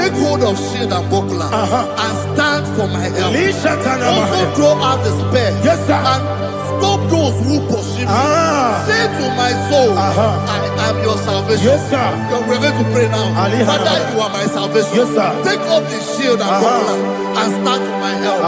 take hold of shield and buckler and stand for my help. Also throw out the spear and stop those who pursue me. Say to my soul, I am your salvation. We're going to pray now. Father, you are my salvation. Take up the shield and buckler and stand for my help.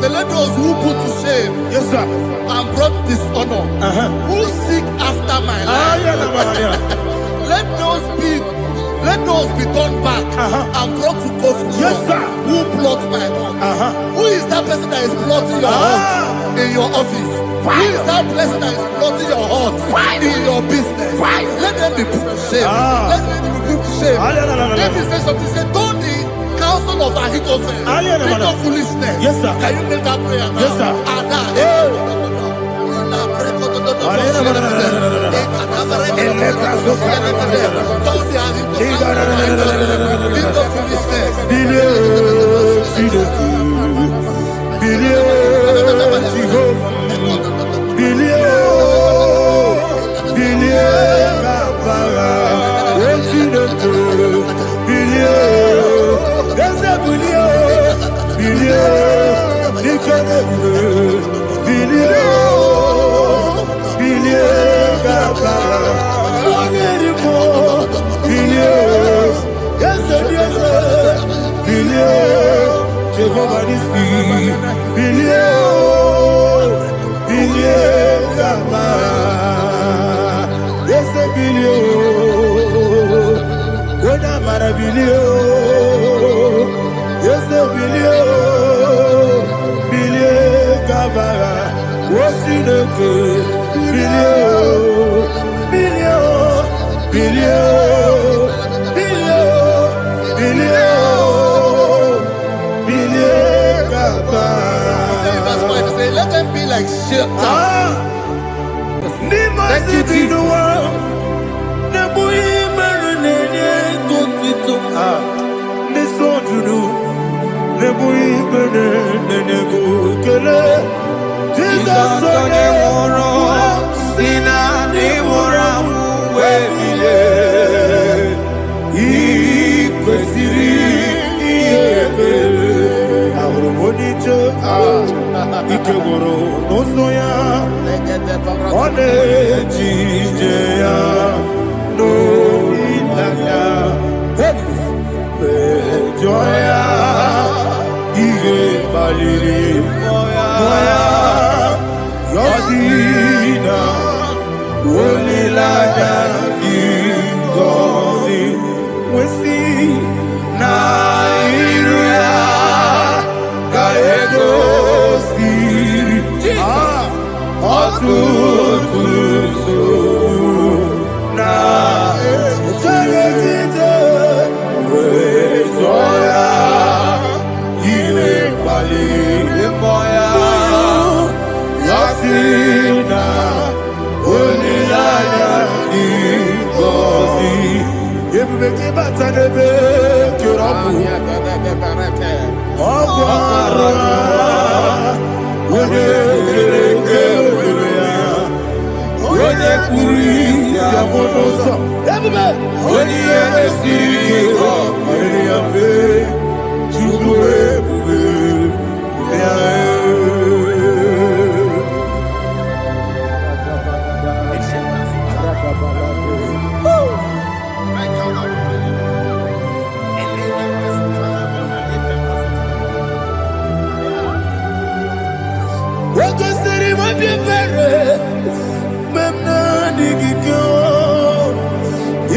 Let those who put to shame and brought dishonor, who seek after my life, let those be turned back and brought to confusion. Who plot my hurt? Who is that person that is plotting your hurt in your office? Who is that person that is plotting your hurt in your business? Let them be put to shame. Let them be put to shame. Let me say something. Say, don't the counsel of Ahithophel think of foolishness. Can you make that prayer now? Let them be like shelter. Thank you, Jesus.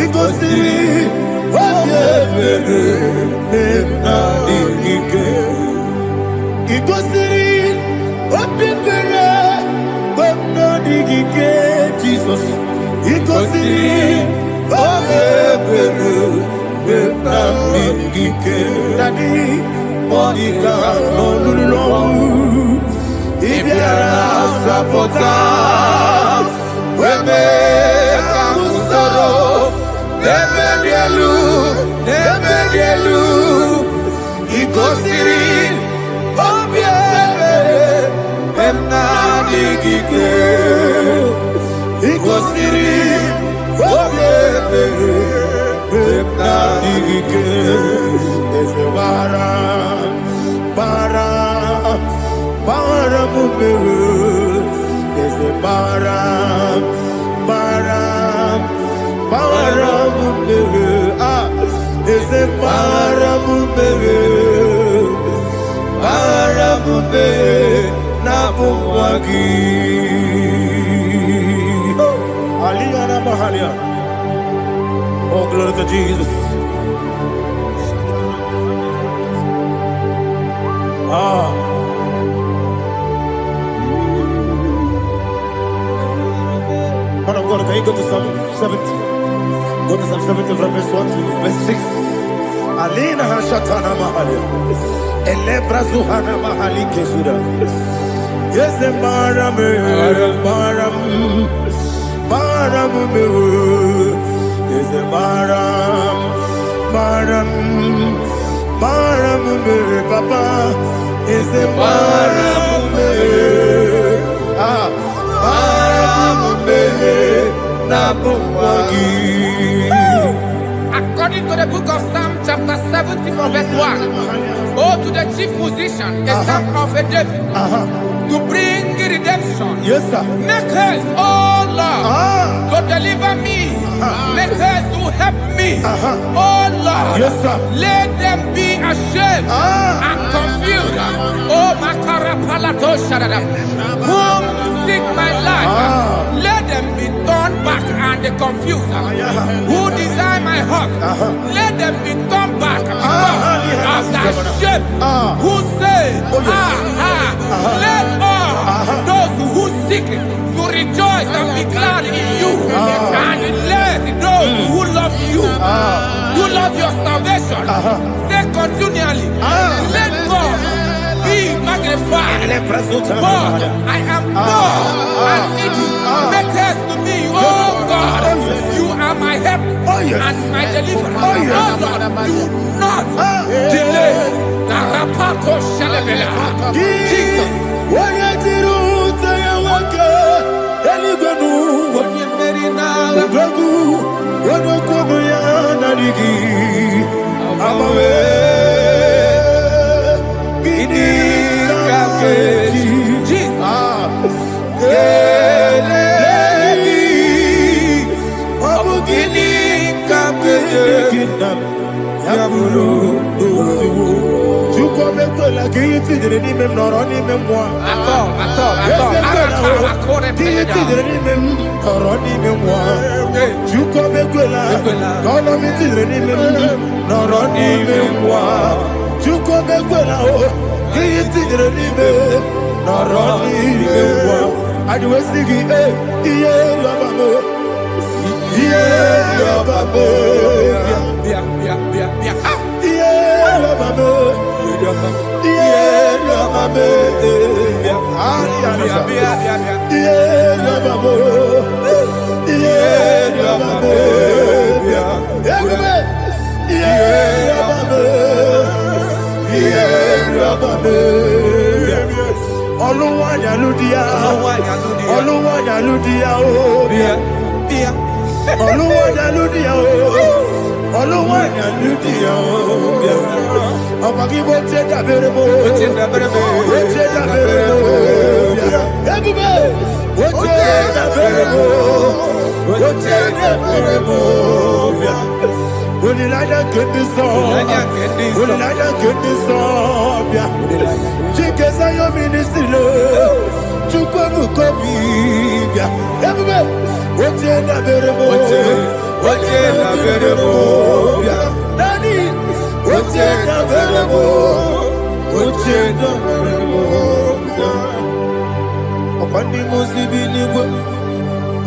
Igosiri, igosiri obebere na migike dadi monika nolulo ibiara sapota weme kamusoro nebedielu igosiri obebere na migike igosiri obebere na migike ezebara bara mumere ezebara mumere ezebara mumere na bumwagi Aliyana Mahalia. Oh, glory to Jesus. Man of God, can you go to Psalm 70? Go to Psalm 70 from verse 1 to verse 6. Alina Hashatana Mahalia. Elebra Zuhana Mahali Kesuda. Yes, the Baram. Is a Baram, Papa, is a Baram, According to the book of Psalm chapter 70 from verse 1, oh, to the chief musician, a son of a David, to bring redemption. Yes, sir. Make haste, oh Lord, to deliver me. Make haste to help me. Oh Lord, yes, sir. Let them be ashamed and confused. Oh, whom seek my life, let them be turned back and confused. Who desire my heart, let them be turned back because of that shame. Who say, let all those who seek to rejoice and be glad in you, and let those who love you, who love your salvation, say continually, let God be magnified. But I am poor and needy. Make haste to me, oh God. You are my help and my deliverer. Oh Lord, do not delay. Jesus.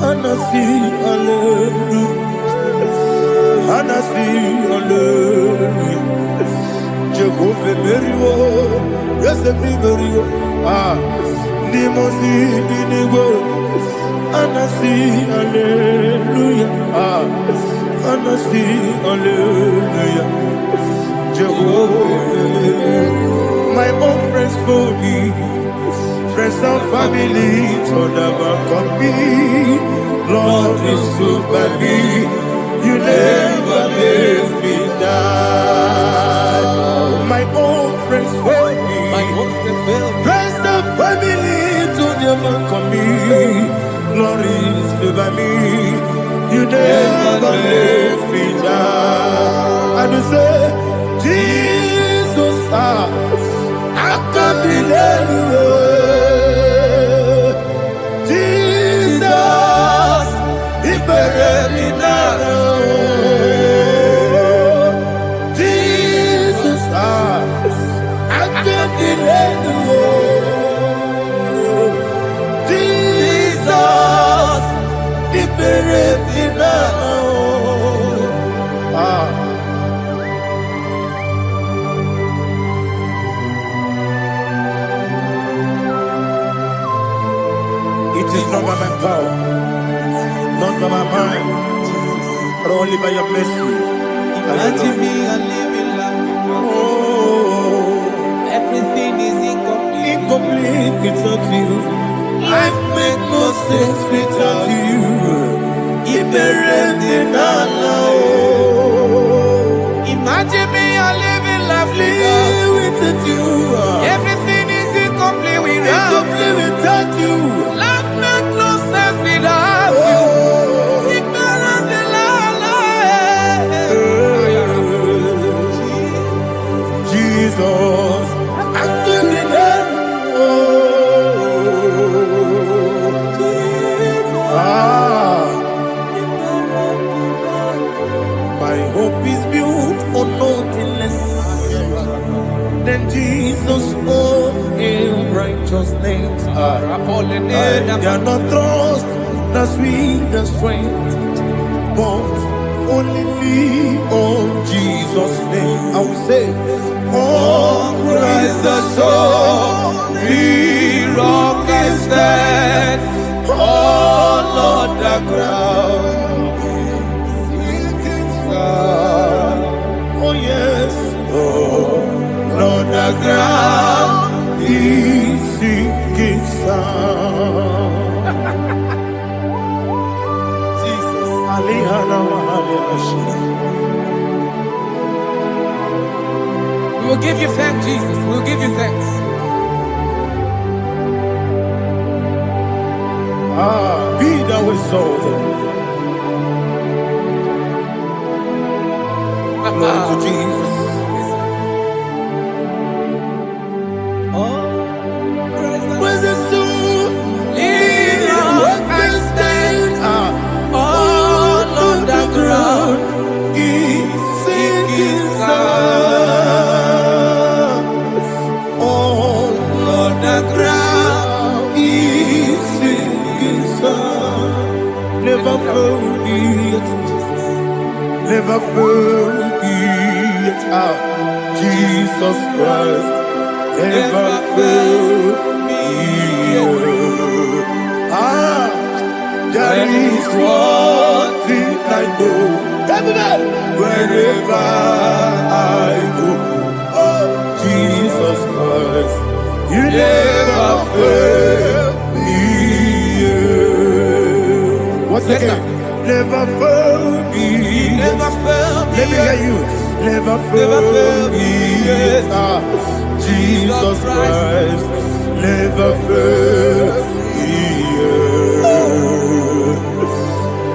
Anasi, hallelujah. Anasi, hallelujah. Jehovah Meriwo, yes, the Meriwo. Nimosi, Ninigo. Anasi, hallelujah. Anasi, hallelujah. Jehovah, my own friends for me, friends and family, told never come me. Lord is good by me, you never let me die. My own friends for me, friends and family, told never come me. Lord is good by me, you never let me die. And you say, Jesus, I can't believe you. Jesus, He buried me now. Jesus, I can't believe you. Jesus, He buried me now. It is not by my power, not by my mind, but only by your mercy. Imagine me and living life without you. Oh, Everything is incomplete. incomplete without you. Life makes no sense without you. Imagine me and living life without you. Everything is incomplete Without you. Life makes no sense without you. Jesus, I give you my hope is built on nothing less than Jesus' own righteousness. I cannot trust the sweetest strength, but only lean on Jesus' name. I will say, oh, Christ the solid rock is dead. Oh, Lord, the ground is sinking sand. Oh, yes, oh, Lord, the ground is sinking sand. Jesus, We will give you thanks, Jesus. We will give you thanks. Be thou exalted. Glory to Jesus. Where's the soul? What can stand? All on the ground is sinking sand. All on the ground is sinking sand. Never forget, never forget, Jesus Christ. Never fail me. There is one thing I know. Wherever I go, oh, Jesus Christ, you never fail me. Once again, never fail me. Never fail me. Let me hear you. Never fail me. Jesus Christ, never fail me.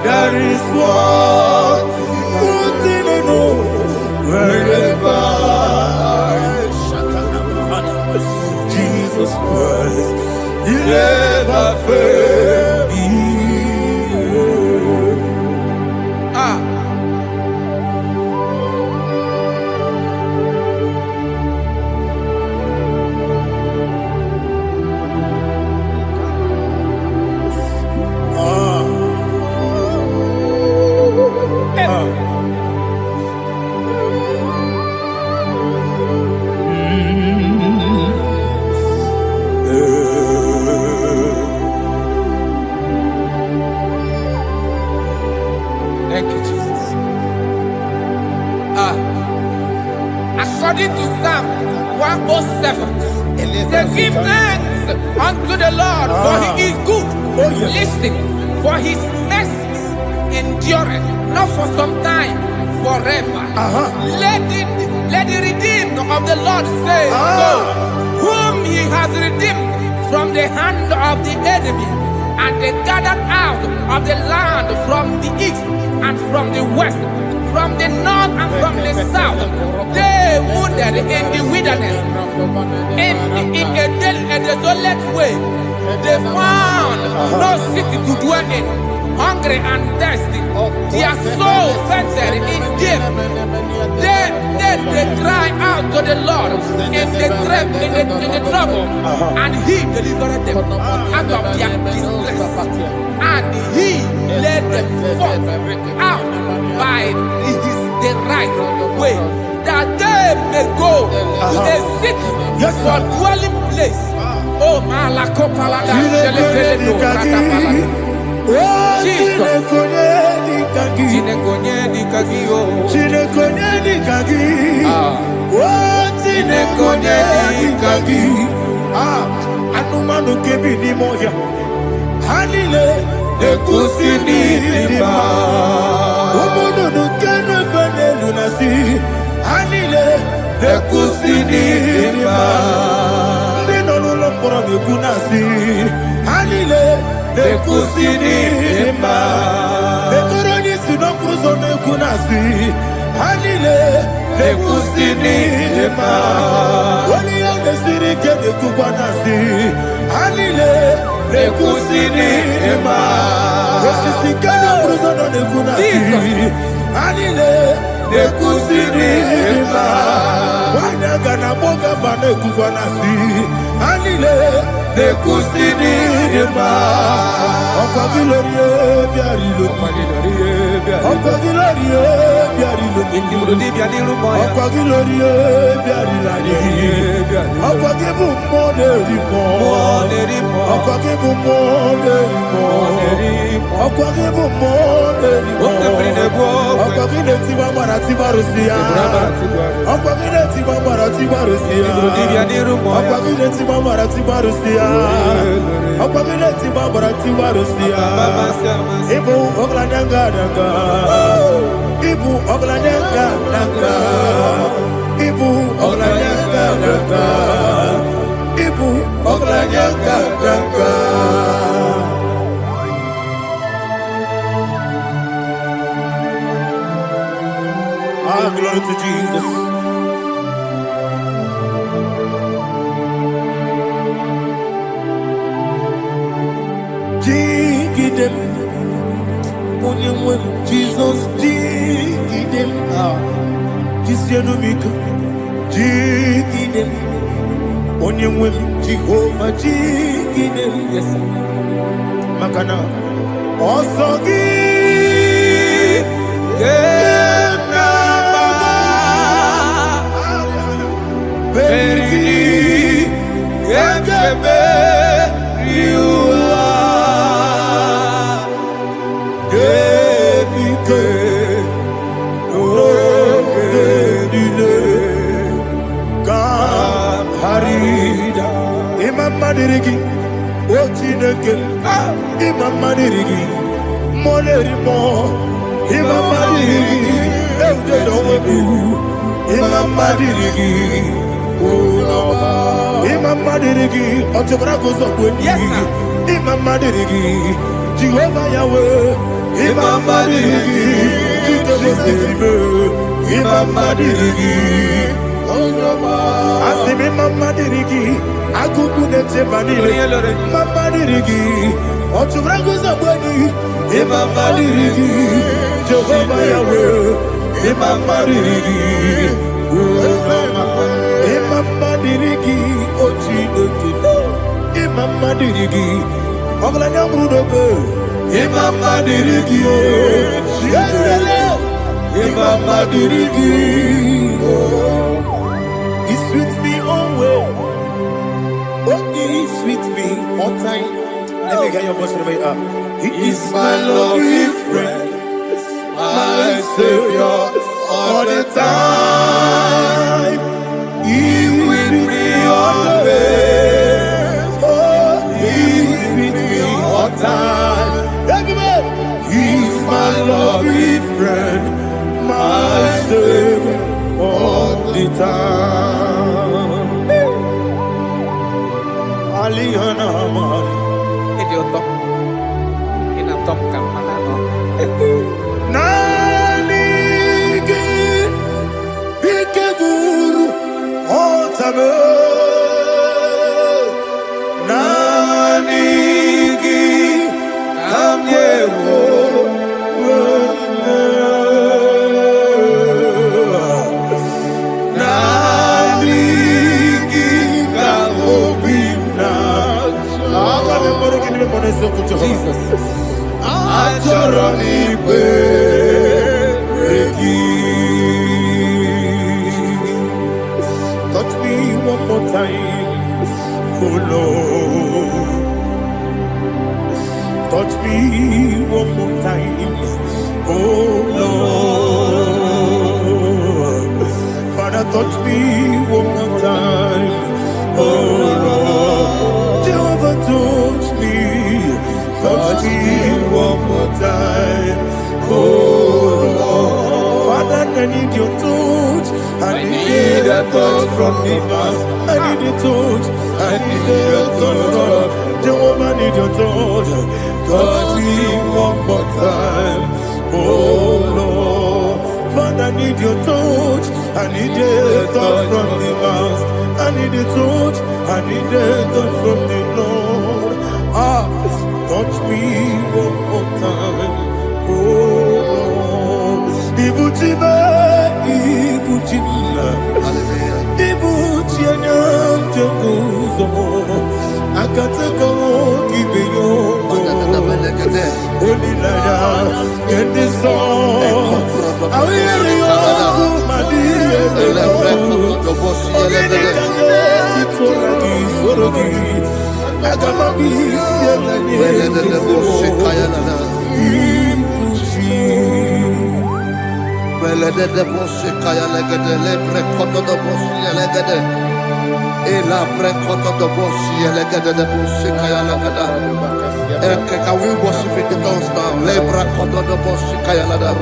There is one thing I know. Wherever I Jesus Christ, you never fail me. According to Psalm 107, say, give thanks unto the Lord, for he is good. Oh, yes. Listen, for his mercies endureth, not for some time, forever. Let the redeemed of the Lord say so, whom he has redeemed from the hand of the enemy, and they gathered out of the land from the east and from the west, from the north and from the south. They wandered in the wilderness, in a desolate way. They found no city to dwell in, hungry and thirsty. Their soul fainted in deep. They cry out to the Lord in the trouble, and he delivered them out of their distress, and he led them forth out by the right way, that they may go to a city for dwelling place. Oh, Malakopalada, Jesus. Anumanu kebi ni moja Hanile Ekusini lima Umudu nukene fene lunasi Hanile Ekusini lima Nino lulambura mikunasi Hanile Ekusini lima Ekoroni sinokruzo mekunasi Hanile Ekusini lima Wali yone sirike nekukwanasi Hanile Ekusini lima Wasisikana bruzono nekunasi Hanile Ekusini lima Wanyaga na boga vane kukwanasi Hanile Ekusini lima Okwa gilorie biarilo Okwa gilorie biarilo Okwa gilorie biarilani Okwa gibu monerimo Okwa gibu monerimo Okwa gibu monerimo Okwa gineti wa marati barusia Okwa gineti wa marati barusia Okwa gineti wa marati barusia Okwa gineti wa marati barusia Ibu oglananga nanga Ibu oglananga nanga Ibu oglananga nanga Ibu oglananga nanga Ah, glory to Jesus. Jigidem, Onyemwem, Jesus, Jigidem, Jisyanumika, Jigidem, Onyemwem, Jehovah, Jigidem, yes, Makana, Osogi, Beri, Yagebe, Riua, Gebike, Ogedile, Harida, Imam Madirigi, Ochineke, Imam Madirigi, Molerimo, Imam Madirigi, Eudedowebu, Imam Madirigi, Imam Madirigi, Otobrago Zobweni, Imam Madirigi, Jehovah Yahweh, Imam Madirigi, Jitobosime, Imam Madirigi, Asim Imam Madirigi, Akukunete Manile, Imam Madirigi, Otobrago Zobweni, Imam Madirigi, Jehovah Yahweh, Imam Madirigi, Imam Madirigi, Ochineke, Imam Madirigi, Oglanya Brudobe, Imam Madirigi, Imam Madirigi, He's with me always. Oh, He's with me all time. Let me get your voice right up. He is my lovely friend, my Savior all the time. Jesus. Touch me one more time, oh Lord. Touch me one more time, oh Lord. Father, touch me one more time, oh Lord. Jehovah, touch me one more time, oh Lord. Father, I need your touch. I need a touch from the Master. I need a touch. I need a touch from Jehovah. I need your touch. Touch me one more time, oh Lord. Father, I need your touch. I need a touch from the Master. I need a touch. I need a touch from the Lord. Touch me one more time, oh Lord. Ibuchima, Ibuchina, Jeguzo, Akatako, Gibeyo, Onilaya, get this song. I hear you, Can we worship in the tongues now? Lebra koto do boshi kaya lada.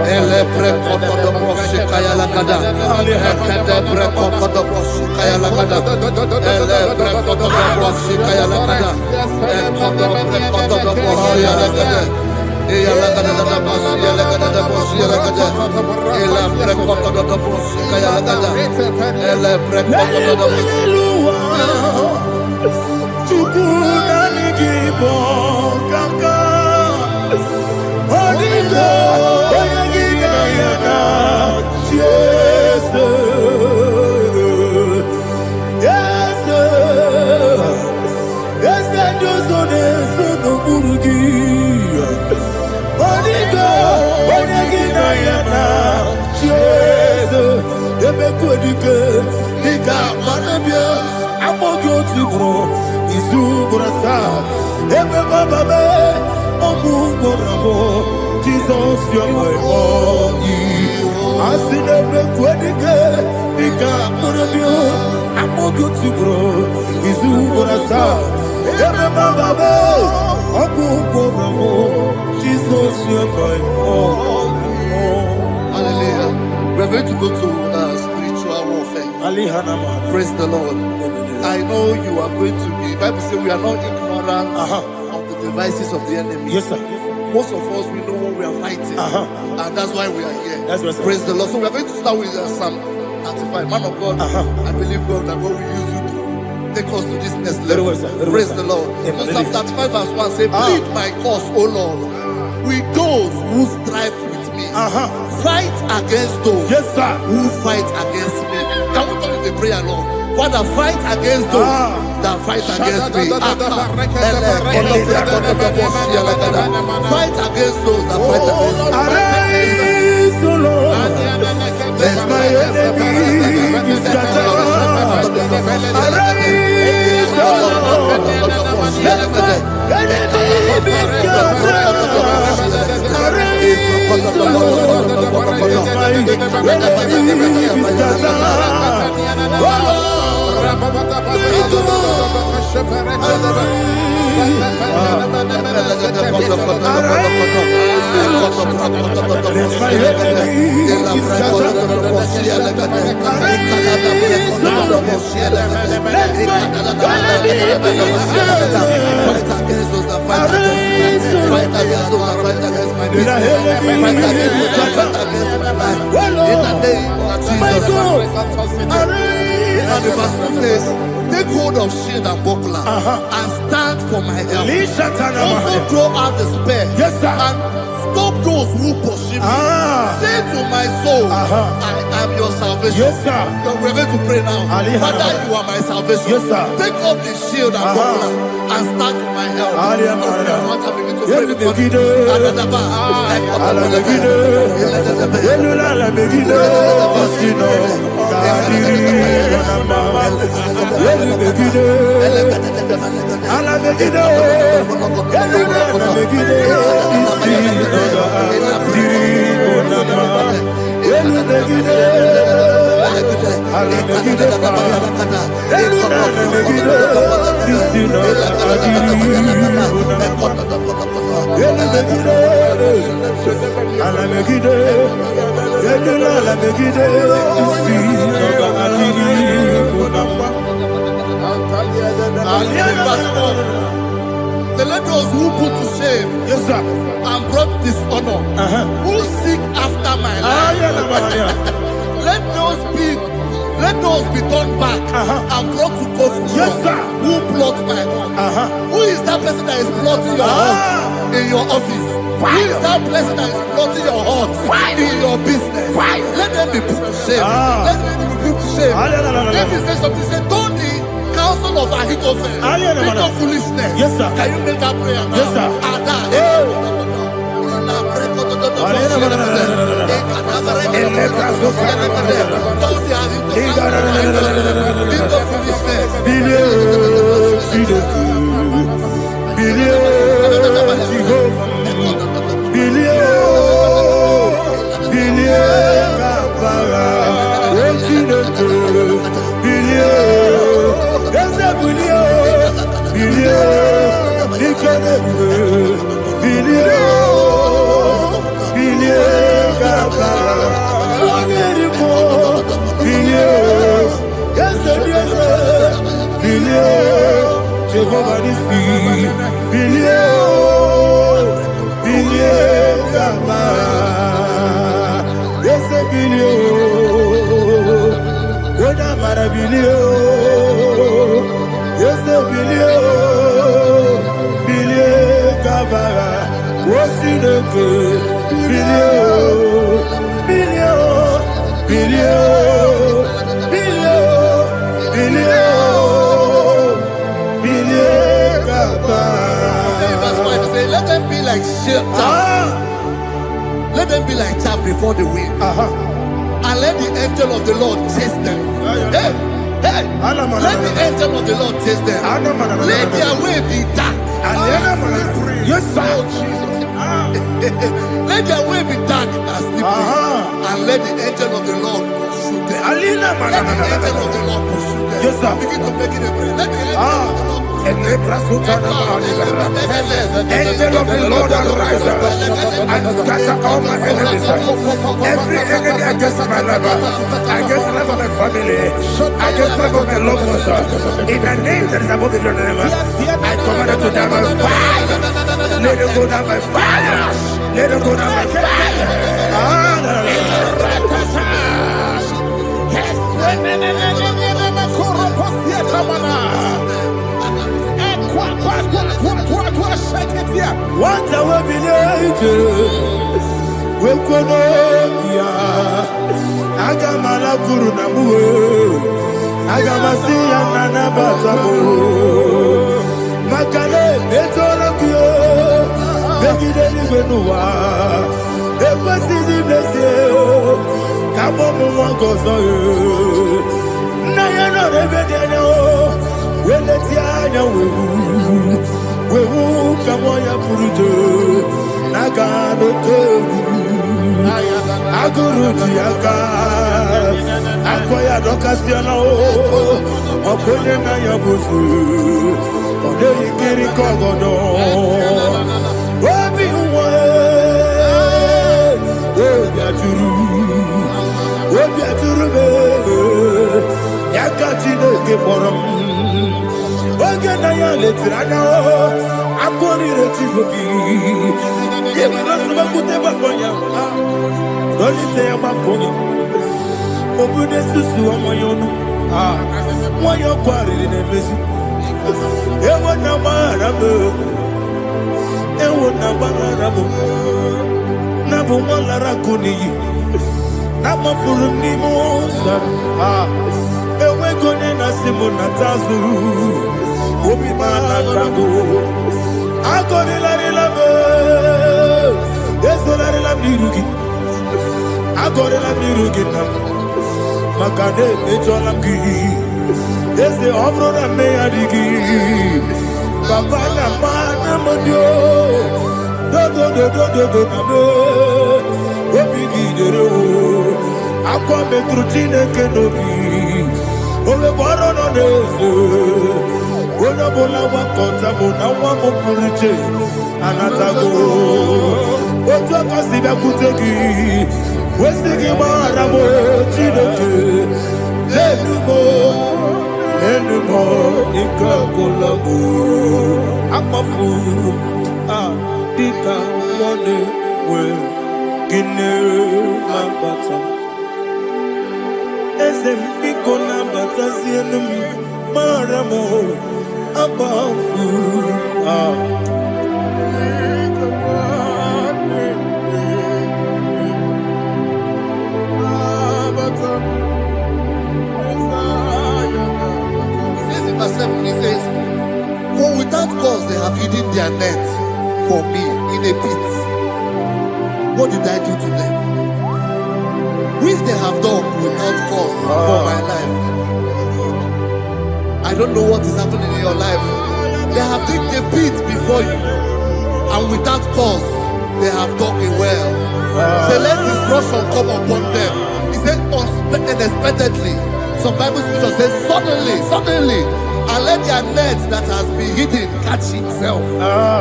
Elebre koto do boshi kaya lada. Elebre koto do boshi kaya lada. Elebre koto do boshi kaya lada. Elebre koto do boshi lada. Eya lada da boshi lada da boshi lada. Elebre koto do boshi kaya lada. Elebre koto do boshi. Chukunanigibo kaka Onigo Oyagina yana Jesus Yes Josone Sono Burugi Onigo Oyagina yana Jesus Ebekwedike Nika manabia Amogo Tibro Izubrasa, Ebe Bababe, Ogungorabo, Jesus, you're my only. I see the Quedike, Nika Murabio, Amogo Tibro, Izubrasa, Ebe Bababe, Ogungorabo, Jesus, you're my only. Hallelujah. We're going to go to spiritual warfare. Praise the Lord. I know you are going to be. Bible says we are not ignorant of the devices of the enemy. Yes, sir. Most of us, we know what we are fighting, and that's why we are here. That's right, praise the Lord. So we are going to start with Psalm 35. Man of God, I believe God that God will use you to take us to this next level. Praise the Lord. Psalm 35 verse 1 says, plead my cause, O Lord, with those who strive with me. Fight against those who fight against me. Can we turn in the prayer, Lord? Father, fight against those that fight against me. Fight against those that fight against me. Arise, O Lord. Let my enemy be scattered. Arise, O Lord. Let my enemy be scattered. Arise, O Lord. Let my enemy be scattered. of shield and buckler and stand for my help. Lishatana Also Mahaya. draw out the spear Yes, sir. and stop those who pursue me. Say to my soul, I am your salvation. Yes, sir. We're going to pray now. Father, you are my salvation. Yes, sir. Take up the shield and buckler and stand for my help. Begin to pray with God. So let those who put to shame, Yes, sir. and brought dishonor, who seek after my life, let those be turned back and brought to court. Yes, sir. Who plot my hurt? Who is that person that is plotting your hurt in your office? Who is that person that is plotting your hurt in your business? Let them be put to shame. Let them be put to shame. Let me say something. Say, don't the counsel of Ahithophel think of foolishness. Yes, sir. Can you make that prayer now? Yes, sir. Let them be like chaff. Let them be like chaff before the wind. And let the angel of the Lord chase them. Hey, hey. Let the angel of the Lord chase them. Let their way be dark. Yes, sir. Let their way be dark and slippery. And let the angel of the Lord pursue them. Let the angel of the Lord pursue them. Yes, sir. Begin to make it a prayer. Let the angel of the Lord Angel of the Lord arise and scatter all my enemies. Every enemy against my life, against the life of my family, against the life of my loved ones. In the name that is above the name, I command it to die by fire. Let it go down by fire. Let it go down by fire. What I will be we Konokia Agamala Guru Namu Agamasiya Nana Batamu Makale Betonakio Begideli Benua Ekwasizi Blessio Kabo Mwangozo Nayano Rebedeno Weletianya Wewu Kamoya Purujo Nagano Toru Aguruji Aka Akoya Dokasiano Okonye na Yabusu Ode Ikiri Kogodo Obi Uwe Obi Aturu Yakachine Keporam Oge na ya letiranya Akori retigobi Yema nasuma kuteba konya Dolite ya makonya Obude susu wa moyonu What you're quarrying in a busy. It would not matter. It would not matter. Nabu Malara Kuni. Nama Furunimosa. Ewe Gonena Simonatazu. Obi Manatago. Agorilla Ezolarilla Mirugi. Agorilla Mirugi. Makade Ejolamki. Eze the na Meadigi. Papa Namana Modio. Do. Obigi Dero. Aqua Metrutine Kenobi. Ole Barono Nezo. Ona bola wakota bona wamo puriche anatago ojo kasiba kutegi wesigi maramo chinoke enumo ikakolabu amafu dika one we kine mabata ezem ikona bata sienum maramo abafu He says, for without cause they have hidden their net for me in a pit. What did I do to them? Which they have done without cause for my life. I don't know what is happening in your life. They have digged a pit before you, and without cause they have dug a well. Say, let destruction come upon them. He said, unexpectedly. Some Bible scripture says, suddenly, and let their net that has been hidden catch itself.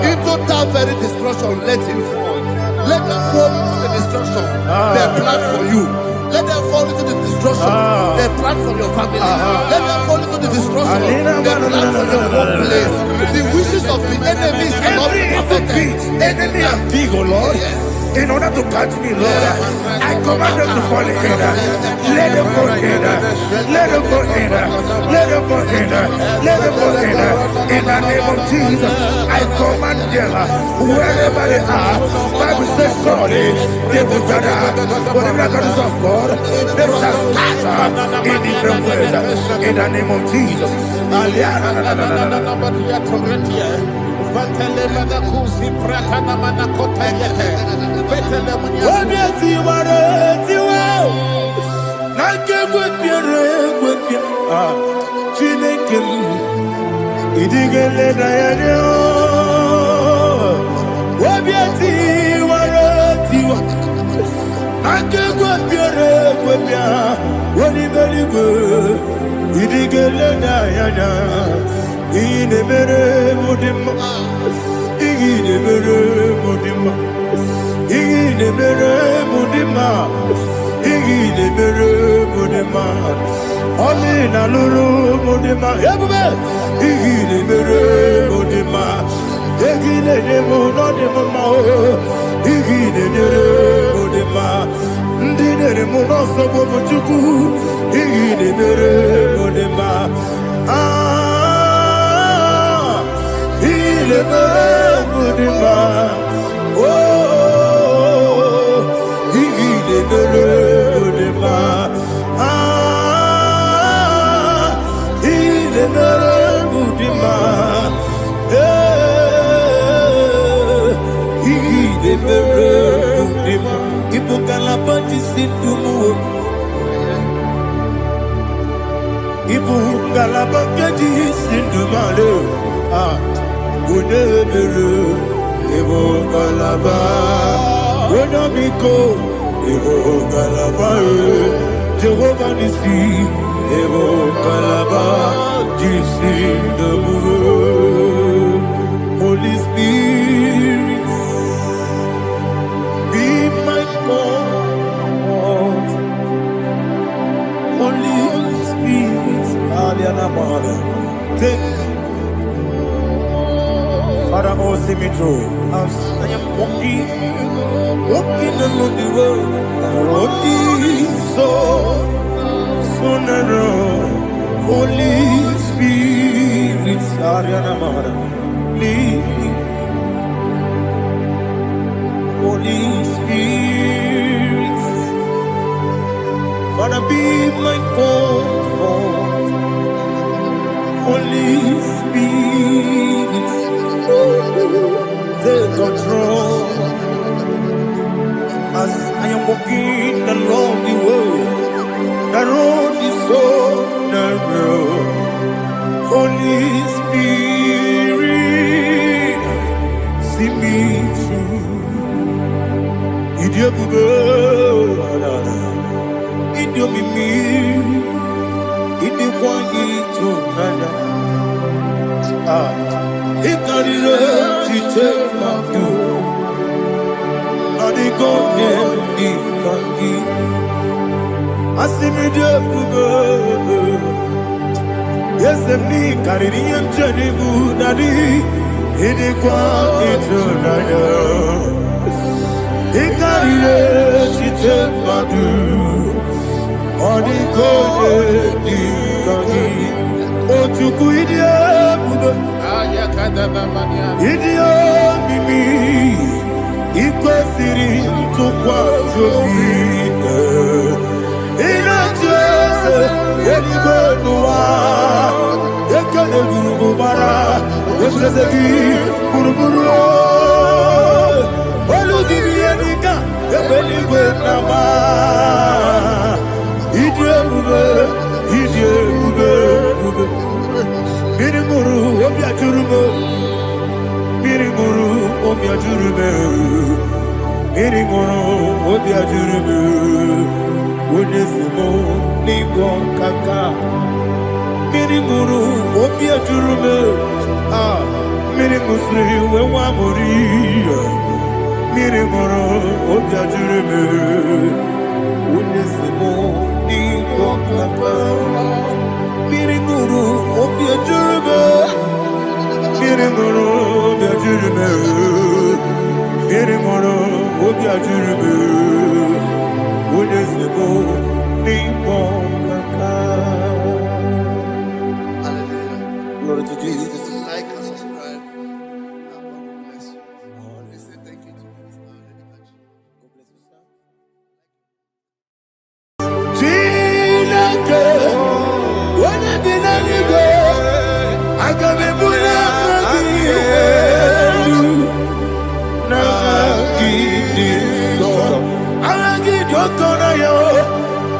Into that very destruction, let him fall. Let them fall into the destruction they plan for you. Let them fall into the destruction they plan for your family. Let them fall into the destruction they plan for your workplace. The wishes of the enemies are not perfected. Enemy and big, oh Lord. Yes. In order to catch me, Lord, I command them to fall in. Let them fall in. Let them fall in. Let them fall in. Let them fall in. In the name of Jesus, I command them wherever they are. Bible says, surely they will gather. But the miracles of God, they shall scatter in different ways. In the name of Jesus. Omina lulu mudima ebube igile mere mudima egile nemo no demo ma igile nere mudima ndine mo no so bo chuku igile mere mudima igile mere mudima igile mere mudima Jehovah Nissi, Evo Kalaba, Jisi the Holy Spirit, be my God. Holy Spirit, Aliana, take Father, oh, see me through. I am walking along the road, so. Holy Spirit, Ariana Mara, lead me. Holy Spirit, Father, be my comfort. Holy Spirit, take control as I am walking along the way. The road is so narrow. Holy Spirit, see me through. Idiobube, Idiomimi, Idikwa Itonada. Ikarire Chiche Madu, Adigone Ikangi. Asimidobube, yes, me Caribbean Janibu Nadi, Idikwa Itonada. Ikarire Chiche Madu, Adigone Ikangi. Ojuku Idiobube, Idiomimi, Ikwesiri Tukwa Jovine. Inacheze, Eligwenua, Ekene Gurubara, Echezegi, Guruburu. Olugiri Enika, Ebeligwenama. Idiobube, Idiobube. Mirimuru, Obia Jurume. Mirimuru, Obia Jurume. Mirimuru, Obia Jurume. Onesimo, Nigo Kaka. Mirimuru, Obia Jurume. Mirimusri, Wewamuri. Mirimuru, Obia Jurume. Onesimo, Nigo Kaka. Mirimuru, Obia Jurume. Mirimuru, Obia Jurume. Mirimuru, Obia Jurume. Onesimo, Nigo Kaka. Glory to Jesus. Like and subscribe. And God will bless you. We say thank you to Minister Edekachi. God bless you, sir. Chineke, onye bi n'eluigwe, aga m ebuli aka gị elu, n'aha gị dị nsọ. Aha gị dị oke ọnụahịa,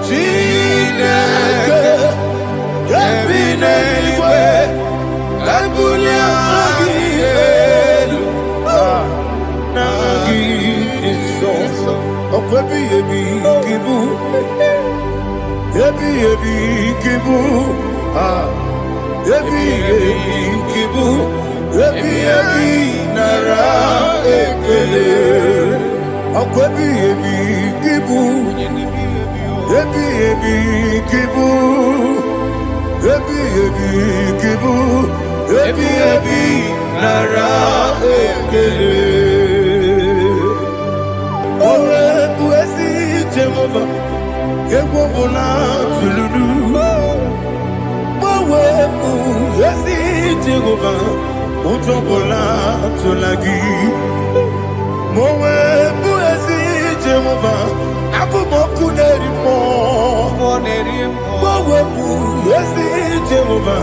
Chineke, nke bi n'eluigwe, ebuli aka gị elu, n'aha gị dị nsọ. Ọkwa ebighị ebi gị bụ, ebighị gị bụ, ebighị gị bụ, ebighị nara ekele. Ọkwa ebighị gị bụ, ebighị gị bụ, ebighị gị bụ, ebighị nara ekele. Owe bụ ezi Jehova, egwu ọbụla tụlụrụ. Owe bụ ezi Jehova, ụjọ ọbụla tụla gị. Owe bụ ezi Jehova, abụ m ọkụ na-eri mmụọ. Owe bụ ezi Jehova,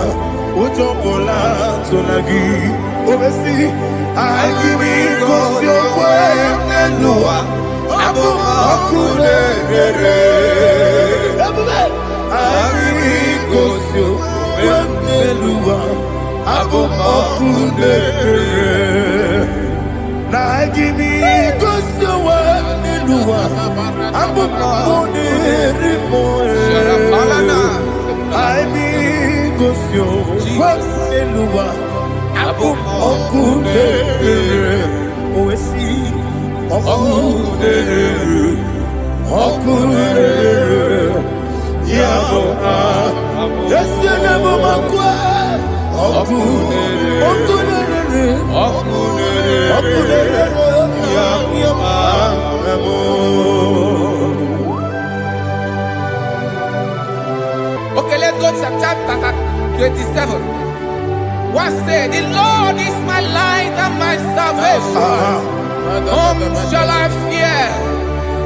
ụjọ ọbụla tụla gị. Obesi, anyị gị gosi okwe n'elu ụwa. Abụ m ọkụ na-ere. Anyị gosi okwe n'elu ụwa. Abụ m ọkụ na-ere. Na anyị gosi okwe n'elu ụwa. Abụ m ọkụ na-ere mmụọ. Anyị gosi okwe n'elu ụwa. Abụ m ọkụ na-ere. Owesi ọkụ na-ere. Ọkụ na-ere. Ya bụ esi onye bụ makwa. Ọkụ na-ere. Ọkụ na-ere. Ọkụ na-ere. Ọkụ na-ere. Ya bụ. Okay, let's go to chapter 27. What said? The Lord is my light and my salvation. Whom shall I fear?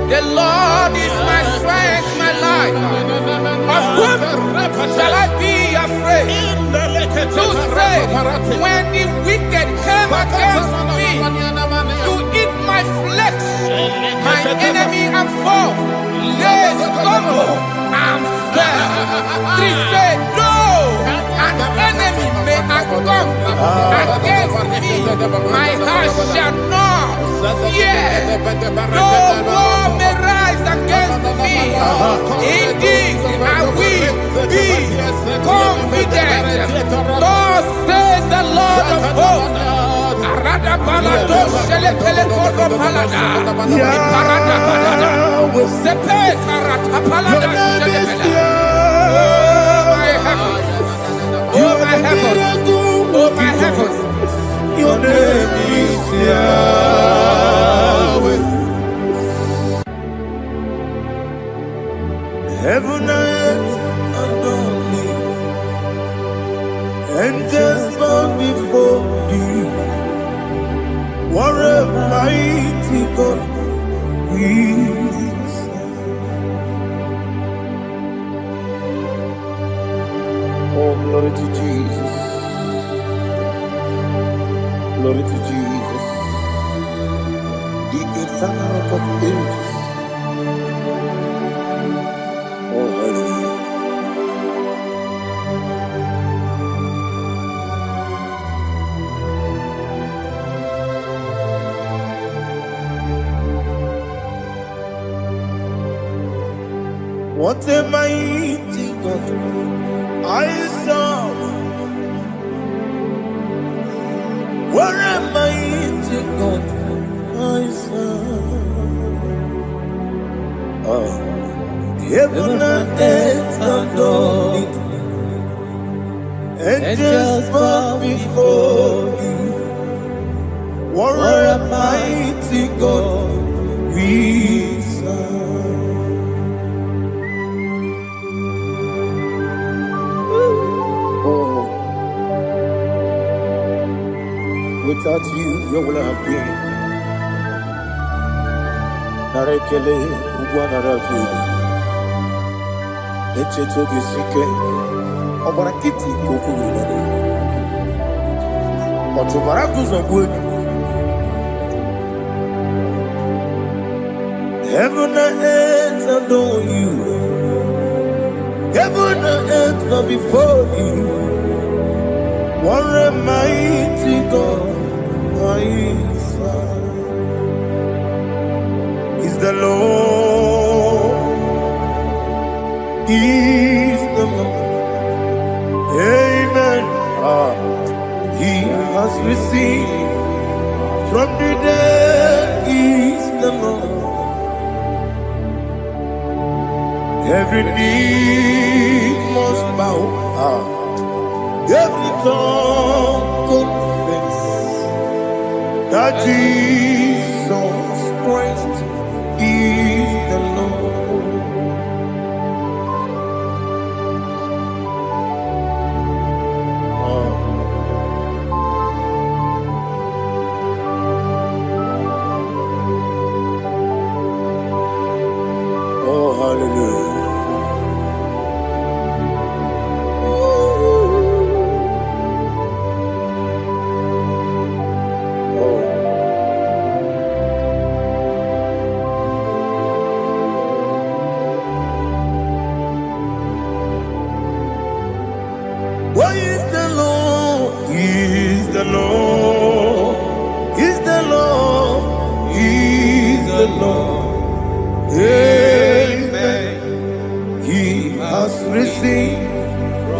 The Lord is my strength, my life. Of whom shall I be afraid? To say, when the wicked came against me to eat my flesh, my enemy and foe, they stumble and fell. 3 said, though an enemy may have come against me, my heart shall not fear. Though war may rise against me, indeed I will be confident. Thus says the Lord of hosts. Arada palado shele pele kodo palada. Iparada palada. Sepe karata palada shele pele. Oh my heavens. Oh my heavens. Oh my heavens. Your name is Yahweh. Heaven and earth adore me, angels bow before you. What a mighty God we serve. Oh, glory to Jesus. Glory to Jesus, the eternal rock of ages. Oh, hallelujah. What a mighty God I serve. What a mighty God I serve. Oh, heaven and earth adore it, angels bow before you. What a mighty God we serve. Oh, without you, where would I have been? Narekele, Uguanaratu, Echetoge Sike, Obarakiti, Kokuru, Otobarakus of wood. Heaven and earth adore you. Heaven and earth bow before you. What a mighty God I serve. Is the Lord, is the Lord. Amen. He has received from the dead, is the Lord. Every knee must bow, every tongue confess that Jesus Christ is the Lord. Oh, hallelujah. Why is the Lord? He is the Lord. He's the Lord. He's the Lord. Amen. He has risen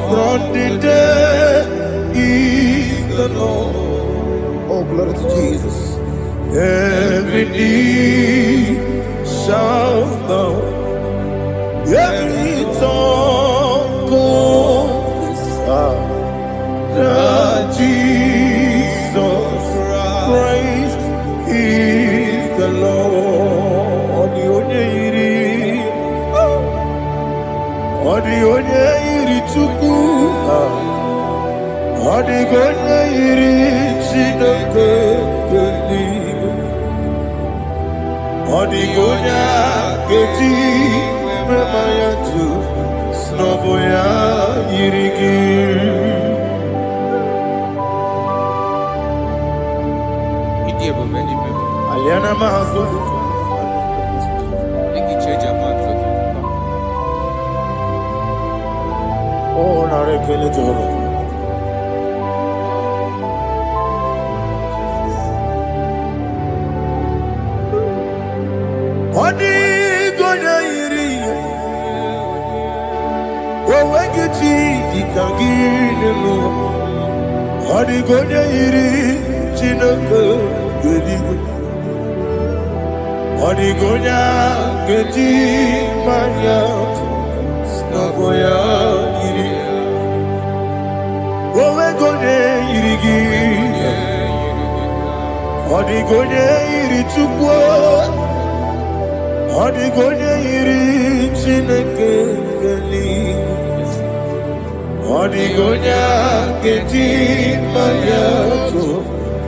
from the dead. He's the Lord. Oh, glory to Jesus. Every knee shall bow. Every tongue confess that Jesus Christ is the Lord. The only chukwu Odigonya iri Chineke geligo. Odigonya keji memaya tu snoboya irigi. Aliana mazo. Oh, narekele joro. Odigonya iri. Owegiti ditagine mo. Odigonya iri Chineke geligo. Odigonya keji maya snagoya iri. Owegone irigi. Odigonya iri chukwu. Odigonya iri Chineke geligo. Odigonya keji maya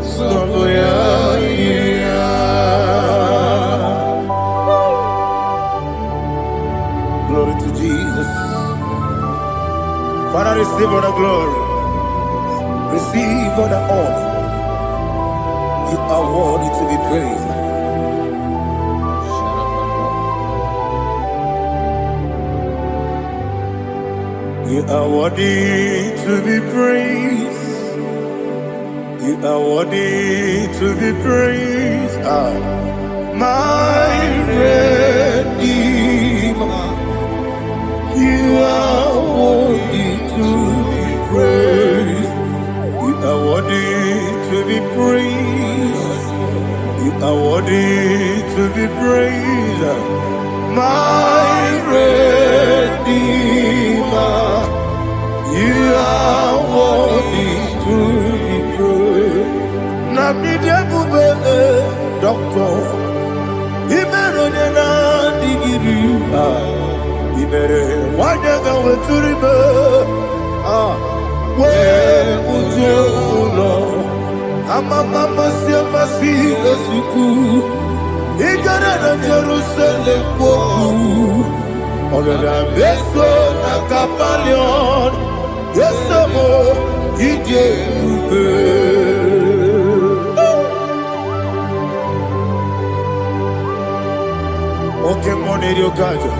snagoya iri. Glory to Jesus. Father, receive all the glory. Receive all the honor. You are worthy to be praised. You are worthy to be praised. You are worthy to be praised. My Redeemer. You are worthy to be praised. You are worthy to be praised. You are worthy to be praised. My Redeemer. You are worthy to be praised. Nabidebube doctor. Imeronena digiri. Ibere wanyaga weturibe we ujo ulo amama masi esuku igara na Jerusalem kwoku ogada beso na kapalion yesemo ije ube oke moneri okajo.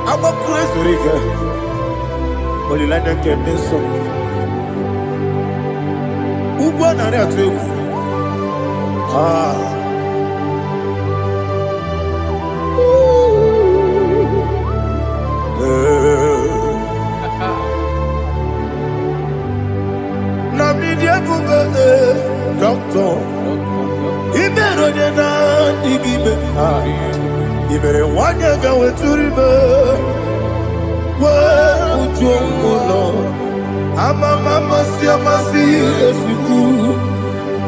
I'm a praise Riga. Only like that can be so. Ugo na re atu. Na mi dia buga doctor. Ibero na digibe. Ibere wanya ga weturibe. Ujomulo amama masi esuku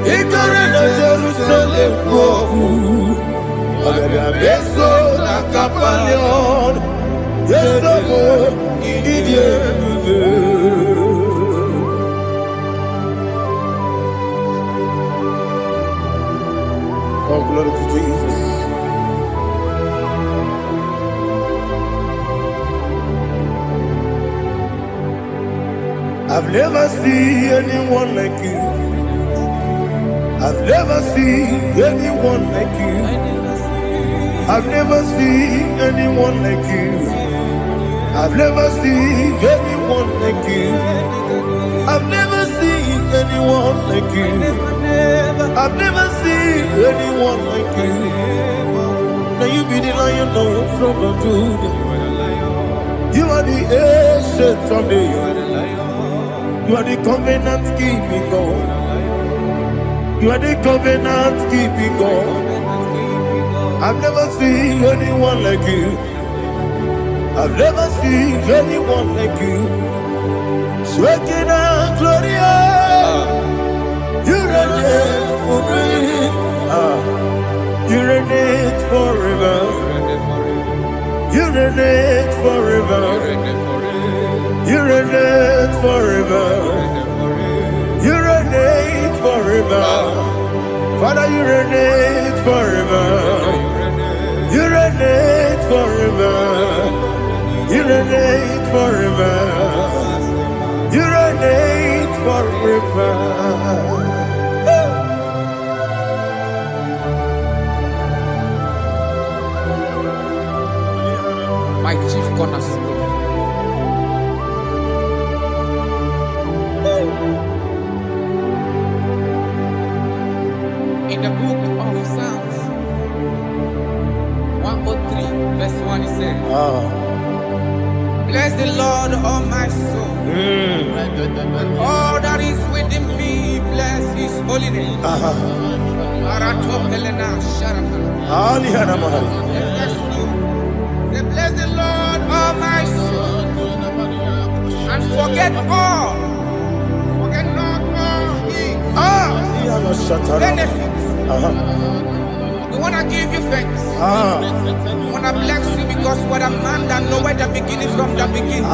igare na Jerusalem kwoku ogada beso na kapalion yesomo idie buge. Oh, glory to Jesus. I've never seen anyone like you. I've never seen anyone like you. I've never seen anyone like you. I've never seen anyone like you. I've never seen anyone like you. I've never seen anyone like you. Now you be the lion from the Judah. You are the ancient of days. You are the covenant keeping God. You are the covenant keeping God. I've never seen anyone like you. I've never seen anyone like you. Shaking and glorious. You reign forever. You reign forever. You reign forever. You reign reign forever. You reign forever. Father, you reign forever. You reign forever. You reign forever. You reign forever. My chief cornerstone. In the book of Psalms 103, verse 1, it says, bless the Lord, all my soul, and all that is within me, bless his holy name. Bless the Lord, all my soul, and forget not all his benefits. We want to give you thanks. We want to bless you because what a man that know where the beginning from the beginning.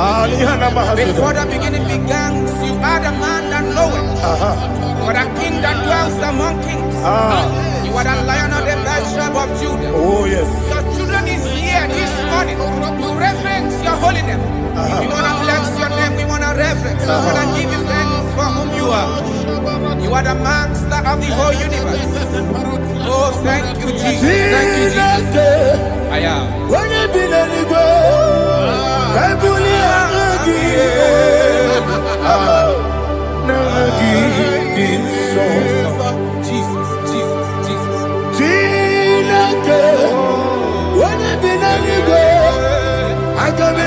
Before the beginning began, you are the man that know it. You are the king that dwells among kings. You are the lion of the tribe of Judah. Oh yes. Your children is here this morning to reverence your holy name. We want to bless your name. We want to reverence. We want to give you thanks for whom you are. You are the master of the whole universe. Oh, thank you, Jesus. Thank you, Jesus. I am. When you be the Igbo, Jesus, Jesus, Jesus. When you be the Igbo, I can be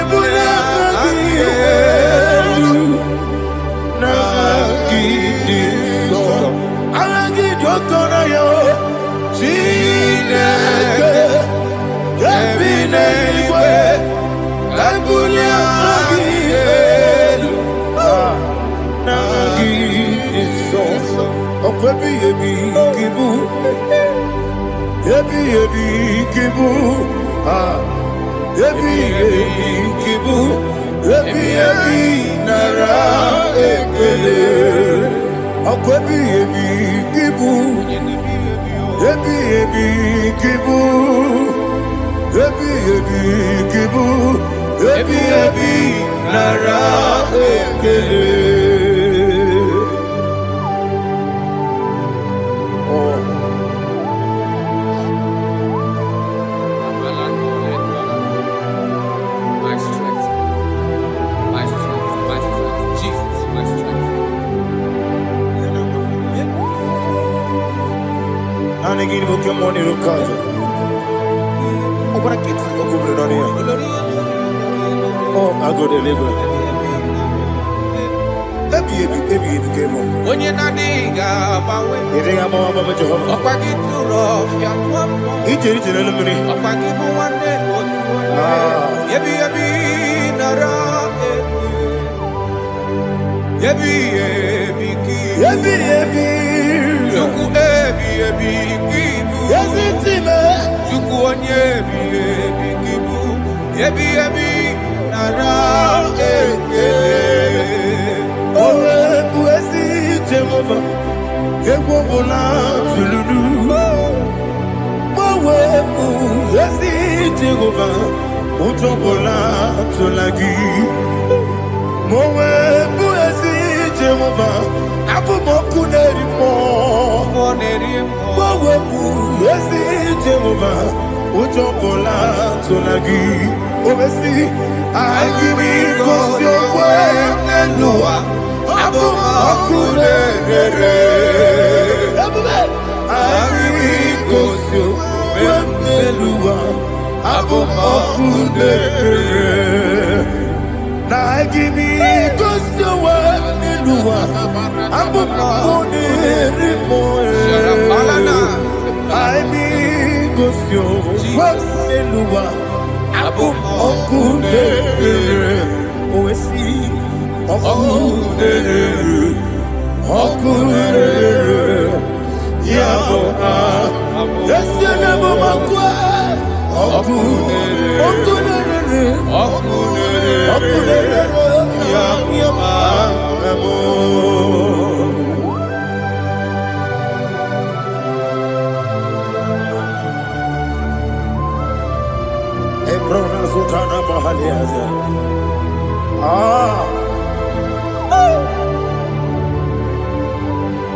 My strength, my strength, my strength. Jesus, my strength. Oh, I go to live. When you're not digging,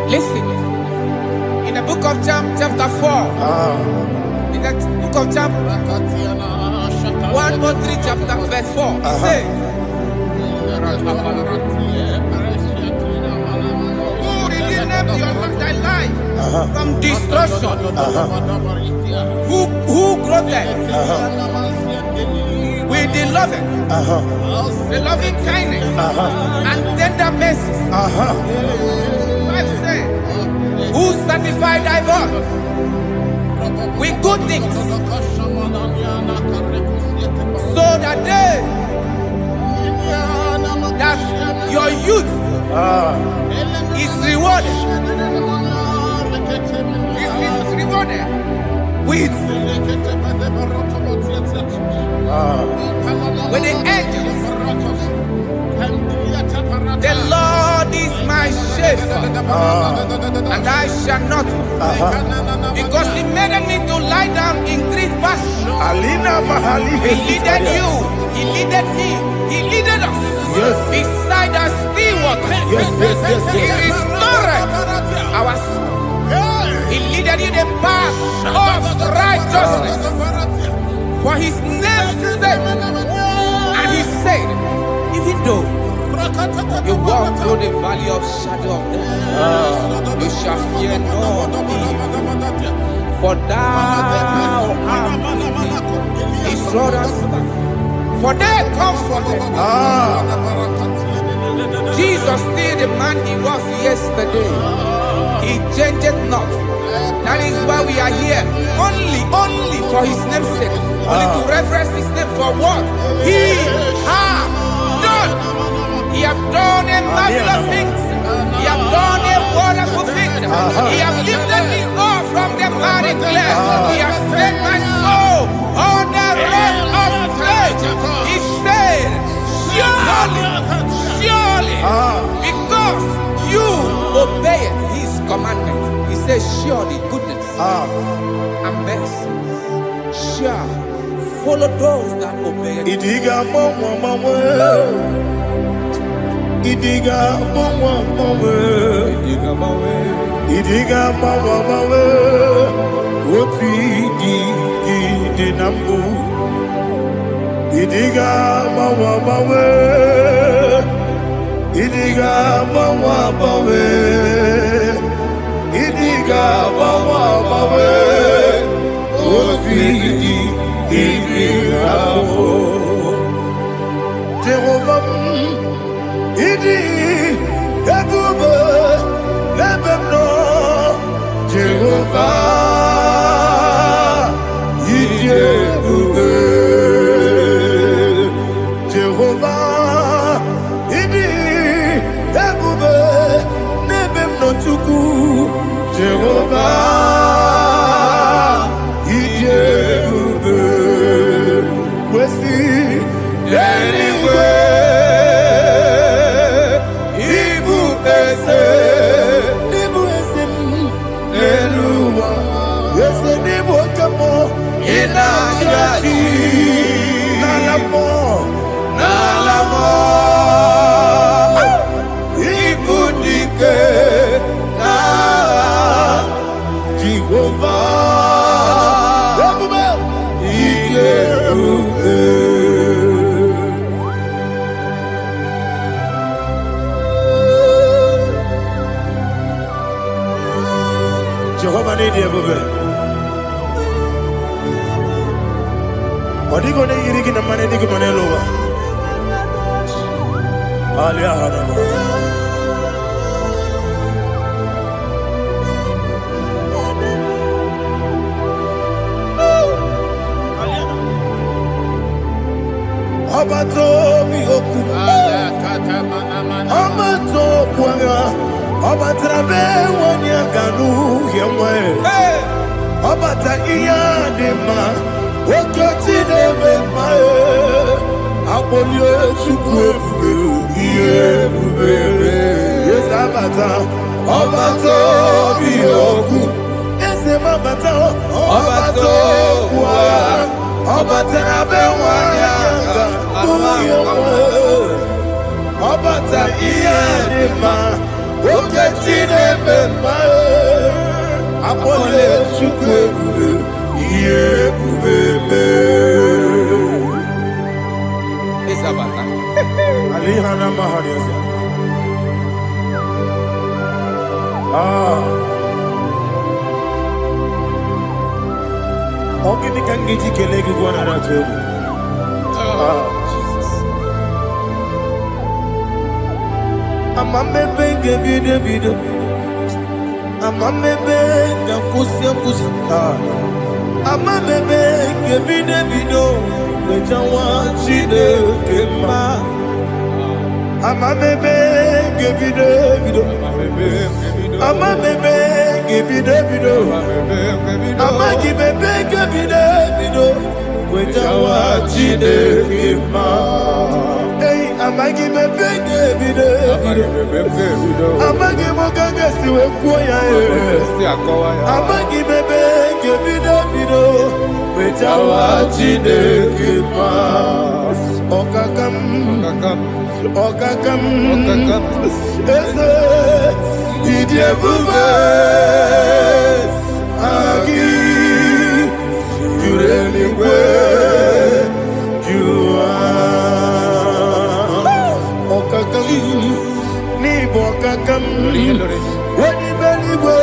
Listen, in the book of Psalm chapter 4, in the book of Psalm 103 chapter verse 4, it says, who redeemed thy life from destruction? Who clothed with the loving kindness and tender mercies? Who sanctified thy body with good things, so that your youth is rewarded. Is rewarded with the angels. The Lord is my shepherd, and I shall not, because He made me to lie down in green pastures. He leaded you, He leaded me, He leaded us beside the still waters. He restored our soul. He leaded you the path of righteousness for His name's sake. And He said, even though you walk through the valley of shadow of death, you shall fear no evil, for thou art with me. His rod and staff, for they comforted me. Jesus still the man He was yesterday. He changed not. That is why we are here. Only for His name's sake. Only to reverence His name for what He has done. He has done a marvelous things. He has done a wonderful thing. He has lifted me up from the miry clay. He has set my soul on the rock of faith. He said, surely, because you obeyed His commandment. He says, surely goodness and mercy shall follow those that obey Him. Idiga mawe, oti di nambu. Idiga mawe, idiga mawe, idiga mawe, oti di nambu. Jehovah, idi ebube lebemno. Jehovah, idi ebube. Jehovah, idi ebube lebemno tuku. Jehovah, idi ebube. Wesi anyway. Nalamo, Ibudike, na Jehovah, Jehovah need you. Odigo ne yirigi na mane digi mane lowa. Alia hadama. Abato mi oku. Abato kwanga. Abatrabe wanya ganu yemwe. Abata iya dema. Okoti nebe mae, abolio chukwe fuge Yes, Abata, Obato, Bioku, yes, Abata, Obato, Obata, Obata, Ianima, Okatine, Bemba, Apole, Shukwe, It's Abata. Alihana Mahariasa. Ogini kangiji kelegi gwana ratubu. Jesus. Amamebe gebide. Amamebe gakusi. Amamebe gebide. Wejawa chide kema. Amamebe gebide. Amamebe gebide. Amagibebe gebide. Wejawa chide kema. Hey, amagibebe gebide. Amagimogaga siwe kuya. Amagibebe gebide. Wejawa chide kema. Okakam. Eze Idiebube Agi Jureligwe Jua Okakam Nibo Okakam Weni Beligwe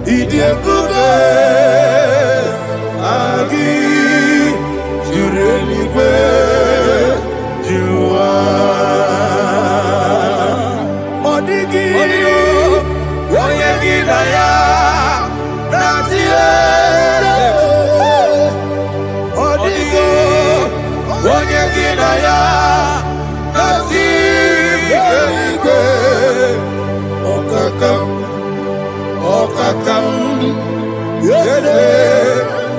Idiebube Agi Jureligwe Jua Odigi Oyegi Naya Nazie Odigi Oyegi Naya Nazie Okakam Yede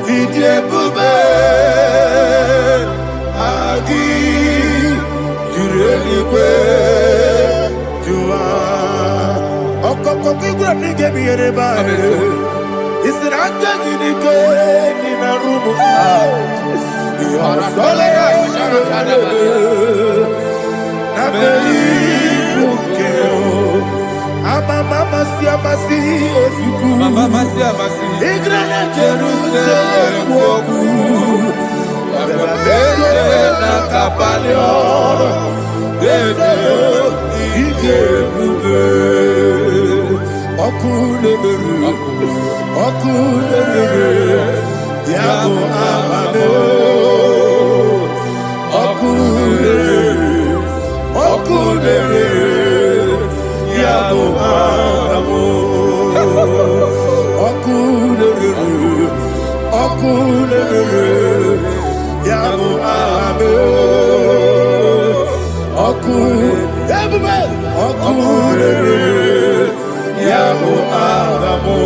Idiebube Agi Jureligwe Jua Okoko kigura nige biyereba Isiranga gidike Nina rumu Yarasole Nabeli Ukeo Mama siamasi Osuku Mama siamasi Igrana Jerusalem Woku Bele na kapaleon Eze Idiebube Okulebere Yabo Amado Okulebere Yabo Amado Okulebere Yabo Amado Okulebere Yabo Amado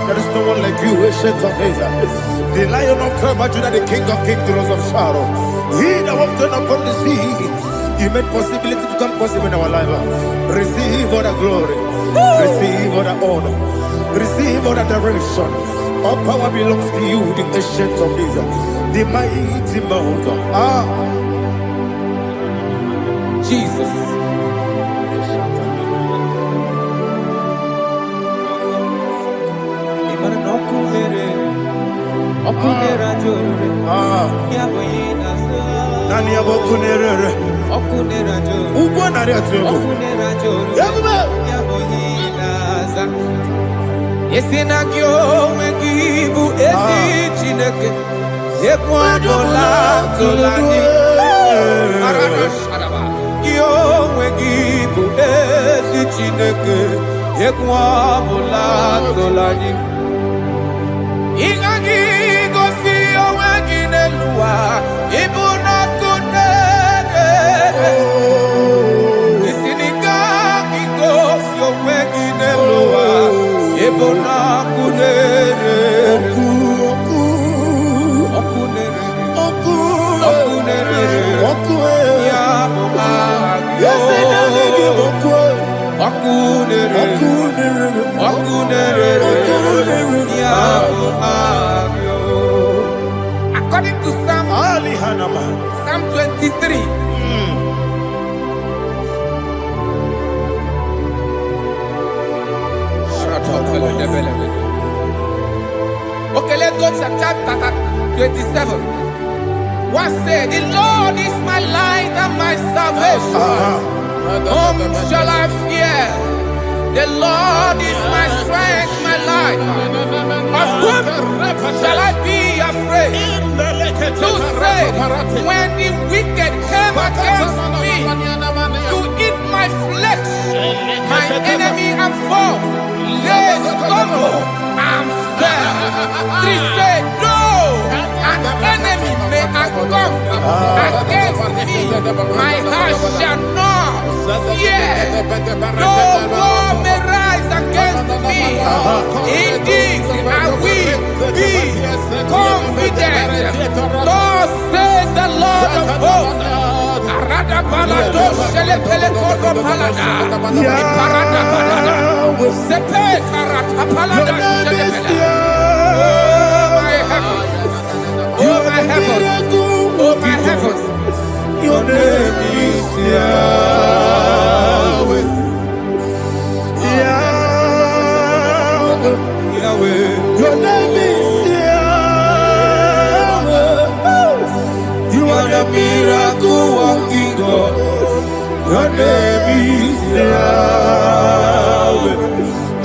there is no one like you, ancient of days. The Lion of tribe of Judah, the King of kings, the Rose of Sharon. He that walked upon the sea, He made possibility to come possible in our life. Receive all the glory, receive all the honor, receive all the direction. All power belongs to you, the ancient of days, the mighty mountain. Jesus. Nani abokunere ugwo nari atugo yabuba Yesina kyo wekibu esi chineke yekwadola tolani kyo wekibu esi chineke yekwadola tolani Ingagi gosi owegine luwa ibuna kunere Isinika gosi owegine luwa Ebona kunere. According to Psalm 23. Okay, let's go to chapter 27. What said? The Lord is my light and my salvation. Whom shall I fear? The Lord is my strength, my life. Of whom shall I be afraid? To say, when the wicked came against me to eat my flesh, my enemy and foe, they stumble and fell. Three said, no, an enemy may come against me, my heart shall not fear. No war may rise against me. Indeed, I will be confident. Thus says the Lord of hosts. Arada balado shelepele kodo palada. Iparada balada. Sepe karata palada shelepele. Oh my heavens! Oh my heavens! Oh my heavens! Your name is Yahweh. Yahweh. Yahweh. Your name is Yahweh. You are the miracle working God. Your name is Yahweh.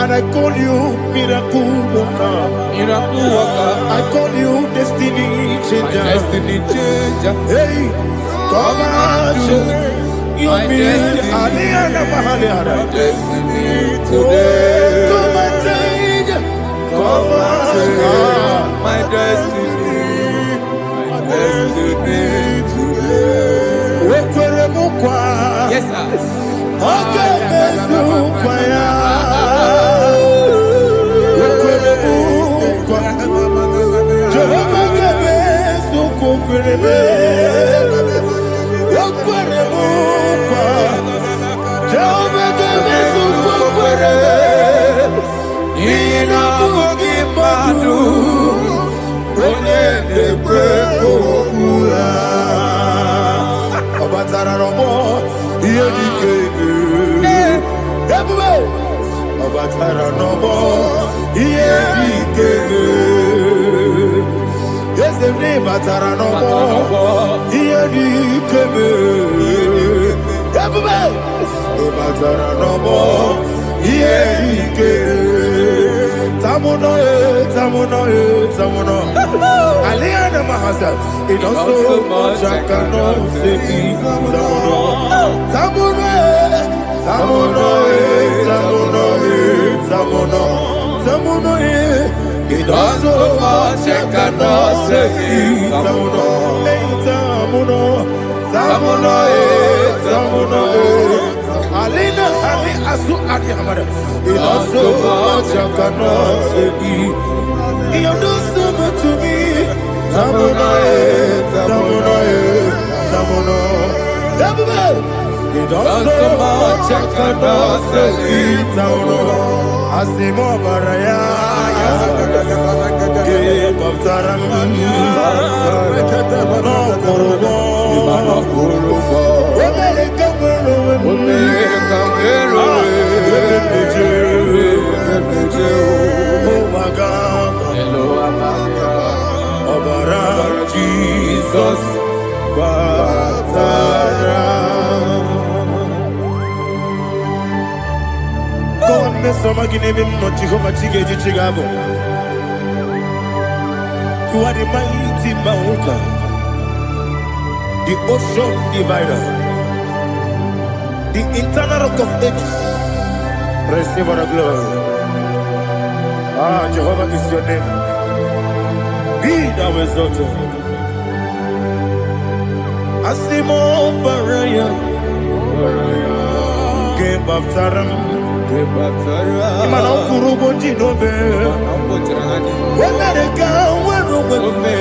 And I call you miracle worker. Miracle worker. I call you destiny changer. My destiny changer. Hey, come on, your destiny. Destiny today. Come on, change. Come on, my destiny. My destiny today. Yes, sir. Okay, yes, the name Batara no more. Here the Kebe. Batara no more. Here the Kebe. Tamuno, Tamuno, Tamuno. Aliana Mahasa. It also much I cannot say. Tamuno, Tamuno, Tamuno, Tamuno, Tamuno, Tamuno. It also much I cannot say. Tamuno, Tamuno, Tamuno, Tamuno. Alina, Ali Asu Adi Hamada. It also much I cannot say. You do so much to me. Tamuno, Tamuno, Tamuno. It also much I cannot say. Tamuno. Asimo Baraya. Jesus, God, Mr. Maginevin, not Jehovah Chige Chigabo. You are the mighty mountain, the ocean divider, the internal rock of ages. Receive our glory. Ah, Jehovah is your name. Be thou exalted. Asimo Baraya, Game of Taram. Imana ukurugo ndinobe. Wenareka werume.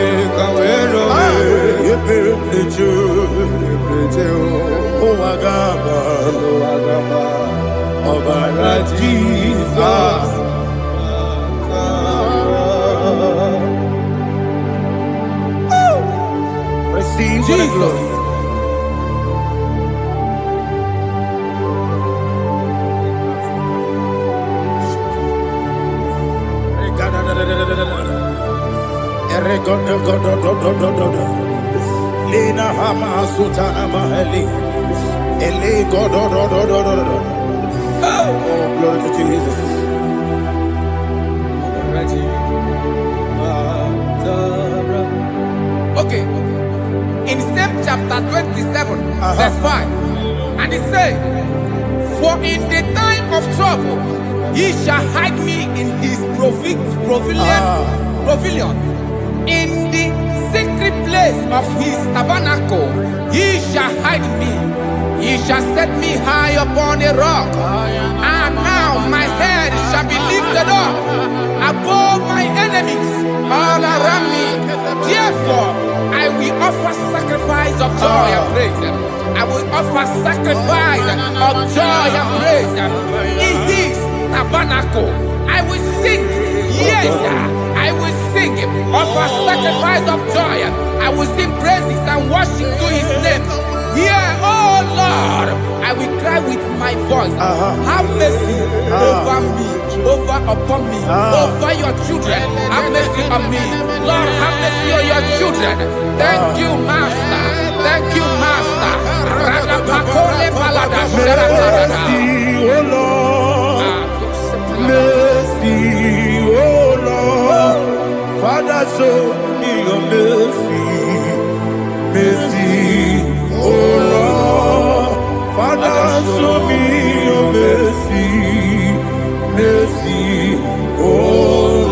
Yeperejo. Owagaba. Obara Jesus. Receive Jesus. Lena hama sutana mahali. Ele God. Oh, glory to Jesus. Okay. In same chapter 27, verse 5, and it says, "For in the time of trouble, he shall hide me in his pavilion. In the secret place of his tabernacle, he shall hide me. He shall set me high upon a rock. And now my head shall be lifted up above my enemies all around me. Therefore, I will offer sacrifice of joy and praise. I will offer sacrifice of joy and praise. In his tabernacle, I will sing. Yes, I will sing. Offer sacrifice of joy. I will sing praises and worship to his name. Here, oh Lord, I will cry with my voice. Have mercy over me, upon me, over your children. Have mercy on me. Lord, have mercy on your children. Thank you, Master. Thank you, Master. Mercy, oh Lord. Mercy, oh Lord. Father, show me your mercy. Mercy, oh Lord. Father, show me your mercy. Mercy, oh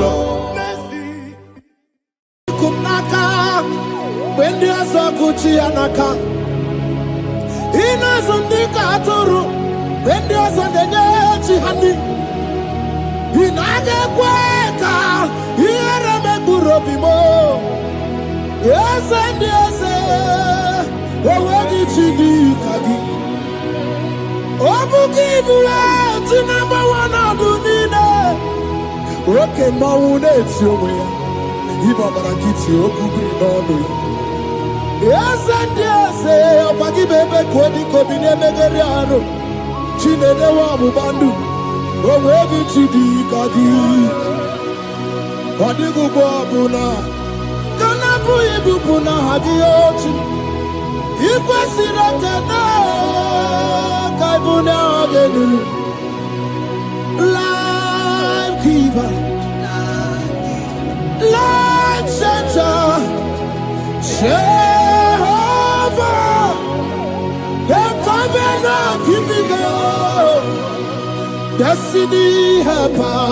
Lord. Mercy. Kumnaka, when you are so Gucci anaka. Inazundika aturu, when you are so the honey. Inage kweka, ireme burobimo. Yes, and yes, already chidi kagi. Obukibu ati number one adunine. Oke maune tiyowe. Iba barakiti okubri nono. Yes, and yes, opagi bebe kodi kobine megeriano. Chinene wa mubandu. Already chidi kagi. Odigu bobuna. Kana buibu buna hadiyochi. Ikwesira kena kaibuna agenu. Life giver, life changer, Jehovah, the covenant keeping God, destiny helper,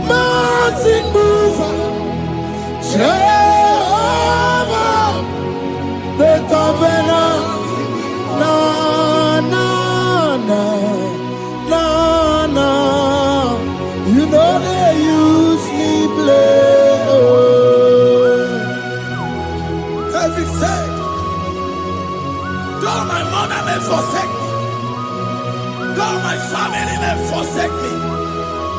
mountain mover, Jehovah, the covenant, na na na na na. You know they use me play. David said, though my mother may forsake me, though my family may forsake me,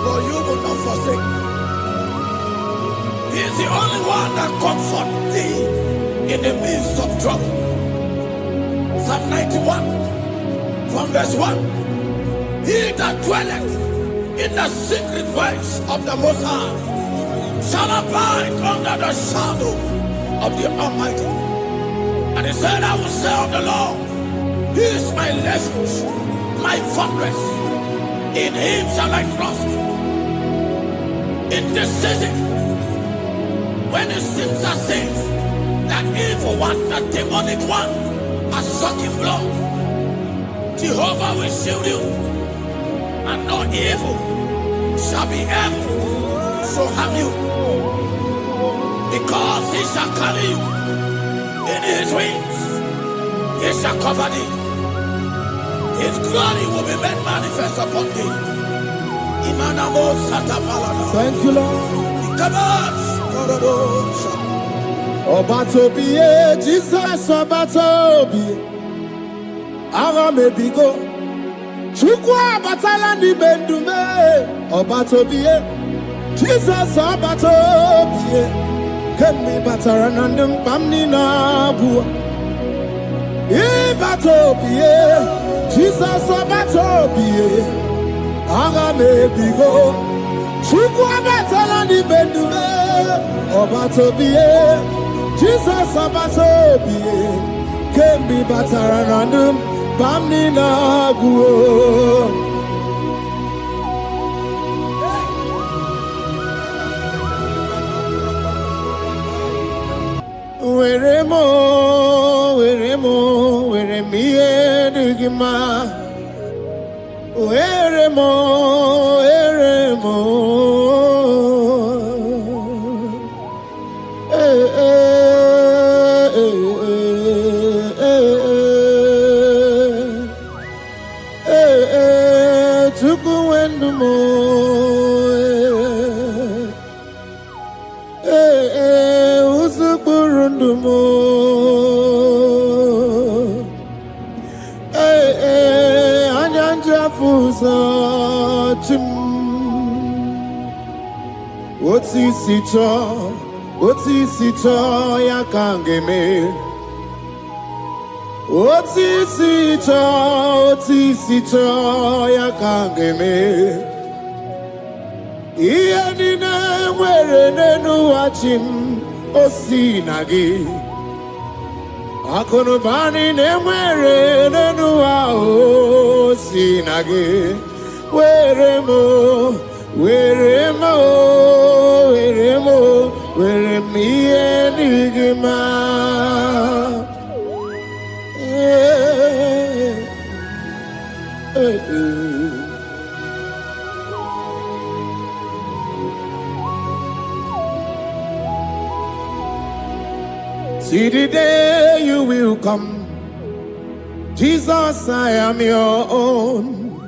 but you will not forsake me. He is the only one that comforts thee in the midst of trouble. Psalm 91, from verse 1. He that dwelleth in the secret place of the Most High shall abide under the shadow of the Almighty. And he said, I will say of the Lord, He is my refuge, my fortress. In Him shall I trust. In this season, when it seems as if that evil one, the demonic one, are sucking blood, Jehovah will shield you, and no evil shall be able to harm you, because He shall carry you in His wings. He shall cover thee. His glory will be made manifest upon thee. Thank you, Lord. Obatobie, Jesus, Obatobie. Ara mebigo. Chukwa batala ni bendume. Obatobie, Jesus, Obatobie. Kemi bataranandum bamni nabu. Ibatobie, Jesus, Obatobie. Aga mebigo. Chukwa batala ni bendume. Obatobie, Jesus, Obatobie. Kemi bataranandum bamni nabu. Weremo, weremiye digima. Weremo. Tukuendumo. Usukurundumo. Anyanja fusa chim. Otisicho ya kangeme. Otisicho ya kangeme. Iye nine nwere nenu achim osinagi. Akonubani ne nwere nenu osinagi. Weremo, weremiye digima. See the day you will come, Jesus, I am your own.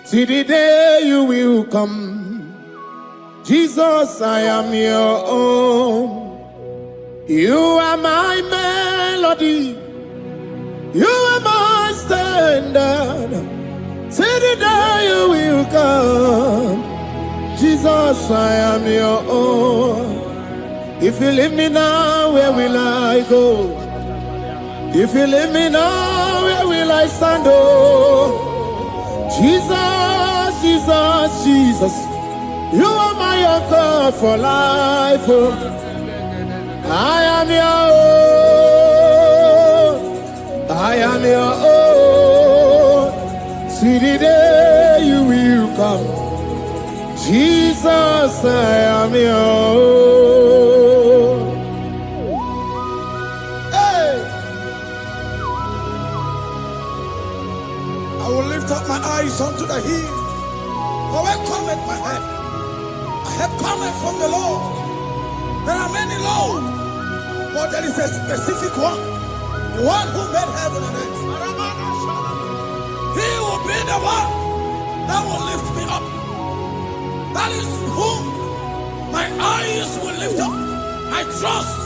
See the day you will come, Jesus, I am your own. You are my melody, you are my standard. See the day you will come, Jesus, I am your own. If you leave me now, where will I go? If you leave me now, where will I stand? Oh, Jesus, Jesus, Jesus, you are my anchor for life. Oh, I am your own. I am your own. See the day you will come, Jesus, I am your own. I will lift up my eyes unto the hill. For where cometh my help? My help cometh from the Lord. There are many Lord, but there is a specific one, the one who made heaven and earth. He will be the one that will lift me up. That is whom my eyes will lift up. I trust,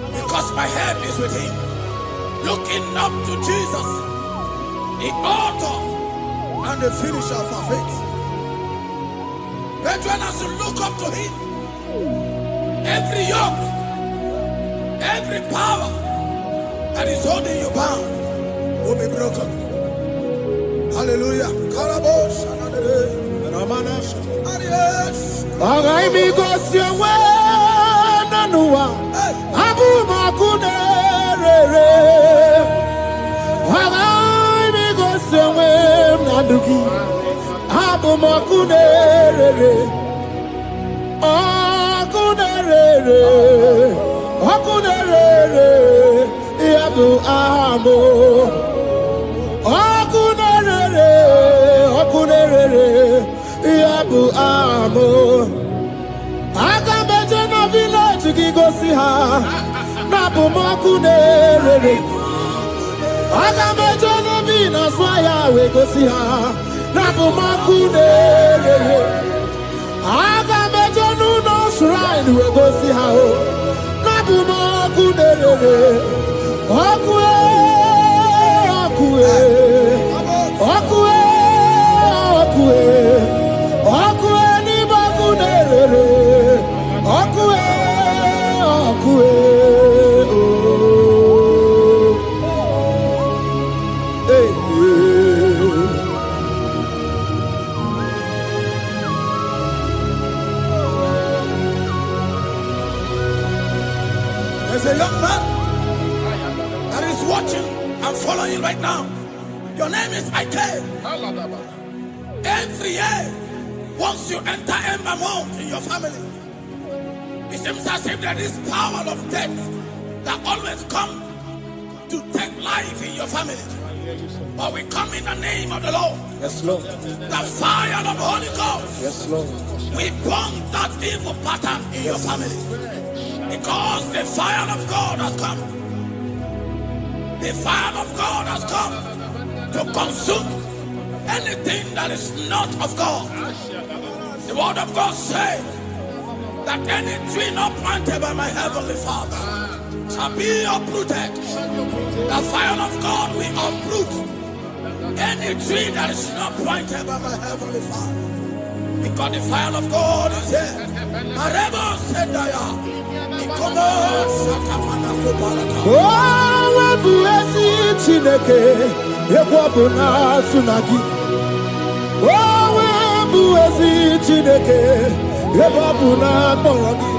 because my help is with him. Looking up to Jesus, the author and the finisher of our faith. Brethren, as you look up to him, every yoke, every power that is holding you bound will be broken. Hallelujah. Aga mejo no bi na swaya we go see her. Nabu makunere. Aga mejo no shrine we go see her. Nabu makunere. Okue, okue, okue, okue, okue ni makunere. Okue, okue. There's a young man that is watching and following right now. Your name is Ike. Every year, once you enter Ember Mount in your family, it seems as if there is power of death that always come to take life in your family. But we come in the name of the Lord. Yes, Lord. The fire of the Holy Ghost. Yes, Lord. We burn that evil pattern in your family. Because the fire of God has come. The fire of God has come to consume anything that is not of God. The word of God says that any tree not planted by my heavenly Father shall be uprooted. The fire of God will uproot any tree that is not planted by my heavenly Father. Because the fire of God is here. Marebo Sendaya. Oh, webuezi Chineke, ekwabuna sunagi. Oh, webuezi Chineke, ekwabuna borogi.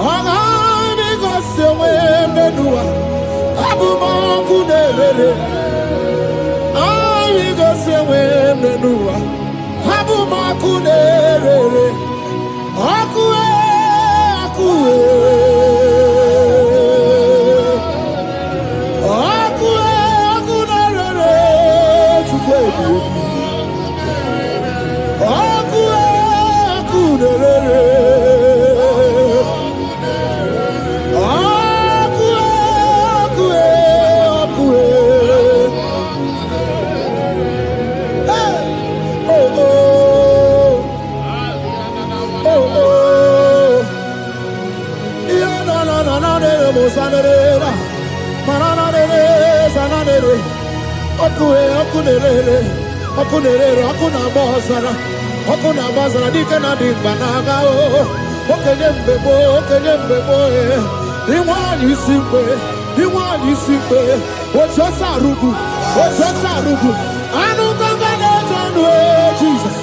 Agami gosewe menua, abuma kunelele. Agami gosewe menua, abuma kunelele. Akue. Okuna bazara dikena dimbanaga o okenye mbebo iwani simbe ochosa rugu anu ganga na jonu Jesus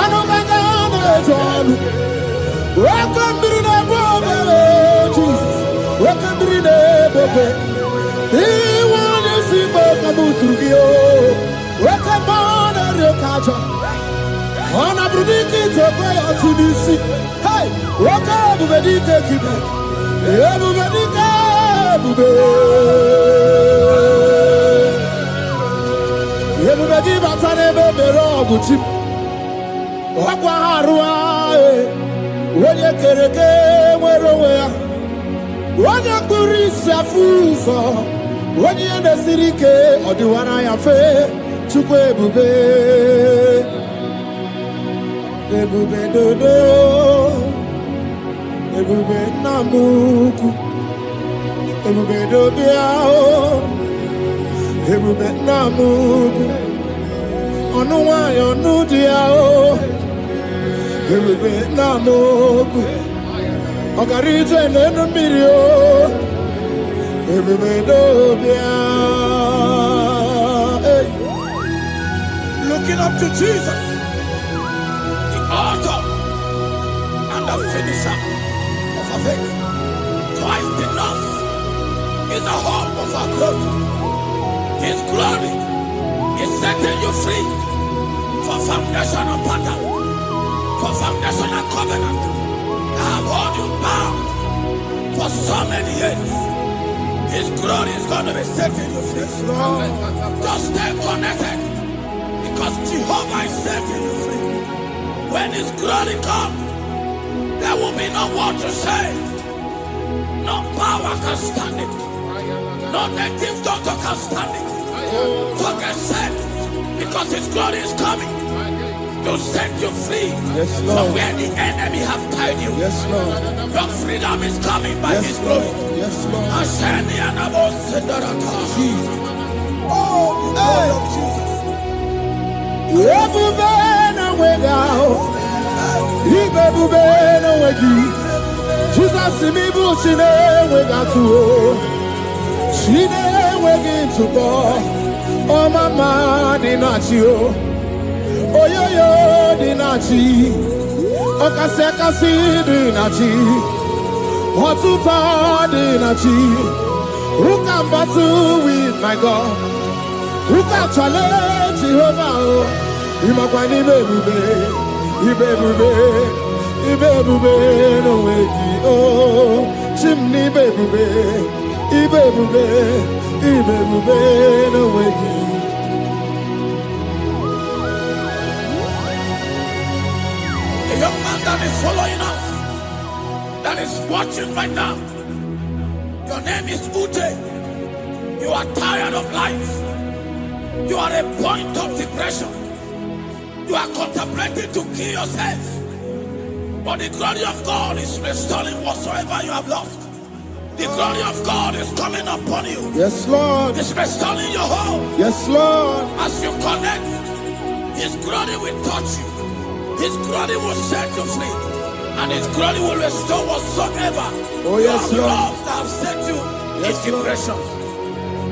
anu ganga na jonu welcome to the bobe Jesus welcome to the bobe iwani simbe kabuturugio welcome on the kaja. Ona brudiki tokoya tunisi. Hey, waka bubedike kibe. Bubedike bube. Bubedi batane bebero buchi. Wakwa harua. Wenye kereke mwerowe. Wenye kurisa fuso. Wenye nesirike odiwana ya fe. Chukwe bube. Ebube dodo, ebube namuku, ebube dobiao, ebube namuku, onuwa yonudiao, ebube namuku, ogarije nenu mirio, ebube dobiao. Looking up to Jesus, author and the finisher of our faith. Christ in us is the hope of our glory. His glory is setting you free for foundational pattern, for foundational covenant that have held you bound for so many years. His glory is going to be setting you free. Just stay connected because Jehovah is setting you free. When His glory comes, there will be no word to say. No power can stand it. No native doctor can stand it. So get set, because His glory is coming to set you free from where the enemy have tied you. Yes, Lord. Your freedom is coming by His glory. Yes, Lord. Asheni anabo sendarata. Jesus. Oh, the glory of Jesus. Ebubena wegao. Ibebubena wegi. Jesus imibu chine wegatu. Chine wegi tubo. Oh mama dinachio. Oyoyo dinachi. Okasekasi dinachi. Otuta dinachi. Who can battle with my God? Who can challenge Jehovah? Imakwani bebube, ibebube, ibebube no wegi oh, chimney bebube, ibebube, ibebube no wegi. A young man that is following us, that is watching right now. Your name is Ute. You are tired of life. You are a point of depression. You are contemplating to kill yourself. But the glory of God is restoring whatsoever you have lost. The glory of God is coming upon you. Yes, Lord. It's restoring your home. Yes, Lord. As you connect, His glory will touch you. His glory will set you free. And His glory will restore whatsoever Oh, yes, you have Lord. lost that have set you Yes, in depression.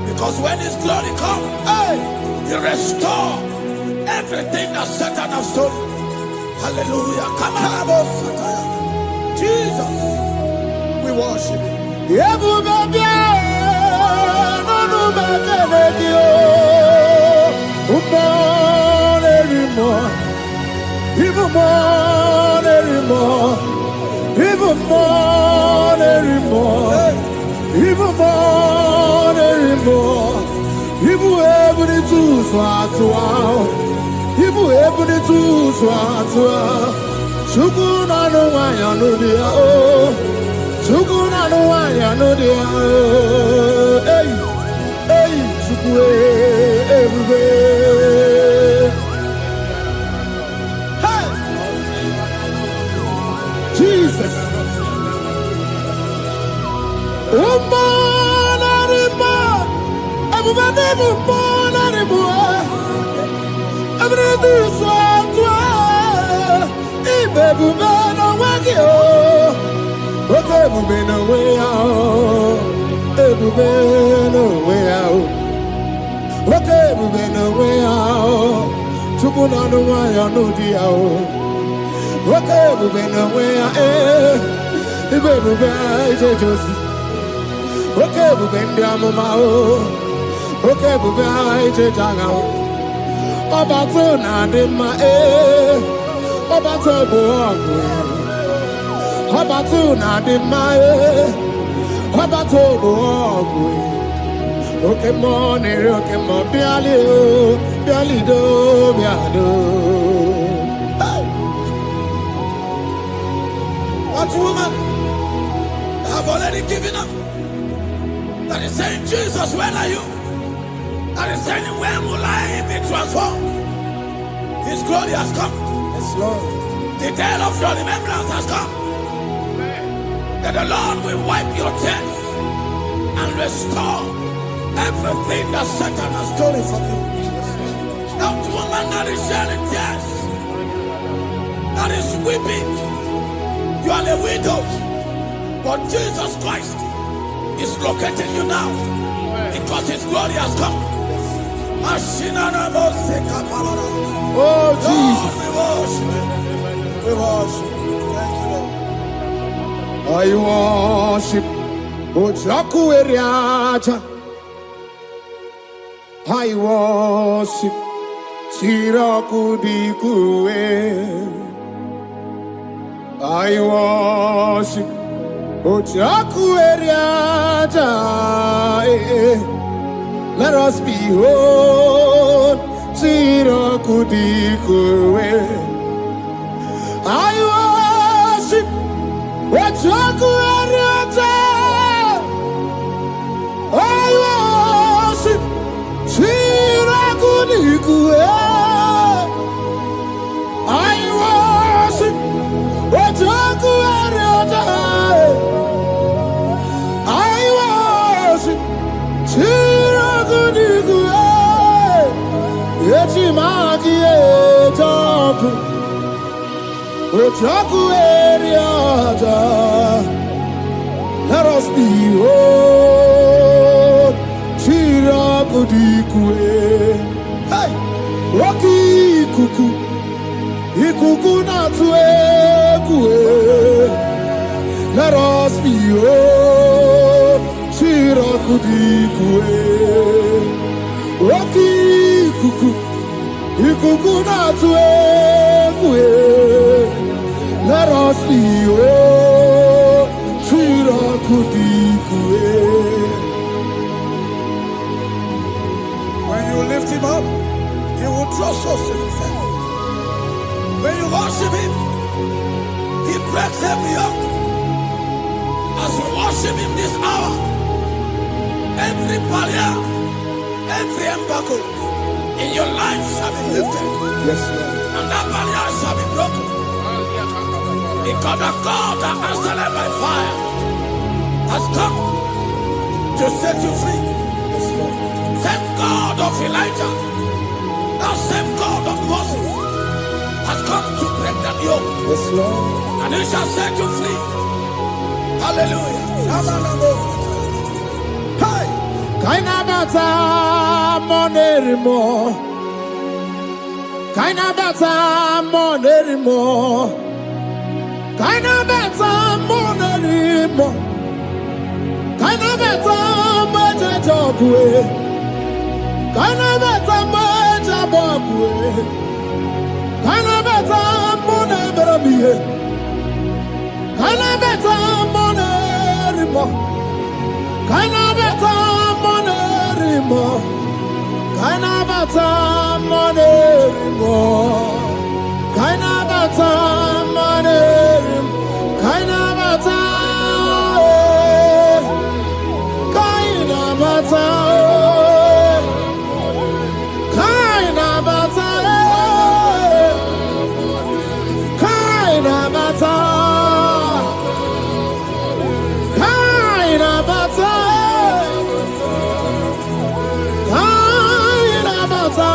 Because when His glory comes, He restore everything that Satan has stolen. Hallelujah. Come on, Jesus, we worship You. Even more, even more, even more, even more, even more, even more. Even every two swat, even every two swat. Shukuna no wanya no dia oh, Shukuna no wanya no dia oh. Hey, hey, shukwe everywhere. Jesus. Okay, we've been away, okay, we've been down okay, we've been down. Obatona de ma Obatobo, Obatona de ma Obatobo, okay, morning, okay, more Biali do, Biado. What woman have already given up? That is saying, Jesus, when are you? That is saying, when will I be transformed? His glory has come. Yes, Lord. The day of your remembrance has come. That the Lord will wipe your tears and restore everything that Satan has stolen from you. That woman that is shedding tears, that is weeping. You are a widow, but Jesus Christ is locating you now because His glory has come. Oh, Jesus. We worship. Thank you, Lord. I worship Ojaku Eriaja. I worship Tiraku Dikue. I worship Ojaku Eriaja. Let us behold Tiraku Dikue. I worship Ojaku Eriaja. I Ojaku area, let us be whole. Chirakudikue. Hey, Rocky Kuku. Ikuku na tuekue. Let us be whole. Chirakudikue. Rocky Kuku. Ikuku na tuekue. Let us be whole. Chirakudikue. When you lift him up, he will draw souls to himself. When you worship him, he breaks every yoke. As we worship him this hour, every barrier, every embargo in your life shall be lifted. Yes, Lord. And that barrier shall be broken. Because the God that answered by fire has come to set you free. Yes, Lord. Same God of Elijah, that same God of Moses has come to break that yoke. Yes, Lord. And he shall set you free. Hallelujah. Hey! Kainabata monerimo. Kainabata monerimo. Kainabata monerimo. Kainabata majajogwe. Kainabata majabogwe. Kainabata moneberabie. Kainabata monerimo. Kainabata monerimo. Kainabata monerimo. Kainabata monerimo. Kainabata. Kainabata. Kainabata. Kainabata. Kainabata. Kainabata.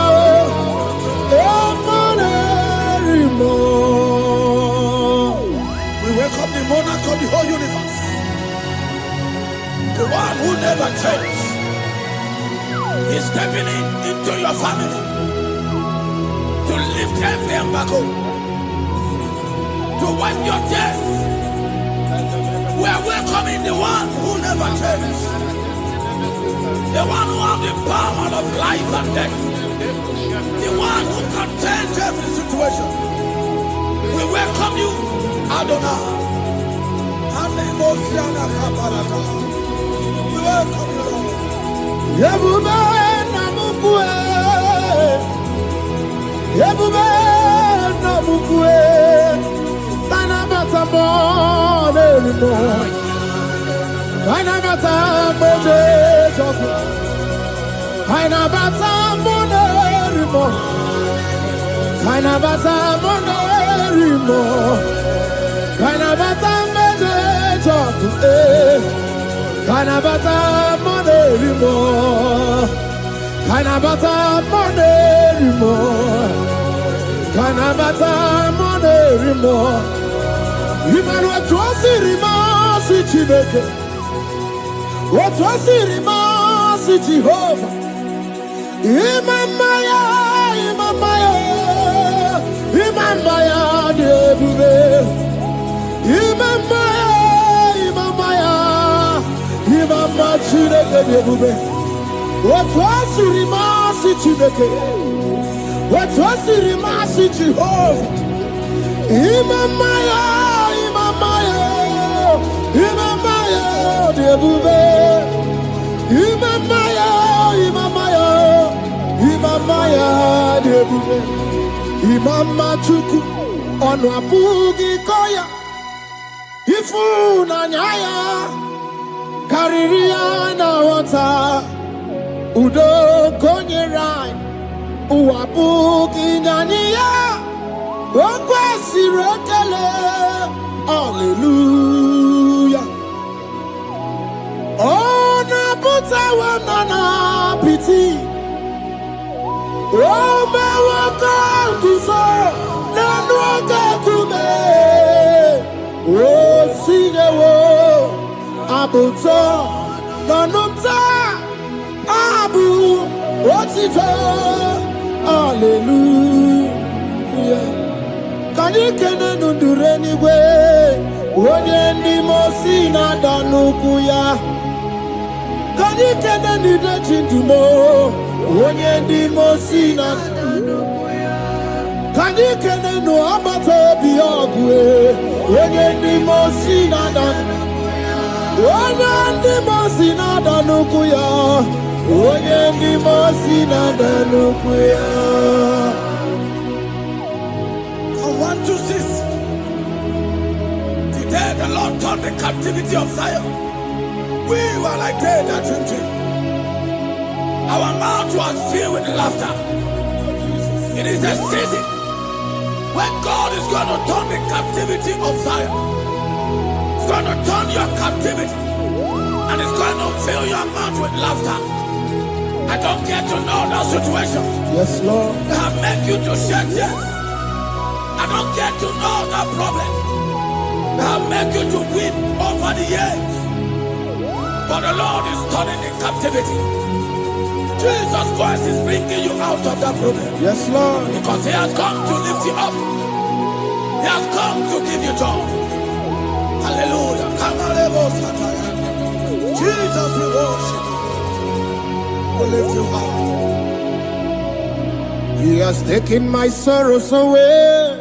We welcome the monarch of the whole universe, the one who never changes. He's stepping into your family to lift every embargo, to wipe your tears. We are welcoming the one who never changes, the one who has the power of life and death, the one who can change every situation. We welcome you, Adonai. We welcome you, Lord. Yebube namukwe, Yebube namukwe. Kainabata monerimo. Kainabata monerimo. Kainabata monerimo. Kainabata monerimo. Kainabata monerimo. Kainabata monerimo. Kainabata monerimo. Kainabata monerimo. Imanu atwasirima si Chineke. Atwasirima si Jehovah. Imamaya, Imamaya, Imamaya debube. Imamaya, Imamaya, Imamaya Chineke debube. Atwasirima si Chineke. Atwasirima si Jehovah. Imamaya, Imamaya, Imamaya debube. Imamaya, Imamaya, Imamaya debube. Imama chuku onu abugi koya. Ifu na nyaya kariria na wata. Udo konye rai uwabugi nyaniya. Okwesi rekele. Hallelujah. Ona puta wanana piti. Oh, my God, Akakume, oh, Sinewo, Abuto, Nanumta, Abu, Otito, Hallelujah. Can you do anyway? When you mosi na danukuya. Can you do the chintumo? When you mosi na. Can you do abato biogwe? When you mosi na dan. When you mosi na danukuya. When you mosi na danukuya. 1, 2, 6. Today the Lord turned the captivity of Zion. We were like they that dream. Our mouth was filled with laughter. It is a season when God is going to turn the captivity of Zion. It's going to turn your captivity. And it's going to fill your mouth with laughter. I don't get to know that situation. Yes, Lord. That make you to shed tears. I don't get to know that problem that make you to weep over the years. But the Lord is turning the captivity. Jesus Christ is bringing you out of that problem. Yes, Lord. Because He has come to lift you up. He has come to give you joy. Hallelujah. Jesus, we worship you. We lift you up. He has taken my sorrows away.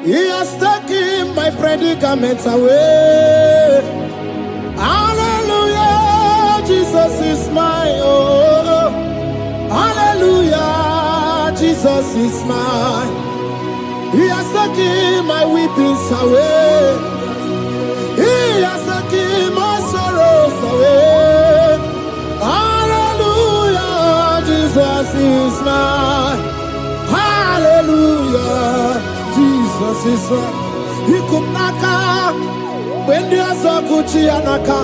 He has taken my predicaments away. Hallelujah, Jesus is mine. Oh, hallelujah, Jesus is mine. He has taken my weepings away. He has taken my sorrows away. Hallelujah, Jesus is mine. Hallelujah. Jesus is right. He could naka when there's a Gucci anaka.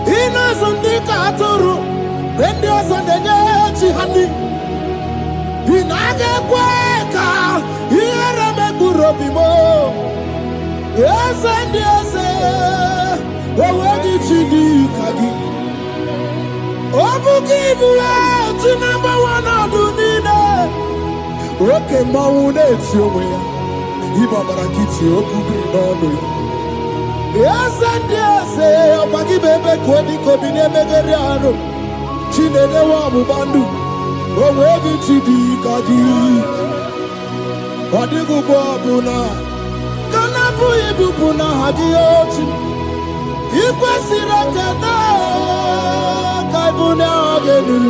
He knows on the Katuru when there's a Neji honey. He naga quaka. He had a Megurobimo. Yes, and yes, oh, where did you do, Kagi? Oh, Bukibu, to number 1 of Dunina. Oke maune tiomwe ibabarakiti okubi nono yasandese opagi bebe kodi kobine megeriano chinene wa mubandu owegi chidi kadi kodi kubona kana buibu buna hadiochi ikwesira kana kaibuna agenu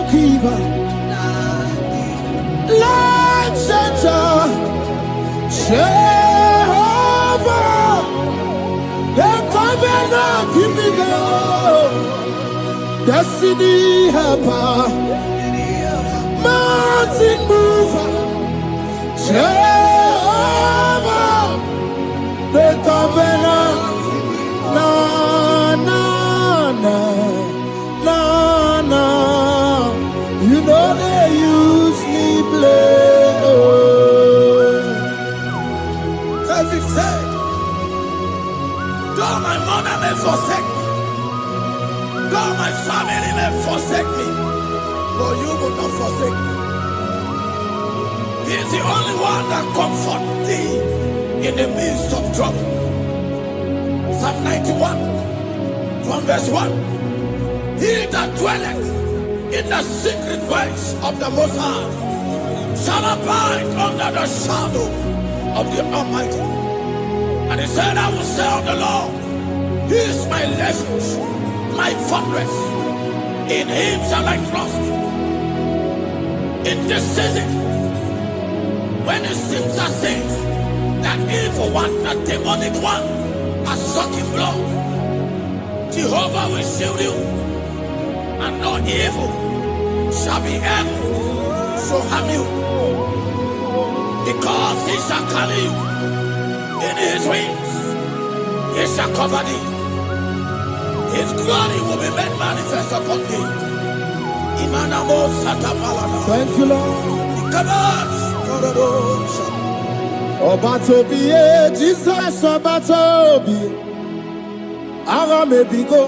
Giver, life changer, Jehovah, the covenant keeping God, destiny helper, mountain mover, Jehovah, the covenant, na na na na na. You know they use me play. Oh. David said, though my mother may forsake me, though my family may forsake me, but you will not forsake me. He is the only one that comforts thee in the midst of trouble. Psalm 91, from verse 1. He that dwelleth in the secret place of the Most High shall abide under the shadow of the Almighty. And he said, I will say of the Lord, He is my refuge, my fortress. In Him shall I trust. In this season, when it seems as if that evil one, that demonic one, are sucking blood, Jehovah will shield you, and no evil shall be able to harm you, because He shall carry you in His wings. He shall cover thee. His glory will be made manifest upon thee. Thank you, Lord. Obatobiye, Jesus Obatobiye. Ara mebigo.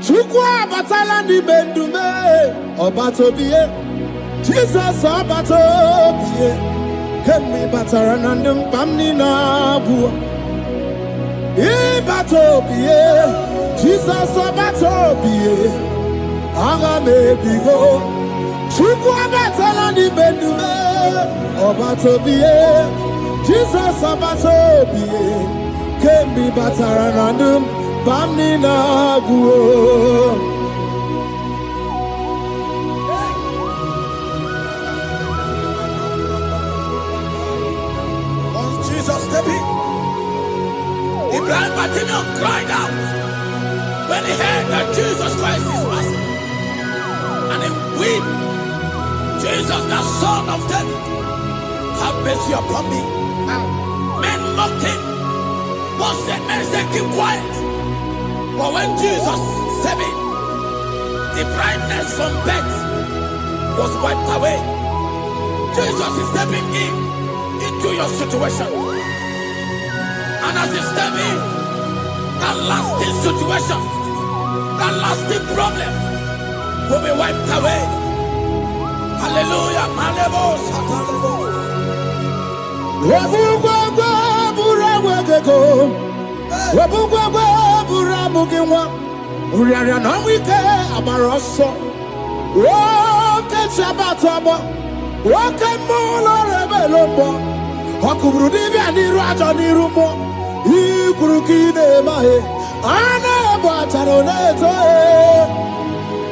Chukwa batala ni mendume. Obatobiye, Jesus Obatobiye. Kemi batara nandum pamni na buwa. Ibatobiye, Jesus Obatobiye. Ara mebigo. Chukwa batala ni mendume. Obatobiye, Jesus Obatobiye. Kemi batara nandum pamni na buwa. Jesus stepped in. The blind Bartimaeus cried out when he heard that Jesus Christ is Master. And he wept, Jesus, the Son of David, have mercy upon me. Men mocked him. One said, men said, keep quiet. But when Jesus said it, the blindness from birth was wiped away. Jesus is stepping into your situation. And as you step in, that lasting situation, that lasting problem will be wiped away. Hallelujah.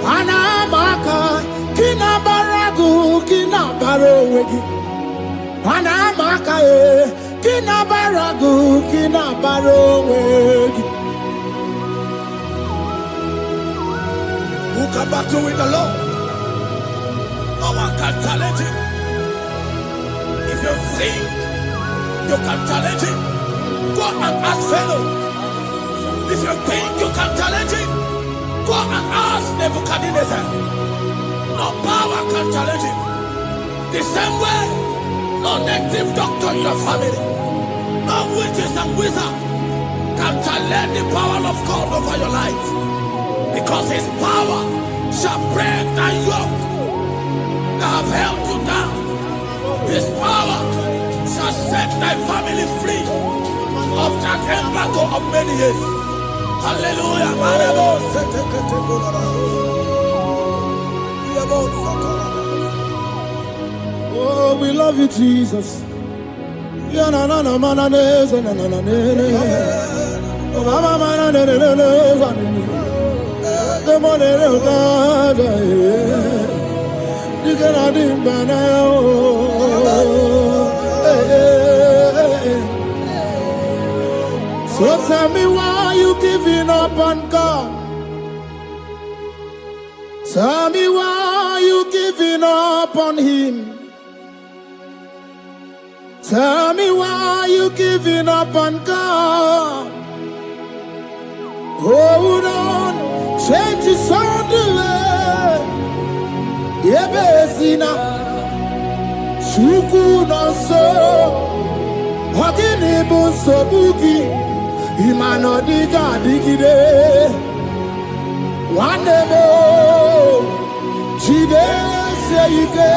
Ana maka kina baragu kina barowegi. Ana maka kina baragu kina barowegi. Who can battle with the Lord? No one can challenge him. If you think you can challenge him, go and ask fellow. If you think you can challenge him, go and ask Nebuchadnezzar. No power can challenge him. The same way, no native doctor in your family, no witches and wizards can challenge the power of God over your life. Because his power shall break that yoke that have held you down. His power shall set thy family free of that embargo of many years. Hallelujah. Oh, we love you, Jesus. So tell me why you giving up on God. Tell me why you giving up on Him. Tell me why you giving up on God. Hold on, change is on the way. Yebezina, Chuku no so, Hagini bunso bugi, Imano diga digide. One more, Chide seike,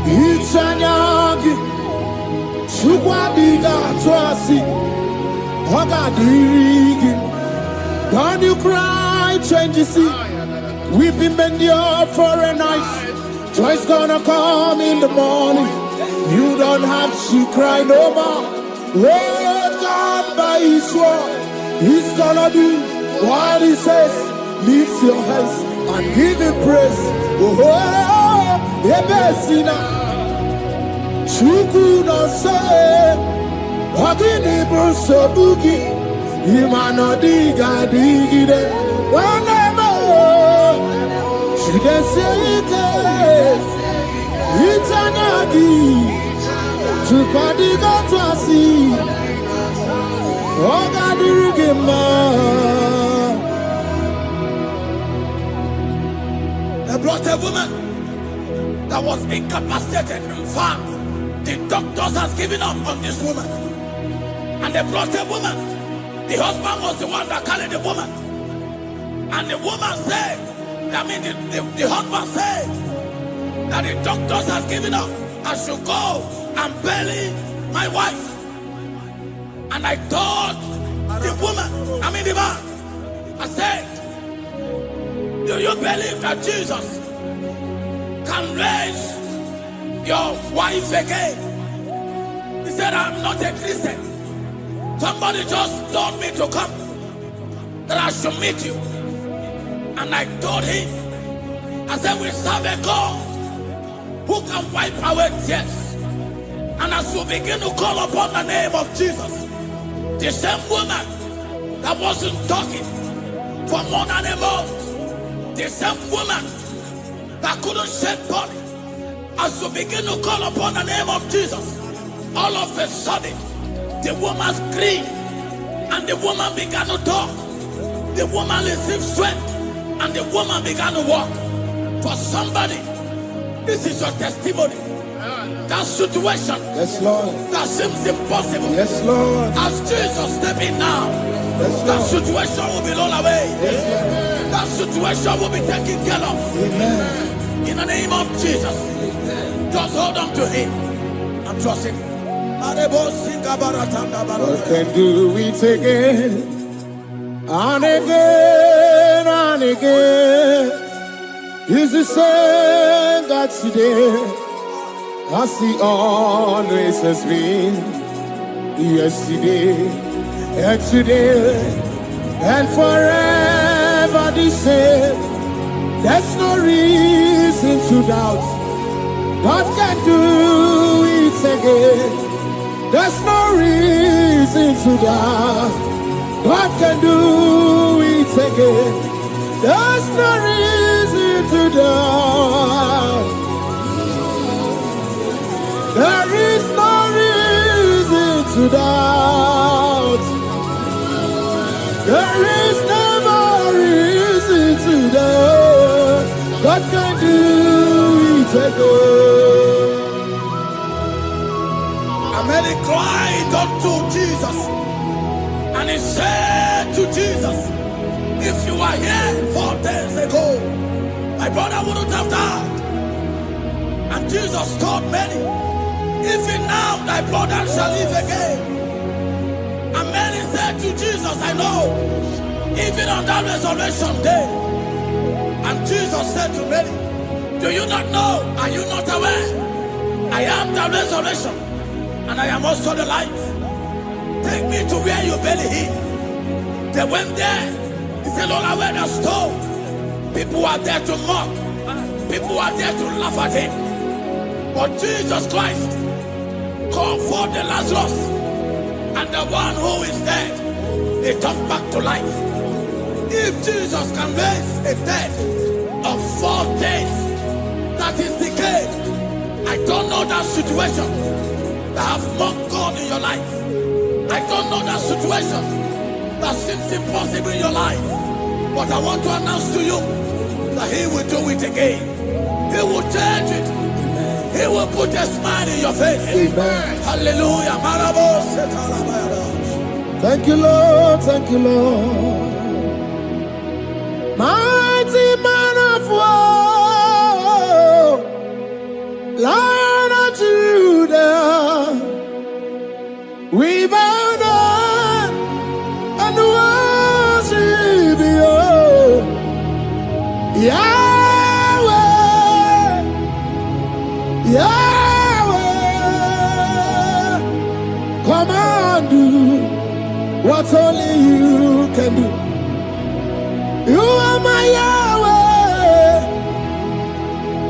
Ichanyagi, Chukwa diga twasi, Haga dirigi. Don't you cry, change you see. We've been endured for a night. Joy's gonna come in the morning. You don't have to cry no more. Hold God by His word. He's gonna do what He says. Lift your hands and give Him praise. Oh, Ebesina, Chuku no say, Hagini Bruso Bugi. Imano diga digide, whenever she can say it, Itanagi, Chupadiga Twasi, Oga dirigima. brought a woman that was incapacitated. In fact, the doctors has given up on this woman. And they brought a woman. The husband was the one that carried the woman. And the woman said, the husband said that the doctors has given up. I should go and bury my wife. And I told the woman, the man, I said, do you believe that Jesus can raise your wife again? He said, I'm not a Christian. Somebody just told me to come, that I should meet you. And I told him, I said, we serve a God who can wipe away tears. And as we begin to call upon the name of Jesus, the same woman that wasn't talking for more than a month, the same woman that couldn't shed blood, as we begin to call upon the name of Jesus, all of a sudden, the woman screamed and the woman began to talk. The woman received strength and the woman began to walk. For somebody, this is your testimony. That situation, Yes, Lord. that seems impossible, Yes, Lord. as Jesus step in now, Yes, that Lord. situation will be rolled away. Yes, That situation will be taken care of. Lord. Amen. In the name of Jesus, just hold on to him and trust him. God can do it again and again and again. He's the same God today, as he always has been. Yesterday and today and forever the same. There's no reason to doubt. God can do it again. There's no reason to doubt. God can do it again. There's no reason to doubt. There is no reason to doubt. There is never reason to doubt. God can do it again. And Mary cried unto Jesus, and he said to Jesus, if you were here 4 days ago, my brother wouldn't have died. And Jesus told Mary, even now thy brother shall live again. And Mary said to Jesus, I know, even on that resurrection day. And Jesus said to Mary, do you not know? Are you not aware? I am the resurrection, and I am also the life. Take me to where you bury him. They went there. He said, Lord, I wear the stone. People are there to mock. People are there to laugh at him. But Jesus Christ called for the Lazarus, and the one who is dead, they come back to life. If Jesus can raise a dead of 4 days that is decayed, I don't know that situation that have mocked God in your life. I don't know that situation that seems impossible in your life. But I want to announce to you that he will do it again. He will change it. He will put a smile in your face. Amen. Hallelujah. Thank you, Lord. Thank you, Lord. Mighty man of war, Lion of Judah, we bow down and worship you, Yahweh, Yahweh. Come and do what only you can do. You are my Yahweh,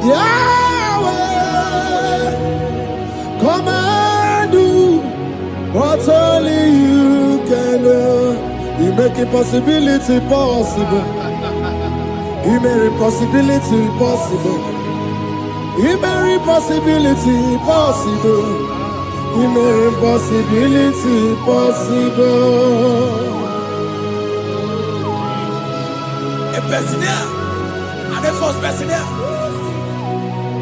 Yahweh. Come and do what only you can do. You make impossibility possible. You make impossibility possible. You make impossibility possible. You make impossibility possible. A person here, and a first person here.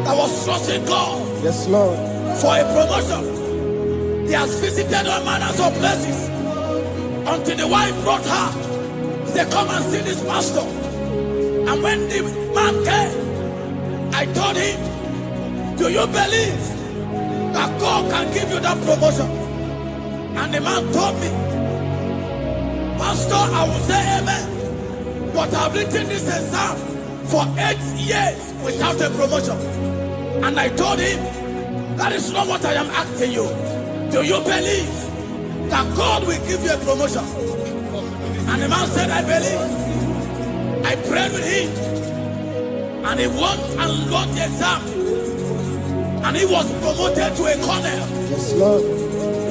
I was trusting God. Yes, Lord. For a promotion. He has visited all manners of places until the wife brought her. He said, come and see this pastor. And when the man came, I told him, do you believe that God can give you that promotion? And the man told me, Pastor, I will say amen, but I've written this exam for 8 years without a promotion. And I told him, that is not what I am asking you. Do you believe that God will give you a promotion? And the man said, I believe. I prayed with him, and he won and wrote the exam, and he was promoted to a colonel. Yes, Lord.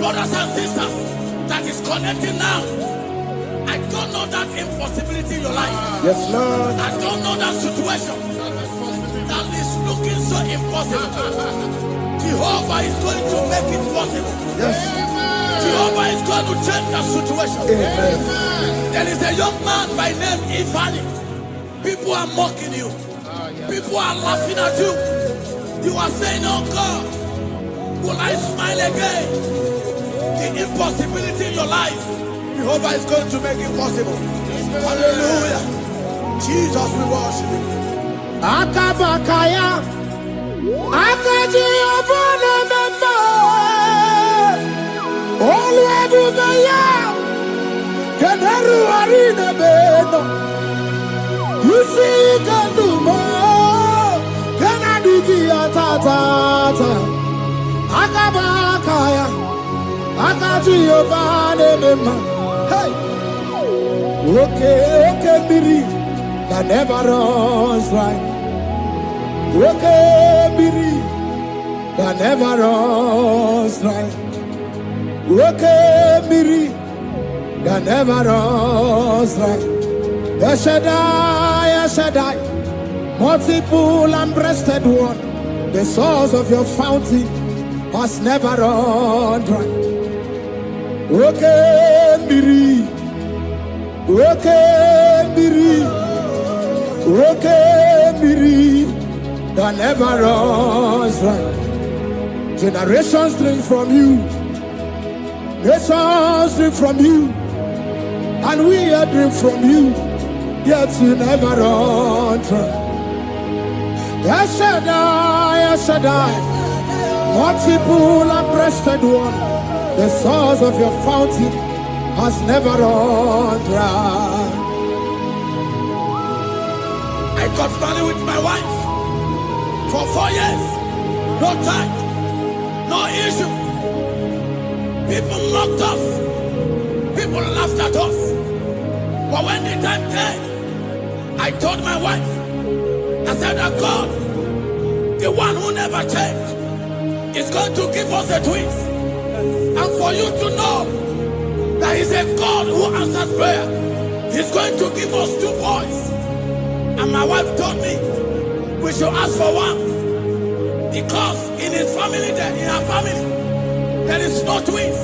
Brothers and sisters, that is connecting now. I don't know that impossibility in your life. Yes, Lord. I don't know that situation that is looking so impossible. Jehovah is going to make it possible. Yes. Jehovah is going to change that situation. Amen. There is a young man by name Ifani. People are mocking you. People are laughing at you. You are saying, oh God, will I smile again? The impossibility in your life, Jehovah is going to make it possible. Hallelujah. Jesus, we worship you. Akabakaya. Akaji obana mema. Olwebubeya. Keneru arine beno. You see Kandumo. Kenadigi atata. Akabakaya. Akaji obana mema. Hey. Okay, Biri. That never runs dry. Okay, Biri. That never runs dry. Okay, Biri. That never runs dry. Shaddai, multiple and breasted one. The source of your fountain has never run dry. Okay, Biri. Okay, Biri. Okay, Biri. That never runs dry. Generations drink from you. Nations drink from you. And we are drink from you. Yet you never run dry. Shaddai, multiple and breasted one. The source of your fountain has never run dry. I got married with my wife for 4 years. No time, no issue. People mocked us. People laughed at us. But when the time came, I told my wife, I said that God, the one who never changed, is going to give us a twins. And for you to know that He's a God who answers prayer, He's going to give us 2 boys. And my wife told me we should ask for one, because in his family, in her family, there is no twins,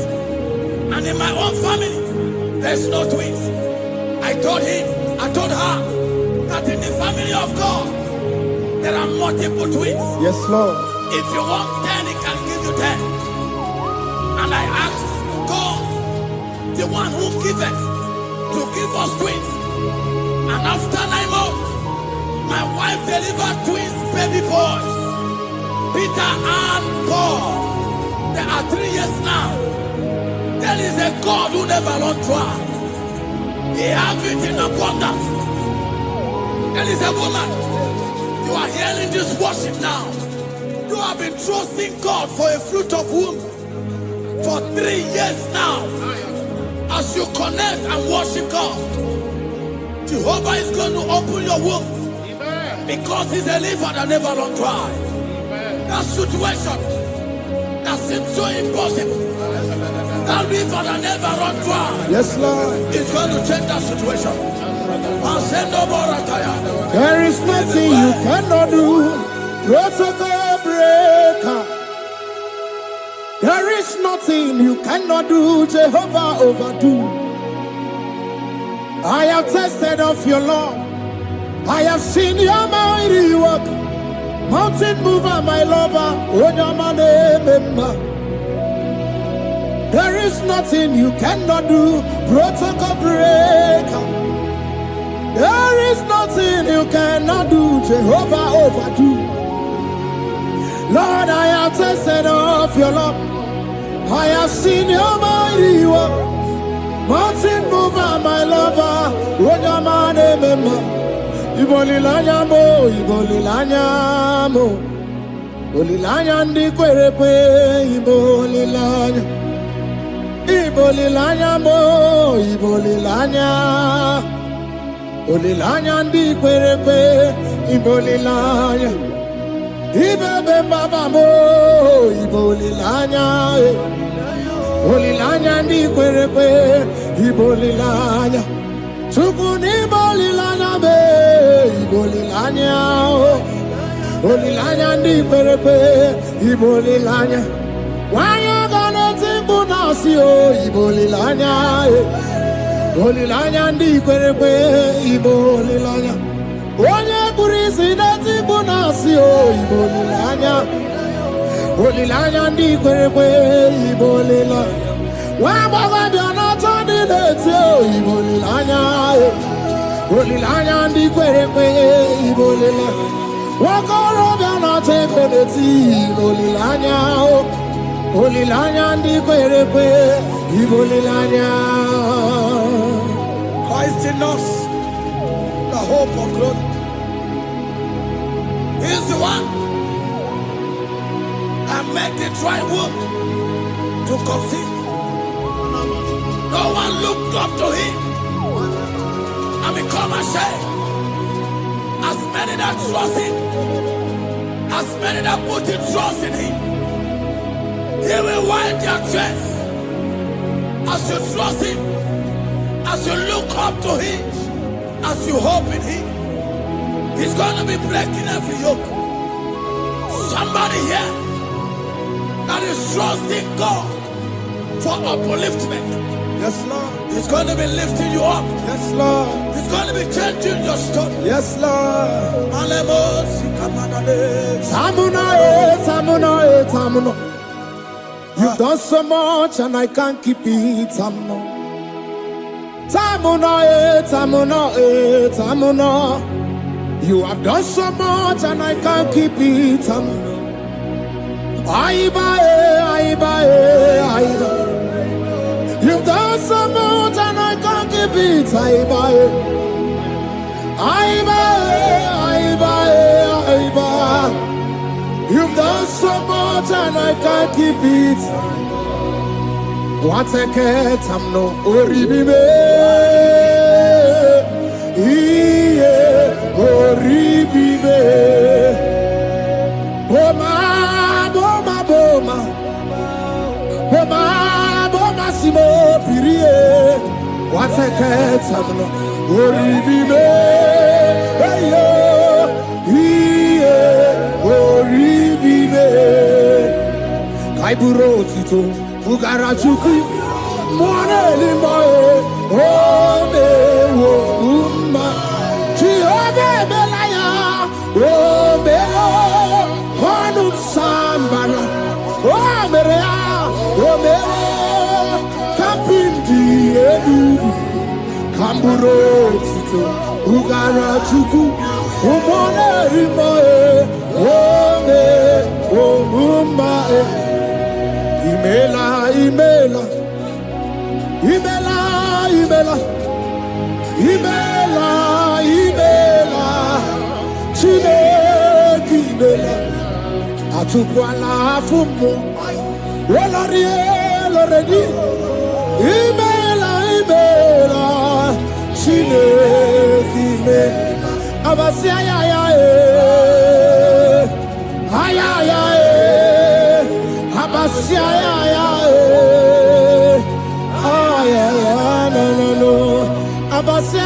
and in my own family, there is no twins. I told her that in the family of God, there are multiple twins. Yes, Lord. If you want 10, He can give you 10. And I asked God, the one who giveth, to give us twins. And after 9 months, my wife delivered twins, baby boys, Peter and Paul. There are 3 years now. There is a God who never runs dry. He has it in abundance. There is a woman. You are hearing this worship now. You have been trusting God for a fruit of womb for 3 years now. As you connect and worship God, Jehovah is going to open your womb, because He's a river that never runs dry. That situation that seems so impossible, that river that never runs dry, Yes, Lord. is going to change that situation. I'll send no more attire. There is nothing you cannot do. Protocol breaker. There is nothing you cannot do. Jehovah overdo. I have tasted of your love. I have seen your mighty work. Mountain mover, my lover, Onyamane. There is nothing you cannot do, protocol breaker. There is nothing you cannot do, Jehovah overdo. Lord, I have tasted of your love. I have seen your mighty work. Mountain mover, my lover, Onyamane mema. Ibolilanya mo, ibolilanya mo. Ibolilanya ndi kwerepe, ibolilanya. Ibolilanya mo, ibolilanya. Ibolilanya ndi kwerepe, ibolilanya. Ibebe baba mo, ibolilanya. Ibolilanya ndi kwerepe, ibolilanya. Tukuni ibolilanya be, ibolilanya. Ibolilanya ndi kwerepe, ibolilanya. Wanya gane timbu nasi o, ibolilanya. Ibolilanya ndi kwerepe, ibolilanya. Onye kurisi na timbu nasi o, ibolilanya. Ibolilanya ndi kwerepe, ibolilanya. Wamba biana tandi leti o, ibolilanya. Ibolilanya ndi kwerepe, ibolilanya. Wakoro biana teko leti, ibolilanya. Ibolilanya ndi kwerepe, ibolilanya. Christ in us, the hope of glory. He is the one that made the dry womb to conceive. No one looked up to him and become ashamed. As many that trust him, as many that put in trust in him, he will wipe their tears. As you trust him, as you look up to him, as you hope in him, he's going to be breaking every yoke. Somebody here that is trusting God for upliftment. Yes, Lord. He's going to be lifting you up. Yes, Lord. He's going to be changing your story. Yes, Lord. Tamuna, Tamuna. You've done so much and I can't keep it, Tamuna. Tamuna. You have done so much and I can't keep it, Tamuna. Aiba. You've done so much and I can't keep it, Aiba. You've done so much and I can't keep it. What a cat, I'm no oribibe. Oribibe. Boma, simo pirie. What a cat, I'm no oribibe. Oribibe. Kaiburo tito, Ugara chuku, Mwana limae, Ome wo umma, Chiove belaya, Ome o, Konu sambana, Omerea, Ome o, Kapindi edu, Kamburo tito, Ugara chuku, Mwana limae, Ome wo umma. Imela, Chineke imela, atukwala fumo, oloredi, imela, Chineke imela, abasi abasi abasi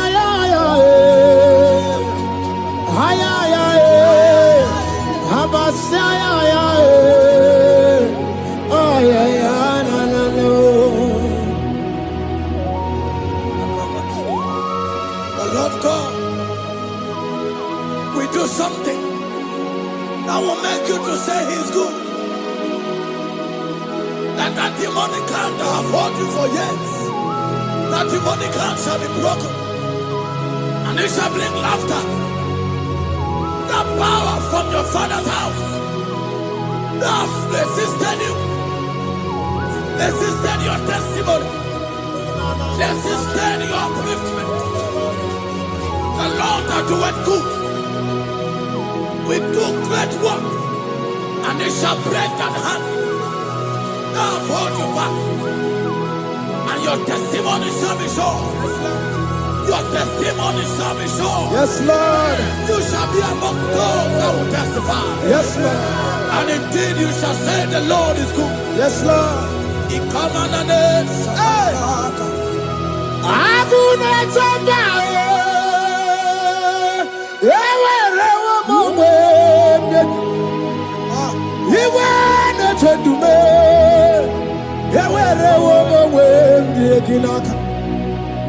The Lord God will do something that That demonic hand that have held you for years, that demonic hand shall be broken, and it shall bring laughter. That power from your father's house that have resisted you, resisted your testimony, resisted your upliftment. The Lord that doeth good will do great work, and it shall break that hand that have hold you back, and your testimony shall be sure. Your testimony shall be sure. Yes, Lord. You shall be among those that will testify. Yes, Lord. And indeed you shall say the Lord is good. Yes, Lord. He come on the name. Hey.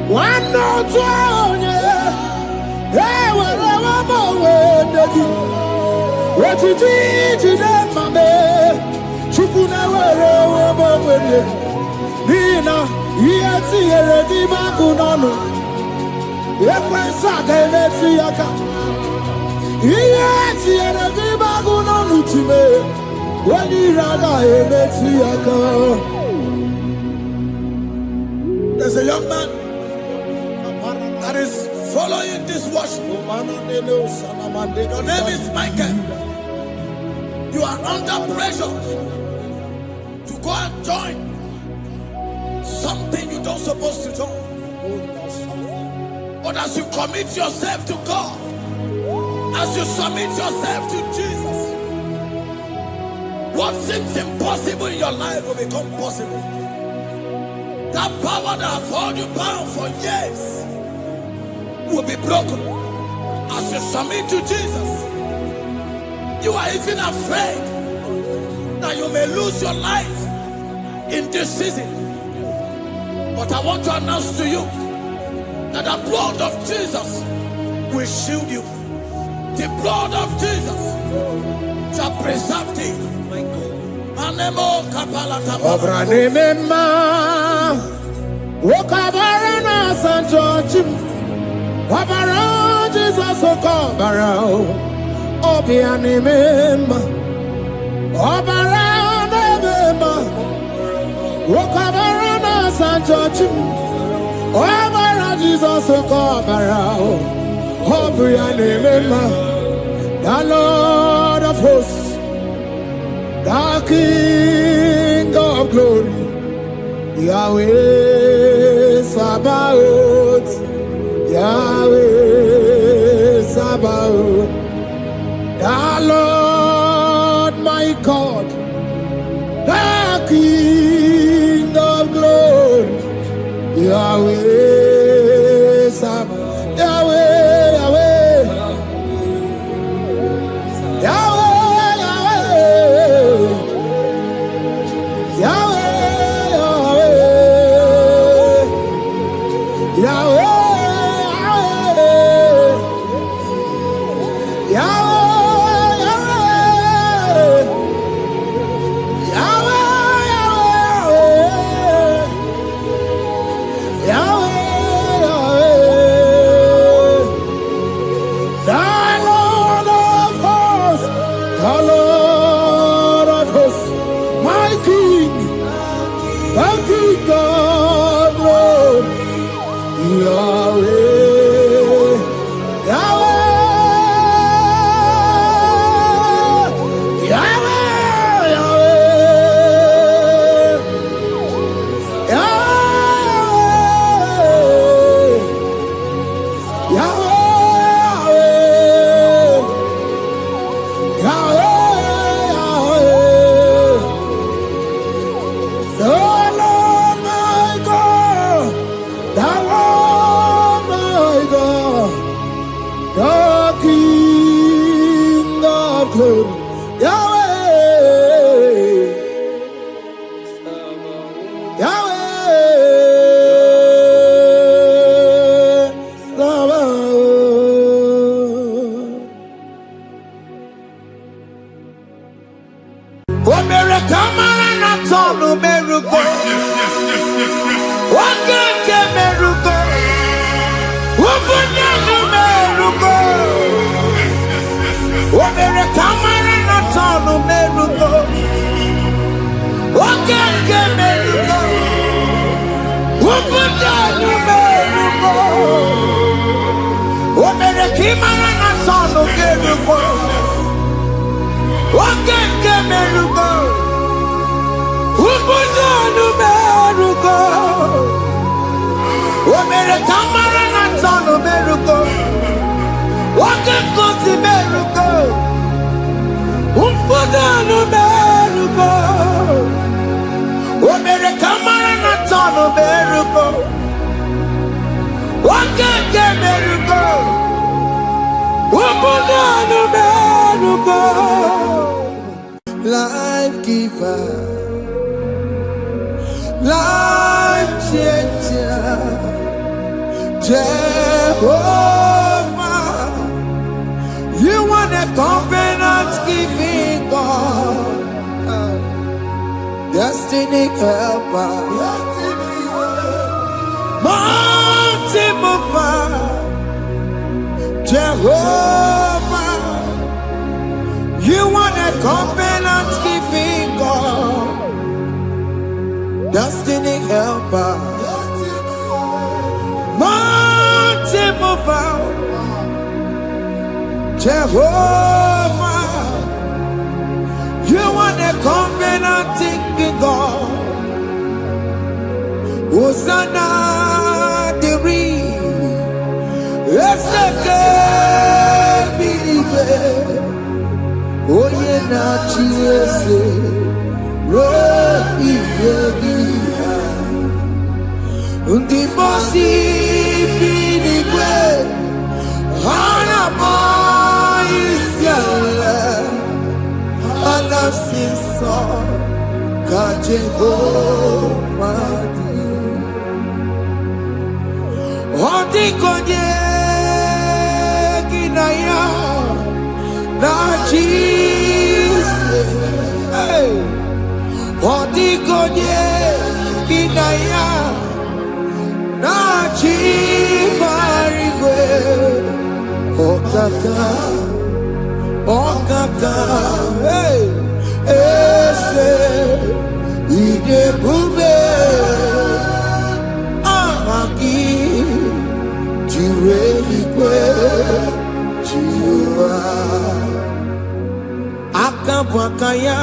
One no twenty, what you did, you did, my man. Chukuna, Nina, yes, here, the Bakunano. Yes, I can see a car. Yes, here, the Bakunano to me. When you rather see a car. There's a young man that is following this worship. Your name is Michael. You are under pressure to go and join something you don't supposed to join. But as you commit yourself to God, as you submit yourself to Jesus, what seems impossible in your life will become possible. That power that has held you bound for years will be broken as you submit to Jesus. You are even afraid that you may lose your life in this season. But I want to announce to you that the blood of Jesus will shield you. The blood of Jesus shall preserve thee. Okabarana Sancho Wabara Jesus Okabara Obiani Mema Obara Mema Okabarana Sancho Wabara Jesus Okabara Obiani Mema. The Lord of hosts, the King of glory, Yahweh Sabaoth, Yahweh Sabaoth, the Lord my God, the King of glory, Yahweh Sabaoth, Yahweh, Yahweh, Yahweh. Imara na sonu kerugo. Oke kemerugo. Ubudu numerugo. Omere kamara na sonu merugo. Oke kosi merugo. Ubudu numerugo. Omere kamara na sonu merugo. Oke kemerugo. Life giver, life changer, Jehovah, you want a covenant keeping God, destiny helper, mountain mover, Jehovah, you want a covenant keeping God, destiny helper, mountain mover, Jehovah, you want a covenant keeping God, Hosanna the Oye na chiese, rohi yegia. Undi mosi pinigwe, hana moisiala. Anasinso kajehomadi. Odi konye kinaya. Na Jesus, hey, Odigonye kinaya, na Chimarigwe, Okaka, hey, Ese, Idebube, Amaki, Jireligwe, Jiwa. Akabwakaya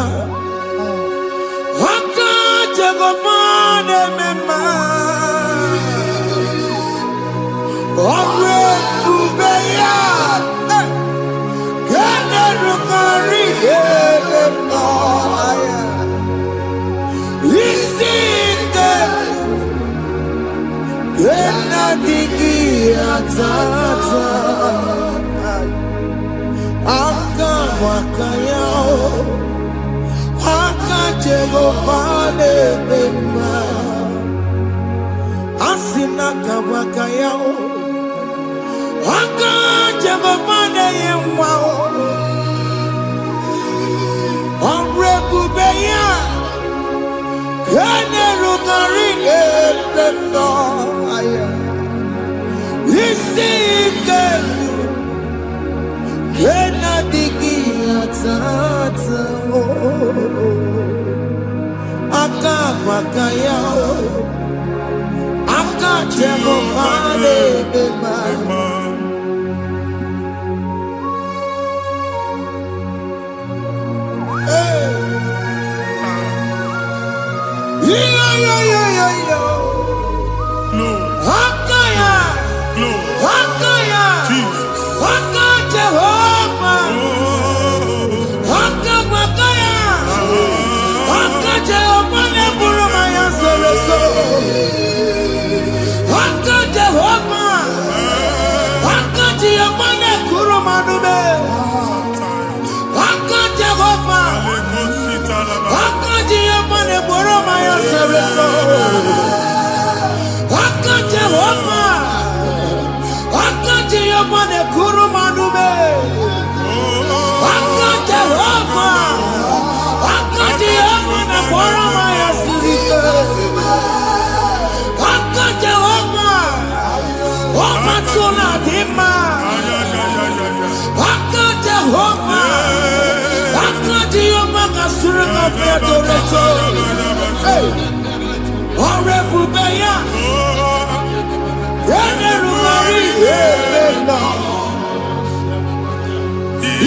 Akajagomane mema Omre ubeya Gene rukari Aya Isike Gena digi atata Akabwakaya Akajagomane mema Asina kabwakaya Akajagomane yemwa Onrebubeya Kene rugari ebeno Aya Isike Kena digi atata Akabwakaya Akajagomane mema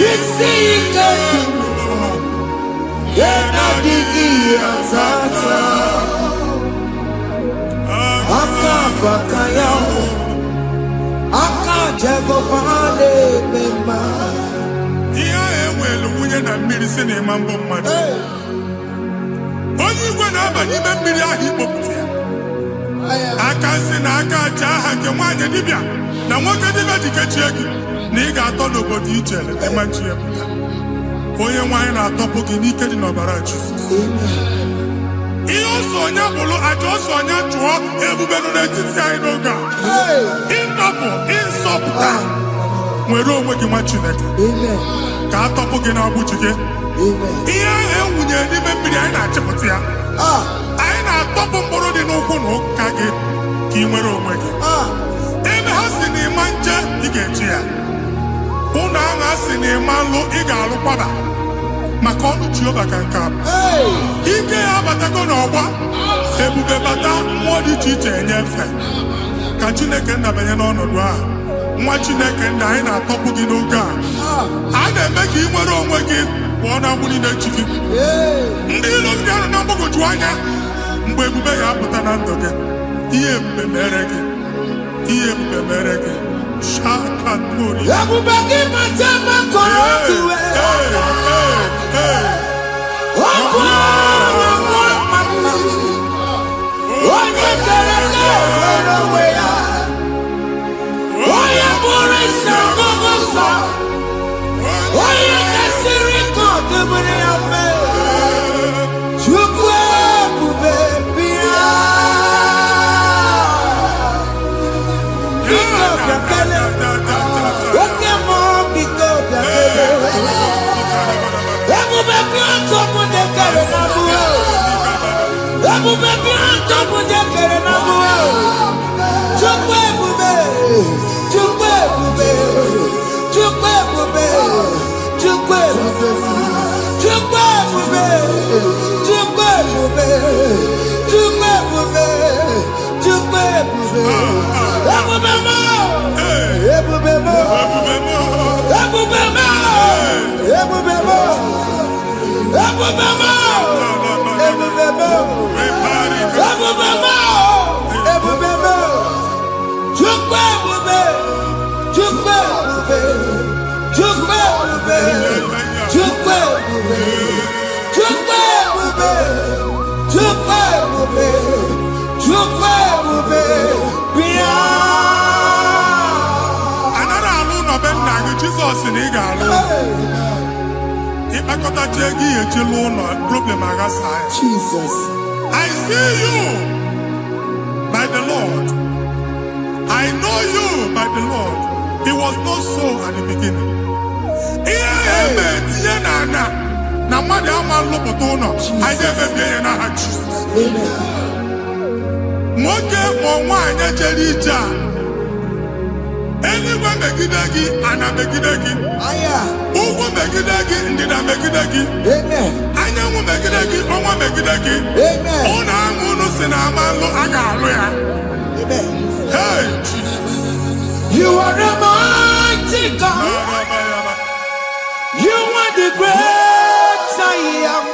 isi ike na-adịghị atata aka baka ya aka Jehova na-eme mma. Ihe ahụ enwere nwunye na mmiri si na ịma mbọ mmadụ. Onye igwe na-aba n'ime mmiri ahụ ikpopụta ya. Aka si na aka aja aha nke nwaanyị dibịa na nwoke dibịa ji kechie gị na ị ga-atọ n'obodo ijele ịma nchi ya pụta. Onye nwaanyị na-atọpụ gị n'ike dị n'ọbara Jizọs. Ihe ọsọ onye bụrụ aja ọsọ onye chụọ ebube nọ n'etiti anyị n'oge a. Ịnọpụ ịsọpụta nwere onwe gị nwa Chineke ka atọpụ gị n'agbụji gị. Ihe ahụ ewunye n'ime mmiri anyị na-achịpụta ya. Anyị na-atọpụ mkpụrụ dị n'ụkwụ na ụka gị ka ị nwere onwe gị. Ebe ha si na ịma nje ị ga-eji ya. Ụlọ ahụ ha si na ịma nlụ ị ga-alụkwaba maka ọnụ Jehova ka nke a bụ. Ike ya abatago n'ọgba ebube bata mmụọ dị iche iche enyefe ka Chineke ndabanye n'ọnọdụ ahụ. Nwa Chineke nna anyị na-atọpụ gị n'oge a. A na-eme ka ị nwere onwe gị pụọ na mgbụ niile chi gị. Ndị ilo gị ga-anọ na mgbagwoju anya mgbe ebube ya apụta na ndụ gị. Ihe ebube mere gị. Ihe ebube mere gị. Shakatori. Ebube gị mata maka ọkụwe. Ọkụ onye kere nwere onwe ya. Onye bụrụ isi ọgụgụ nsọ. Onye kesịrị ka ọ dịbụrụ ya mfe. Chukwu ebube bịa. Biko bịakele. Oke mmụọ biko bịakele. Ebube bịa ntọpụ dekere na mbuo. Ebube bịa ntọpụ dekere na mbuo. Chukwu ebube. Chukwu ebube. Chukwu ebube. Chukwu ebube. Chukwu ebube. Chukwu ebube. Chukwu ebube. Chukwu ebube. Ebube mo. Ebube mo. Ebube mo. Ebube mo. Ebube mo. Ebube mo. Ebube mo. Ebube mo. Chukwu ebube. Chukwu ebube. Chukwu ebube. Chukwu ebube. Chukwu ebube. Chukwu ebube. Chukwu ebube. Bịa. Anara alụ n'ọbe nna gị Jizọs na ị ga-alụ. Ịkpakọtacha ego ihe echelu ụlọ problem aghasa ya. Jesus. I see you by the Lord. I know you by the Lord. It was not so at the beginning. Ihe eme tinye n'ana na mmadụ ama nlụpụta ụlọ anyị ga-emebie ya n'aha Jizọs. Nwoke ma nwaanyị jere ije a eluigwe megide gị ana megide gị. Ugwu megide gị ndịda megide gị. Anyanwụ megide gị ọnwa megide gị. Ụlọ ahụ unu si na ama nlụ a ga-alụ ya. Hey, Jesus. You are a mighty God. You are the great I am.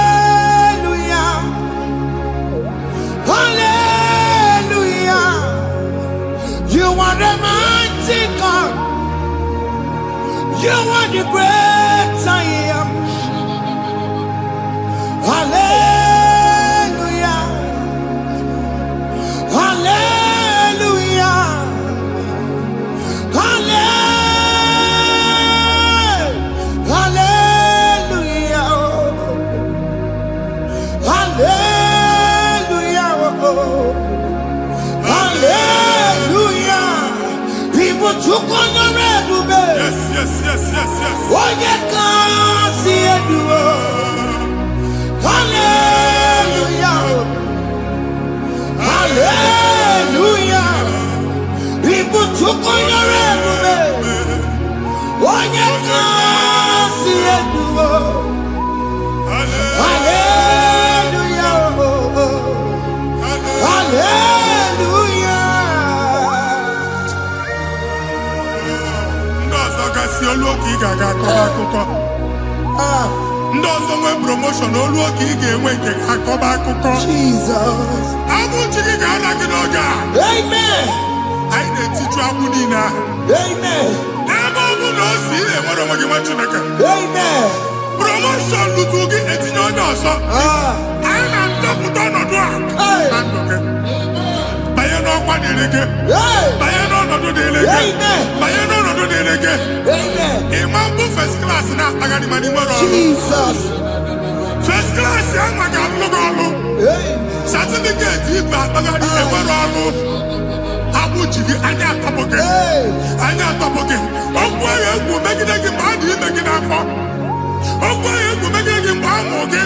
Hallelujah. Hallelujah. You are a mighty God. You are the great I am. Hallelujah. Hallelujah. Hallelujah. Hallelujah. Hallelujah. People took on the red bed. Yes, yes, yes, yes, yes. Oh, you can't see it. Hallelujah. Hallelujah. People took on your red bed. Oh, you can't see it. Hallelujah. Hallelujah. olu oke ị ga-aga akọba akụkọ. Ndị ọzọ nwee promotion olu oke ị ga-enwe nke akọba akụkọ. Jesus. Agbụ chi gị ga-ala gị n'oge a. Amen. Anyị na-etiju agbụ niile ahụ. Amen. Ebe ọ bụ na o si enwere onwe gị nwa Chineke. Amen. Promotion lutu gị etinye onye ọzọ. Anyị na-ndọpụta ọnọdụ a na ndụ gị. Banye n'ọkwa dịrị gị. Banye n'ọnọdụ dịrị gị. Banye n'ọnọdụ dịrị gị. Ịma mbụ first class na-akpagharị ma n'ime ọrụ. Jesus. First class ya nwa ga-alụ gị ọrụ. Certificate ibe akpagharị enwere ọrụ. Agbụ ji gị anya atọpụ gị. Anya atọpụ gị. Okwu agha egwu megide gị mgbe a dị ime gị n'afọ. Okwu agha egwu megide gị mgbe a mụ gị.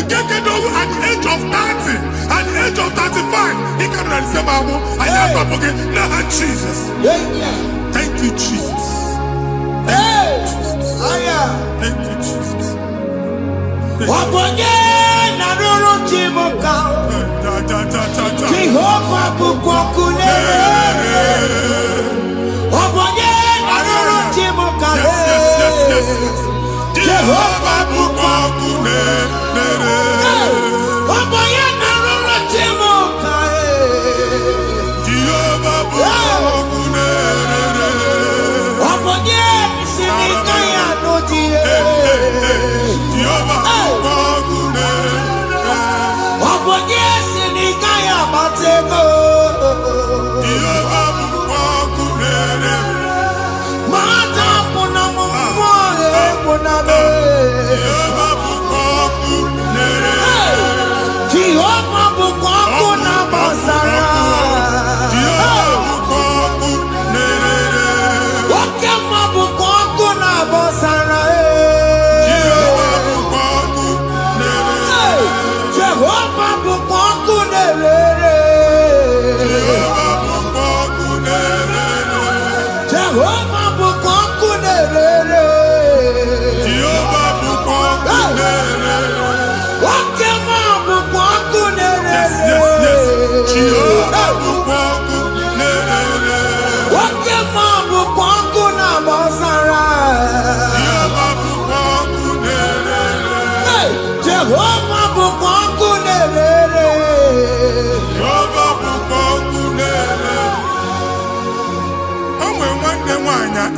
Nke kedowu at the age of 30, at the age of 35, he can receive abu. I am up again. Now, Jesus. Thank you, Jesus. Thank you, Jesus. Thank you, Jesus. Jehovah bukokune. Jehovah bukokune.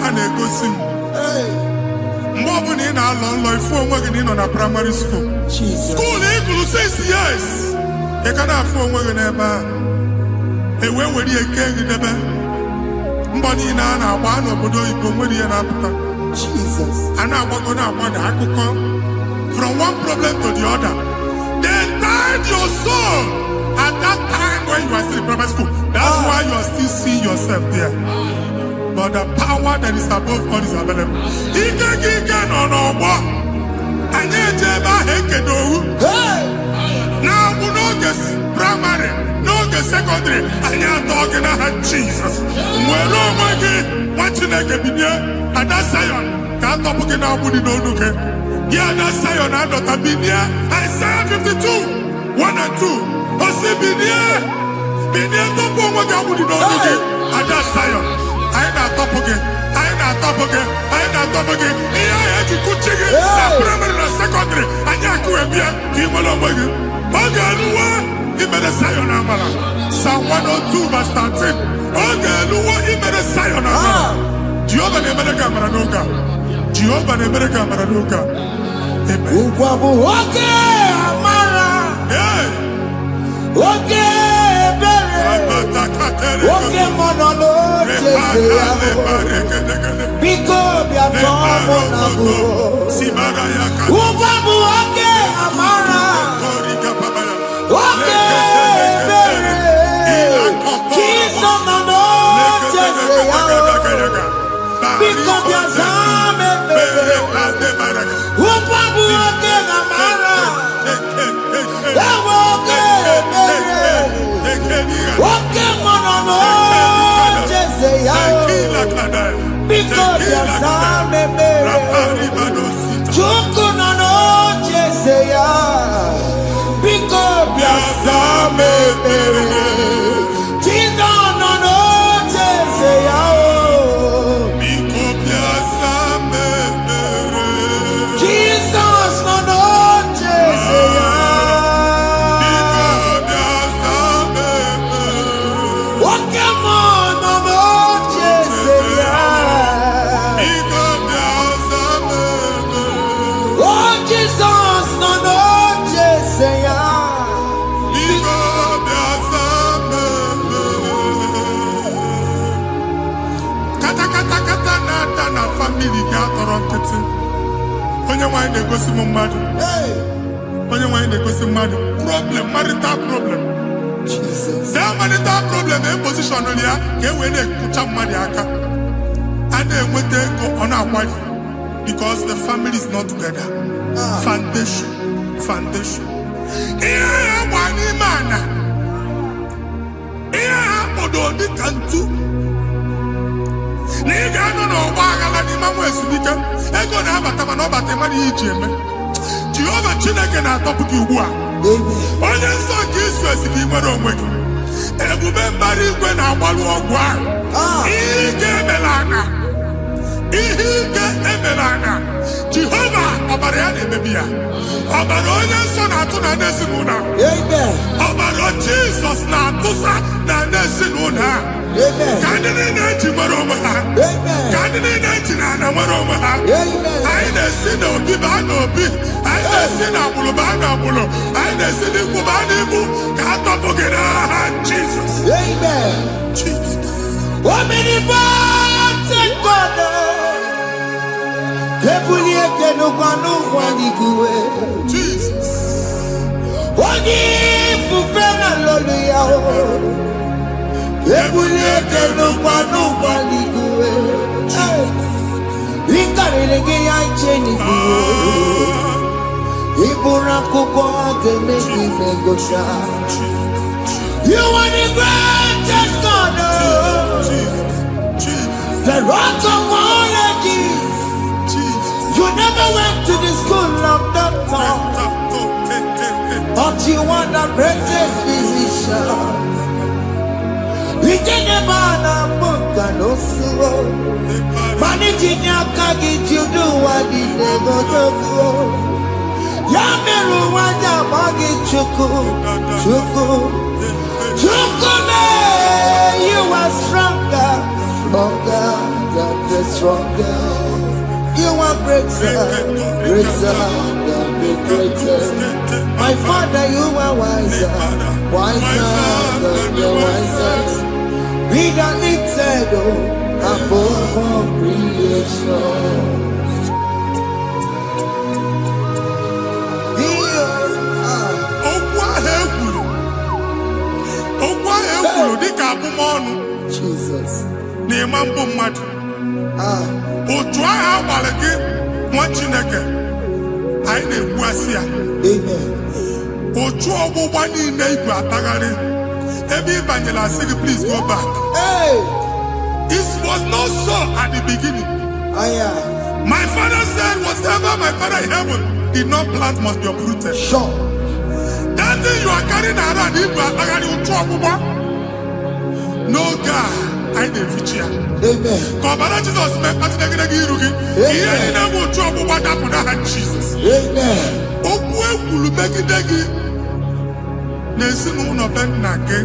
A na-egosi mgbe ọ bụla ị na-alọ nlọ ifu onwe gị na ị nọ na primary school skuul ị gụrụ 6 years ị ka na-afụ onwe gị n'ebe ahụ ewee were ihe kee gị debe mbọ niile a na-agba n'obodo oyibo nwere ihe na-apụta a na-agbago na-agbada akụkọ from one problem to the other. They tied your soul at that time when you are still in primary school. That's why you are still seeing yourself there. But the power that is above all is available. Ike no n'ọgbọ. Anyị ejebe ahụ ekedowu. Now n'oge primary, n'oge secondary, anyị atọ gị n'aha Jesus. Nwere onwe gị, nwa Chineke binye, Ada Zion, ka atọpụ gị n'agbụ dị n'onu gị. Gị Ada Zion adọta binye, Isaiah 52, 1 and 2. Osi binye tọpụ onwe gị agbụ dị n'onu gị, Ada Zion. Anyị na-atọpụ gị, anyị na-atọpụ gị, anyị na-atọpụ gị. Ihe anyị eji kuchi gị na primary na secondary, anyị akụwe bịa ka ị nwere onwe gị. Oge eluwa imere Zion amara. Psalm 102 verse 13. Oge eluwa imere Zion amara. Jehova na-emere gị amara n'oge a. Jehova na-emere gị amara n'oge a. Amen. Ugwa bụ oge amara. Oge oke mmanụ n'oche ya biko bịa tọọ mụ na mbụ ụgwọ bụ oke amara oke ebere Jizọs nọ n'oche ya biko bịa zaa m ekpere ụgwọ bụ oke amara ewe oke ebere oke mmanụ n'oche ya biko bịa zaa m ekpere Chukwu nọ n'oche ya biko bịa zaa m ekpere Jizọs nọ n'oche ya biko bịa zaa m nkịtị. Onye nwanyị na-egosi m mmadụ. Onye nwanyị na-egosi mmadụ. Problem, marital problem. That marital problem in position on ya ka e wee na-ekpucha mmadụ aka. A na-enweta ego ọ na-akwali because the family is not together. Foundation. Ihe ya gba n'ime ana. Ihe ha kpọdo dị ka ntu. Na ị ga-anọ n'ọgba aghara n'ime nwa ezumike. Ego na-abata mana ọ bata mmadụ ihe iji eme. Jehova Chineke na-atọpụ gị ugbu a. Onye nsọ nke isu esi ka ị nwere onwe gị. Ebube mbara igwe na-agbalụ ọgwụ ahụ. Ihe ike emela ana. Jehova ọbara ya na-emebi ya. Ọbara onye nsọ na-atụ na ndị ezinụlọ. Ọbara Jizọs na-atụsa na ndị ezinụlọ. Ka ndị niile eji nwere onwe ha. Ka ndị niile eji na ana nwere onwe ha. Anyị na-esi n'obi baa n'obi. Anyị na-esi n'agbụrụ baa n'agbụrụ. Anyị na-esi n'ikwu baa n'ikwu. Ka a tọpụ gị n'aha Jizọs. Jesus. You are the greatest God, the rock of all ages. You never went to the school of doctor, but you are the greatest physician. We can never book and also managing your kagi to do what the never do. Yameru waja bagi chuku. You are stronger than the stronger. You are greater than the greatest. My Father, you are wiser than the wisest. Be the lifted above all creation. Jesus. Na-ema mbụ mmadụ. Otu ahụ agbalị gị nwa Chineke anyị na-egbu asị ya. Otu ọgbụgba niile ibu atagharị ebe ị banyere asị gị please go back. It was not so at the beginning. My father said whatever my father in heaven did not plant must be uprooted. Sure. That thing you are carrying around ibu atagharị otu ọgbụgba. No God, I didn't feature. Amen. Kọbara Jizọs mee kpatụ negidegi iru gị. Ihe niile bụ otu ọgbụgba dapụ n'aha Jizọs. Amen. Okwu ekwuru megide gị n'ezinụlọ be nna gị.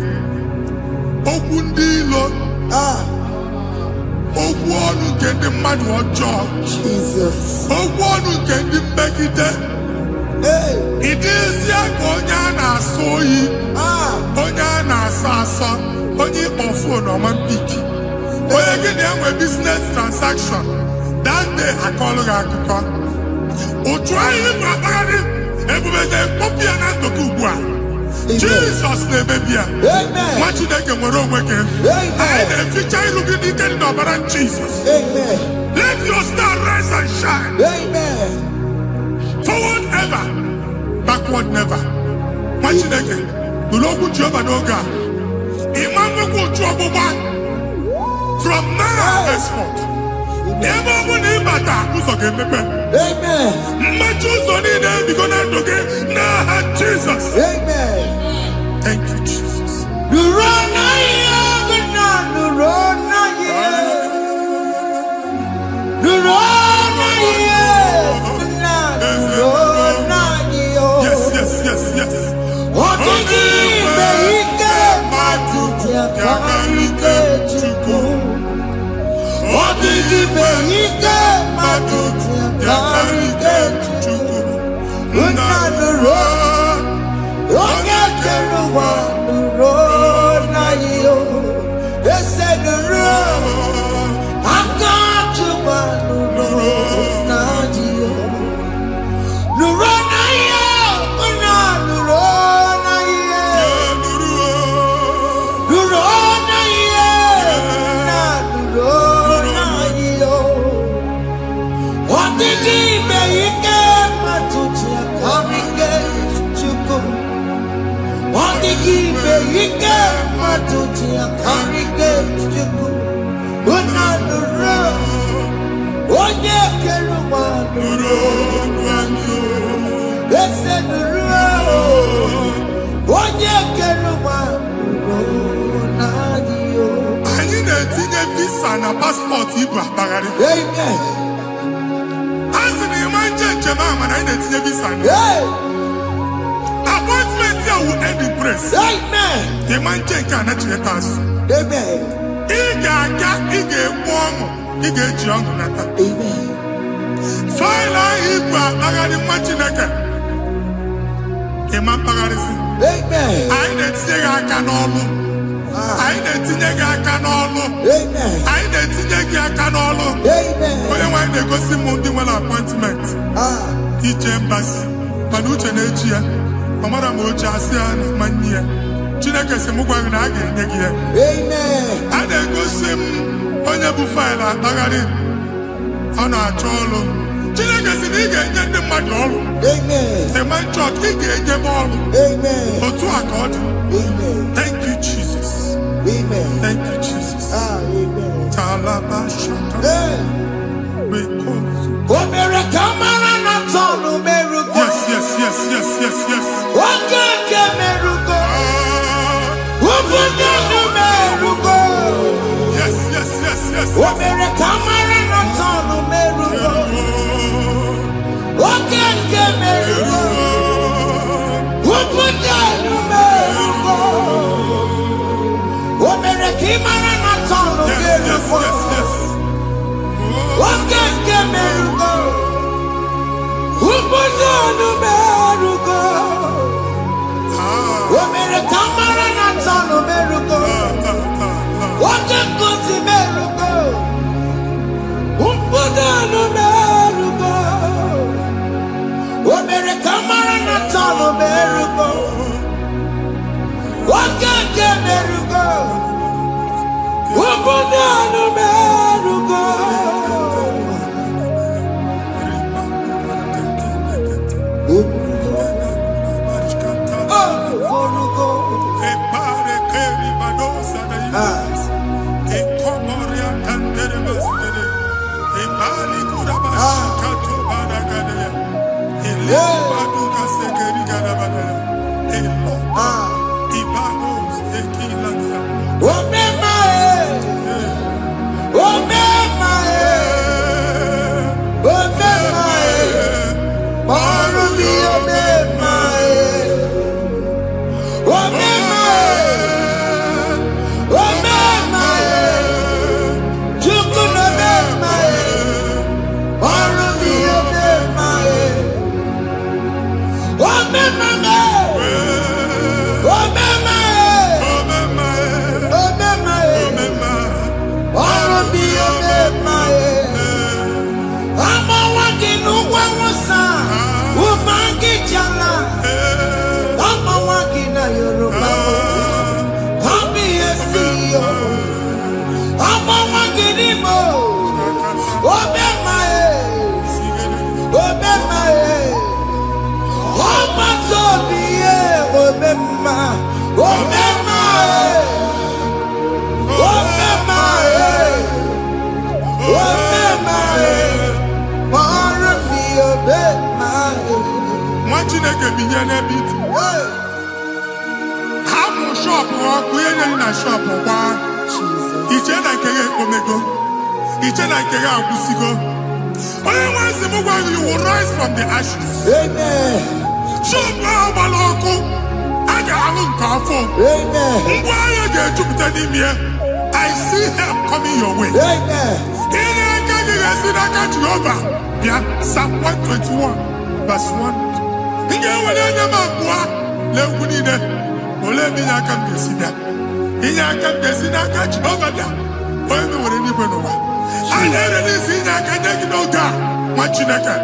Okwu ndị ilo. Okwu ọnụ nke ndị mmadụ ọjọọ. Jesus. Okwu ọnụ nke ndị mmegide. Ị dịzie ka onye a na-asọ oyi. Onye a na-asọ asọ. Onye ịkpọ fon ọma mpiki. Onye gị na-enwe business transaction. That day akọlụ gị akụkọ. Otu anyị bụ akpagharị ebube ga-ekpọpụ ya na ndụ gị ugbu a. Jizọs na-emebi ya. Nwa Chineke nwere onwe gị. Anyị na-eficha iru gị n'ike dị n'ọbara Jizọs. Let your star rise and shine. Forward ever, backward never. Nwa Chineke nụrụ okwu Jehova n'oge a. From now henceforth, ebe ọ bụ na ịbata ụzọ ga-emepe. Mmachi ụzọ niile ebigo na ndụ gị n'aha Jizọs. Thank you, Jesus. Yes. ike matuti akarike chiku. Unanuro. Onye keruwa nuro. Ese nuro. Onye keruwa nuro nadio. Anyị na-etinye visa na passport Igbo akpagharị. Amen. Asị na ịma njem ahụ na anyị na-etinye visa na. Appointment ya will end in praise. Amen. Ịma nke a na-echeta asụ. Amen. Ị ga-aga, ị ga-ekwu ọṅụ, ị ga-eji ọṅụ nata. Amen. Faịlụ ahụ Igbo akpagharị nwa Chineke. Ịma mkpagharịsị. Amen. Anyị na-etinye gị aka n'ọlụ. Anyị na-etinye gị aka n'ọlụ. Amen. Anyị na-etinye gị aka n'ọlụ. Amen. Onye nwaanyị na-egosi m ndị nwere appointment ije mbasi mana uche na-echi ya ọ mara ma oche asị ya na manye ya. Chineke sị m gwa gị na a ga-enye gị ya. Amen. A na-egosi m onye bụ faịlụ akpagharị ọ na-achọ ọrụ. Chineke sị na ị ga-enye ndị mmadụ ọrụ. Amen. Ema chọọchị ị ga-enye m ọrụ. Amen. Otu a ka ọ dị. Amen. Thank you Jesus. Amen. Thank you Jesus. Amen. Talabashata. Because Omere kamara na tonu merugo. yes. Oge ke merugo. Ubunye nu merugo. Yes. Omere kamara na tonu merugo. Oge ke merugo. Ubunye nu merugo. Omere kamara na tonu merugo. Oge ke merugo. Ubunye nu merugo. Omere kamara na tonu merugo. Oge kozi merugo. Ubunye nu merugo. Omere kamara na tonu merugo. Oge ke merugo. Ubunye nu merugo. Chineke binye n'ebe iti. Ha bụ shọpụ ọkụ ihe nyere na shọpụ gba. Iche na nke ya ekpomego. Iche na nke ya agwụsigo. Onye nwe nsị m gwa you will rise from the ashes. Amen. Shọpụ ahụ gbara ọkụ. A ga-alụ nke afọ. Amen. Ngwa ahịa ga-ejupụta n'ime ya. I see help coming your way. Amen. Ihe aka gị ga-esi n'aka Jehova bịa Psalm 121 verse 1. Ị ga-ewere anya m abụọ n'egwu niile. Olee ebe inye aka m ga-esi bịa? Inye aka m ga-esi n'aka Jehova bịa. Onye mewere n'igwe n'ụwa. A na-ere n'isi inye aka nye gị n'oge a nwa Chineke.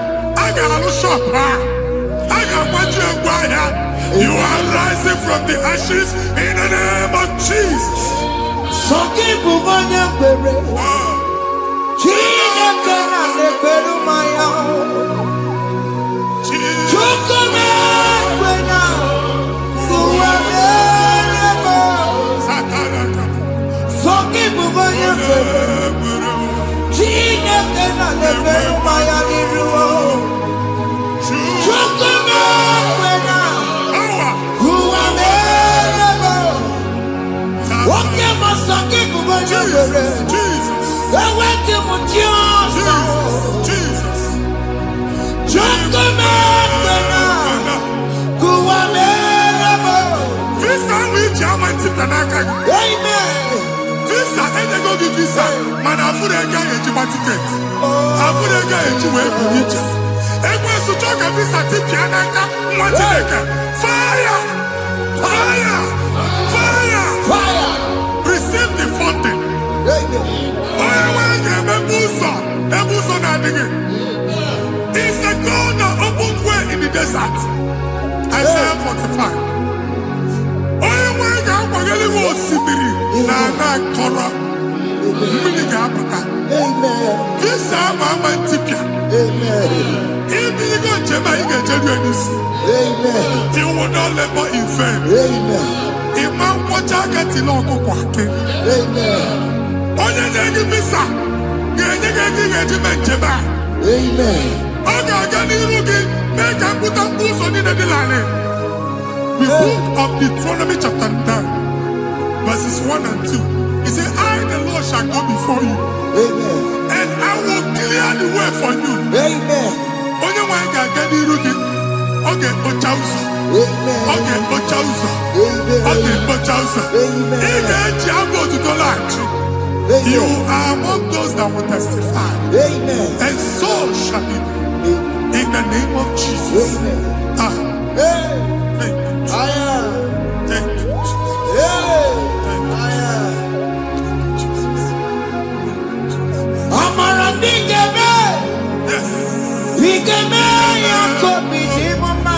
A ga-alụ shọpụ a. A ga-agbaji egwu ahịa. You are rising from the ashes in the name of Jesus. Sọgị bụ onye kwere. Chineke na na-ekwere mmanya. Chukwu na-ekwe na ụwa na-eme. Chineke na lebere maya n'iru. Chukuma kwena. Kuwa merebo. Oke masaki kubojo bere. Ewe kimutiosa. Chukuma kwena. Kuwa merebo. Visa which ama titanaka. Amen. Visa ene go give visa. Man afure ga eji ma ticket. Afure ga eji we buliche. Egwe su choka visa tipianaka nwa Chineke. Fire! Fire! Fire! Fire. Receive the funding. Amen. Oye wenge ebuso na adịghị. It's a God that opens way in the desert. Isaiah 45. Onye wenge akwageli wo osimiri na ana kọrọ. Mmiri ga-apụta. Visa ama ntipịa. Ibigo njem anyị ga-ejeru n'isi. You will not labor in vain. Ịma nkwọcha aka tili ọkụkọ akị. Onye na-enye visa ga-enye gị ego ị ga-eji mee njem a. Ọ ga-aga n'iru gị mee ka mpụta mkpụ ụzọ niile dị larịị. The book of Deuteronomy chapter 9 verses 1 and 2. He said, I the Lord shall go before you. And I will clear the way for you. Onye nwe anyị ga-aga n'iru gị. Ọ ga-ekpocha ụzọ. Ọ ga-ekpocha ụzọ. Ọ ga-ekpocha ụzọ. Ị ga-eji abụ otuto laghachi. You are among those that will testify. And so shall it be. In the name of Jesus. Thank you. Thank you, Jesus. Amara bigeme. Yes. Bigeme ya kobi di mama.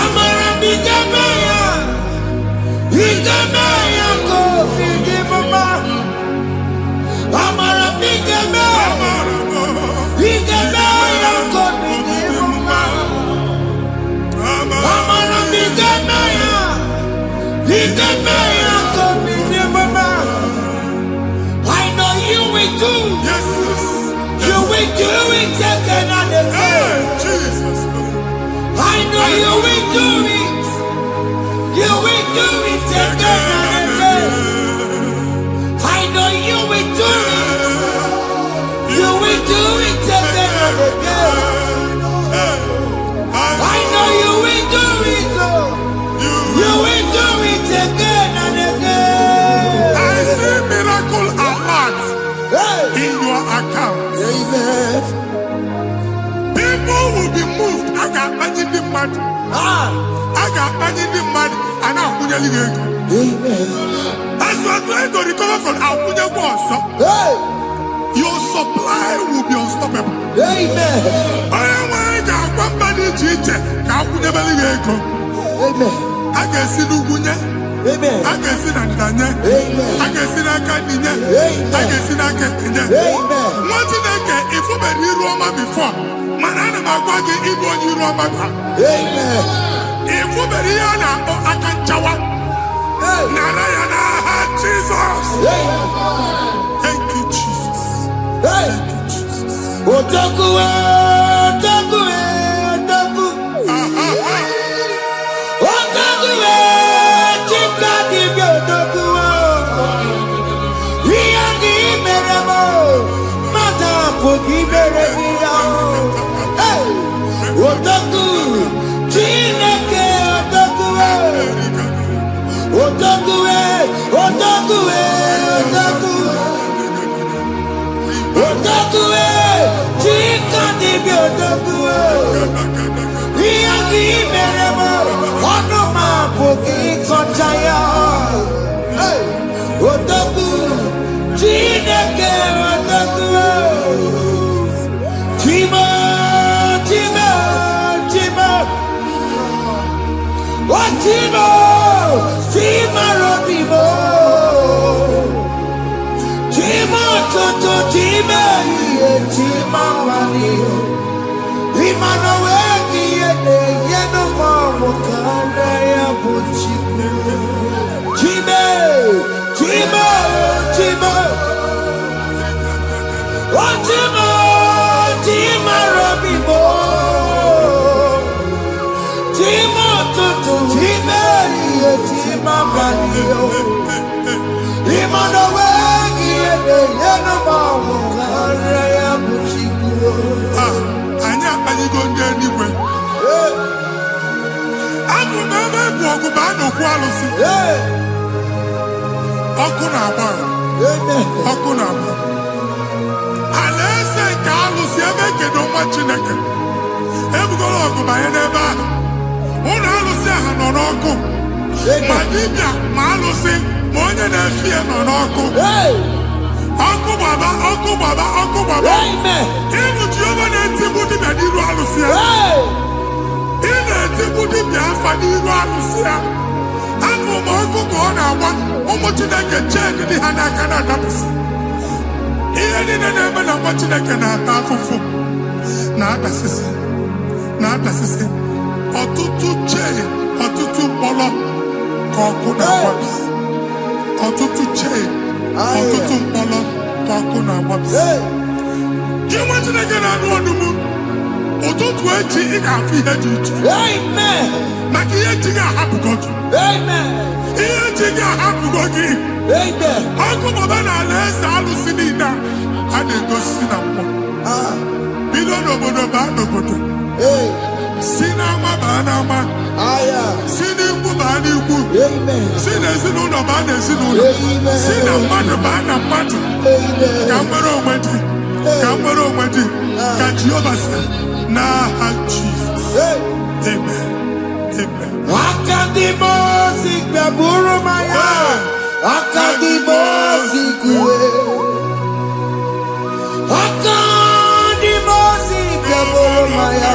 Amara bigeme ya. Bigeme ya kobi di mama. Amara bigeme. Bigeme ya kobi di mama. Amara bigeme ya. Bigeme ya kobi di mama. I know you will do. Yes. You will do it again and again. Jesus. I know you will do it. You will do it again and again. I know you will do it. You will do it again and again. I know you will do it. You will do it again and again. I see miracle alert in your account. Amen. People will be moved. I got the mad. I got the mad. And I'm going to go. Amen. As you are trying to recover from Abuja Boss, your supply will be unstoppable. Amen. I am one body teacher. Abuja Beliego. Amen. I can see Lugunya. Amen. I can see Nandanya. Amen. I can see Nakaninya. Amen. I can see Nakaninya. Amen. What did I get if you were Roma before? Manana Magwagi, Igbo, you Roma. Amen. If you were Rihanna or Akanchawa, Narayana, Jesus. Thank you, Jesus. Thank you, Jesus. Otakuwe, otakuwe, otaku. Otakuwe, chika dibi otakuwe. Riyagi meremo, mata pogi meremiya. Otaku, Chineke otakuwe. Otakuwe, otakuwe, otaku. Otakuwe, chika dibi otakuwe. Riyagi meremo, onuma pogi konjaya. Otaku, Chineke otakuwe. Chima, chima, chima. Chima, chima robimo. Chima toto chima iye chima wani. Imano weki yene yeno mamo kanda ya buchiku. Chime, chima, Imamanio. Imanowe giede yeno bawo karaya buchikuo. Anya panigo ndenigwe. Abu mama bu oguba no kwalusi. Oku na agba. Oku na agba. Alese ka alusi ebe kedo nwa Chineke. Ebugolo oguba ye n'ebe ahụ. Ụlọ alụsị ahụ nọ n'ọkụ. Ma dibịa ma alụsị ma onye na-efi ya nọ n'ọkụ. Ọkụ gbaba, ọkụ gbaba, ọkụ gbaba. Ịbụ Jehova na-etigbu dibịa n'iru alụsị ya. Ị na-etigbu dibịa afa n'iru alụsị ya. Afọ ma ọkụ ka ọ na-agba ụmụ Chineke chee dị ha n'aka na-adapụsị. Ihe niile na-eme na nwa Chineke na-ata afụfụ na-adasịsị. Ọtụtụ chee, ọtụtụ mkpọrọ ka ọkụ na-agbapụsị. Ọtụtụ chee, ọtụtụ mkpọrọ ka ọkụ na-agbapụsị. Gị nwa Chineke na-anụ ọnụmụ, ụtụtụ echi ị ga-afụ ihe dị iche. Maka ihe ji ga-ahapụgo gị. Ihe ji ga-ahapụgo gị. Ọkụ gbaba n'ala eze alụsị niile a na-egosi na mmụọ. Bido n'obodo baa n'obodo. Si n'ama baa n'ama. Si n'ikwu baa n'ikwu. Si n'ezinụlọ baa n'ezinụlọ. Si na mmadụ baa na mmadụ. Ka nwere onwe dị. Ka nwere onwe dị. Ka Jehova sị n'aha Jizọs. Amen. Amen. Akadimosi gbaburu maya. Akadimosi kuwe. Akadimosi gbaburu maya.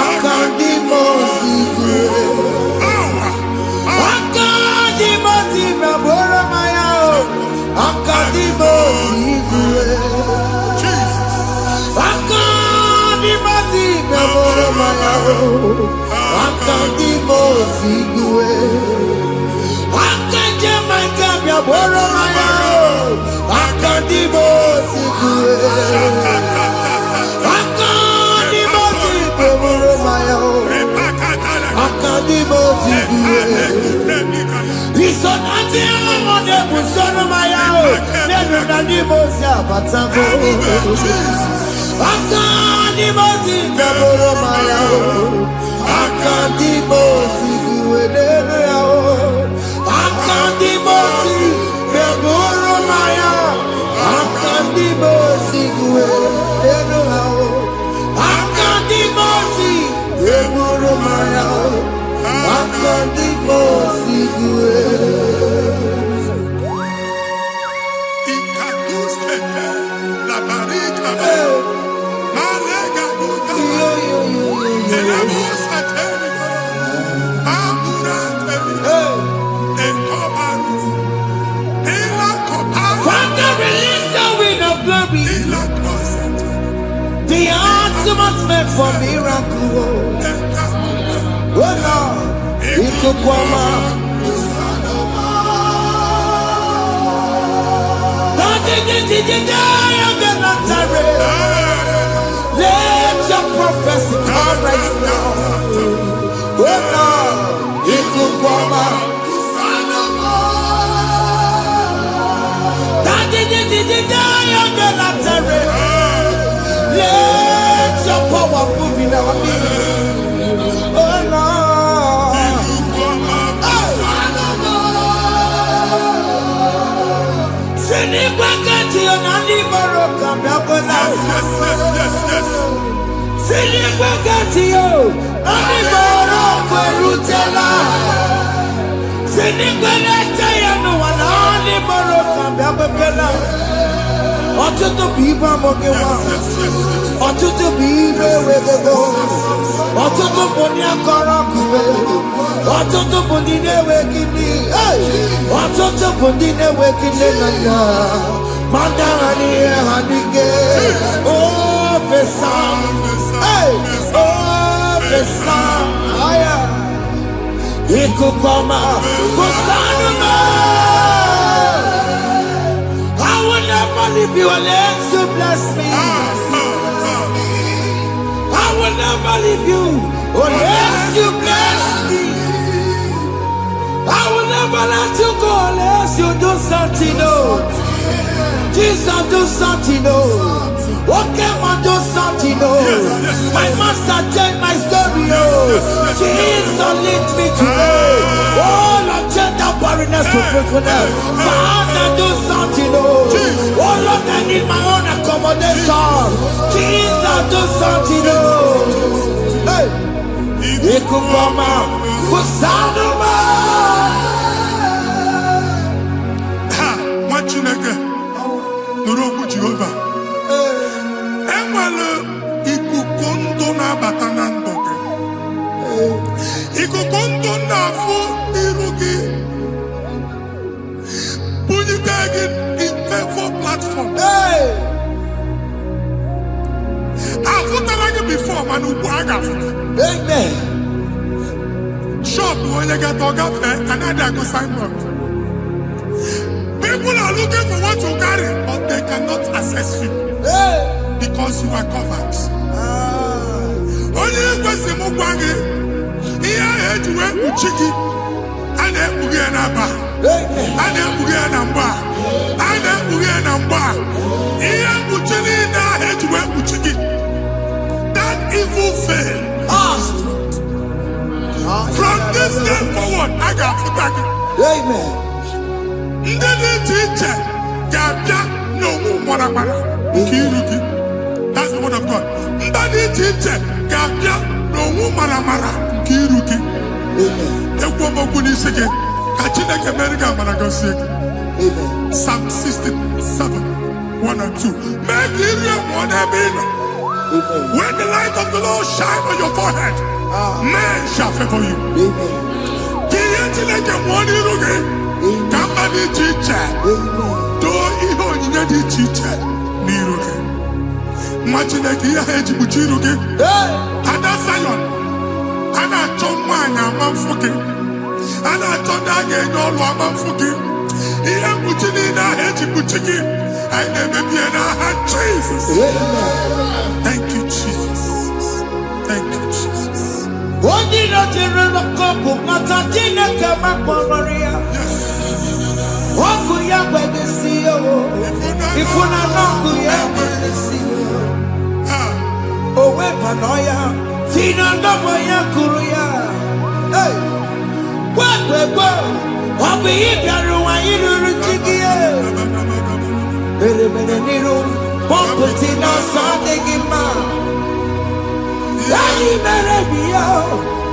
Akadimosi kuwe. Akadimosi gbaburu maya. Akadimosi kuwe. Akadimosi gbaburu maya. Akadimosi kuwe. Akadimosi gbaburu maya. Akadimosi kuwe. Akadimosi kuwe. Isonati amode busono maya o. Nenu nadimosi abatango. Akadimosi gbaburu maya o. Akadimosi kuwe nenu ya o. Akadimosi gbaburu maya. Akadimosi kuwe nenu ya o. Akadimosi gbaburu maya o. Akadimosi kuwe. Ikaduskete la barika. Malega duta. Elabosa terika. Amura terika. Ekobaru. Ela kobaru. Father, release the wind of glory. Ela kosete. The atmosphere for miracle. Oh Lord, Ikukwama. Let your prophecy come right now. Oh Lord, Ikukwama. Let your power move in our midst. Oh Lord. Ọtụtụ bụ ibe amụghị nwa. Ọtụtụ bụ ibe ewegego. Ọtụtụ bụ ndị akọrọ ọkụwe. Ọtụtụ bụ ndị na-enweghị nne. Ọtụtụ bụ ndị na-enweghị nne na nna. Ma ndị agha n'ihe ha n'ike. Ofesa. Ofesa. Ikuku ọma. Kusanụ m. I will never leave you unless you bless me. I will never leave you unless you bless me. I never let you go unless you do something, oh. Jesus, do something, oh. Okay, man, do something, oh. My master changed my story, oh. Jesus, lead me today. Oh, Lord, change that barrenness to fruitfulness. Father, do something, oh. Oh, Lord, I need my own accommodation. Jesus, do something, oh. Hey. Ikuboma, Kusanuma. Ha, Machineke, Nurobu Jehovah. Enwele ikuku ndụ na-abata na ndụ gị. Ikuku ndụ na-afụ n'iru gị. Bunyite gị in favor platform. Afụtara gị before mana ugbu a ga-afụta. Amen. Shop onye ga to gafe another go signboard. People are looking for what you carry, but they cannot access you because you are covered. Onye kwesị m gwa gị ihe ahụ eji wee kpuchi gị a na-ekpughe ya na mgba a na-ekpughe ya na mgba a na-ekpughe ya na mgba ihe mkpuchi niile ahụ eji wee kpuchi gị that evil veil. From this day forward, I got put Amen. Ndị dị iche iche ga-abịa n'onwe mara nke iru gị. That's the word of God. Ndị dị iche iche ga-abịa n'onwe mara nke iru gị. Ekwu m okwu n'isi gị ka Chineke mere gị amara gọzie gị. Psalm 67, 1 and 2. Mee ka iru ekwu n'ebe ị nọ. When the light of the Lord shine on your forehead, men shall favor you. Kiye Chineke nwụọ n'iru gị ka mba dị iche iche too ihe onyinye dị iche iche n'iru gị. Nwa Chineke ihe ha eji kpuchi iru gị. Ada Zion, a na-achọ nwaanyị ama mfụ gị. A na-achọ ndị a ga-enye ọlụ ama mfụ gị. Ihe mkpuchi niile ahụ eji kpuchi gị anyị na-emebi ya n'aha Jesus. Thank you, Jesus. Thank you, Jesus. Odi no tirelo kopu mata Chineke makpọrọrịa. Ọkụ ya gbegesi o. Ifuna n'ọkụ ya gbegesi o. Owe panoya. Tina ndọbọ ya kuru ya. Gbẹgbẹgbẹ. Ọ bụ ihe bịara ụwa ịrụrụ chi gị. Mere n'iru. Pọmpụti n'ọsọ adịghị mma. Yayi mere biya,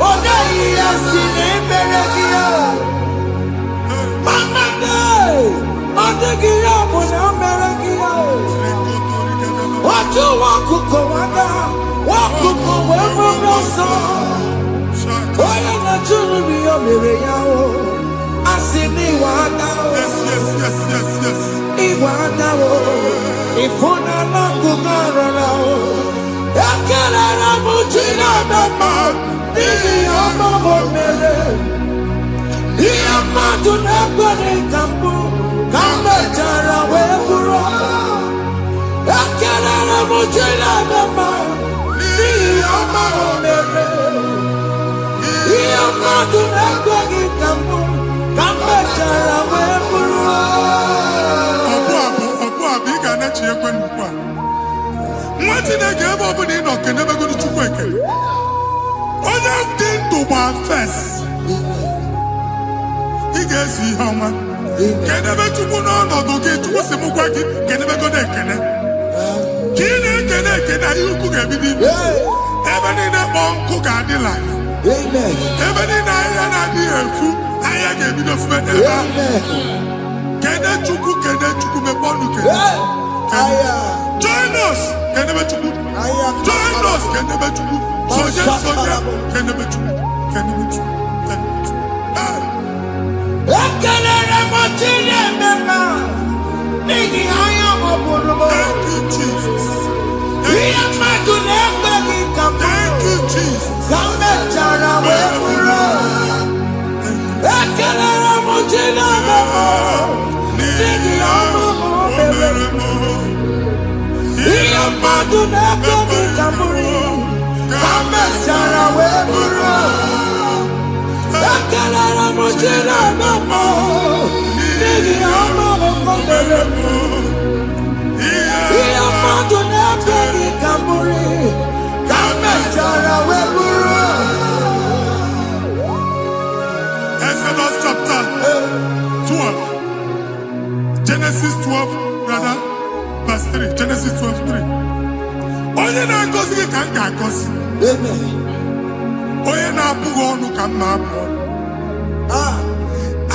oda iya sine mere biya. Mama ne, odegi ya muna mere biya. Watu wakuko wada, wakuko wewe noso. Oya na churu biya mere ya o, asini wada o. Yes. Iwada o, ifuna na kumarana o. Ekelere m Chineke n'ihi ọma o mere. Ihe mmadụ na-ekweghị ka mbụ ka m mechara wee bụrụ. Ekelere m Chineke n'ihi ọma o mere. Ihe mmadụ na-ekweghị ka mbụ ka m mechara wee bụrụ. Ọbụ abụ ị ga-anachi ekwe nnukwu a. Nwa Chineke ebe ọ bụla ị nọ kenebegoro Chukwu ekele. Onye dị ndụ gba fes. Ị ga-esi ihe ọma. Kenebe Chukwu n'ọnọdụ gị, Chukwu si m gwa gị kenebegoro ekele. Ka ị na-ekele ekele ihe ukwu ga-ebido ime. Ebe niile kpọọ nkụ ga-adịla ya. Ebe niile ahịhịa na-adịghị efu, ahịhịa ga-ebido fube ebe ahụ. Kene Chukwu mepe ọnụ kene. Join us, kenebe Chukwu. Join us, kenebe Chukwu. Soja, kenebe Chukwu. Ekelere m Chineke n'ihi anya m bụrụ m. Thank you, Jesus. Ihe mmadụ na-ekweghị ka m Thank you, Jesus. ka m mechara wee bụrụ. Ekelere m Chineke n'ihi ọma o mere. Ihe mmadụ na-ekweghị ka m bụrụ ka m mechara wee bụrụ. Ekelere m Chineke ga-agọzi. Amen. Onye na-apụghị ọnụ ka mma abụọ.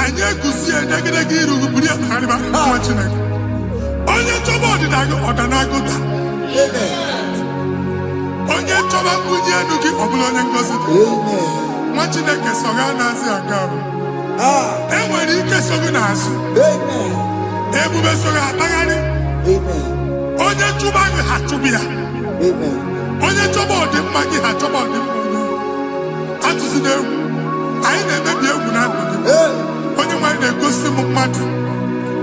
Anyị egusi edegedege iru buru ya narịba nwa Chineke. Onye chọba ọdịda gị ọdanagụta. Onye chọba mbunye elu gị ọ bụla onye ngozi. Nwa Chineke so ga na-azị aga ahụ. Enwere ike so gị n'azụ. Ebube so gị akpagharị. Onye chụba gị ha chụbụ ya. Onye chọba ọdịmma gị ha chọba ọdịmma onye. Atụzina egwu. Anyị na-emebi egwu na ndụ gị. Onye nwanyị na-egosi m mmadụ.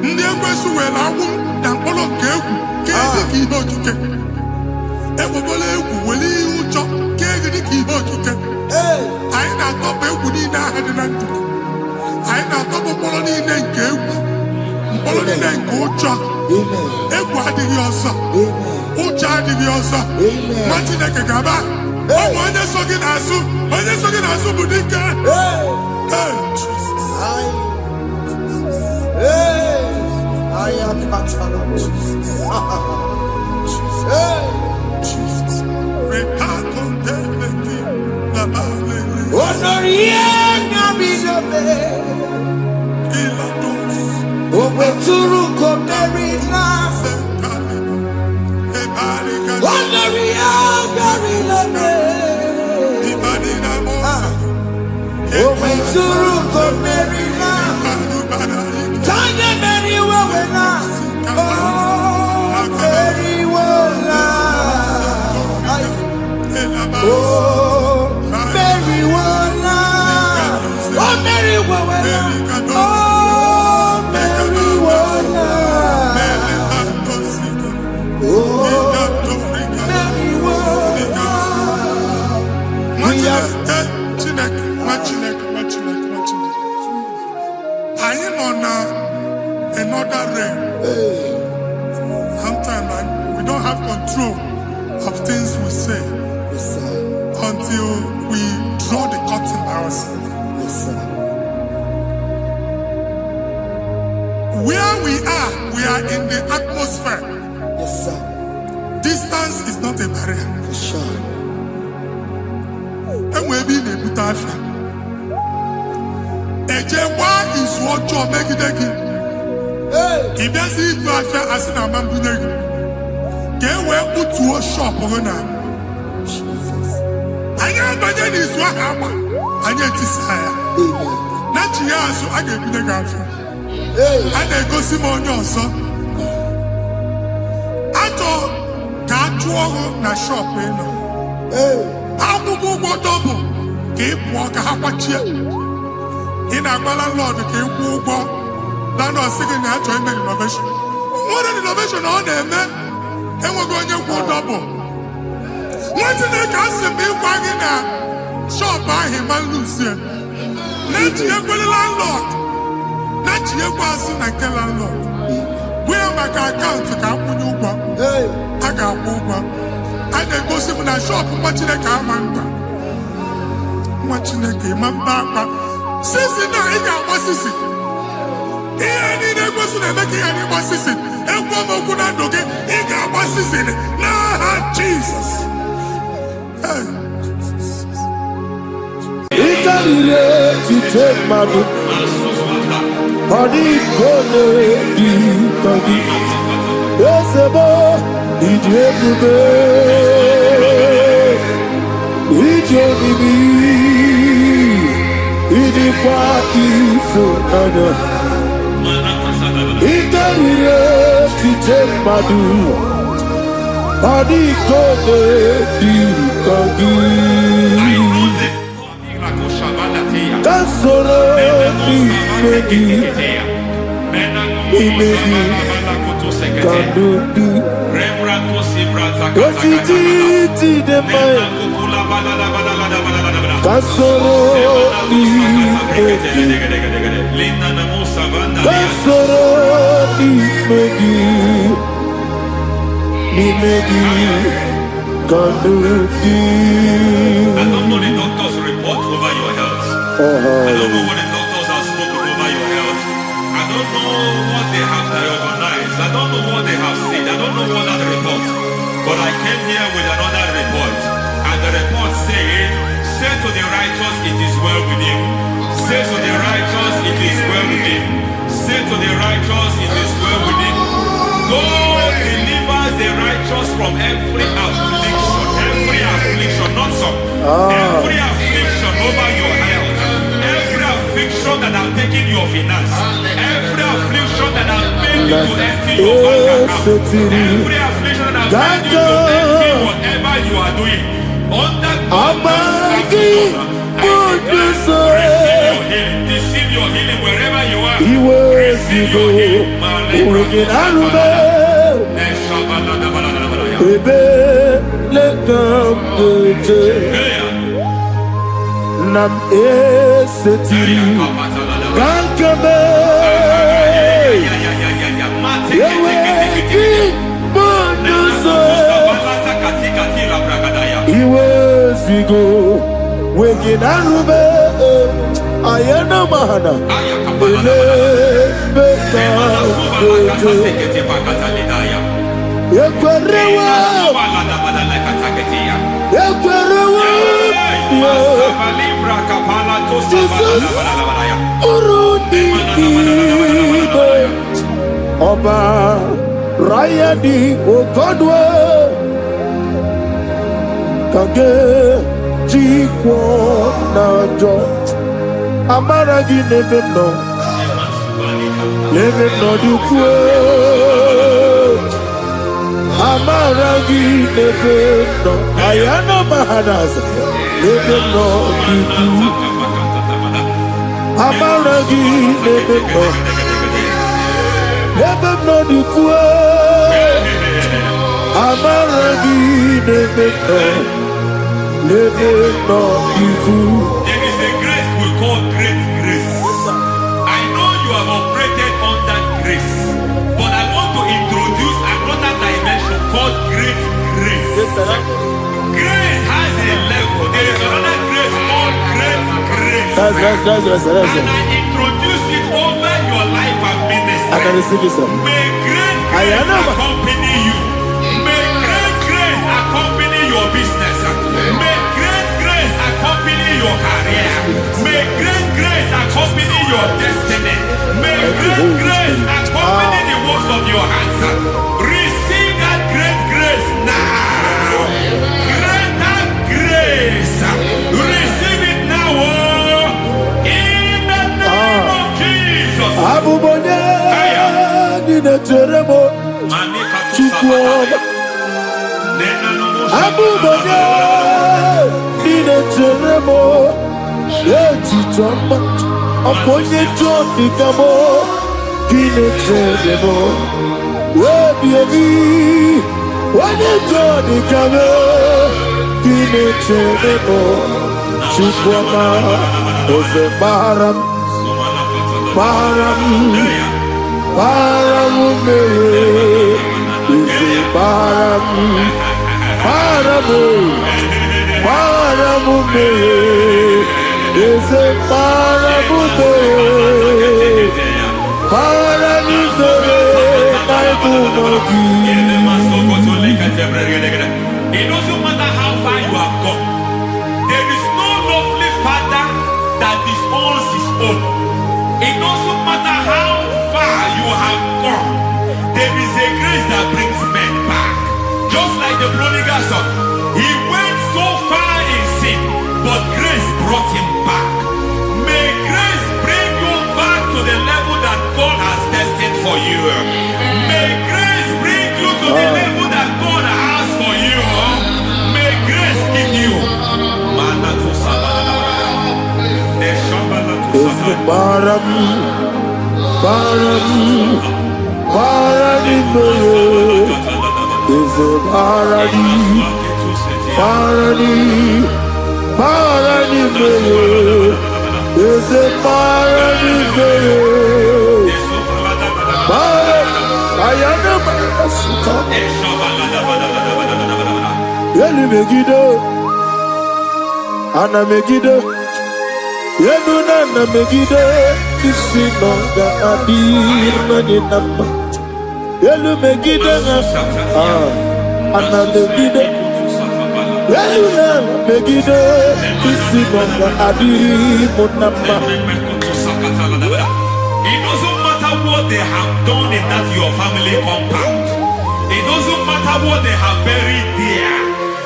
Ndị ekwensu were agwụ na mkpụrụ nke egwu kee dị ka ihe okike. Ekwebola egwu were ihe ụjọ kee gị dị ka ihe okike. Anyị na-atọpụ egwu niile ahụ dị na ndụ. Anyị na-atọpụ mkpụrụ niile nke egwu. Mkpụrụ niile nke ụjọ. Egwu adịghị ọzọ. Ụjọ adịghị ọzọ. Nwa Chineke ga-aba. Ọ bụ onye so gị n'azụ. Onye so gị n'azụ bụ dike. I am Jesus. Jesus. Another realm. Sometimes we don't have control of things we say until we draw the curtain by ourselves. Where we are in the atmosphere. Distance is not a barrier. And we've been able to have is what you're making. If there's a affair as an amambuneg, get well put to a shop over now. I am by then is what happened. I get this higher. Not years, I get the girlfriend. And I go see more your son. I thought that you na shop, you know. How to go double? Keep walk a watch in a landlord, keep walk. That was singing that to make innovation. What an innovation on them, man. And we're going to go double. What's in the castle be wagging a shop by him and Lucia? Not your landlord. Not your person like a landlord. We are my account to come with you. I got over. And they go see in a shop watching a car man. Watching a game and back. Sissy, now he got what sissy. Any person making any assist, and woman could not do it. He got assisted. Nah, Jesus. Italy to take my book. Body gone, body. Yes, a boy, it's it's a party so Italy to take my do. Body gone, that's all I don't know the doctor's report over your health. I don't know what the doctors have spoken over your health. I don't know what they have diagnosed. I don't know what they have said. I don't know what that report. But I came here with another report. righteous, it is well with him. Say to the righteous, it is well with him. Say to the righteous, it is well with him. God delivers the righteous from every affliction, not some. Every affliction over your health, every affliction that have taken your finance, every affliction that have made you to empty your bank account, every affliction that have made you to empty whatever you are doing. Under God's receive your healing wherever you are. Receive your healing. Nam esetiri Gankame Yeweki Bonuso Iwezigo Weginarube Ayana Mahana Ele Beka Yekwerewa Yekwerewa Jesus Urunibe Oba Rayadi Okodwe Kage Jikwo Najo Amaragi Nebeno Nebeno Dukwe Amaragi Nebeno Ayana Mahanas Nebeno Dukwe Amaragi Nebeno Nebeno Dukwe Amaragi Nebeno Nebeno Dukwe. There is a grace we call great grace. I know you have operated under grace, but I want to introduce another dimension called great grace. Grace has a level. There is another grace called great grace. That's and I introduce it over your life and ministry. I can receive it, sir. May great grace accompany you. May great grace accompany your business. May great grace accompany your career. May great grace accompany your destiny. May great grace accompany the works of your hands. Receive that great grace now. Greater grace. Receive it now. In the name of Jesus. Abubonye Nina Teremo Chukwoba Abubonye Nina Teremo Etichoma Aponye Johnny Gamo Kine Teremo Webiemi Wanye Johnny Gamo Kine Teremo Chukwoba Ose Baram Baram Baram Ise Baram Baram Baram Ise Baram Baram It doesn't matter how far you have gone. There is no lovely father that disowns his own. It doesn't matter how far you have gone. There is a grace that brings men back. Just like the prodigal son. He went so far in sin, but grace brought him back. May grace bring you back to the level that God has destined for you. May grace bring you to the level that God has for you. May grace give you. Baram Baram Barani Is a Barani Barani Barani Is a Barani Ayana Barasuta Yeli Megido Ana Megido Yeduna na Megide Isinonga Adir Namba Yelu Megide Ana Megide Yelu na Megide Simonga Adiri Munamba. It doesn't matter what they have done in that your family compound. It doesn't matter what they have buried there.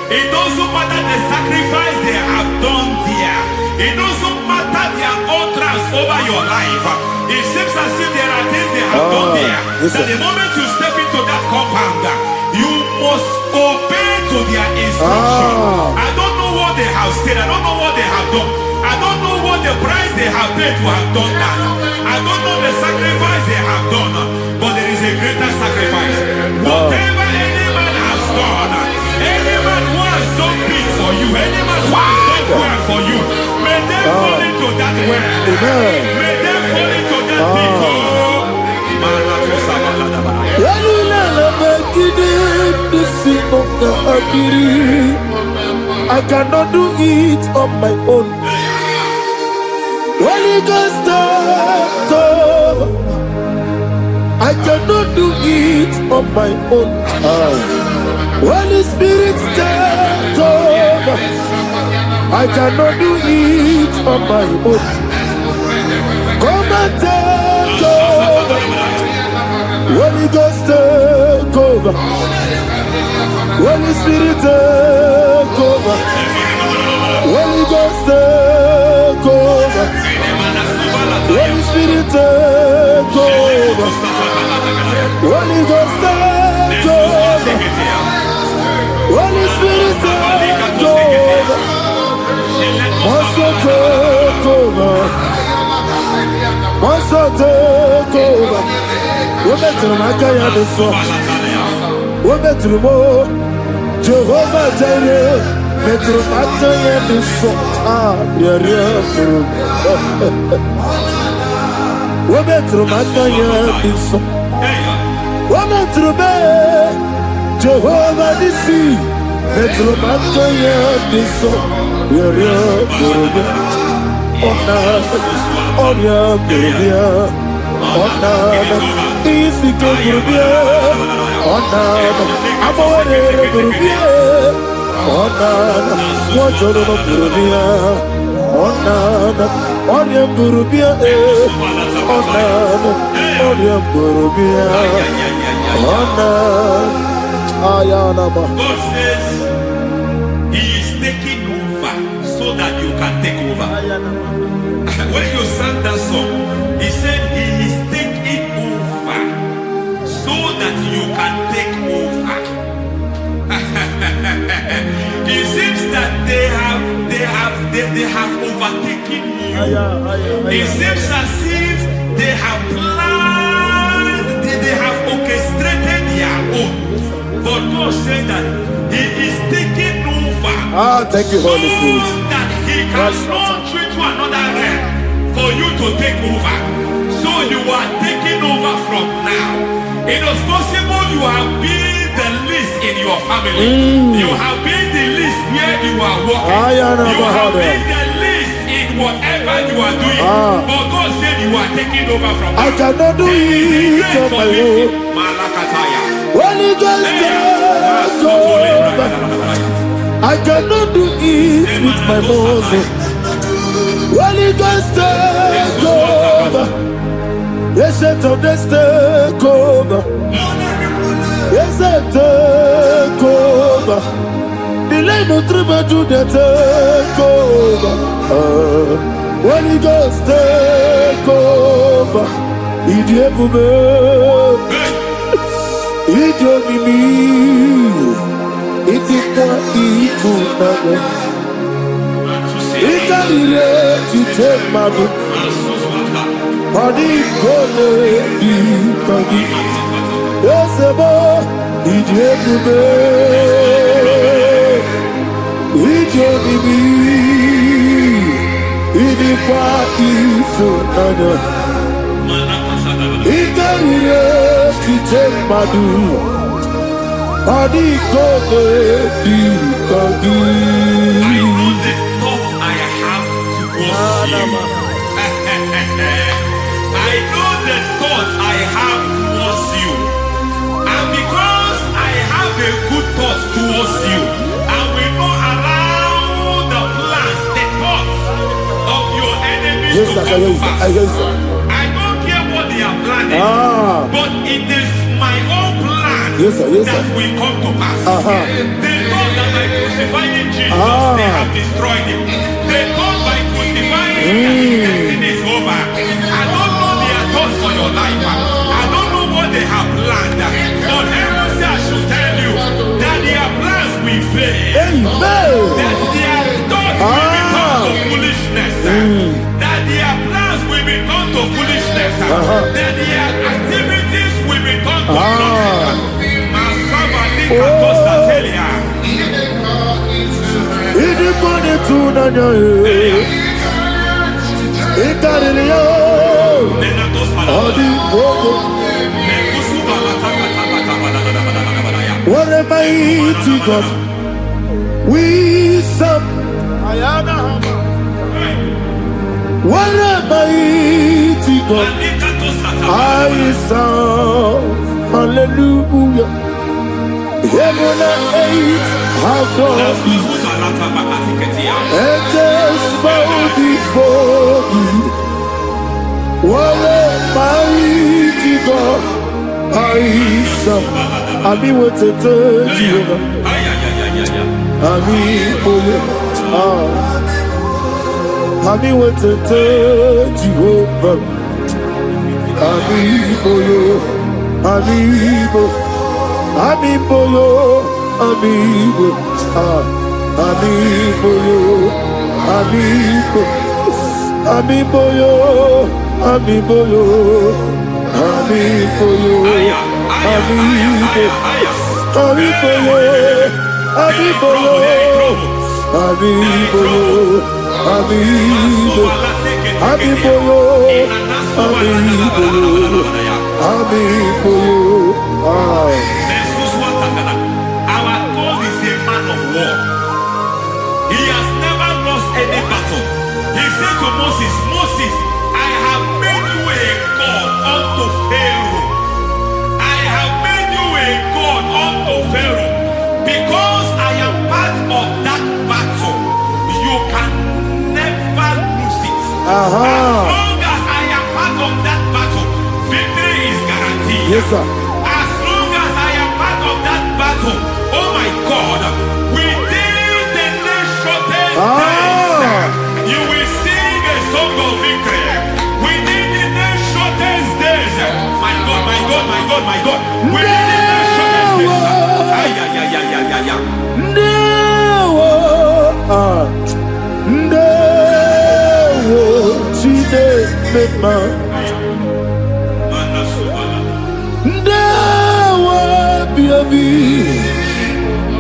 It doesn't matter the sacrifice they have done there. It doesn't matter their utterance over your life. It seems as if there are things they have done there. That the moment you step into that compound, you must obey to their instruction. I don't know what they have said. I don't know what they have done. I don't know what the price they have paid to have done that. I don't know the sacrifice they have done. But there is a greater sacrifice. Whatever any man has done, any man who has done big for you, any man who has done well for you, may they fall into that well. May they fall into that pit. I cannot do it on my own. Holy Ghost, I cannot do it on my own. Holy Spirit, take over. I cannot do it on my own. Come and take over. Holy Ghost, take over. Holy Spirit, take over. Holy Ghost, take over. Holy Spirit, take over. Holy Ghost, take over. Holy Spirit, take over. Master, take over. Master, take over. Women to my kaya the song. Women to more. Jehovah Jireh. Metro Mataya the song. Yeah. Women to my kaya the song. Women to me. Jehovah the sea. Metro Mataya the song. Yeah. Easy to Gurubia, Onana, Amore Gurubia, Onana, Wajoro Gurubia, Onana, Onion Gurubia, Onana, Onion Gurubia, Onana, Ayanaba. God says He is taking over so that you can take over. When you sang that song, He said He is taking over so that you can take over. It seems that they have overtaken you. It seems as if they have planned, they have orchestrated their own. But God said that He is taking over. Thank you, Holy Spirit. So that He can launch you to another realm for you to take over. So you are taking over from now. It is possible you have been the least in your family. You have been the least where you are working. You have been the least in whatever you are doing. But God said you are taking over from now. I cannot do it on my own. Holy Ghost, take over. I cannot do it with my muscle. Holy Ghost, take over. Yes, take over. Yes, take over. Delay no trouble to the take over. Holy Ghost, take over. Idiebube, idiomimi, idikwa itunabo. Ikarire tutemadu. Body gole ikagi. Yesebo idiebube, idiomimi, idikwa itunabo. Ikarire tutemadu. Body gole ikagi. I know the thoughts I have towards you. And because I have a good thought towards you, I will not allow the plans, the thoughts this to come to pass. I don't care what they are planning, but it is my own plan that will come to pass. They thought that by crucifying Jesus, they have destroyed him. They thought by crucifying him that his destiny is over. I don't know their thoughts for your life. I don't know what they have planned. But heaven says I should tell you that their plans will fail. That their thoughts will become to foolishness. That their plans will become to foolishness. That their activities will become to nothing. What a mighty God we serve. What a mighty God I serve. Hallelujah. Heaven and earth have done it. Angels bow before you. What a mighty God I serve. Ami wetete Jehovah. Ami oye. Ami wetete Jehovah. Ami oye. Ami oye. Ami boyo, ami boyo, ami boyo, ami boyo, ami boyo, ami boyo, ami boyo, ami boyo, ami boyo, ami boyo, ami boyo, ami boyo, ami boyo, ami boyo. Our God is a man of war. He has never lost any battle. He said to Moses, Moses, I have made you a God unto Pharaoh. I have made you a God unto Pharaoh. Because I am part of that battle, you can never lose it. As long as I am part of that battle, victory is guaranteed. Yes, sir. Battle. Oh my God, within the next shortest days, you will sing a song of victory. Within the next shortest days, my God, my God, my God, my God. Within the next shortest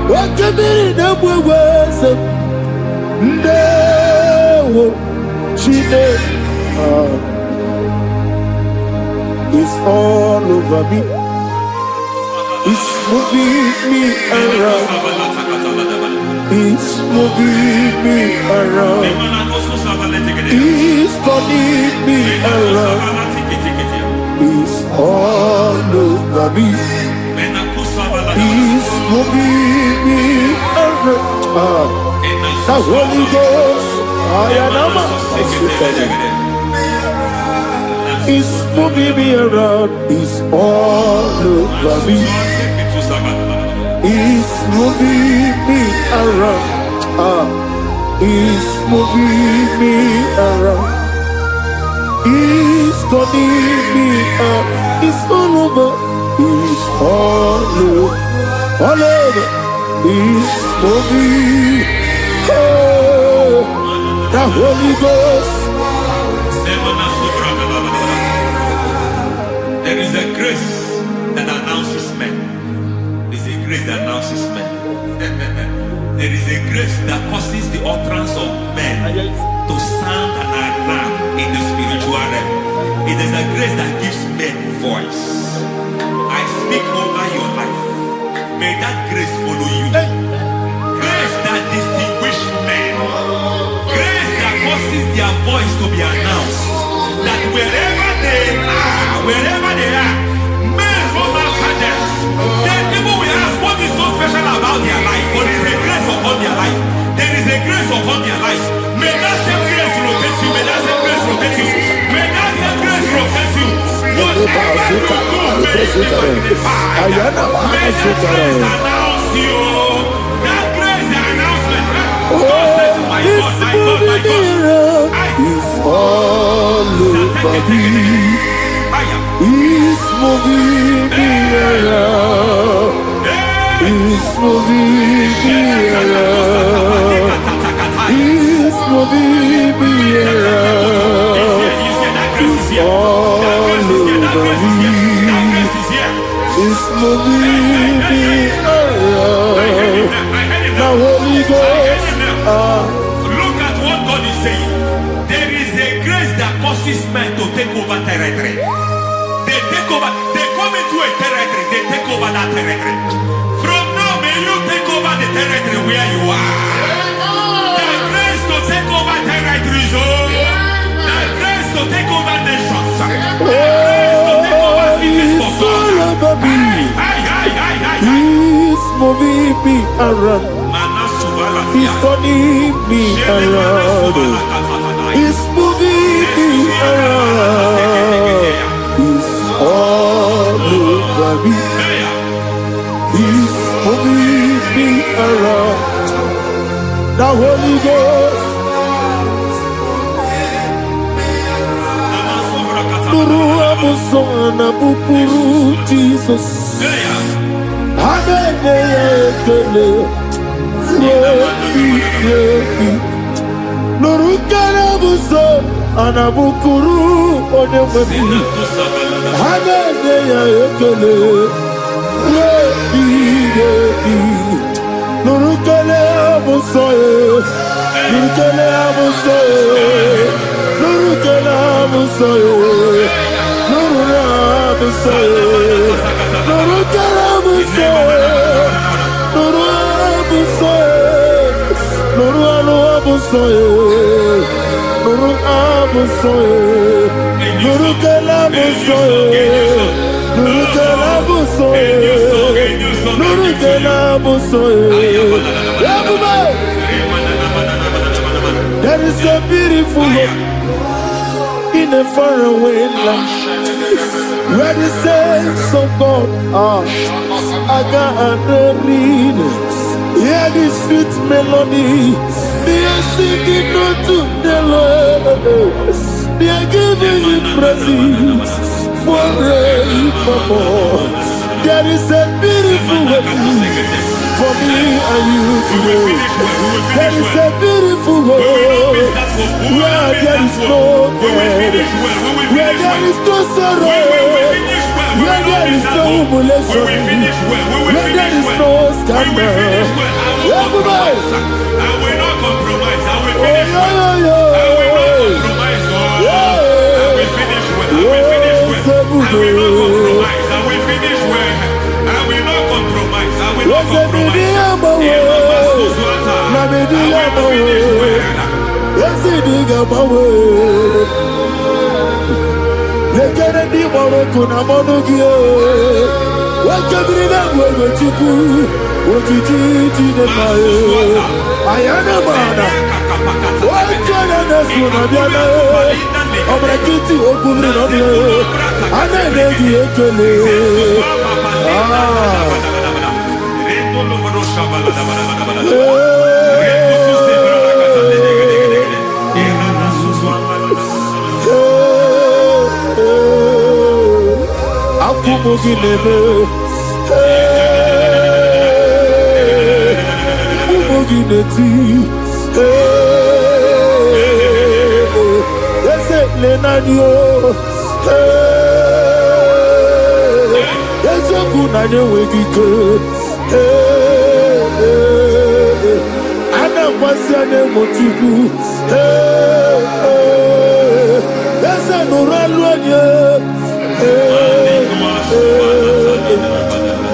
what can be the words of no, she did. It's all over me. It's moving me around. It's moving me around. It's turning me around. It's all over me. He's moving me around. The Holy Ghost, He's moving me around. He's all over me. He's moving me around. He's moving me around. He's turning me up. He's all over. He's all over, He's moving, the Holy Ghost. There is a grace that announces men. There is a grace that announces men. There is a grace that causes the utterance of men to sound an alarm in the spiritual realm. It is a grace that gives men voice. I speak over your life. May that grace follow you. Grace that distinguishes men. Grace that causes their voice to be announced. That wherever they are, men from after them. Then people will ask what is so special about their life. But there is a grace upon their life. There is a grace upon their life. May that same grace locate you. May that same grace locate Ayana Mahasutara. Announce you. That grace announcement. Oh, this moving is all over me. He's moving me around. He's moving me around. He's moving me around. He's all over me. He's moving me around. Now Holy Ghost. Look at what God is saying. There is a grace that causes men to take over territory. They take over, they come into a territory, they take over that territory. From now, may you take over the territory where you are. The grace to take over territories, the grace to take over nations. The grace to take over cities for God. He's moving me around. He's turning me around. He's moving me around. He's all over me. He's moving me around. The Holy Ghost. Nuru amusona bupuru Jesus. Hallelujah. Nurukana buso anabukuru onemani Hallelujah ekele Nurukana buso Nurukana buso Nurukana buso Nurukana buso Nurukana buso Nuru abusoye, Nuru abusoye, Nuru kelabusoye, Nuru kelabusoye, Nuru kelabusoye. There is a beautiful hope in a faraway land where the saints of God are. I got the leaders. Hear the sweet melody. They are singing unto the Lord. They are giving you praise forevermore. There is a beautiful way for me and you today. There is a beautiful way where there is no death, where there is no sorrow, where there is no humiliation, where there is no scandal. Everybody, I will not compromise. I will finish well. I will not compromise. I will finish well. I will finish well. I will not compromise. I will finish well. I will not compromise. I will not compromise.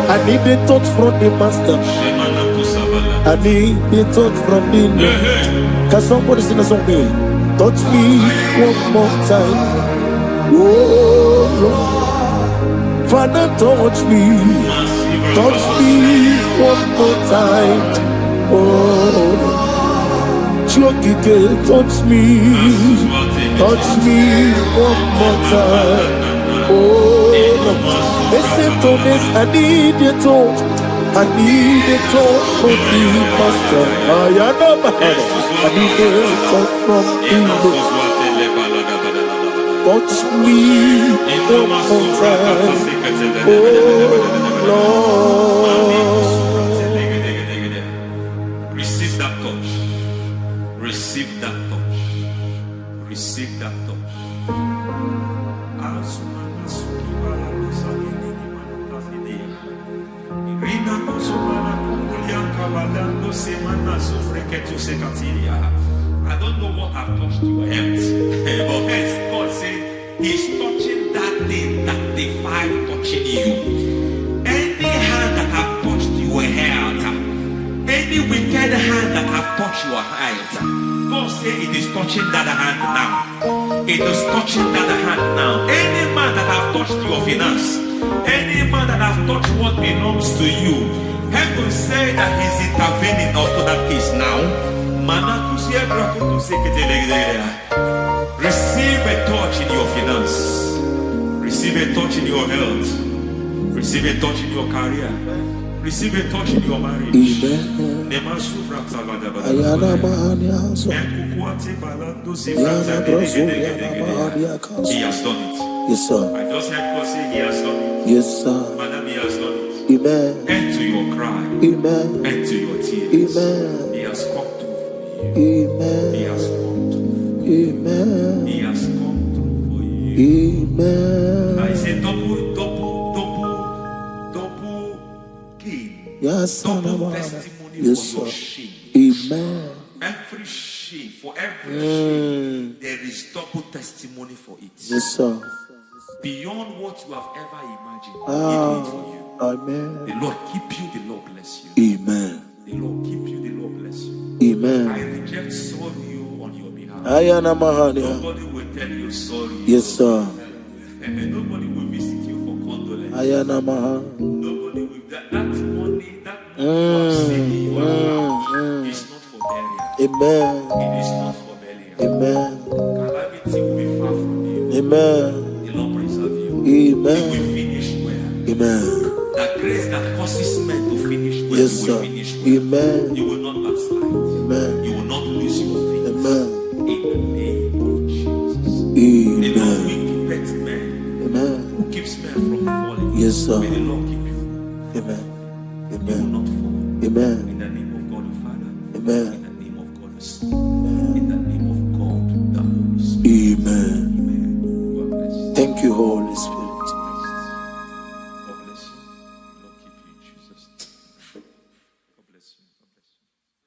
I need the touch from the master. I need the touch from the Lord. Can somebody sing a song me? Touch me one more time. Oh Lord, Father, touch me. Touch me one more time. Oh, Chokike, touch me one more time. Oh, listen to this. I need you to. I need a talk from the master. I need a talk from Igbo. Touch me one more time. Oh Lord. Receive that touch. Receive that touch. Receive that touch. I don't know what I've touched your health, but hence God said He's touching that thing that defied touching you. Any hand that have touched your health, any wicked hand that have touched your health, God said it is touching that hand now. It is touching that hand now. Any man that have touched your finance, any man that have touched what belongs to you, heaven say that He's intervening after that case now. Receive a touch in your finance. Receive a touch in your health. Receive a touch in your career. Receive a touch in your marriage. Amen. He has done it. Yes, sir. I just heard God say He has done it. Yes, sir. Madam, He has done it. Amen. End to your cry. Amen. End to your tears. Amen. He has come through for you. Amen. He has come through for you. Amen. He has come through for you. Amen. I say double gain. Yes, Double sir. testimony Yes, for your sir. shame. Amen. Every shame, for every shame, there is double testimony for it. Yes, sir. Beyond what you have ever imagined, He Ah. did it for you. Amen. The Lord keep you, the Lord bless you. Amen. The Lord keep you, the Lord bless you. I Amen. reject sorry on your behalf. Ayana Mahania. Nobody will tell you sorry. Yes, sir. And nobody will visit you for condolence. Ayana Mahania. Nobody will that money you have seen in your account is not for burial. Amen. It is not for burial. Amen. Calamity will be far from you. Amen. The Lord preserve you. Amen. You will finish well. Amen. The grace that causes men to finish well, Yes, you will sir. finish well. Amen. You will not backslide. Amen. You will not lose your faith. Amen. In the name of Jesus. The Lord Amen. will keep men Amen. who keeps men from falling. Yes, sir. May the Lord keep you. Amen. You will Amen. not fall. Amen. In the name of God the Father. Amen. In the name of God the Son. In the name of God the Holy Spirit. Amen. Amen. God bless you. Thank you, Holy Spirit. God bless you. Lord keep you in Jesus' name. God bless you. God bless you.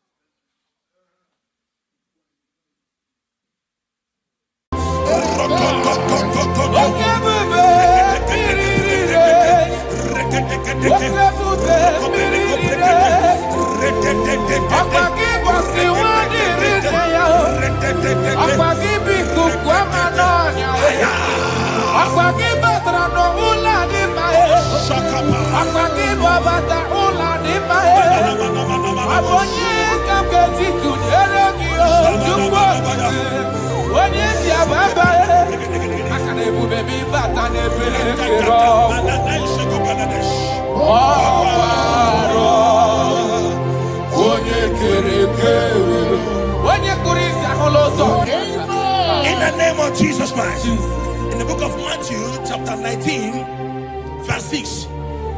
In the name of Jesus Christ. In the book of Matthew, chapter 19, verse 6,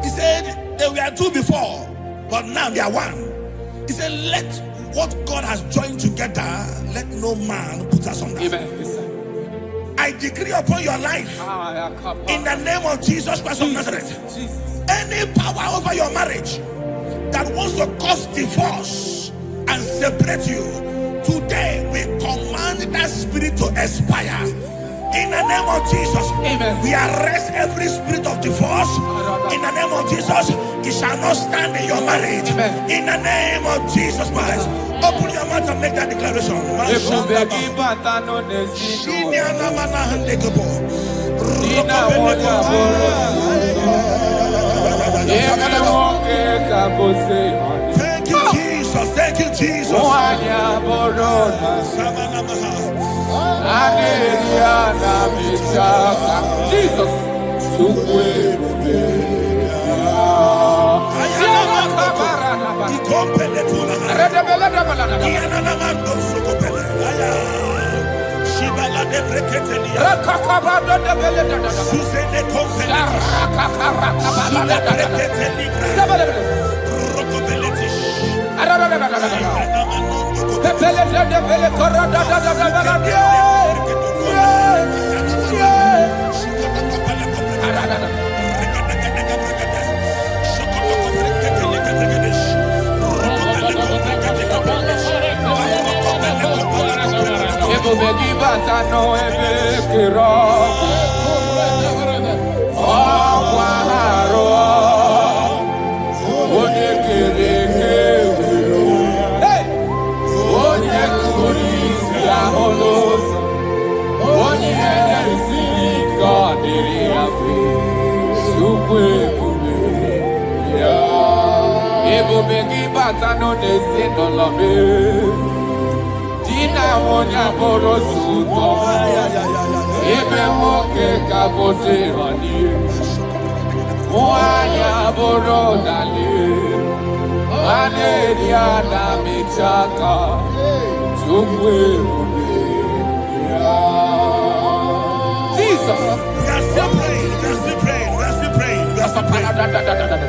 he said, they were two before, but now they are one. He said, let what God has joined together, let no man put us under. I decree upon your life, in the name of Jesus Christ of Nazareth, any power over your marriage that wants to cause divorce and separate you, today we command that spirit to expire. In the name of Jesus, amen. We arrest every spirit of divorce. In the name of Jesus, it shall not stand in your marriage. Amen. In the name of Jesus Christ, open your mouth and make that declaration. Thank you, Jesus. Thank you, Jesus. Jesus.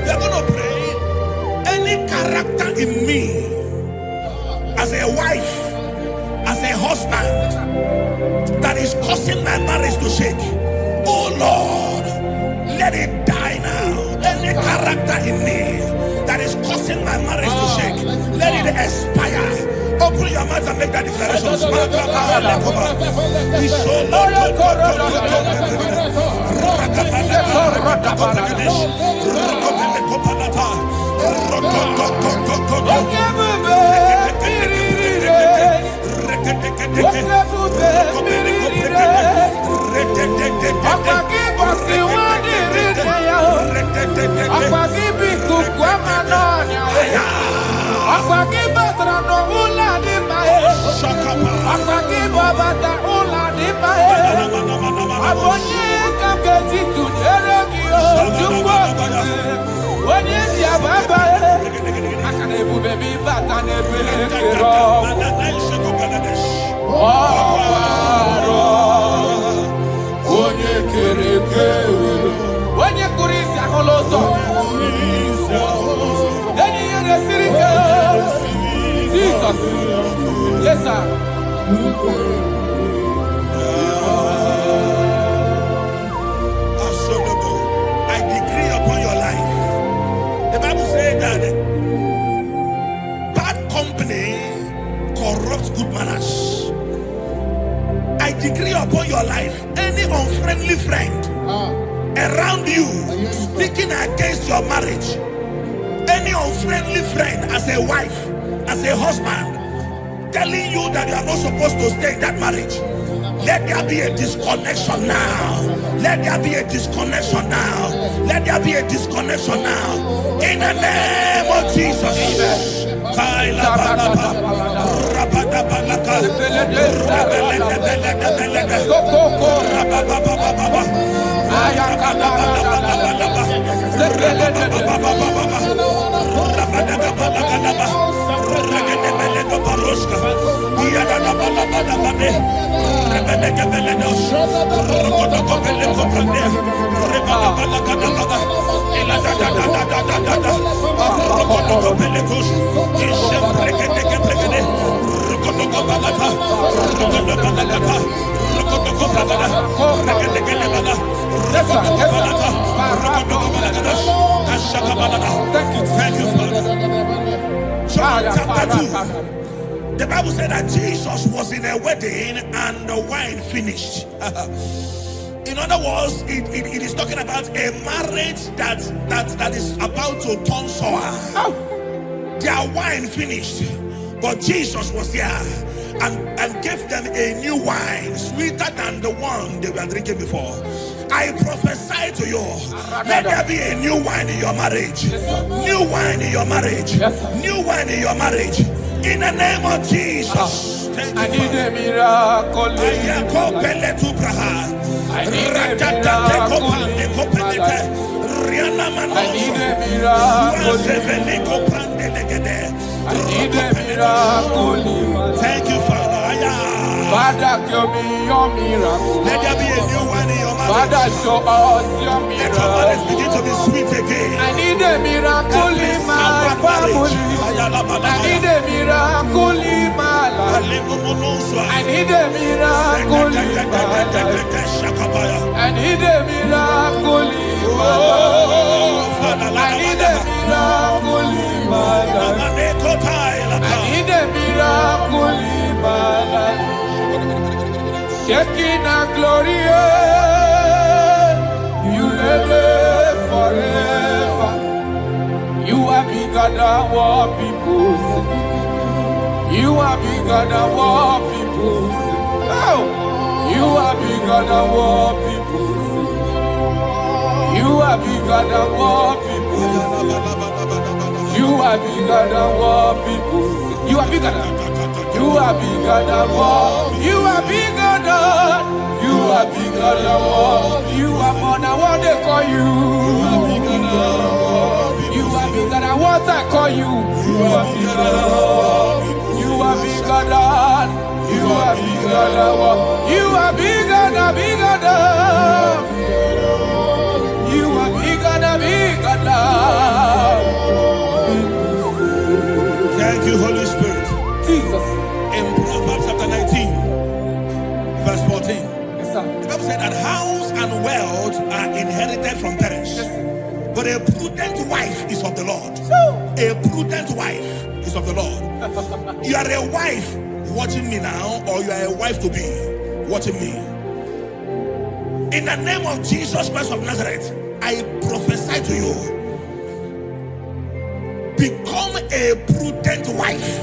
We're going to pray. Any character in me, as a wife, as a husband, that is causing my marriage to shake, oh Lord, let it die now. Any character in me that is causing my marriage to shake, let it expire. Open your mouth and make that declaration. Yes, sir. I decree upon your life. The Bible says that bad company corrupts good manners. I decree upon your life, any unfriendly friend around you speaking against your marriage, any unfriendly friend as a wife, as a husband, telling you that you are not supposed to stay in that marriage, let there be a disconnection now. Let there be a disconnection now. Let there be a disconnection now. In the name of Jesus. Thank you, Father. John chapter 2. The Bible said that Jesus was in a wedding and the wine finished. In other words, it is talking about a marriage that is about to turn sour. Their wine finished, but Jesus was there and gave them a new wine, sweeter than the one they were drinking before. I prophesy to you, let there be a new wine in your marriage. New wine in your marriage. New wine in your marriage. In the name of Jesus. I need a miracle. I need a miracle. need a miracle. I need a miracle. Thank you, Father. Father, give me your miracle. Let there be a new one in your marriage. Father, show us your Let your marriage miracle. begin to be sweet again. I need a miracle in my family. I need a miracle in my life. I need a miracle in my life. I need a miracle in my life. I need a miracle in my life. I need a miracle in my life. Shaking our glory, you live forever. You are bigger than what people see. You are bigger than what people see. Oh, you are bigger than what people see. You are bigger than what people see. You are bigger than what people see. You are bigger than. You are bigger than what. You are bigger than. You are bigger than what. You are more than what they call you. You are bigger than what. You are bigger than what I call you. You are bigger than what. You are bigger than. You are bigger than what. You are bigger than bigger than. You are bigger than bigger than. Thank you, Holy Spirit. Jesus. In Proverbs chapter 19, verse 14, Yes, sir. the Bible said that house and wealth are inherited from parents. But a prudent wife is of the Lord. A prudent wife is of the Lord. You are a wife watching me now, or you are a wife to be watching me. In the name of Jesus Christ of Nazareth, I prophesy to you. Become a prudent wife.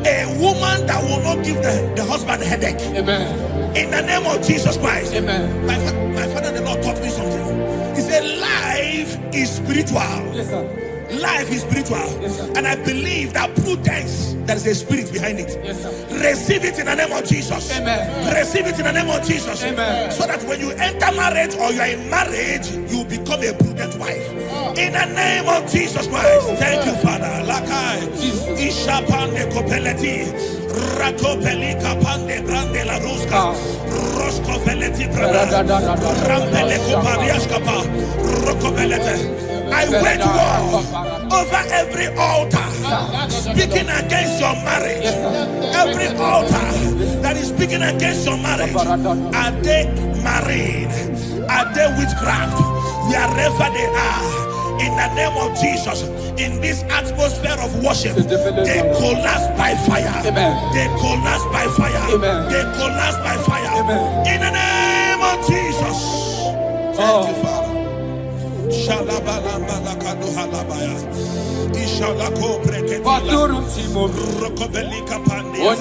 A woman that will not give the husband a headache. Amen. In the name of Jesus Christ. Amen. My father, the Lord taught me something. He said, life is spiritual. Yes, sir. Life is spiritual. Yes, sir. And I believe that prudence, there is a spirit behind it. Yes, sir. Receive it in the name of Jesus. Amen. Receive it in the name of Jesus. Amen. So that when you enter marriage or you are in marriage, you become a prudent wife. In the name of Jesus Christ. Thank you, Father. Lakai. Ishapande kopeleti. Rakopelika pande brande la ruska. Rosko veleti branda. Rampele kopariaskapa. Rokopelete. I wage war over every altar speaking against your marriage. Every altar that is speaking against your marriage. Are they married? Are they witchcraft? Wherever they are, in the name of Jesus, in this atmosphere of worship, they collapse by fire. They collapse by fire. They collapse by fire. In the name of Jesus. Thank you, Father. Shalabalambala halabaya. Ishalako breketi. Rokobelika pandia.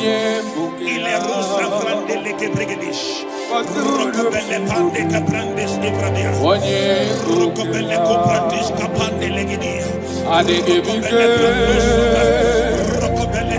Ile rusa frandeleke bregedish. Rokobele pande kaprandes ibradia. Rokobele koprandish kapande legidia. Rokobele prandish. Rokobele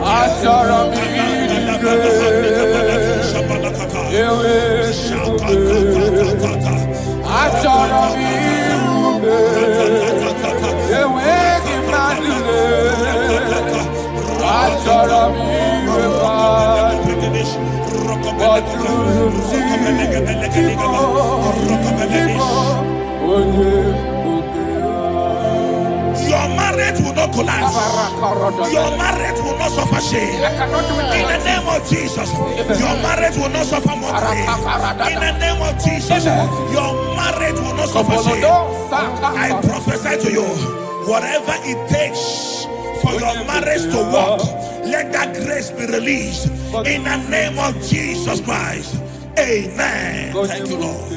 Your marriage will not collapse. Your marriage will not suffer shame. In the name of Jesus, your marriage will not suffer mockery. In the name of Jesus, your marriage will not suffer shame. I prophesy to you, whatever it takes for your marriage to work, let that grace be released. In the name of Jesus Christ. Amen. Thank you, Lord.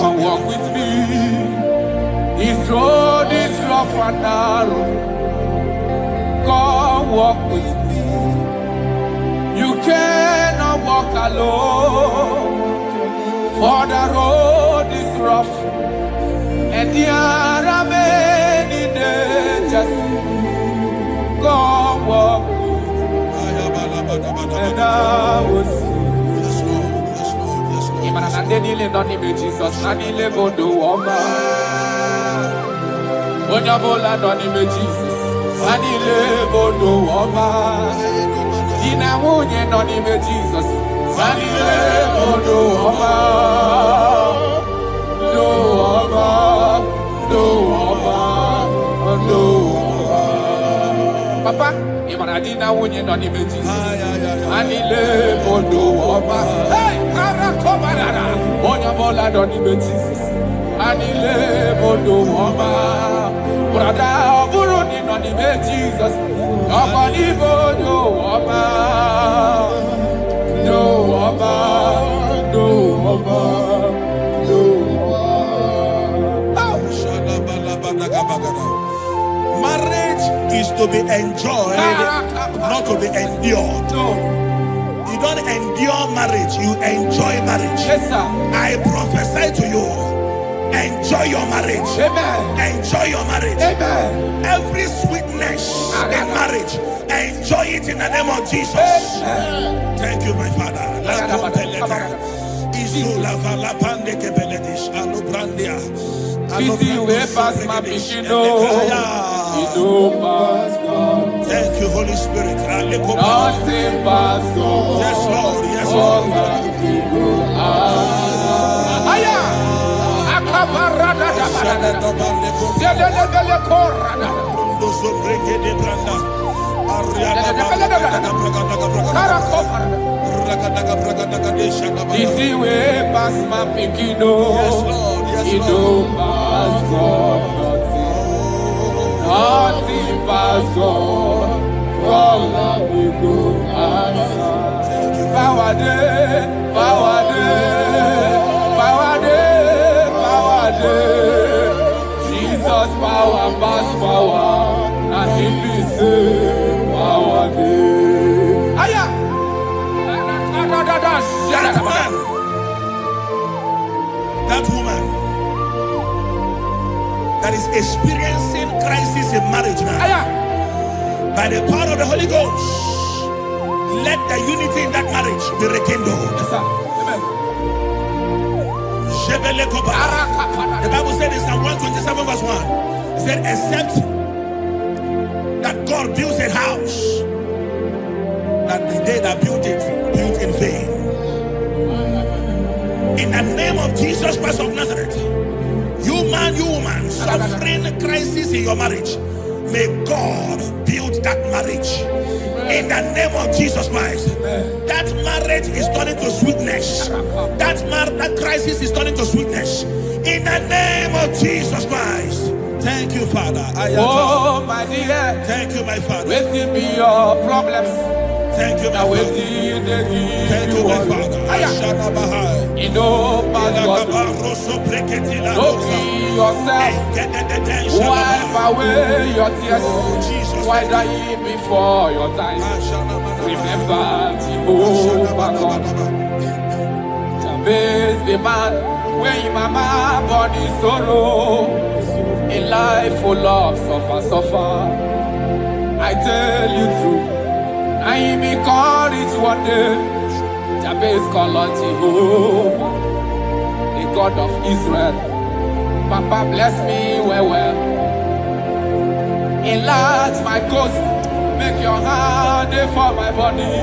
Come walk with me. This road is rough and narrow. Come walk with me. You cannot walk alone. For the road is rough and there are many dangers. Come walk with me and I will see. Jesus, Nanile Bodo Woma. Onyabola Nonime Jesus, Nanile Bodo Woma. Dina Munye Nonime Jesus, Nanile Bodo Woma. Do Woma, Do Woma, Do Woma. Papa, Imanadina Munye Nonime Jesus, Nanile Bodo Woma. Hey! Onyabola Nonime Jesus, Anile Bodo Woma. Brother Buruni Nonime Jesus, Nobody Bodo Woma. Do Woma, Do Woma, Do Woma. Marriage is to be enjoyed, not to be endured. You don't endure marriage, you enjoy marriage. Yes, sir. I prophesy to you, enjoy your marriage. Amen. Enjoy your marriage. Amen. Every sweetness in marriage, enjoy it in the name of Jesus. Amen. Thank you, my Father. Thank you, Holy Spirit. Nothing but God. Yes, Lord. Yes, Lord. Easy way past my pikino. Yes, Lord. Yes, You Lord. don't pass God. Nothing pass God. All of you go answer. Power day, power day, power day, power day. Jesus power pass power. And he be say power day. Aya! That man, that woman that is experiencing crisis in marriage now, by the power of the Holy Ghost, let the unity in that marriage be rekindled. Yes, sir. Amen. The Bible said in Psalm 127 verse 1, it said, except that God builds a house, that the day that built it, built in vain. In the name of Jesus Christ of Nazareth, you man, you woman, suffering crisis in your marriage, may God build that marriage. In the name of Jesus Christ, that marriage is turning to sweetness. That crisis is turning to sweetness. In the name of Jesus Christ. Thank you, Father. Oh, my dear. Thank you, my Father. Waiting be your problems. Thank you, my Now Father. waiting they give Thank you, my Father. You know, pass God. Don't be yourself. Wipe away your tears. Why die before your time? Remember Jehovah God. Jabez the man, when your mama body sorrow. A life full of suffer. I tell you true. I am encouraged one day. Jabez called on Jehovah, the God of Israel. Papa bless me well. Enlarge my coast. Make your hand for my body.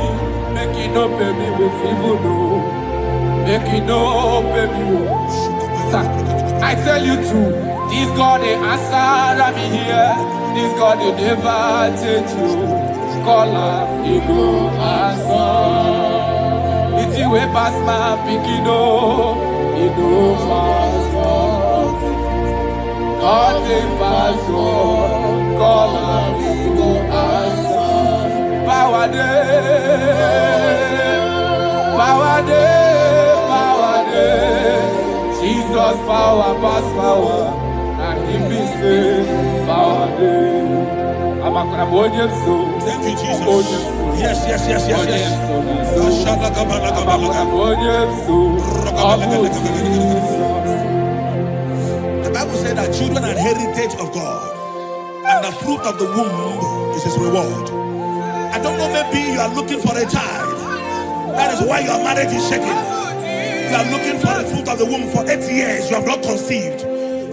Make it no pay me with evil. No. Make it no pay me. Sir, I tell you true. This God they answer me here. This God they never change you. Call her, he go answer. It's the way past my pikino. He go pass God. Nothing pass God. Call her, he go answer. Power day, power day, power day. Jesus power pass power. Thank you, Jesus. Yes. The Bible said that children are heritage of God, and the fruit of the womb is his reward. I don't know, maybe you are looking for a child. That is why your marriage is shaking. You are looking for the fruit of the womb. For 8 years you have not conceived.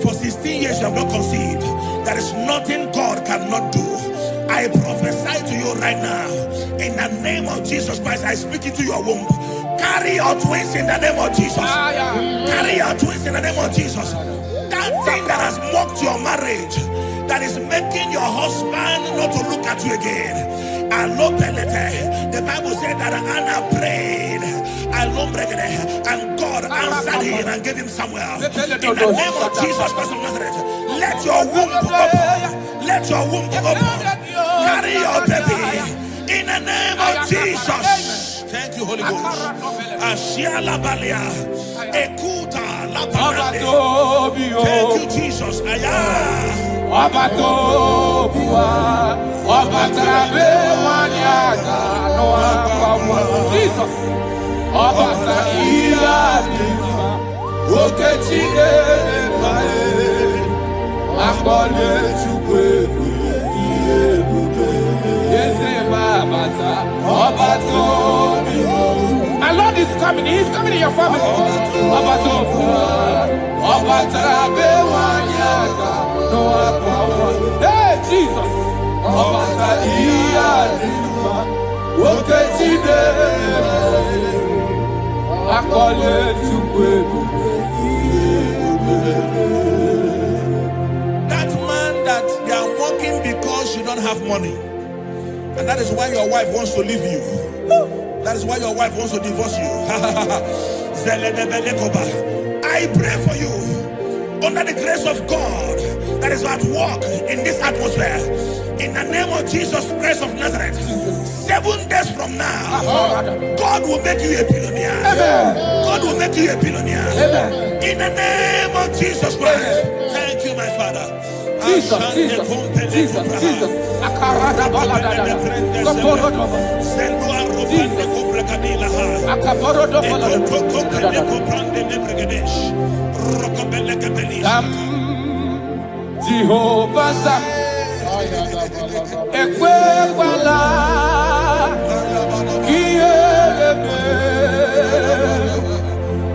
For 16 years you have not conceived. There is nothing God cannot do. I prophesy to you right now, in the name of Jesus Christ. I speak into your womb. Carry your twins in the name of Jesus. Carry your twins in the name of Jesus. That thing that has mocked your marriage, that is making your husband not to look at you again. The Bible said that Anna prayed, and God answered him and gave him Samuel. In the name of Jesus Christ of Nazareth, let your womb open. Let your womb open. Carry your baby in the name of Jesus. Thank you, Holy Ghost. Ashiala Balia, Ekuta Laparade. Thank you, Jesus. Jesus. My Lord is coming. He is coming in your family. Hey, Jesus. That man that they are working because you don't have money, and that is why your wife wants to leave you. That is why your wife wants to divorce you. I pray for you, under the grace of God that is at work in this atmosphere, in the name of Jesus Christ of Nazareth. 7 days from now, God will make you a billionaire. God will make you a billionaire. In the name of Jesus Christ. Thank you, my Father. Jesus. Jehovah Ekwewala Kiebe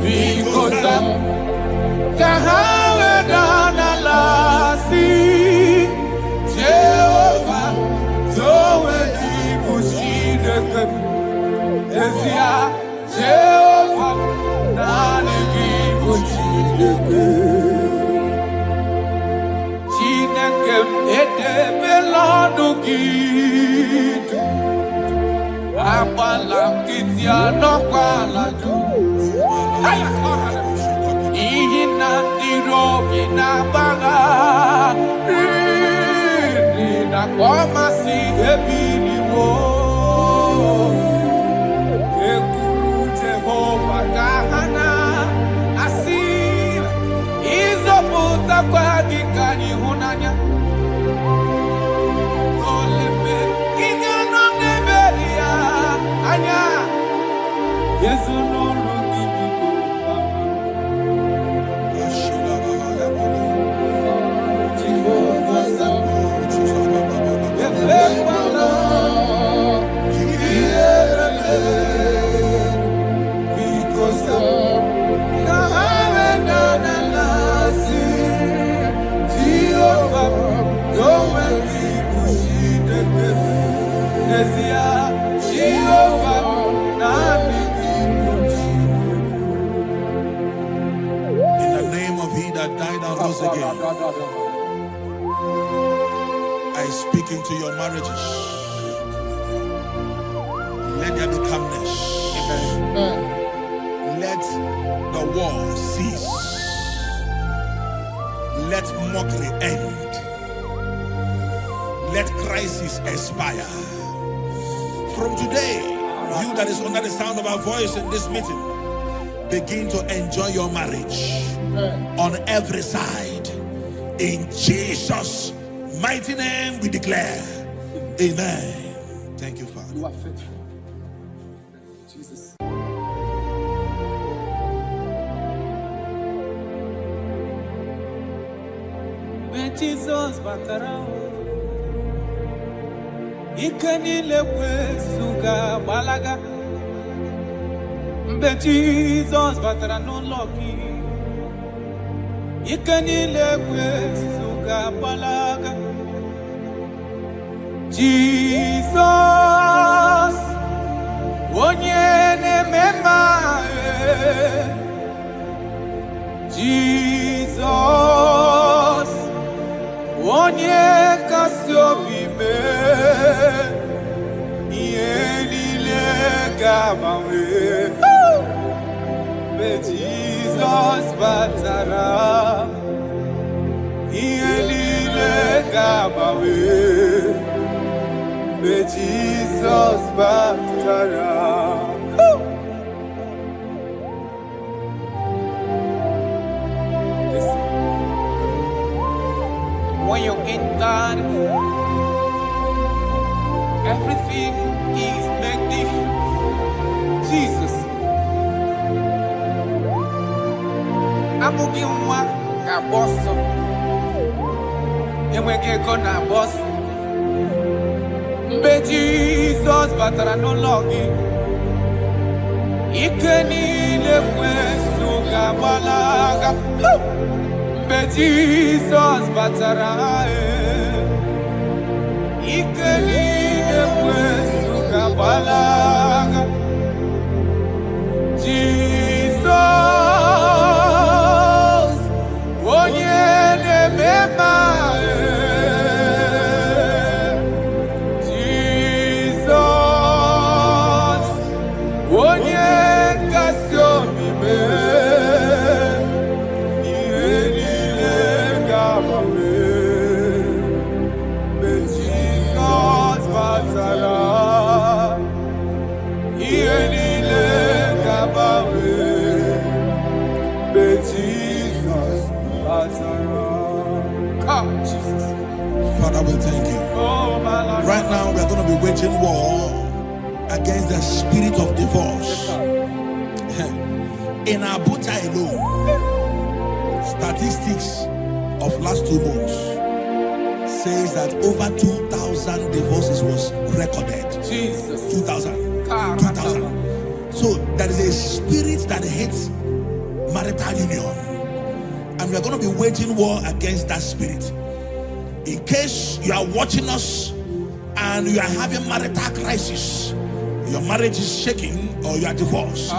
Bikosa Kahawe Danalasi Jehovah Zoe Dikushideke Ezia Jehovah Nani Dikushideke Again, I speak into your marriages. Let there be calmness. Let the war cease. Let mockery end. Let crisis expire. From today, you that is under the sound of our voice in this meeting, begin to enjoy your marriage on every side. In Jesus' mighty name we declare. Amen. Thank you, Father. You are faithful. Jesus. When Jesus batara, ikanile kwesuga balaga. When Jesus batara no lucky, ikanile kwesuga balaga. Jesus, onyene memae. Jesus, onye kasiobibe. Yenile gamawe. Be Jesus batara. Yenile gamawe. Be Jesus batara. Listen. When you're in God, everything is made different. Jesus. Amugi nwa ka boss. Enwege go na boss. Mbe Jesus batara no logi. Ike niile kwesuga balaga. Mbe Jesus batara. Ike niile kwesuga balaga. Jesus, onye na-emema. Father, we thank you. Right now, we are going to be waging war against the spirit of divorce. In Abuja alone, statistics of last 2 months says that over 2,000 divorces was recorded. Jesus. 2,000. 2,000. So there is a spirit that hates marital union. And we are going to be waging war against that spirit. In case you are watching us and you are having marital crisis, your marriage is shaking or you are divorced,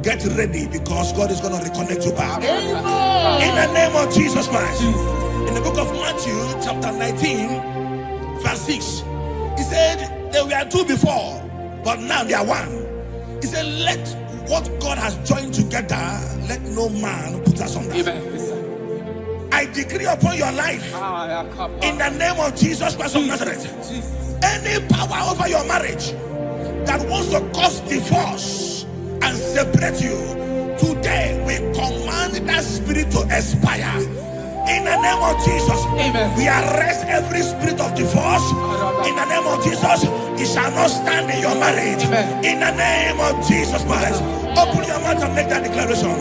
get ready because God is going to reconnect you back. In the name of Jesus Christ. In the book of Matthew chapter 19 verse 6, he said there were 2 before, but now they are 1. He said, let what God has joined together, let no man put us under. I decree upon your life, in the name of Jesus Christ of Nazareth, any power over your marriage that wants to cause divorce and separate you, today we command that spirit to expire. In the name of Jesus, amen. We arrest every spirit of divorce. In the name of Jesus, it shall not stand in your marriage. Amen. In the name of Jesus Christ, open your mouth and make that declaration.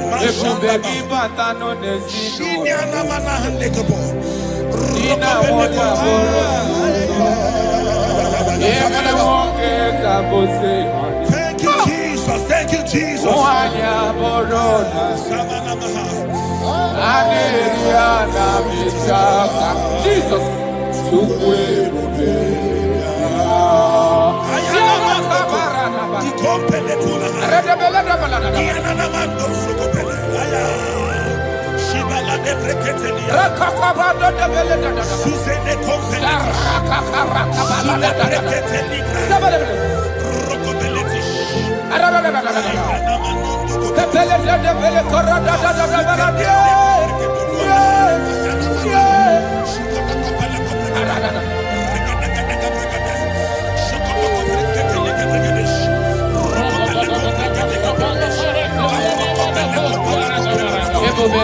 Thank you, Jesus. Thank you, Jesus. Jesus.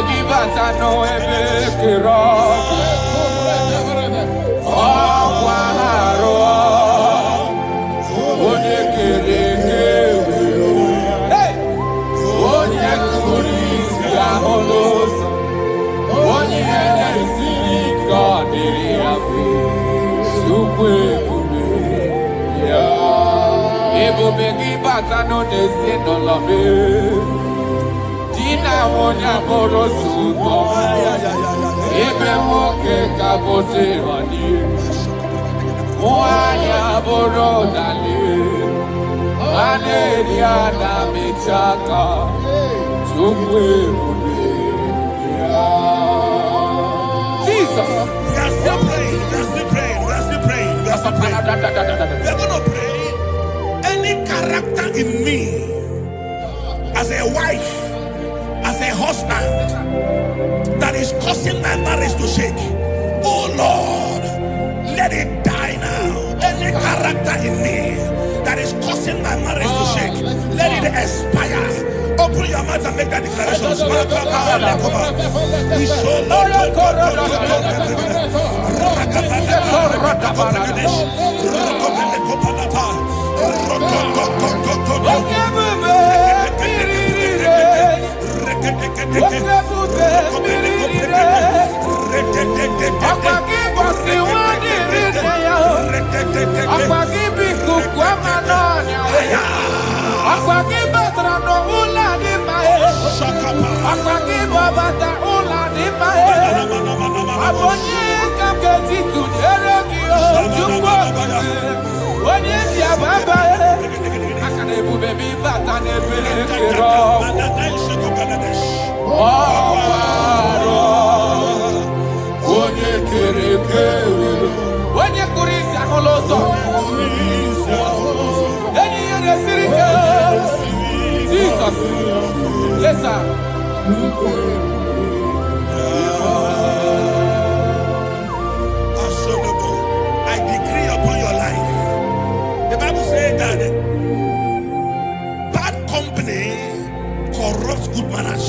Give batano ebe kiro. Ọkwaharo. Onye kere kewe. Onye kuri isi aholos. Onye na-esi ike ọ dịrị ya mfe. Chukwu ebube ya. Ebube gị batano n'ezinụlọ m. Di na nwunye abụrụ sụtọ. Ebe nwoke ka bụzi ọdị. Nwanyị abụrụ dali. A na-eri ana mecha aka. Chukwu ebube ya. Jesus. We are still praying. We are still praying. We are still praying. We are still praying. We are going to pray. Any character in me, as a wife, as a husband, that is causing my marriage to shake. Oh Lord, let it die now. Any character in me that is causing my marriage to shake, let it expire. Open your mouth and make that declaration. We show Jesus. Yes, sir. I decree upon your life. The Bible says that bad company corrupts good manners.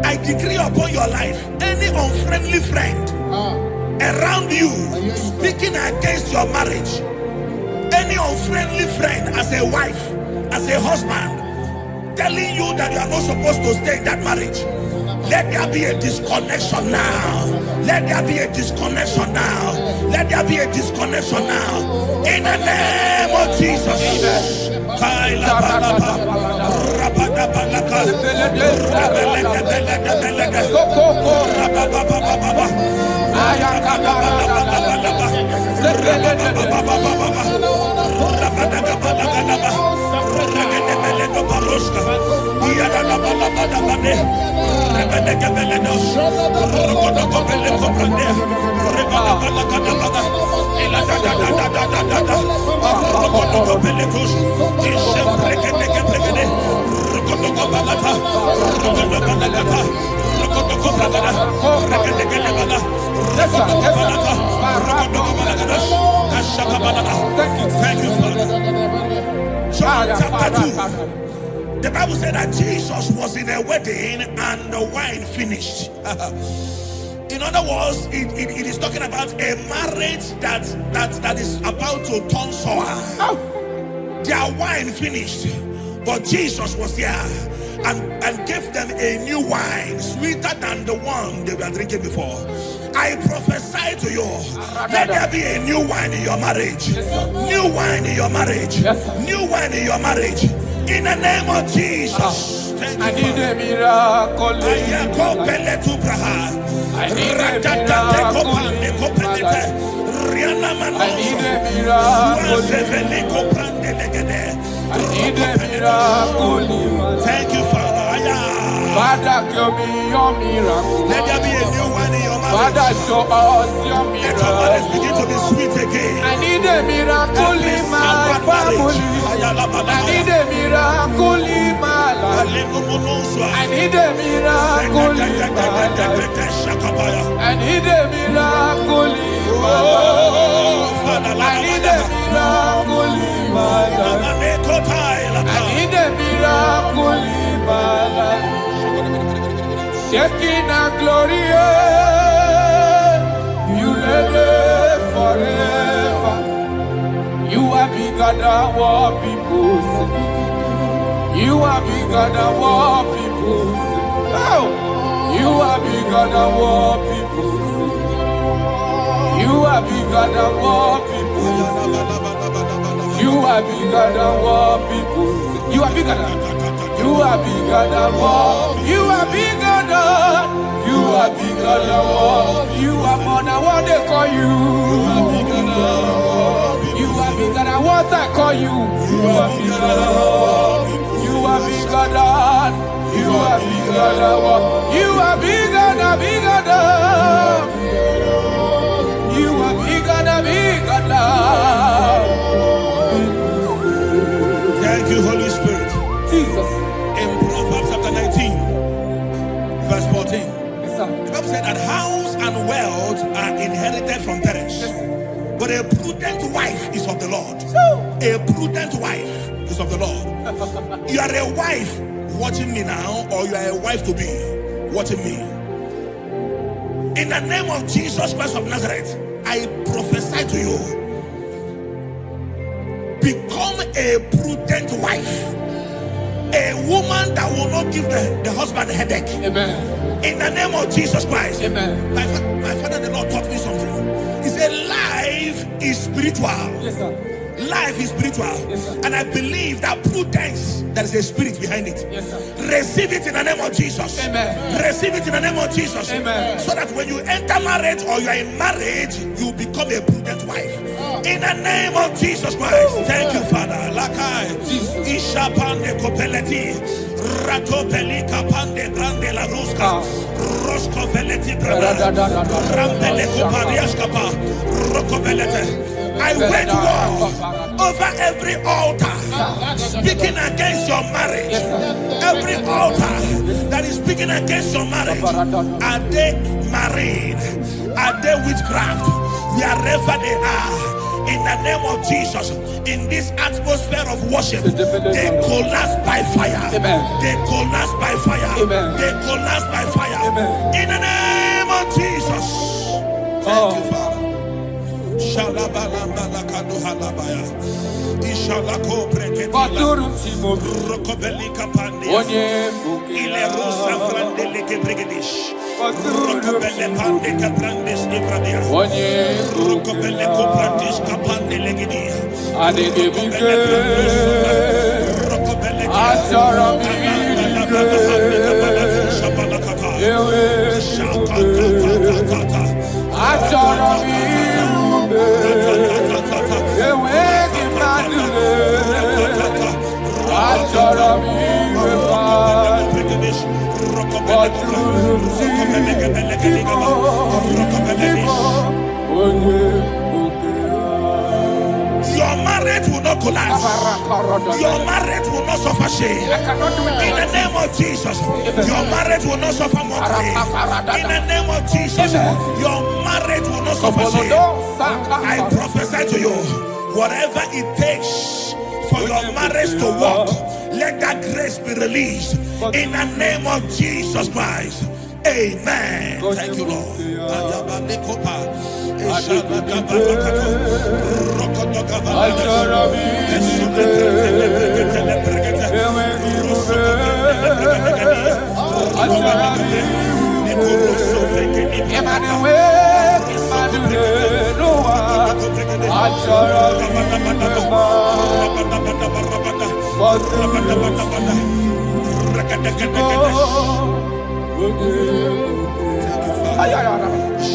I decree upon your life, any unfriendly friend around you speaking against your marriage, any unfriendly friend as a wife, as a husband, telling you that you are not supposed to stay in that marriage, let there be a disconnection now. Let there be a disconnection now. Let there be a disconnection now. In the name of Jesus. Thank you, Father. John chapter 2. The Bible said that Jesus was in a wedding and the wine finished. In other words, it is talking about a marriage that is about to turn sour. Their wine finished, but Jesus was there and gave them a new wine, sweeter than the one they were drinking before. I prophesy to you, let there be a new wine in your marriage. New wine in your marriage. New wine in your marriage. In the name of Jesus. I need a miracle. I need a miracle. Thank you, Father. Father, give me your miracle. Let there be a new wine in your marriage. Father, show us your miracle. Let your marriage begin to be sweet again. I need a miracle in my family. I need a miracle in my life. I need a miracle in my life. I need a miracle in my life. I need a miracle in my life. I need a miracle in my life. Shekinah glory, you reign forever. You are bigger than what people say. You are bigger than what people say. Oh, you are bigger than what people say. You are bigger than what people say. You are bigger than what people say. You are bigger than. You are bigger than what. You are bigger than. You are bigger than what. You are more than what they call you. You are bigger than what. You are bigger than what I call you. You are bigger than what. You are bigger than. You are bigger than what. You are bigger than bigger than. You are bigger than bigger than. Thank you, Holy Spirit. Jesus. In Proverbs chapter 19, verse 14, Yes, sir. the Bible said that house and wealth are inherited from parents, but a prudent wife is of the Lord. A prudent wife is of the Lord. You are a wife watching me now, or you are a wife to be watching me. In the name of Jesus Christ of Nazareth, I prophesy to you, become a prudent wife. A woman that will not give the husband a headache. Amen. In the name of Jesus Christ. Amen. My father, the Lord, taught me something. He said, life is spiritual. Yes, sir. Life is spiritual. Yes, sir. And I believe that prudence, there is a spirit behind it. Yes, sir. Receive it in the name of Jesus. Amen. Receive it in the name of Jesus. Amen. So that when you enter marriage or you are in marriage, you become a prudent wife. In the name of Jesus Christ. Thank you, Father. Lakai. Ishapande kopeleti. Rato pelika pande grande la ruska. Rosko veleti brada. Rampele kopariaskapa. Roko velete. I wage war over every altar speaking against your marriage. Every altar that is speaking against your marriage. Are they married? Are they witchcraft? Wherever they are, in the name of Jesus, in this atmosphere of worship, they collapse by fire. They collapse by fire. They collapse by fire. In the name of Jesus. Thank you, Father. Shalabalambalakanduhalabaya. Ishalako breketila. Rokobelika pandia. Ile rusa frandelike brigadish. Rokobele pande kabrandis ibradia. Rokobele koprandish kapande legidia. Rokobele brandus. Rokobele Your marriage will not collapse. Your marriage will not suffer shame. In the name of Jesus, your marriage will not suffer mockery. In the name of Jesus, your marriage will not suffer shame. I prophesy to you, whatever it takes for your marriage to work, let that grace be released. In the name of Jesus Christ. Amen. Thank you, Lord.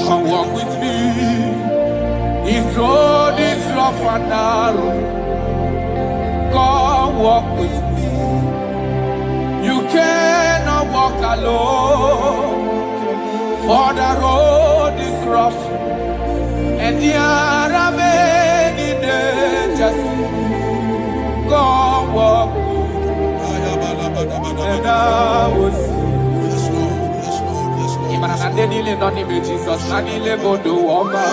Come walk with me. This road is rough and narrow. Come walk with me. You cannot walk alone. For the road is rough and there are many dangers. Come walk with me. And I will see. Nanile noni me Jesus, nanile bodo woma.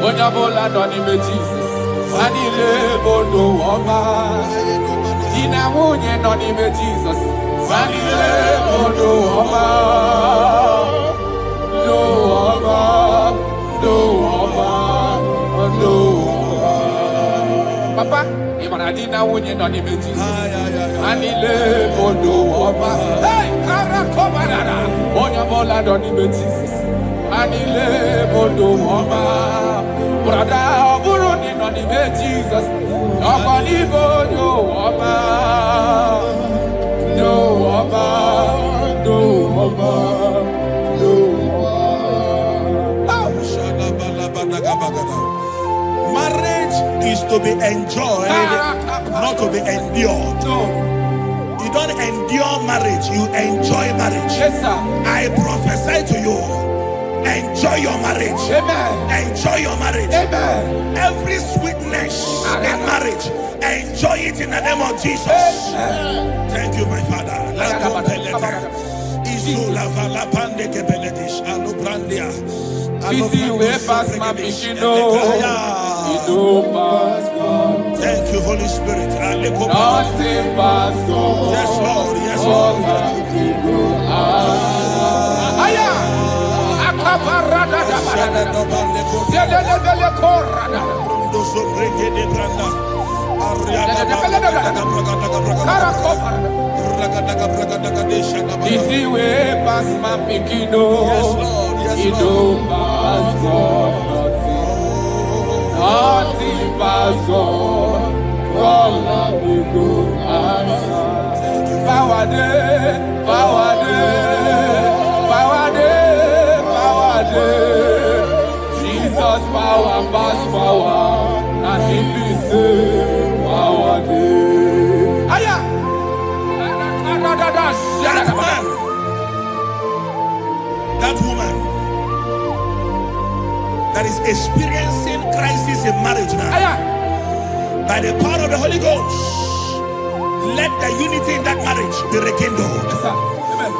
Onyabola noni me Jesus, nanile bodo woma. Di na nwunye nọ n'ime Jizọs. Ha niile bụ ndụ ọma. Ndụ ọma. Ndụ ọma. Ndụ ọma. Papa, ị mara di na nwunye nọ n'ime Jizọs. Ha niile bụ ndụ ọma. Hey, karakọbarara. Onye ọbụla nọ n'ime Jizọs. Ha niile bụ ndụ ọma. Brada, ọ bụrụ na ị nọ n'ime Jizọs, ọkọ n'ime onye ọma. Ndụ ọma. Ndụ ọma. Ndụ ọma. Marriage is to be enjoyed, not to be endured. You don't endure marriage, you enjoy marriage. Yes, sir. I prophesy to you, enjoy your marriage. Amen. Enjoy your marriage. Amen. Every sweetness in marriage, enjoy it in the name of Jesus. Thank you, my Father. Busy way past my piano. Thank you, Holy Spirit. Nothing past God. Yes, Lord. Yes, Lord. Busy way past my piano. Yes, Lord. Yes, You Lord. don't pass God, nothing pass God. All of me go answer. Power day, power day, power day, power day. Jesus power pass power, and He be say power day. Aya, That man, that woman that is experiencing crisis in marriage now, aya. by the power of the Holy Ghost, let the unity in that marriage be rekindled. Yes, sir. Amen.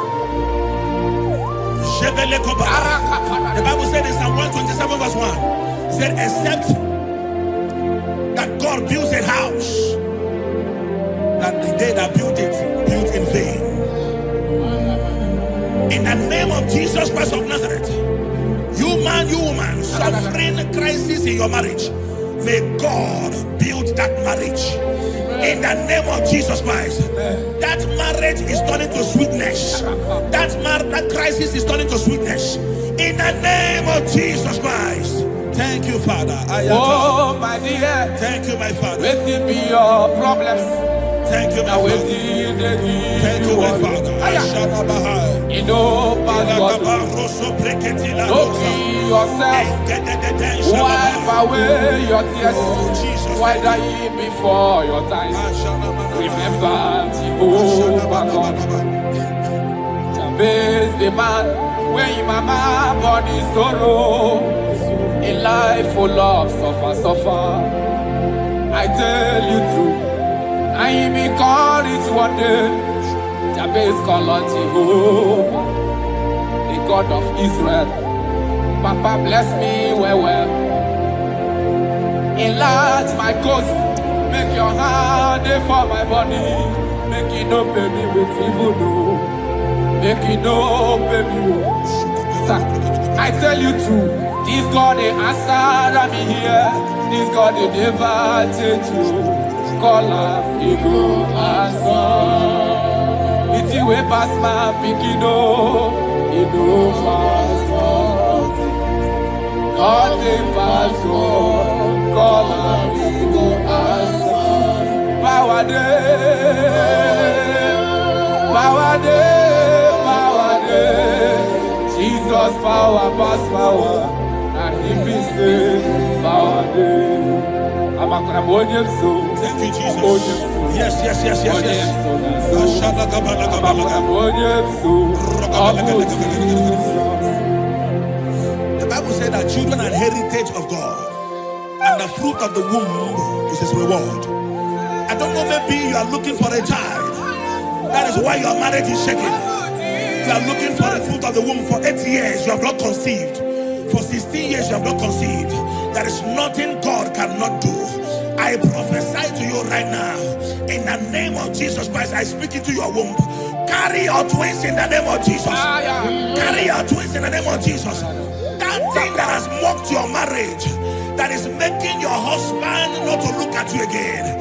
The Bible said in Psalm 127 verse 1, it said, except that God builds a house, that the day that built it, built in vain. In the name of Jesus Christ of Nazareth, you man, you woman, suffering crisis in your marriage, may God build that marriage. In the name of Jesus Christ, that marriage is turning to sweetness. That crisis is turning to sweetness. In the name of Jesus Christ. Thank you, Father. Oh, my dear. Thank you, my Father. Let it be your problems. Thank you, my Now Father. waiting the Thank you, my Father. You know, Pastor, don't kill yourself. Wipe away your tears. Why die before your time? Remember Jehovah God. Jabez the man, when your mama body sorrow, a life full of suffer. I tell you true, I am encouraged one day. Jabez call on Jehovah, the God of Israel. Papa bless me well. Enlarge my coast, make your hand for my body. Make it no pay me with evil, no. Make it no pay me with. Sir, I tell you true, this God they answer me here. This God they never change you. Call him, he go answer. It's you way past my picking, no. He no pass nothing pass God. Call him, he go answer. Power day, power day, power day. Jesus power pass power, and He be say power day. I'm a crabonian soul. Thank you, Jesus. Yes. The Bible said that children are heritage of God, and the fruit of the womb is His reward. I don't know, maybe you are looking for a child. That is why your marriage is shaking. You are looking for the fruit of the womb. For 8 years you have not conceived. For 16 years you have not conceived. There is nothing God cannot do. I prophesy to you right now. In the name of Jesus Christ, I speak into your womb. Carry your twins in the name of Jesus. Carry your twins in the name of Jesus. That thing that has mocked your marriage, that is making your husband not to look at you again.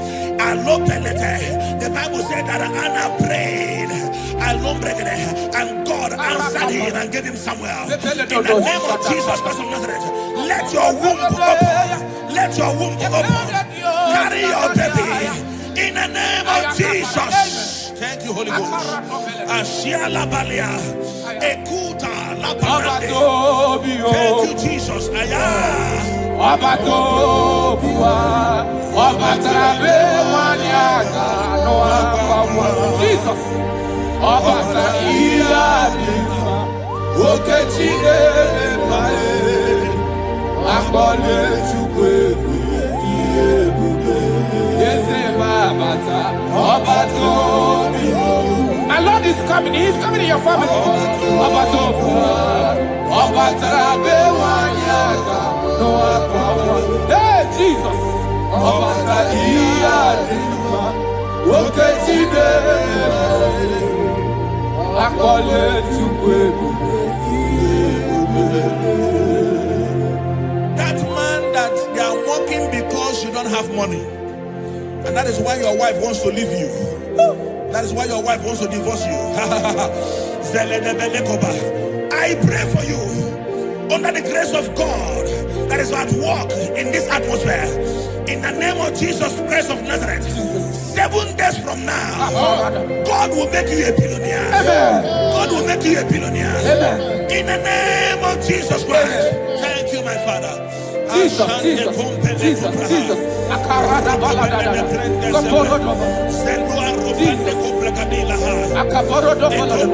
The Bible said that Anna prayed, and God answered him and gave him Samuel. In the name of Jesus Christ of Nazareth, let your womb open. Let your womb open. Carry your baby in the name of Jesus. Thank you, Holy Ghost. Ashiala Balia, Ekuta Lapande. Thank you, Jesus. Jesus. My Lord is coming. He's coming in your family. Hey, Jesus. That man that they are working because you don't have money, and that is why your wife wants to leave you. That is why your wife wants to divorce you. I pray for you under the grace of God that is at work in this atmosphere. In the name of Jesus Christ of Nazareth, 7 days from now, God will make you a billionaire. God will make you a billionaire. In the name of Jesus Christ. Thank you, my Father. Jesus, Jesus, Jesus, Jesus. Akarada balada. Kaporodo. Jesus. Akaporodo balada.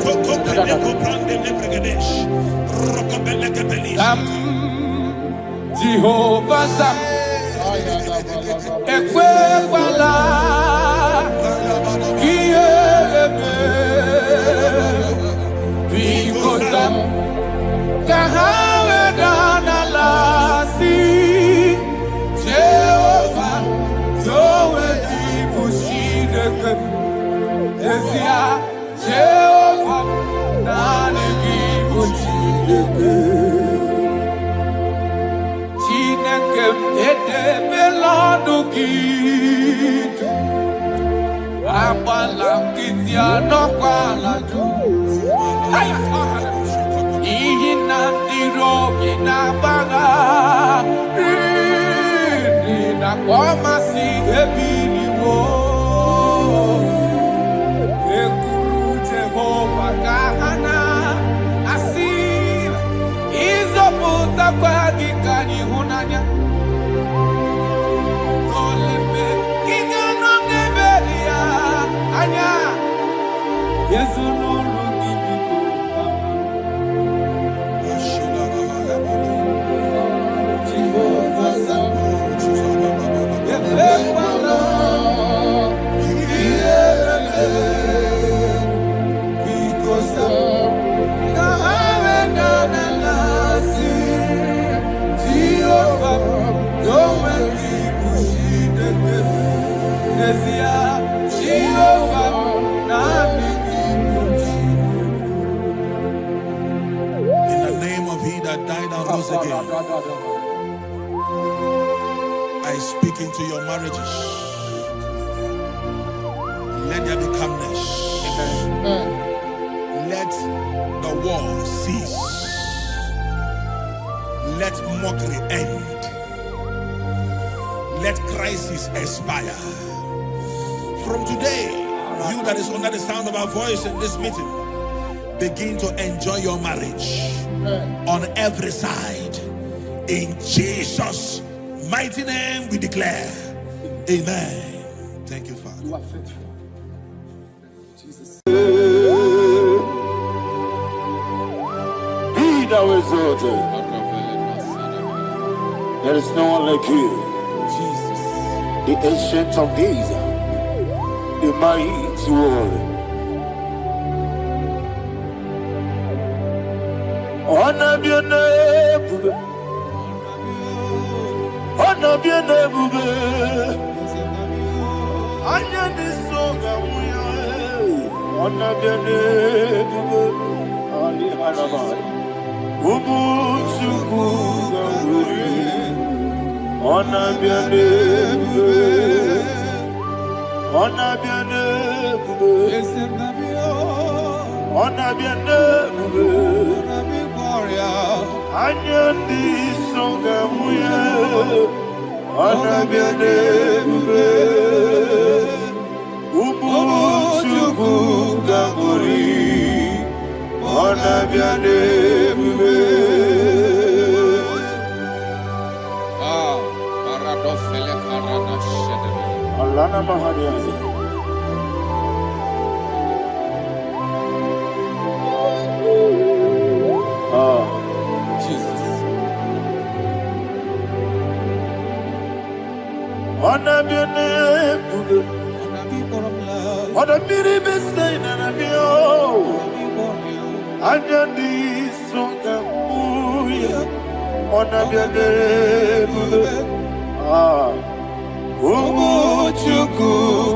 Jehovah Sam. Ekwebala. Kiebe. Bikosam. Kahawedana lasi. Jehovah. Yowe dipushideke. Esia. Jehovah. Nani dipushideke. I speak into your marriages. Let there be calmness. Let the war cease. Let mockery end. Let crisis expire. From today, you that is under the sound of our voice in this meeting, begin to enjoy your marriage on every side. In Jesus' mighty name we declare, amen. Thank you, Father. You are faithful. Jesus. Be thou exalted. There is no one like you. Jesus. The ancient of days, the mighty warrior. Honor be your name, honor be your name. anya n'iso ga-anwụ ya ọ na-abịa n'ebube ali harabari ụmụ Chukwu ga-anwụrị ọ na-abịa n'ebube ọ na-abịa n'ebube ọ na-abịa n'ebube anya ndị so ga-anwụ ya ọ na-abịa n'ebube ụmụ Chukwu ga-anwụrị ọ na-abịa n'ebube Allah na mahali yazi Jesus. Ona biene buge Ona biri besena na bio Anya di songa uya Ona biene buge Umu Chukwu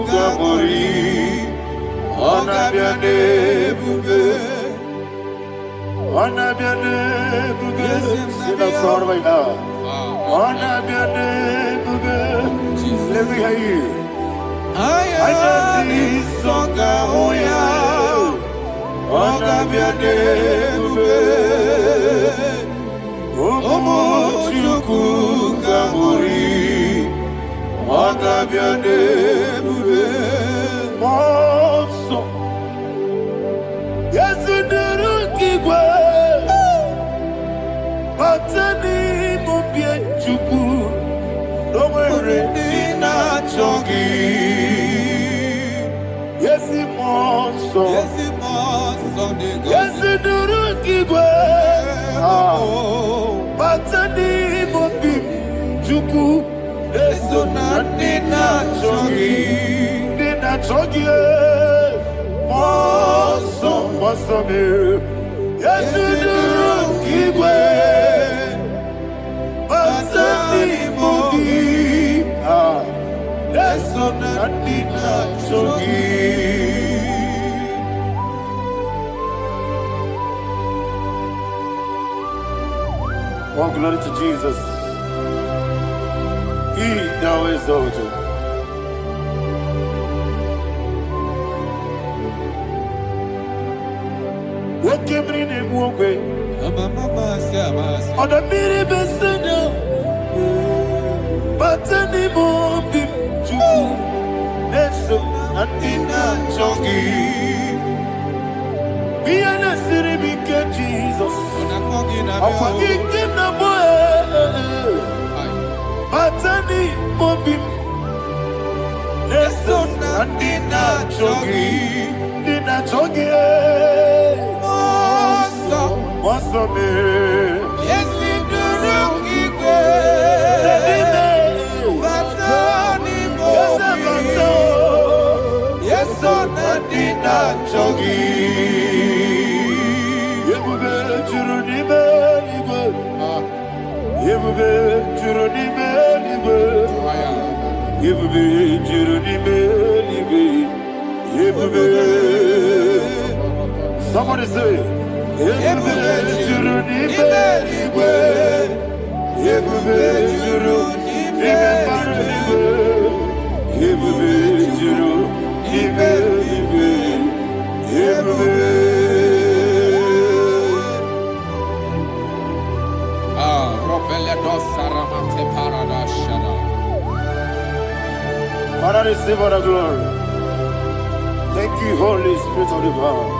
ga-anwụrị ọ na-abịa n'ebube ọ na-abịa n'ebube si na sọrọ ya ọ na-abịa n'ebube let me hear you anya ndị nsọ ga-ahụ ya ọ na-abịa n'ebube ụmụ Chukwu ga-anwụrị ọ na-abịa n'ebube ọsọ ezinụlọ igwe bata n'ime obi Chukwu o nwere ndị na-achọ gị ezi mmụọ nsọ ezinụlọ igwe bata n'ime obi Chukwu eso na ndị na-achọ gị ndị na-achọ gị ọsọ ọsọ mere ezinụlọ igwe bata n'ime obi eso na ndị na-achọ gị Oh, glory to Jesus. He thou exalted. What came in a way? On the miri beseda, but any more be true. Eso natina chogi. Be an city because Jesus. I'm forgetting the boy. Batani mobim Leso na dina chogi Moso me Yesi duruki kwe Batani mobim Yeso na dina chogi Yebube juruni beligwe Yebube juruni beligwe Yebube juruni beligwe Yebube Somebody say Yebube juruni beligwe Yebube juruni beligwe Yebube juruni beligwe Yebube Father, receive all the glory. Thank you, Holy Spirit of divine.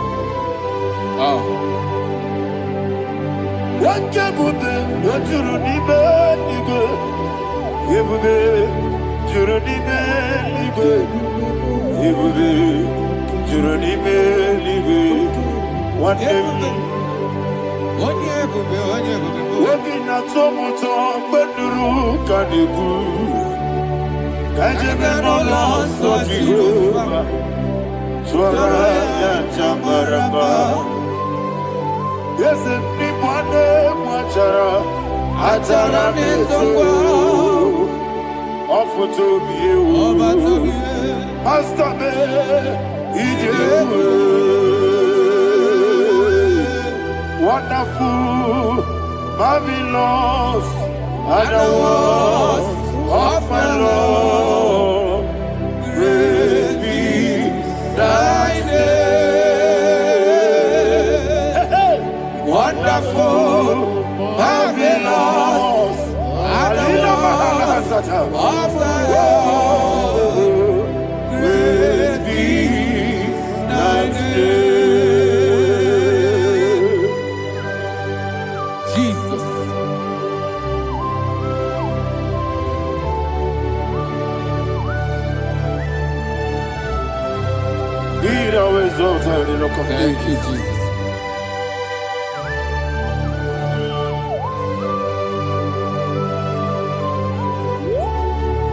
What can we do? What you don't need, you will be. You don't need you will be. You don't need what Working at some but the rook and the good. Kajabano lost of Jehovah. Swara Jamaraba. Yes, if Nipane Machara, Atara Neto, offer to be you. Master me, wonderful, marvelous, are the words of my Lord. Praise be thy name. Wonderful, marvelous, are the words of my Lord. Praise be thy name. Jesus. Be thou exalted in the rock of Thank ages. you, Jesus.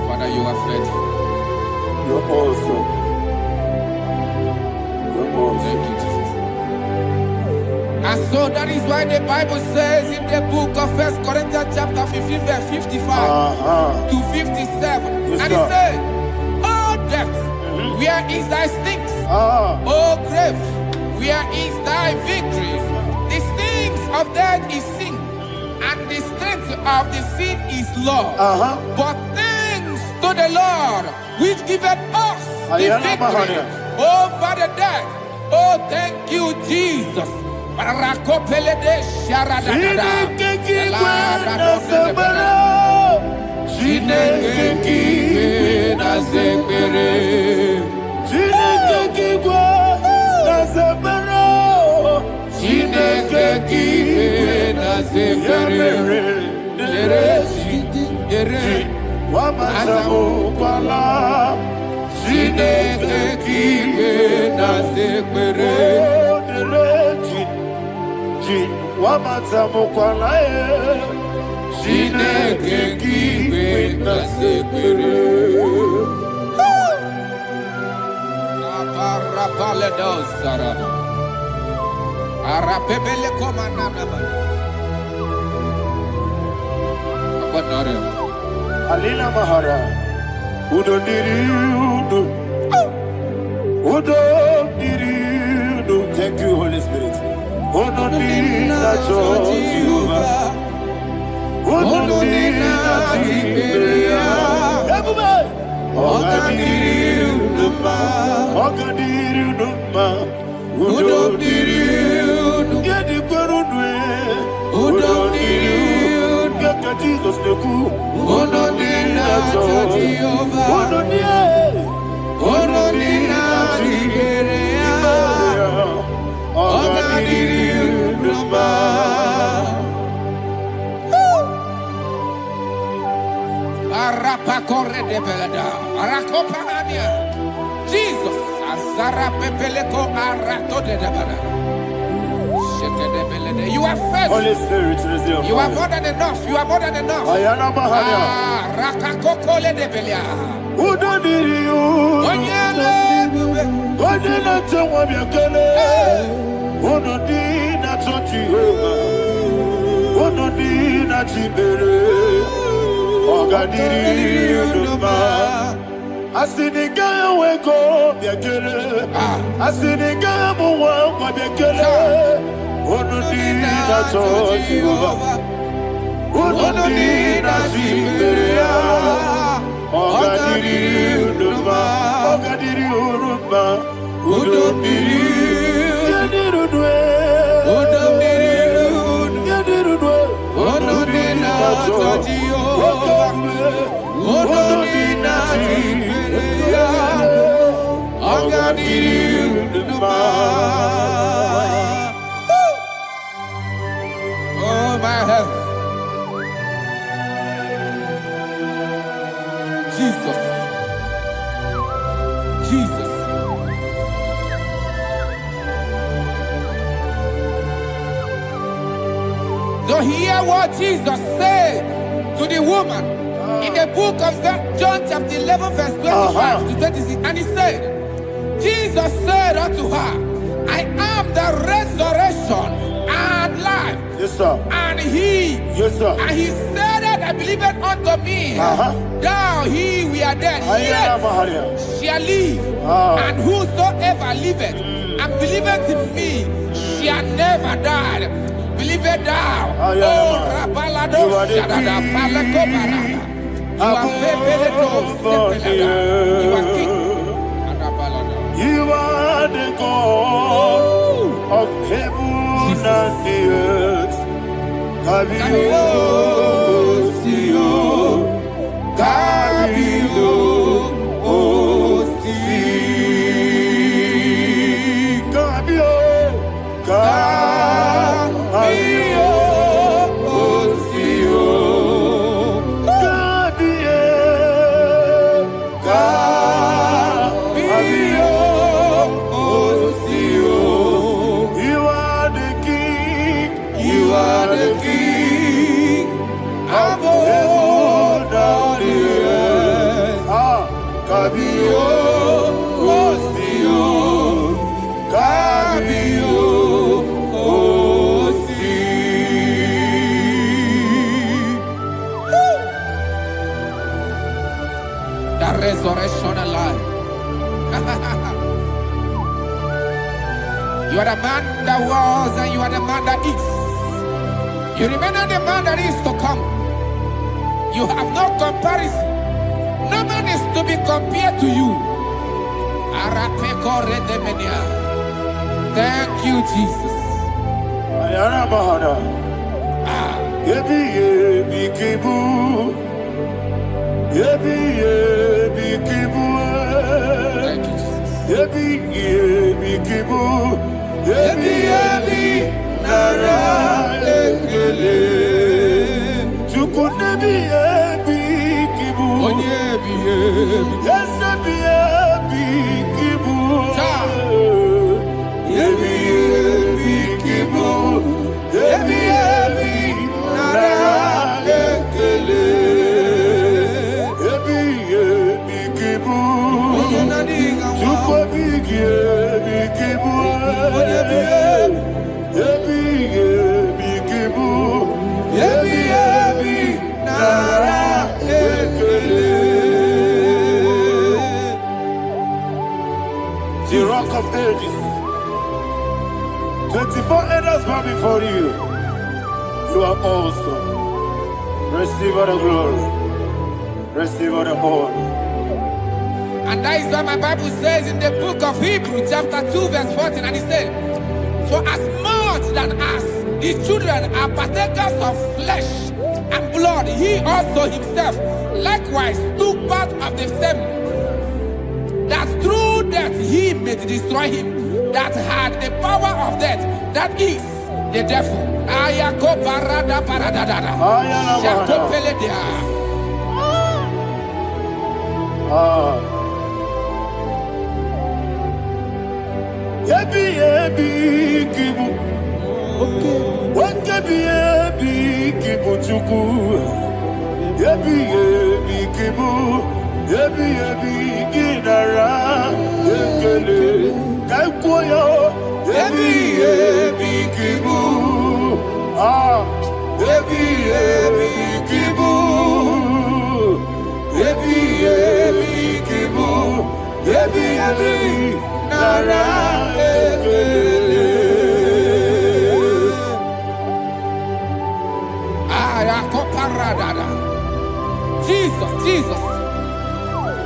Father, you are faithful. You're awesome. You're awesome. Thank you, Jesus. And so that is why the Bible says in the book of 1 Corinthians chapter 15, verse 55 to 57. Yes, And it sir. says, "Oh death, where is thy stings? Ah, Oh grave, where is thy victory? The stings of death is sin, and the strength of the sin is law. But thanks to the Lord, which giveth us the Ayana victory Mahania. over the death." Oh, thank you, Jesus. Rakopele de sharadadada. Chineke kiwe na zekere. Chineke kiwe na zekere. Chineke kiwe na zekere. Chineke kiwe na zekere. Aparapale dos saraba. Arapebele komanana bana. Abanare. Alina Mahara, Udo Diriudo, Udo Diriudo. Thank you, Holy Spirit. Udo Diriudo, Udo Diriudo, Udo Diriudo, Gedi Gurudwe, Udo Diriudo, Gaka Jesus Neku, Udo Diriudo, Udo Diriudo, Udo Diriudo, Arapa corre de belada, arakopa ania. Jesus, azara pepeleko arato de debara. Sheke de belede. You are faithful. Holy Spirit, resume. You are more than enough. You are more than enough. Ayana Mahania, Rakakokole de belia. Udo Diriudo, Onyele bube. Udo Diriudo, Udo Diriudo, Udo Diriudo, Ogadiriudo, Asiniga weko biakele, Asiniga muwa biakele, Onodina Jehovah, Onodina Jiberia, Ogadiriudo, Ogadiriudo, Onodiriudo, Onodiriudo, Onodina Jehovah, Onodina Jiberia, Ogadiriudo. Oh my heaven, Jesus, Jesus. So hear what Jesus said to the woman in the book of John chapter 11 verse 25 to 26. And he said, Jesus said unto her, I am the resurrection and life. Yes, sir. And he, Yes, sir. and he said that that believeth unto me, thou he we are dead, yet shall live. And whosoever liveth and believeth in me shall never die. Believeth thou, oh Rabalado Shadada Palakobarada. You are you are king. You are the God of heaven and the earth. Kabio, Sio, Kabio, Osi, Kabio, Kabio, Osio, Kabio, Kabio, Osio. You are the king. You are the king of heaven and the earth. Kabio, Osio, Kabio, Osi. The resurrection alive. You are the man that was and you are the man that is. You remember the man that is to come. You have no comparison. No man is to be compared to you. Thank you, Jesus. Ayana Bahada. Yebi yebi kibu. Yebi yebi kibu. Thank you, Jesus. Yebi yebi kibu. Yebi yebi nara ekele. Chuku nebi yebi kibu. Onyebi yebi. Yes yebi yebi kibu. Yebi yebi kibu. Yebi yebi nara ekele. Yebi yebi kibu. Chuku bigi yebi kibu. Yebi yebi kibu. Yebi yebi nara ekele. The rock of ages. 24 elders bow before you. You are awesome. Receive all the glory. Receive all the honor. And that is what my Bible says in the book of Hebrews chapter 2 verse 14. And it said, for as much that as the children are partakers of flesh and blood, he also himself likewise took part of the same, that through death he may destroy him that had the power of death, that is the devil. Ayako barada paradadada. Shakopeledia. Yebi yebi kibu. Yebi yebi kibu chuku. Yebi yebi kibu. Yebi yebi ginara ekele. Kaikoyo. Yebi yebi kibu. Yebi yebi kibu. Yebi yebi kibu. Yebi yebi nara ekele. Ayakoparadada. Jesus, Jesus,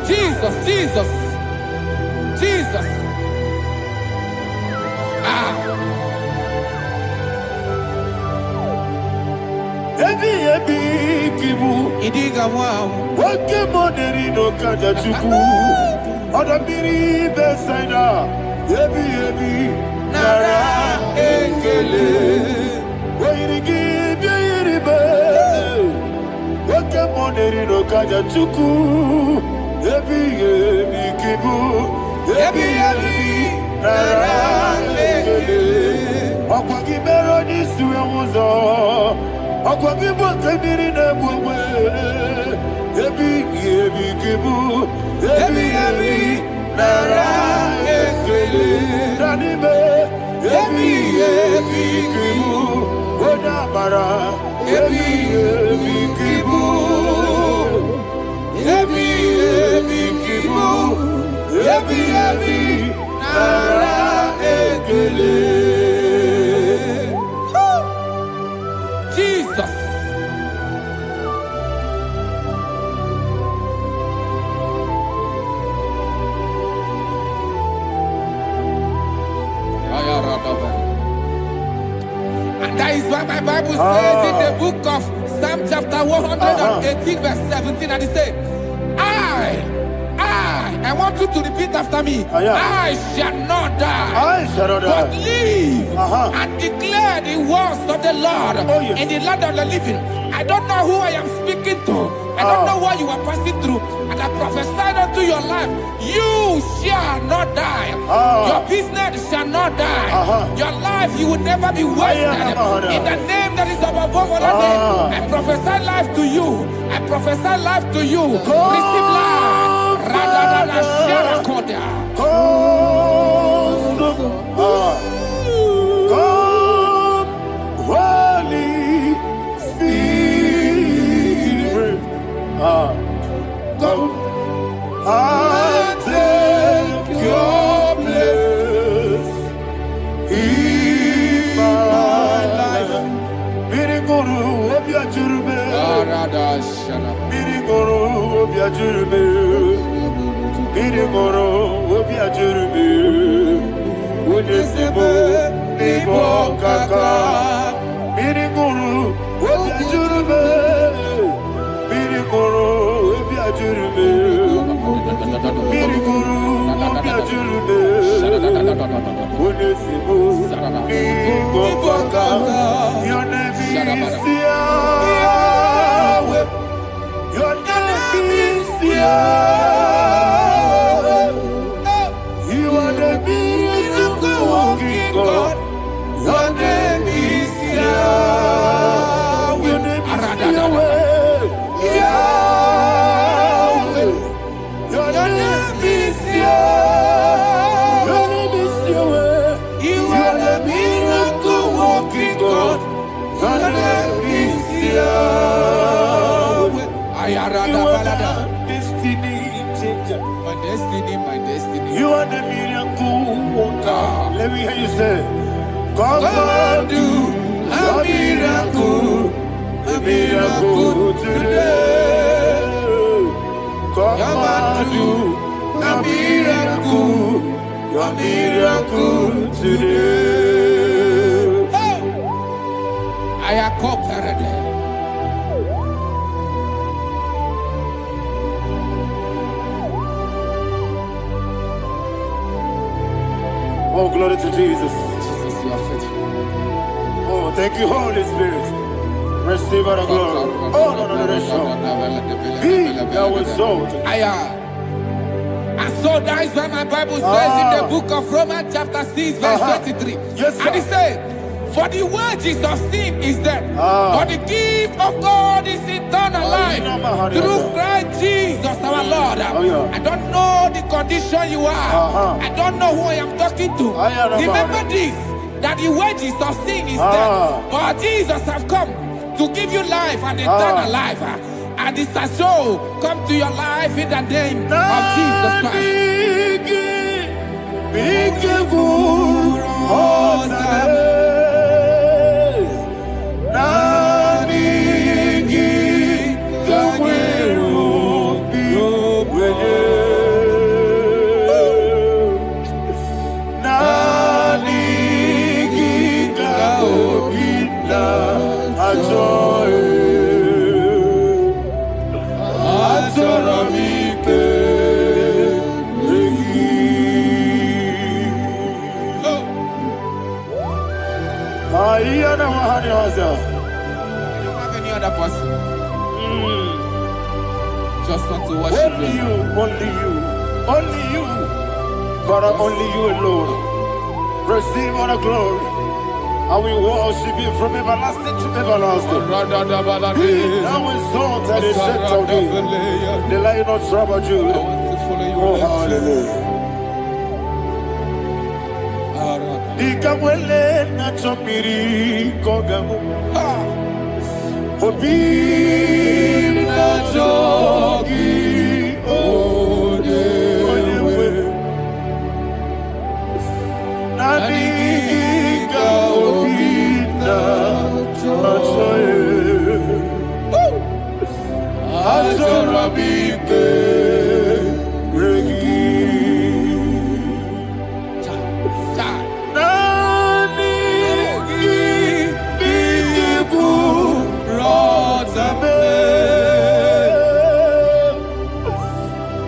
Jesus, Jesus, Jesus. Yebi yebi kibu. Idiga wow. Wake moderi no kaja chuku. Odambiri besaida. Yebi yebi nara ekele. Wairigi biiribe. Wake moderi no kaja chuku. Yebi yebi kibu. Yebi yebi nara ekele. Okwagi bero ni suwe muzo. Okwagi bokebiri ne bwewe. Yebi yebi kibu. Yebi yebi nara ekele. Danime. Yebi yebi kibu. Odamara, Ebi, Ebi, Kibu, Ebi, Ebi, Kibu, Ebi, Ebi, Nara, Ekele. Jesus. And that is why my Bible says in the book of Psalm chapter 118 verse 17, and it says, I want you to repeat after me. I shall not die, but live and declare the words of the Lord in the land of the living. I don't know who I am speaking to. I don't know what you are passing through. And I prophesied unto your life, you shall not die. Your business shall not die. Your life, you will never be wasted. In the name that is above all other name, I prophesy life to you. I prophesy life to you. Receive life. Holy Spirit, come and take your place in my life. Miriguru obiajurube, miriguru obiajurube, miriguru obiajurube, unesebo nibo kaka, miriguru obiajurube, miriguru obiajurube, miriguru obiajurube, unesebo nibo kaka. Your name is Yahweh. Your name is Yahweh. You are the miracle working God. Your name is Yahweh. Your name is Yahweh. Yahweh. Your name is Yahweh. Your name is Yahweh. You are the miracle working God. Your name is Yahweh. You are the destiny changer. My destiny. You are the miracle worker. Let me hear you say, come and do a miracle today. Come and do a miracle today. I am cooperated. Oh, glory to Jesus. Jesus, you are faithful. Oh, thank you, Holy Spirit. Receive our glory. Oh, no, Be thou exalted. And so that is why my Bible says in the book of Romans chapter 6 verse 23. Yes, sir. And it says, for the wages of sin is death, but the gift of God is eternal life through Christ Jesus our Lord. I don't know the condition you are. I don't know who I am talking to. Remember this, that the wages of sin is death, but Jesus have come to give you life and eternal life. And this has so come to your life in the name of Jesus Christ. I don't have any other person. Just want to worship only you. Only you. Father, only you alone. Receive all the glory. I will worship you from everlasting to everlasting. Be thou exalted and set of thee. The Lion of Tribe of Judah. I want to follow you. Oh, hallelujah. Ikamwele na chomiri kogamu. Obi na jogi ode. Nadiga obi na jogi. Azorabike regi. Nani biku rotabe.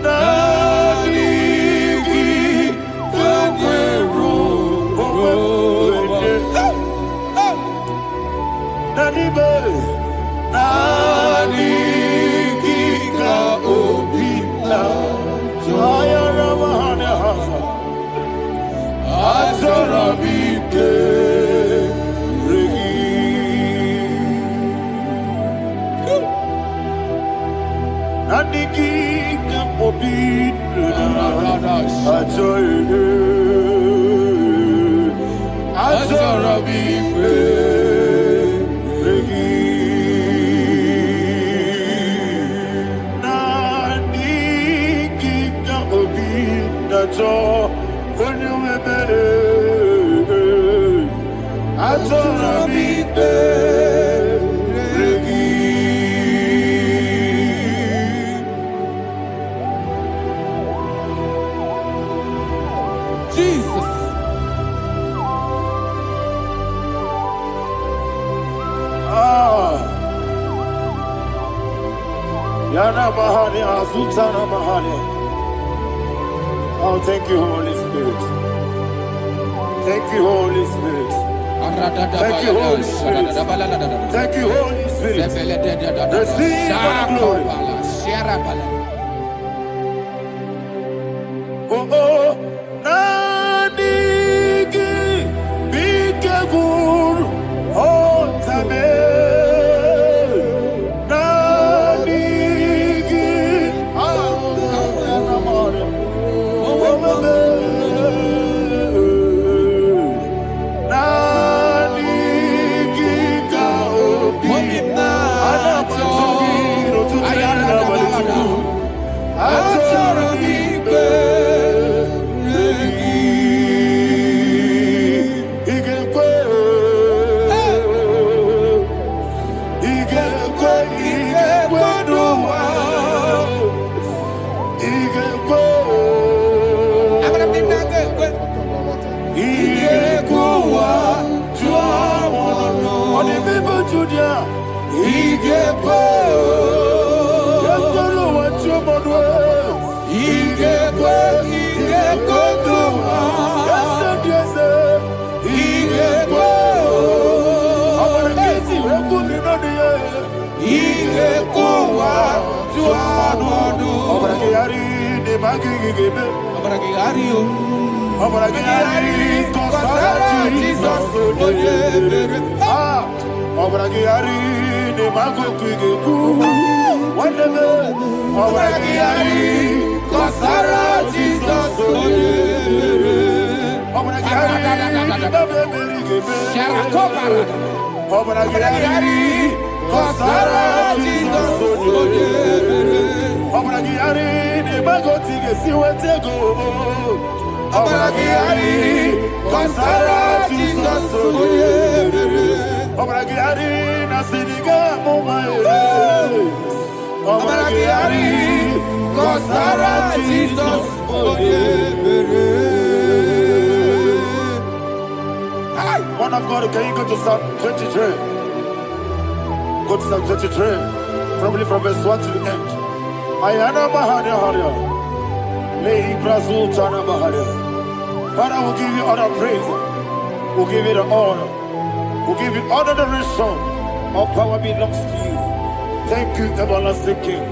Nani kweru Nani be. Nani Azorabike regi. Aniki kapobina Azorabike regi. Naniki kapobina Azorabike regi. Jesus. Yana mahali azutana mahali. Oh, thank you, Holy Spirit. Thank you, Holy Spirit. Thank you, Holy Spirit. Thank you, Holy Spirit. Receive the glory. Oh, oh, Nadigi, Bikagur, oh, Tabe, Nadigi, One of God, can you go to Psalm 23? Go to Psalm 23, probably from verse 1 to the end. Ayana Mahania Haria. Lehi Brazil Tana Mahania. Father, we'll give you all the praise. We'll give you the honor. We'll give you all the adoration. All power belongs to you. Thank you, everlasting King.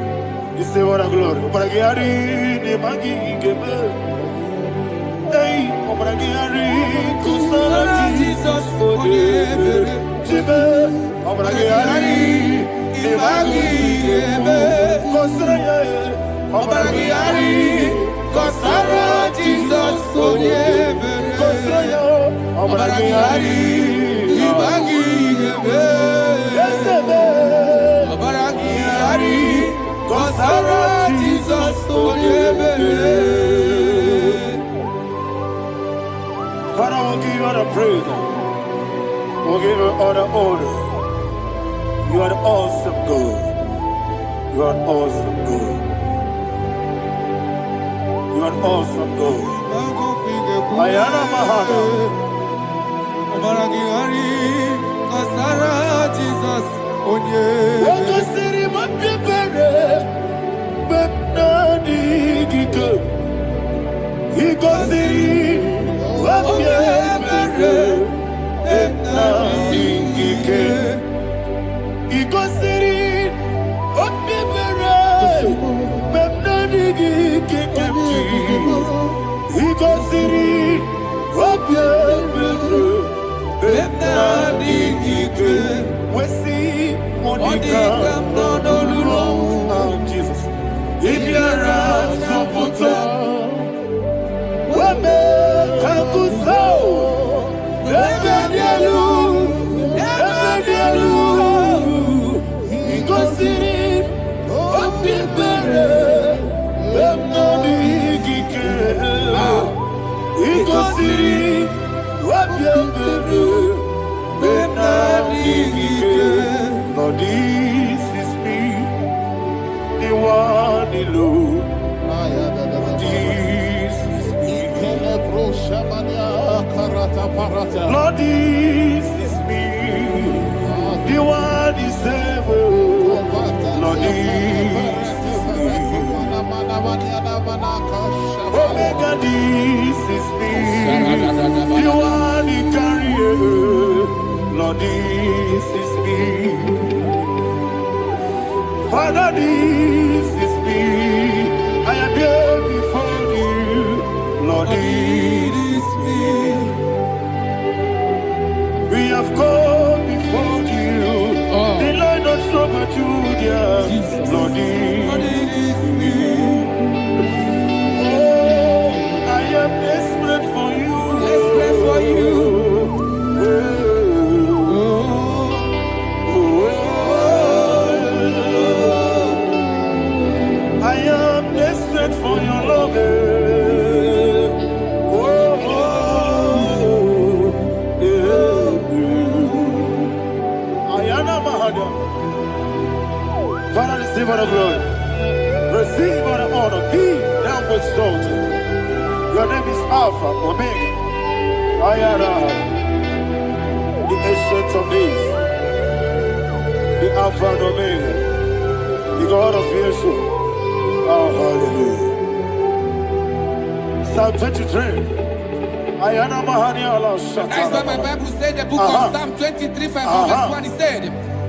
You say what a glory. Obragiari, Nemagi, Gebe. Hey, Obragiari, Kusara, Jesus, forgive. Jibe, Obragiari, Nemagi, Gebe. Kusara, Obragiari, Kusara, Jesus, forgive. Kusara, Obaragihari, Ibagi Gebe. Obaragihari, Kosara Jesus Oyebe. Father, we'll give you all the praise. We'll give you all the honor. You are the awesome God. You are an awesome God. You are an awesome God. Ayana Mahana. Obaragihari, Kosara Jesus Oyebe. Wakasiri mapibere, Bepnani Giko. Ikosiri mapibere, Bepnani Gike. Ikosiri mapibere, Bepnani Gike. Ikosiri mapibere, Bepnani Gike. We see Monica, oh Jesus. Ibiara Sopoto, Wame Kakuso, Ebedielu, Igosiri, Opibere, Bemnodi Gike, Igosiri, Opibere, Bemnodi Gike. Lord, this is me, the one, the Lord. This is me. Lord, this is me, the one, the Savior. Lord, this is me. Omega, this is me, the one, the carrier. Lord, this is me. Father, this is me. I am here before you. Lord, this is me. We have come before you. The Lord of Super Judea. Lord, this is me. Oh, I am desperate for you. Desperate for you. I am desperate for your love. Ayana Mahada. Father, receive all the glory. Receive all the honor. Be thou exalted. Your name is Alpha, Omega. Ayana. The ancient of days. The Alpha and Omega. The God of Yeshua. Oh, hallelujah. Psalm 23. Ayana Mahani Allah Shata. That's what my Bible said, the book of Psalm 23, verse 1. It said,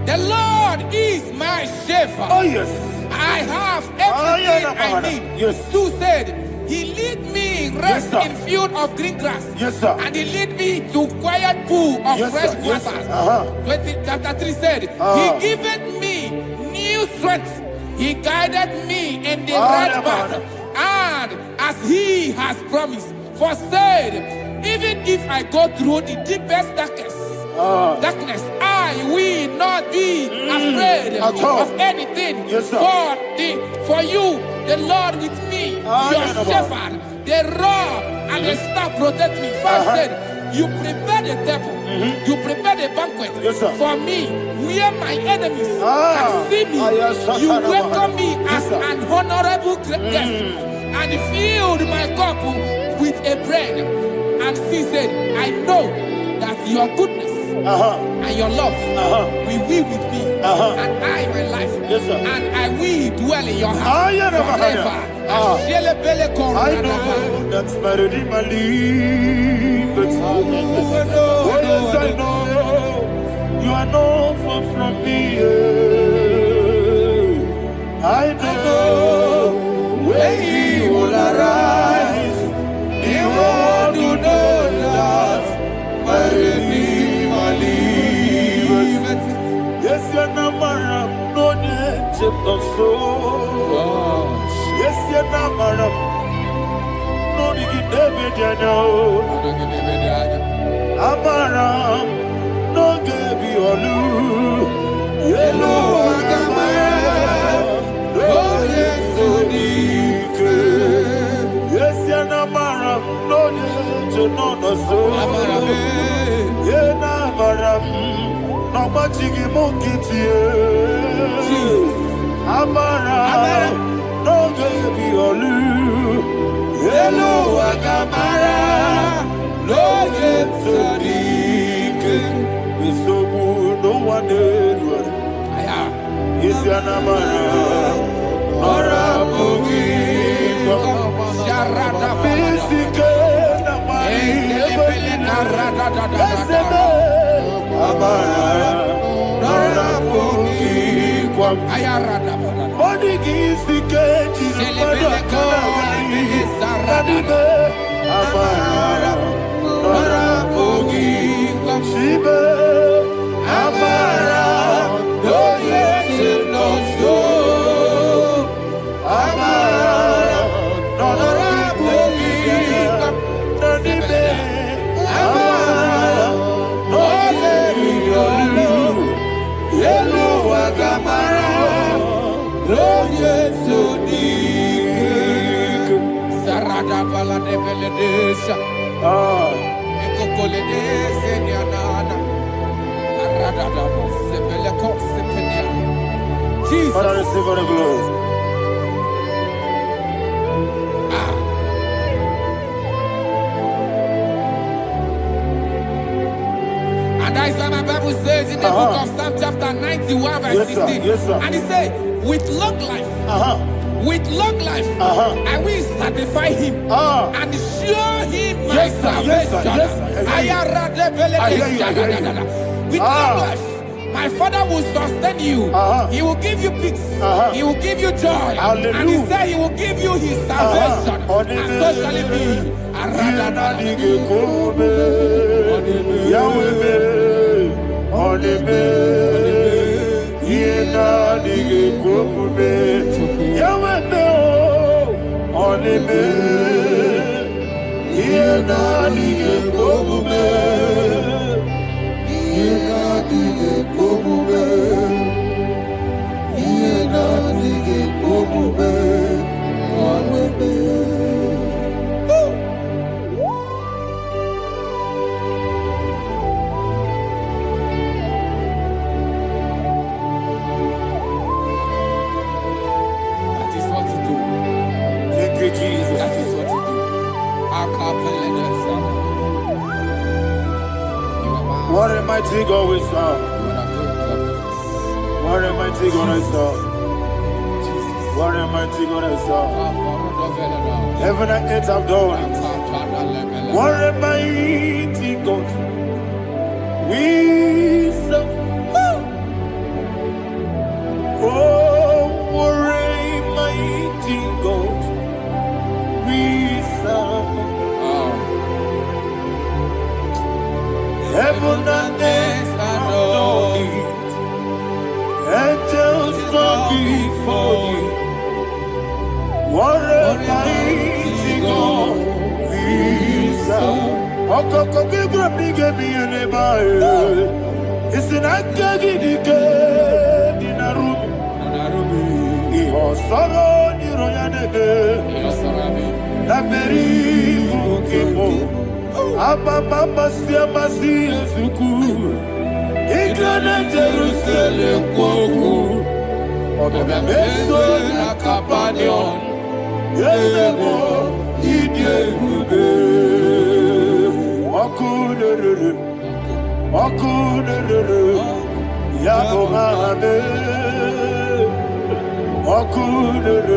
the Lord is my shepherd. Oh, yes. I have everything I need. Yes. 2 said, he lead me rest Yes, in field of green grass. Yes, sir. And he lead me to quiet pool of Yes, fresh sir. Yes, waters. sir. Chapter 3 said, he giveth me new strength. He guided me in the right path. And as he has promised, for said, even if I go through the deepest darkness, I will not be afraid of anything. Yes, sir. For you, the Lord with me, your shepherd, the rod and the staff protect me. First said, you prepare the table, you prepare the banquet for me, where my enemies can see me. You welcome me as an honorable guest, and filled my cup with a bread. And she said, I know that your goodness and your love will be with me, and I, my life, and I will dwell in your house forever. I know that's my Redeemer lives. Oh, yes, I know you are not far from me. I know when he will arise, he will do that my Redeemer lives. Yes, you're not married, no need to so. Yes, you're not married. No, you give David, you know. I Amara no gebi olu. Yelo agamara no yesodike. Yesiana mara no yejo no so. Amara me. Yena mara no machigi mokiti. Amara no gebi olu. Yelo agamara no yesodike. Bisobu no one did. Isiana mara ora bogi sharada bisike na mari ebele karada amara ora bogi kwa ayarada bodi gisike jibada kana sarada amara ora bogi kwa shibe amara Jesus. Father, receive all the glory. And that is why my Bible says in the book of Psalm chapter 91 verse 16. Yes, sir. And he said, with long life, with long life, I will satisfy him and show him my salvation. With long life, my Father will sustain you. He will give you peace. He will give you joy. Hallelujah. And he said he will give you his salvation. And so shall it be. What a mighty God we serve. What a mighty God I serve. What a mighty God I serve. Heaven and earth have done it. What a mighty God we serve. Oh, what a mighty God we serve. Heaven and earth adore it. Angels bow before you. What a mighty God we serve. Okoko gibra bige mi elebare. Isinaka gidike dinarubi. Iho soro ni royanebe. Laberi bukebo. Abba Baba Siamasi Zuku Igana Jerusalem Kwaku Oga Meso na Kapanion Yesebo Idie Gube Wakunerere Yabo Hame Wakunerere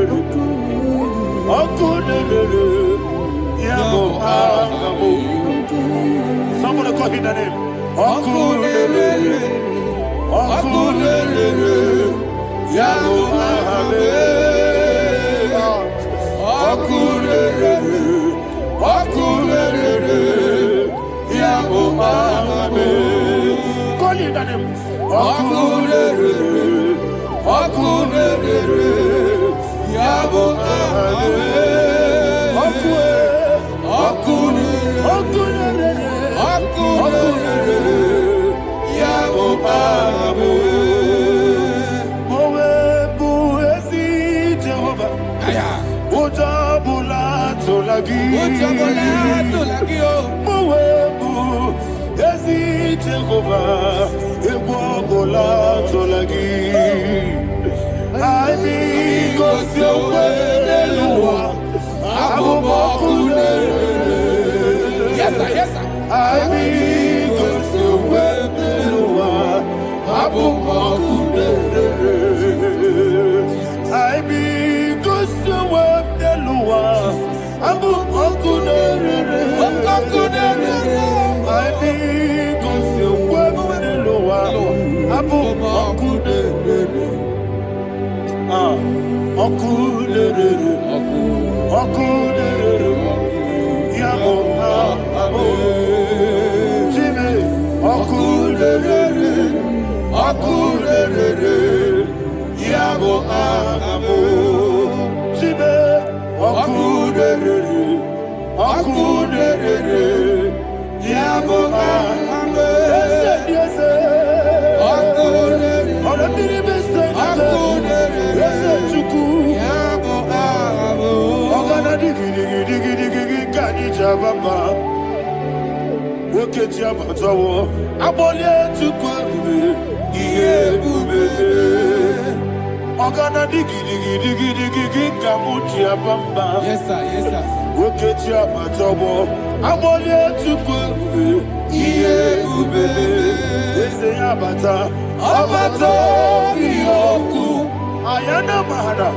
Yabo Hame. Somebody call him the name. Okunelele, Okunelele, Yago Ahame. Okunelele, Okunelele, Yago Ahame. Call him the name. Okunelele, Okunelele, Yago Ahame. Okunelele, Okunelele. tolagi. Mowebu, Ezi Jehovah, Ewabola tolagi. I need God's way, Eluwa, Abubakure. Yes, sir, yes, sir. I need God's way, Eluwa, Abubakure. I need God's way, Eluwa, Abubakure. I need God's way, Eluwa, Abubakure. Okulere, yamo amo, Jimmy, okulere, yamo amo, Jimmy, okulere, yamo amo, yes, Yes, sir, yes, sir. Ayana mahana,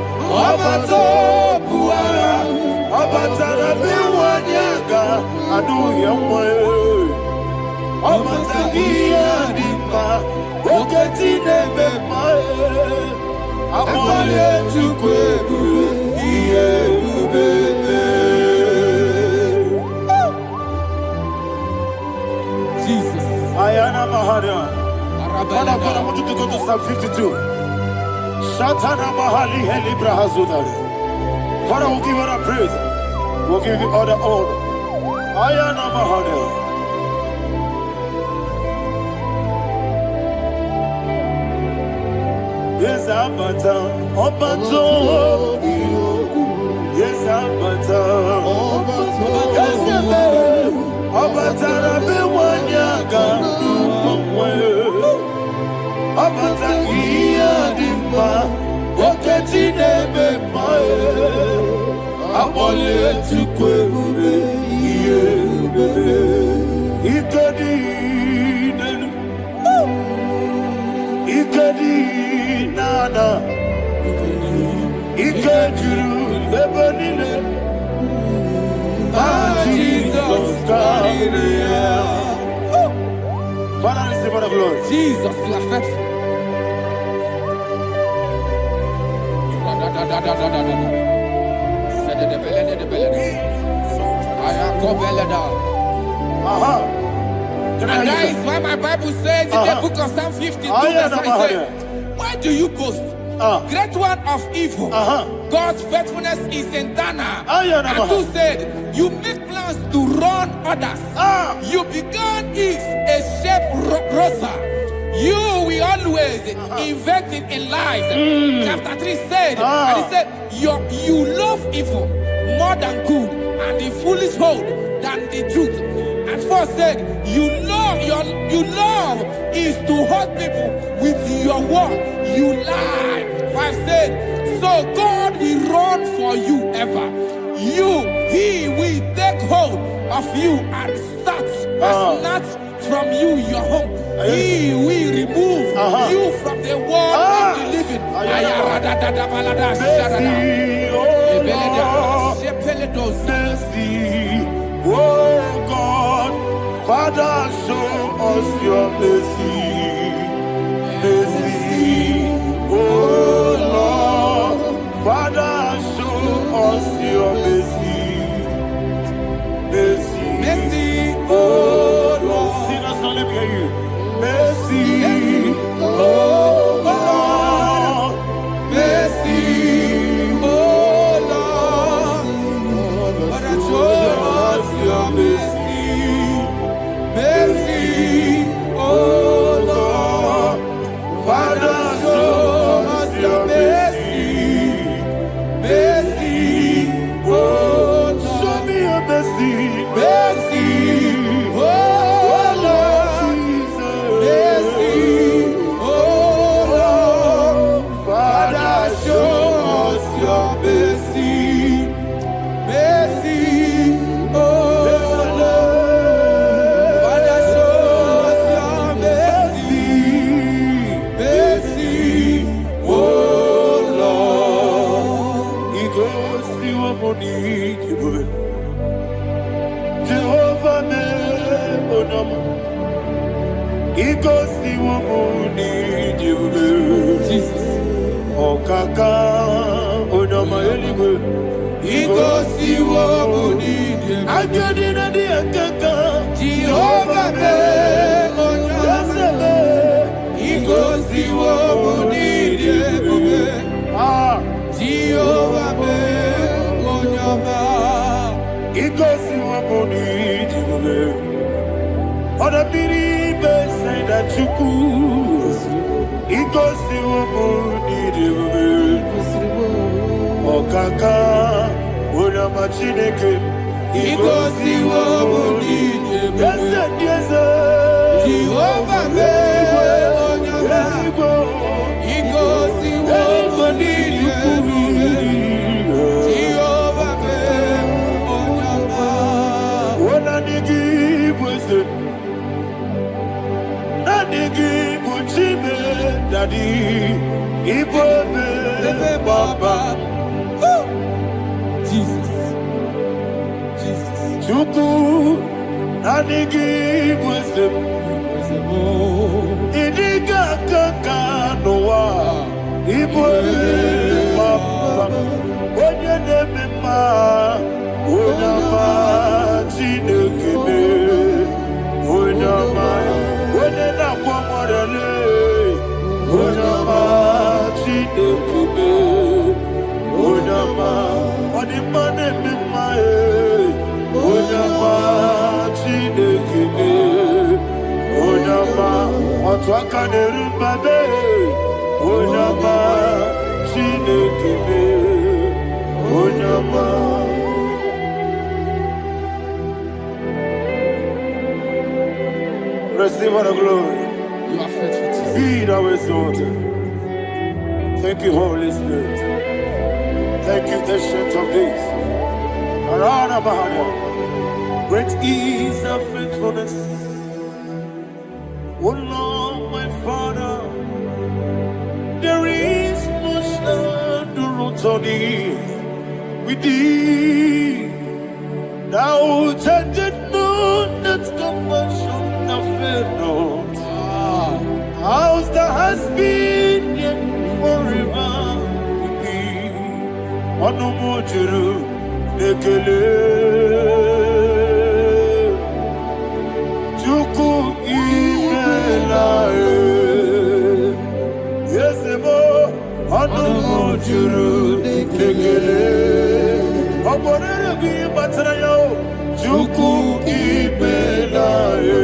Abato buara, Abatara biwanyaga, adu yamwe. Abatagia dimba, oketi nebe mae. Amole tukwebu, iye ubebe. Jesus. Ayana mahana. Father, I want you to go to Psalm 52. Shatana Mahali Heli Brahazudari. Father, we'll give you the praise. We'll give you all the honor. Ayana Mahali. Yes, Abata. Obato. Yes, Abata. Yes, Abata. Rabi Wanyaga. Abata iya dimba, oketi nebe mae. Abole tukwe ube, iye ube. Ikedi nenu, ikedi nana, ikediru lebanile. Jesus God. Father, receive all the glory. Jesus, you are faithful. And that is why my Bible says in the book of Psalm 52, verse 5, why do you boast? Great one of evil. God's faithfulness is eternal. And two said, you make plans to run others. You began is a shape rosa. You will always inventing in lies. Chapter 3 said, and he said, you love evil more than good, and the foolish hold than the truth. And 4 said, you love is to hurt people with your word. You lie. 5 said, so God will run for you ever. He will take hold of you and snatch from you your home. He will remove you from the world of the living. Oh God, Father, show us your mercy. Mercy, oh Lord, Father, show us your mercy. Mercy, Mercy, oh Lord. Sing us all, let me hear you. Mercy, oh Lord. mercy, oh Lord. Father, show us your mercy. Mercy, oh si wamuni diwe. Jesus. Okaka onama eligwe. Igosi wamuni diwe. Agadina di akaka. Jehovah be onyama. Igosi wamuni diwe. Jehovah be onyama. Igosi wamuni diwe. Oda biri be say that you could. Igosi wamuni diwe. Okaka onama chineke. Igosi wamuni diwe. Yes. Jehovah be onyama. Igosi wamuni diwe. Jehovah be onyama. Wananigi bwese, nanigi buchime dadi, ibobe baba. Jesus. Chuku, nanigi bwese, idiga kaka noa, ibobe baba. Onye nemema, onyama chinekebe, onyama, onye nakwamorele, onyama chinekebe, onyama, odima nemema onyama chinekebe, onyama, otwaka nerumbabe, onyama chinekebe, onyama. Receive all the glory. You are faithful, Jesus. Be thou exalted. Thank you, Holy Spirit. Thank you, Ancient of Days. Arana Bahaya. Great is thy faithfulness. Oh Lord, my Father, there is much endurance on thee. With thee, thou changest not that compassion of faith not. How's the has been yet forever with thee? Onomojuru nekele. Chuku imelae. Yesemo onomojuru nekele. Oborere bi batrayo. Chuku imelae.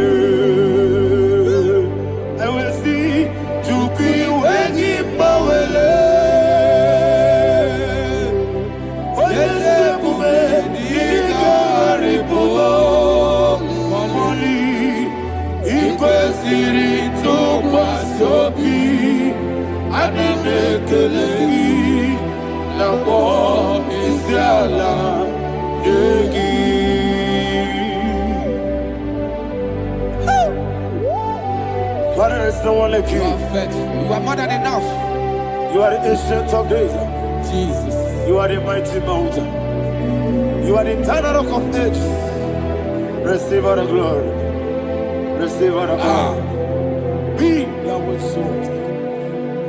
Father, there's no one like you. You are faithful. You are more than enough. You are the ancient of days. Jesus. You are the mighty mountain. You are the eternal rock of ages. Receive all the glory. Receive all the power. Be thou exalted.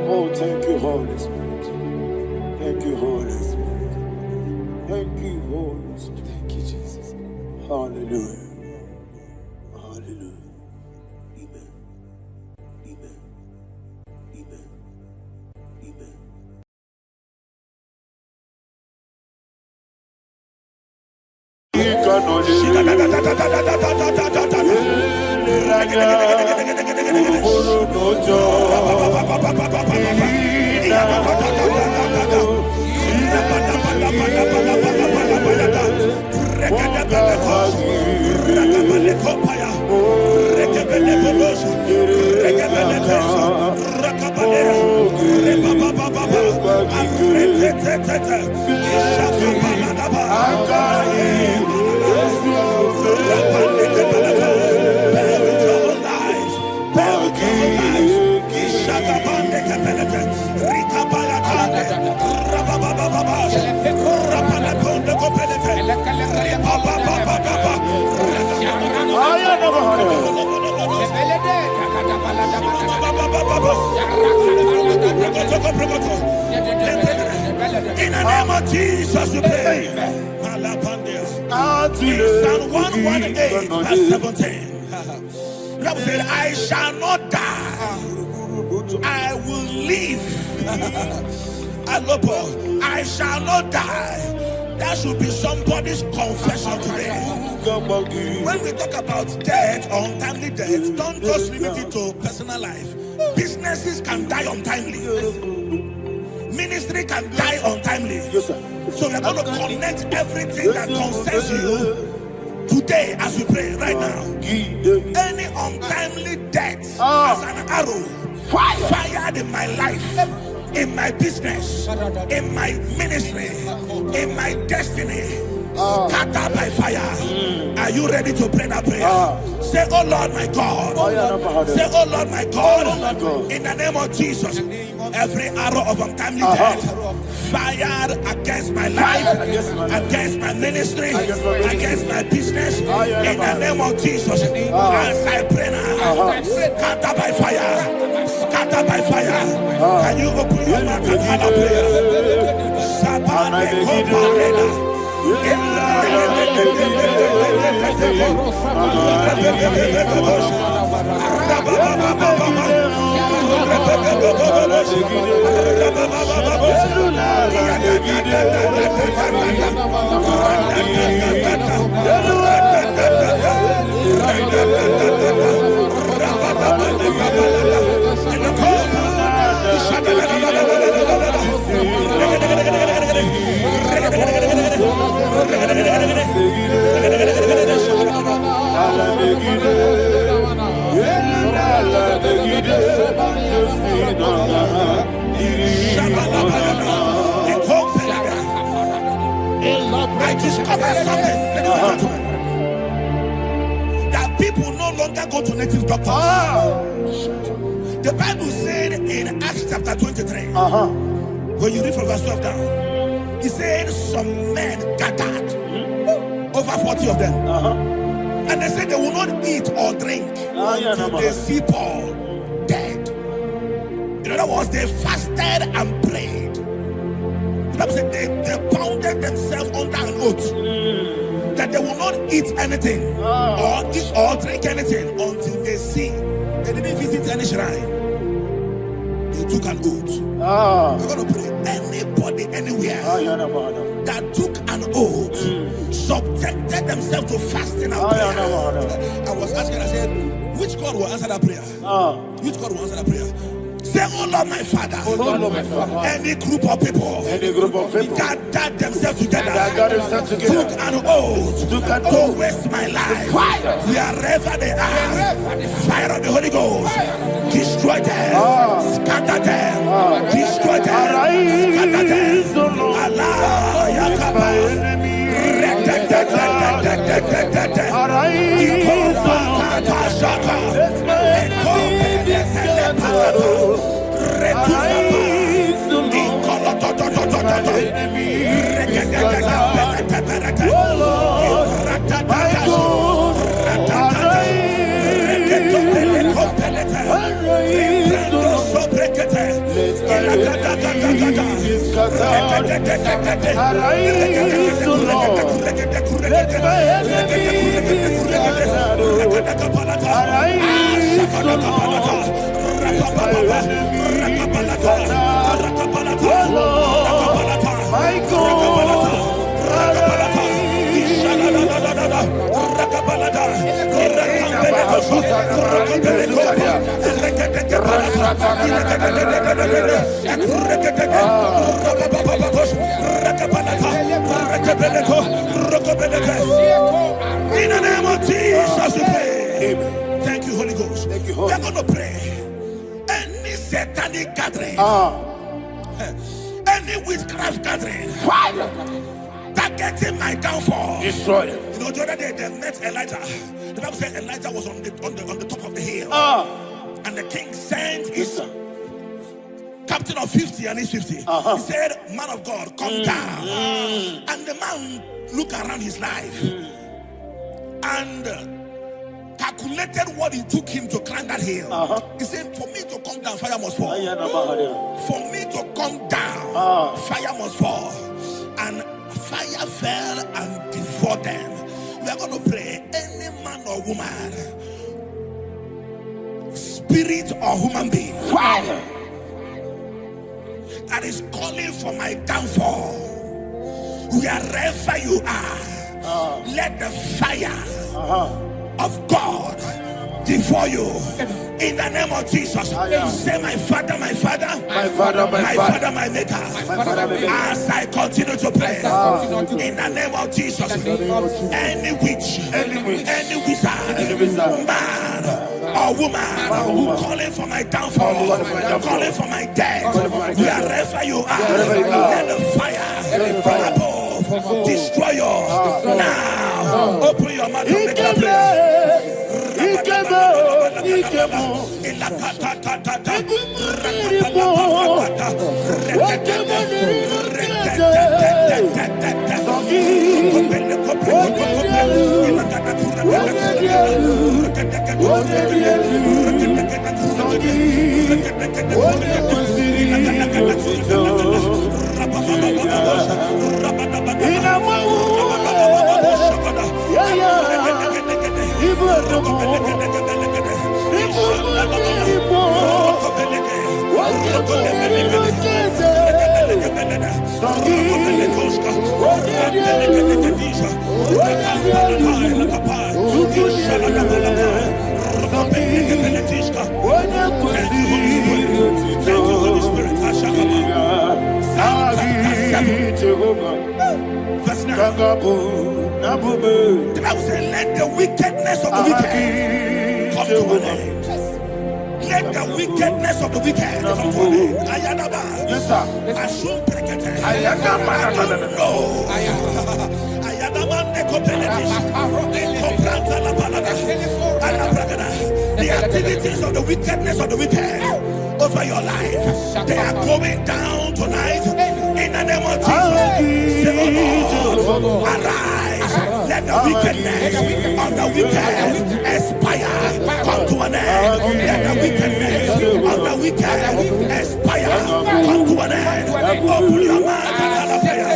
Oh, thank you, Holy Spirit. Thank you, Holy Spirit. Thank you, Holy Spirit. Thank you, Jesus. Hallelujah. Hallelujah. Amen. Amen. Amen. Amen. In the name of Jesus, we pray. In Psalm 118, verse 17, the Bible said, I shall not die, I will live. I shall not die. That should be somebody's confession today. When we talk about death or untimely death, don't just limit it to personal life. Businesses can die untimely. Ministry can die untimely. So we're going to connect everything that concerns you today as we pray right now. Any untimely death as an arrow fired in my life, in my business, in my ministry, in my destiny, scattered by fire. Are you ready to pray that prayer? Say, oh Lord my God. Say, oh Lord my God. In the name of Jesus, every arrow of untimely death fired against my life, against my ministry, against my business, in the name of Jesus, as I pray now, scattered by fire, scattered by fire. Can you open your mouth and have a prayer? I discovered something that people no longer go to native doctors. The Bible said in Acts chapter 23, when you read from verse 12 down, it said some men gathered, over 40 of them, and they said they will not eat or drink until they see Paul dead. In other words, they fasted and prayed. The Bible said they bounded themselves under an oath that they will not eat anything or drink anything until they see. They didn't visit any shrine. They took an oath. We're going to pray. Anybody, anywhere that took an oath, subjected themselves to fasting and prayer. I was asking, I said, which God will answer that prayer? Which God will answer that prayer? Say, oh Lord my Father, any group of people gathered themselves together, took an oath to waste my life. Wherever they are, fire of the Holy Ghost, destroy them, scatter them, destroy them, scatter them. Allah, Yakaba, In the name of Jesus, we pray. Thank you, Holy Ghost. We're going to pray. Any satanic gathering, any witchcraft gathering, targeting my downfall, destroy them. You know, the other day they met Elijah. The Bible said Elijah was on the top of the hill, and the king sent his captain of 50 and his 50. He said, man of God, come down. And the man looked around his life and calculated what it took him to climb that hill. He said, for me to come down, fire must fall. For me to come down, fire must fall. And fire fell and devoured them. We are going to pray. Any man or woman, spirit or human being, fire, that is calling for my downfall, wherever you are, let the fire of God devour you in the name of Jesus. Say, my Father, my Father, my Father, my Father, my Maker. As I continue to pray in the name of Jesus, any witch, any wizard, man or woman calling for my downfall, calling for my death, wherever you are, let the fire from above destroy you now. Open your mouth and make a prayer. The Bible says, let the wickedness of the wicked come to an end. Let the wickedness of the wicked come to an end. Ayadaba. Yes, sir. Assume prekete. Ayadaba. No. Ayadaba. The activities of the wickedness of the wicked over your life, they are going down tonight in the name of Jesus. Oh, arise. Let the wickedness of the wicked expire. Come to an end. Let the wickedness of the wicked expire. Come to an end. Open your mouth and have a prayer.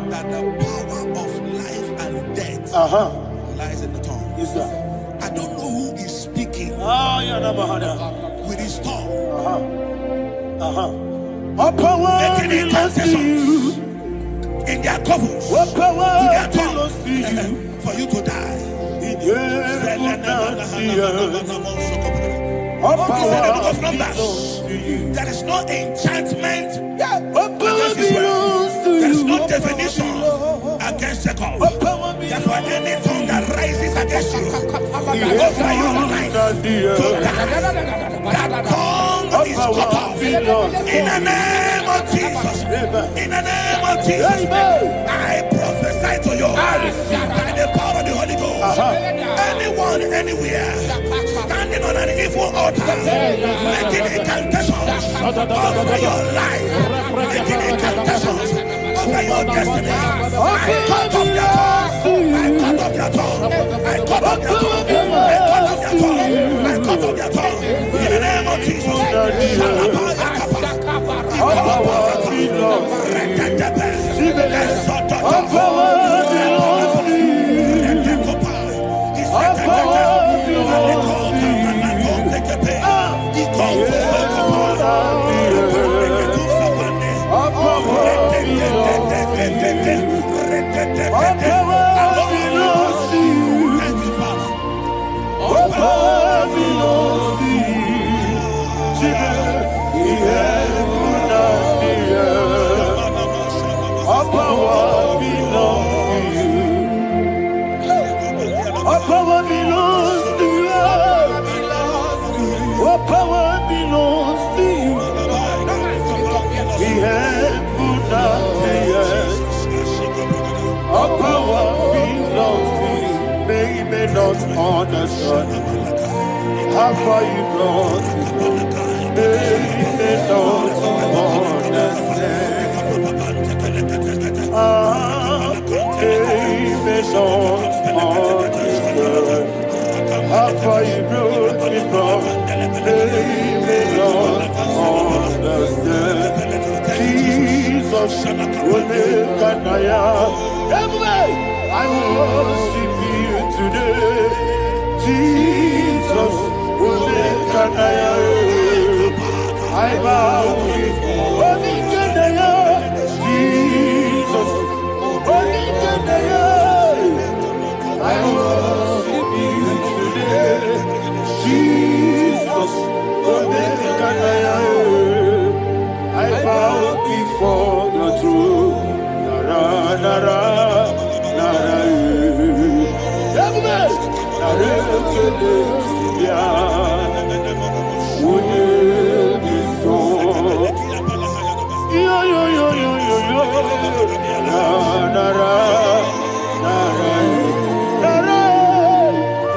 That the power of life and death lies in the tongue. Yes, sir. I don't know who is speaking with his tongue. All power making belongs to incantations you. in their covens, All in power their belongs to you. tongues, for you to die. In heaven and the earth. All He said in the book power of Numbers, belongs to you. there is no enchantment All power against Israel. belongs to There is you. no divination against Jacob. All power Therefore, belongs any tongue that rises against you in over your heaven life and the to earth. die, that tongue All is cut power off. belongs to In the name of Jesus. In the name of Jesus. Amen. I prophesy to you by the power of the Holy Ghost. Anyone, anywhere, standing on an evil altar, making incantations over your life, making incantations over your destiny. I cut off their tongue. I cut off their tongue. I cut off their tongue. I cut off their tongue. I cut off their tongue. In the name of Jesus. All power belongs to you. All power belongs to you. All power belongs to you. All power belongs to you. All power belongs to you. Thank you, Father. All power belongs to you. In heaven and the earth. All power belongs to you. All power belongs to you. All power belongs to you. In heaven and the earth. All power belongs to you. They may not understand how far you brought me. They may not understand. They may not understand how far you brought me from. They may not understand. Jesus, will make a naya. I worship you today. Jesus, will make a naya. I bow before you. Jesus, will make a naya. I worship you today. Jesus, will make a naya. I bow before the throne. Nara, nara, nara, yo, yo, yo, yo, yo, yo. Nara, nara, nara, nara,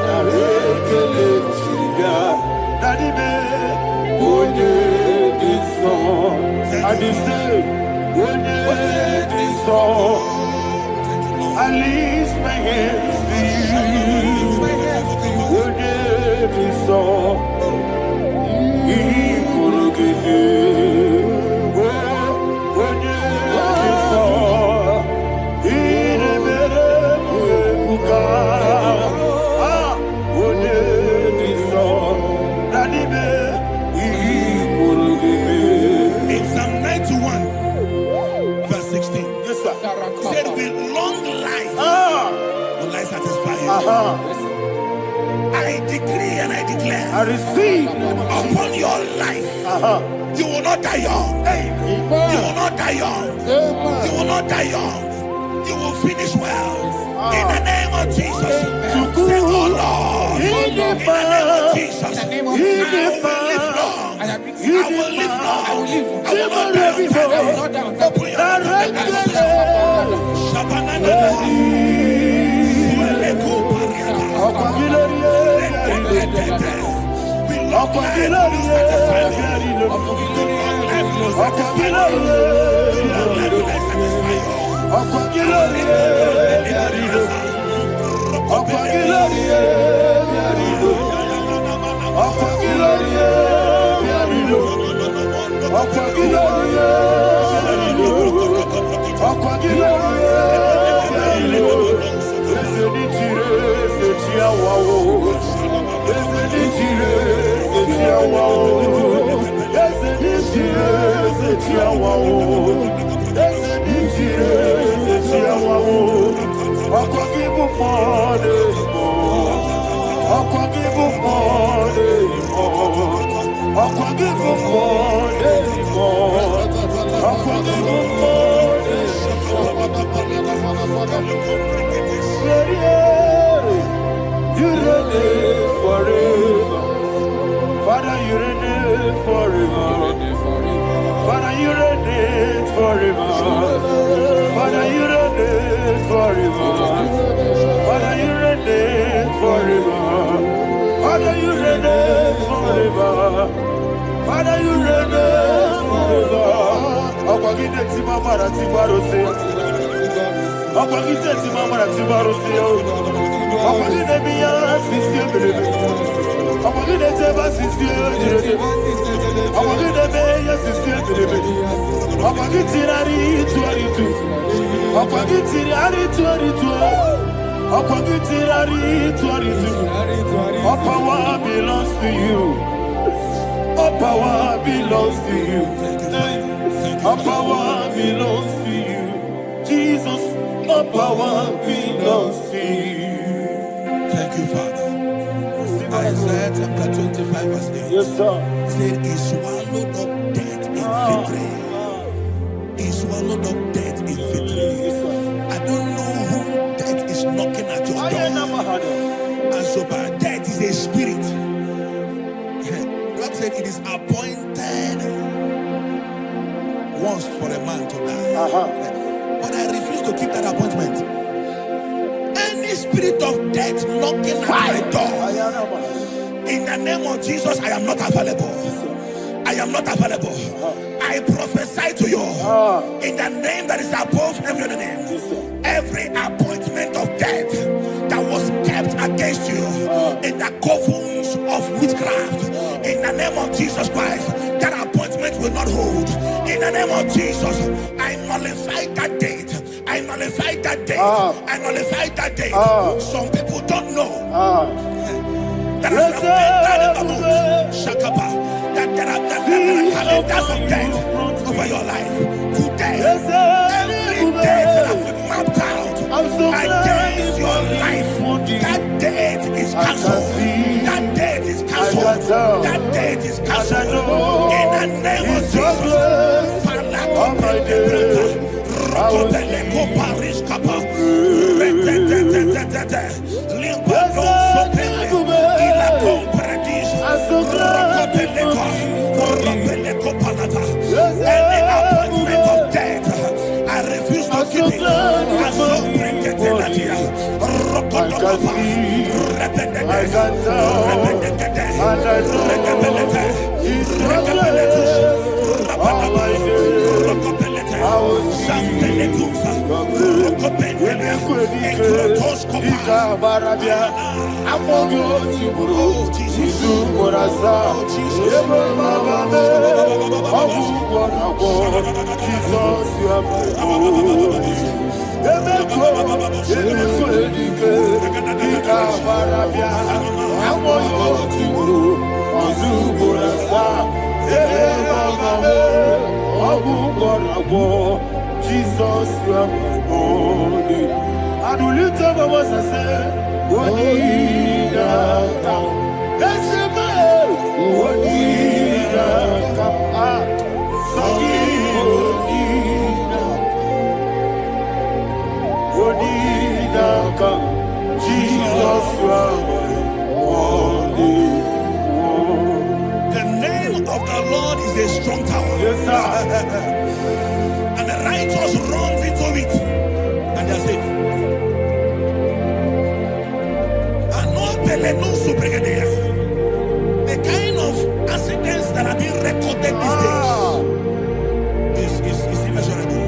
nara, Daddy, baby, when you this song, I just say, when you this song, I lift my hands to you. When you this song, he could get you. When you this song, he never puka. Ah, when you this song, Daddy, he could get you. In Psalm 91, verse 16, Yes, sir. said, with long life will I satisfy you. I decree and I declare I receive upon your life, you will not die young. You will not die young. You will not die young. You will finish well. In the name of Jesus. Say, oh Lord, in the name of Jesus, I will live long. I will live long. I will not die young. Open your Wow. You reign forever. Father, you reign forever. Father, you reign forever. Father, you reign forever. Father, you reign forever. Father, you reign forever. Father, you reign forever. Akwagide timamara tibarose. Akwagide timamara tibarose. Akwagide biya sisi belebe. Akwagide teba sisi belebe. Akwagide biya sisi belebe. Akwagide tirari tuaritu. Akwagide tirari tuaritu. Akwagide tirari tuaritu. All power belongs to you. All power belongs to you. All power belongs to you. Jesus, all power belongs to you. Thank you, Father. Isaiah chapter 25 verse 8. Yes, sir. Said he swallowed up death in victory. He swallowed up death in victory. I don't know who death is knocking at your door. And so by death is a spirit. God said it is appointed once for a man to die. But I refuse to keep that appointment. Any spirit of death knocking at my door, in the name of Jesus, I am not available. I am not available. I prophesy to you in the name that is above every other name. Every appointment of death that was kept against you in the covens of witchcraft, in the name of Jesus Christ, that appointment will not hold. In the name of Jesus, I nullify that date. I nullify that date. I nullify that date. Some people don't know that there are calendars of death over your life. Today, every date that has been mapped out against your life, that date is cancelled. That date is cancelled. That date is cancelled. In the name of any appointment of death, I refuse to keep it. I so bring it in Jesus, you are my only. And we lift up our voice and say, what did I come? Let's say, what did I come? What did I come? Jesus, you are my only. The name of the Lord is a strong tower. Yes, sir. And the righteous runs into it and they are safe. The kind of accidents that are being recorded these days is immeasurable.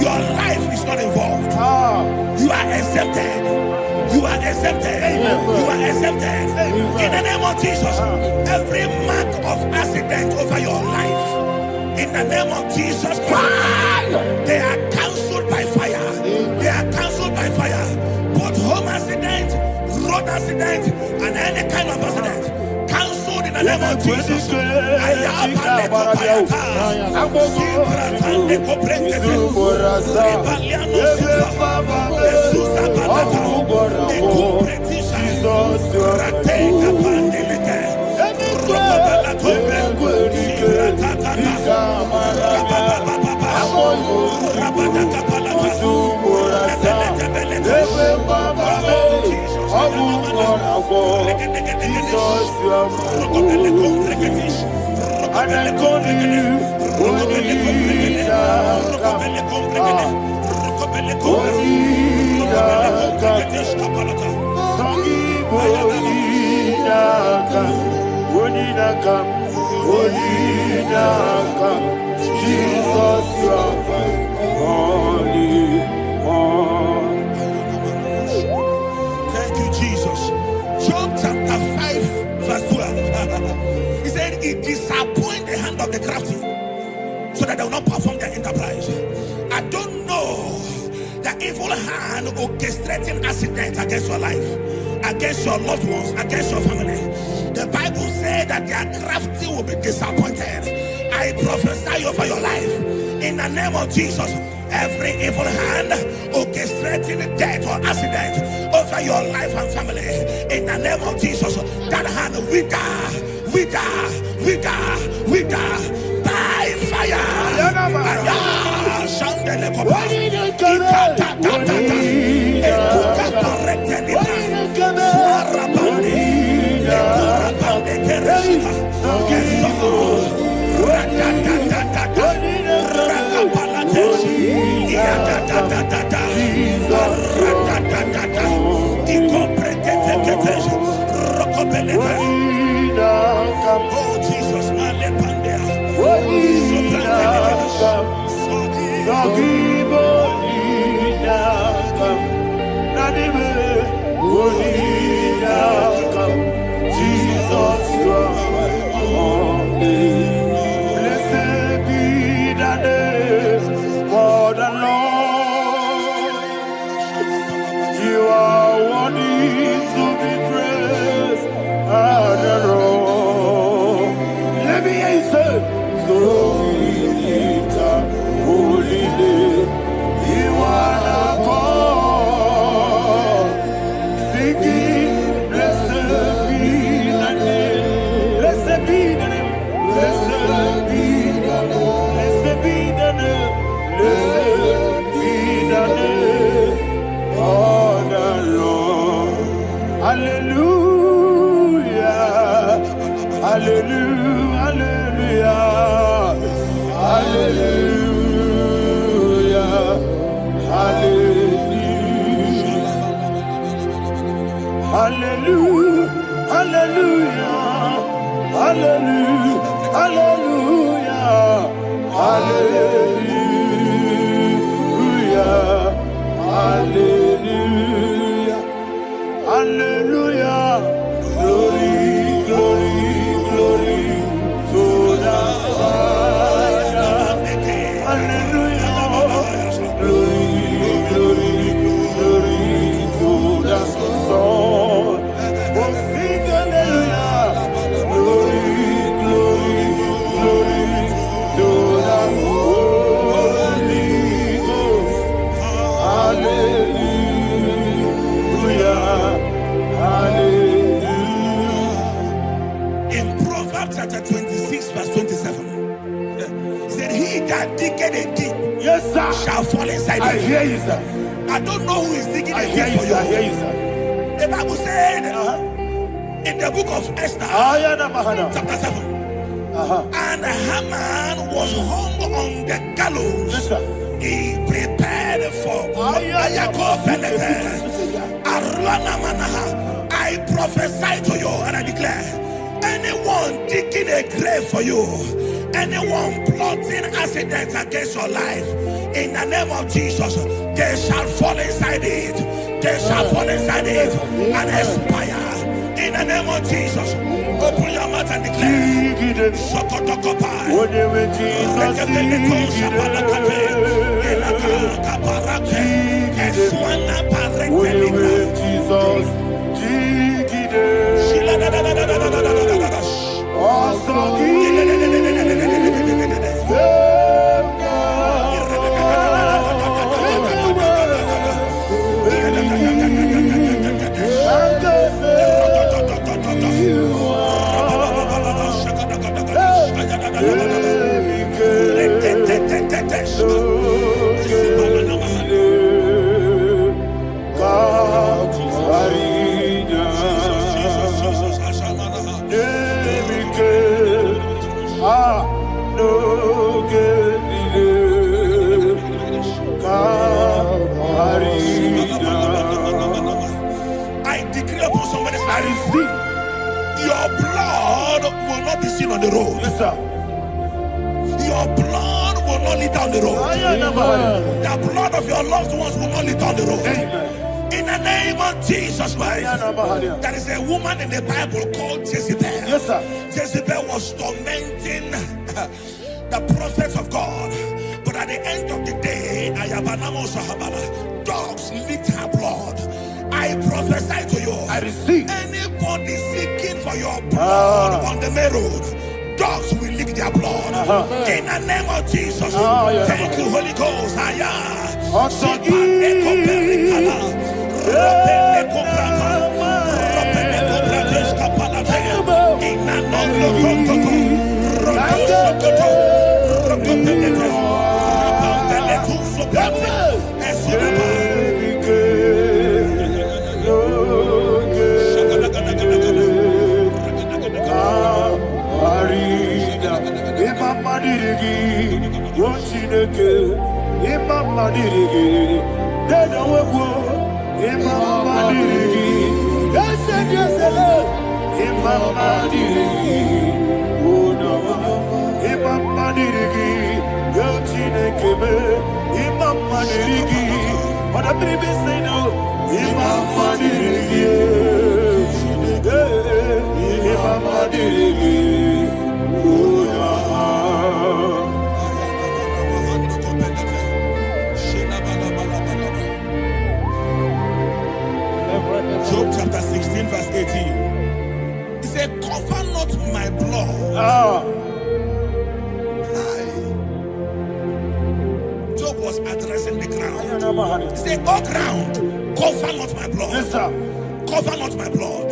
Your life is not involved. You are exempted. You are exempted. You are exempted. In the name of Jesus, every mark of accident over your life, in the name of Jesus Christ, they are cancelled by fire. They are cancelled by fire. Both home accident, road accident, and any kind of accident, cancelled in the name of Jesus. Jesus, you are holy. And I call you Jesus, you are holy. Thank you, Jesus. Job chapter 5, verse 12. He said, it disappoints the hand of the crafty, so that they will not perform their enterprise. I don't know the evil hand orchestrating accidents against your life, against your loved ones, against your family. The Bible said that their crafty will be disappointed. I prophesy over your life in the name of Jesus. Every evil hand orchestrating death or accident over your life and family, in the name of Jesus, that hand wither by fire. Oh Jesus, Jesus, you are holy. Blessed be the name of the Lord. You are worthy to be praised and adored. Let me hear you say, so we lift up holy name. You are the God. Singing, blessed be the name. Blessed be the name. Blessed be the name. Blessed be the name. Blessed be the name of the Lord. Hallelujah. Hallelujah. Hallelujah. Hallelujah. Hallelujah. Hallelujah. Hallelujah. Hallelujah. Hallelujah. Hallelujah. Hallelujah. Glory, glory, glory to the Father. Hallelujah. Glory, glory, glory to the Son. Oh, sing hallelujah. Glory, glory, glory to the Holy Ghost. Hallelujah. Hallelujah. In Proverbs chapter 26, verse 27, said, he that diggeth a deep, Yes, sir. shall fall inside I it. hear you, sir. I don't know who is digging I a hear deep you, for sir. I hear you. you, sir. The Bible said in the book of Esther, chapter 7, and Haman was hung on the gallows. Yes, sir. He prepared for I prophesy to you and I declare, anyone digging a grave for you, anyone plotting accidents against your life, in the name of Jesus, they shall fall inside it. They shall fall inside it and expire. In the name of Jesus, open your mouth and declare. Shokotokopai. receive. Your blood will not be seen on the road. Yes, sir. Your blood will not lead down the road. The blood of your loved ones will not lead down the road. Amen. In the name of Jesus Christ. There is a woman in the Bible called Jezebel. Yes, sir. Jezebel was tormenting the prophets of God. But at the end of the day, dogs licked her blood. I prophesy to you. I receive. Anybody seeking for your blood on the main road, dogs will lick their blood. In the name of Jesus. Thank you, Holy Ghost. Job chapter 16 verse 18. He said, cover not my blood. Job was addressing the ground. He said, oh ground, cover not my blood. Yes, sir. Cover not my blood.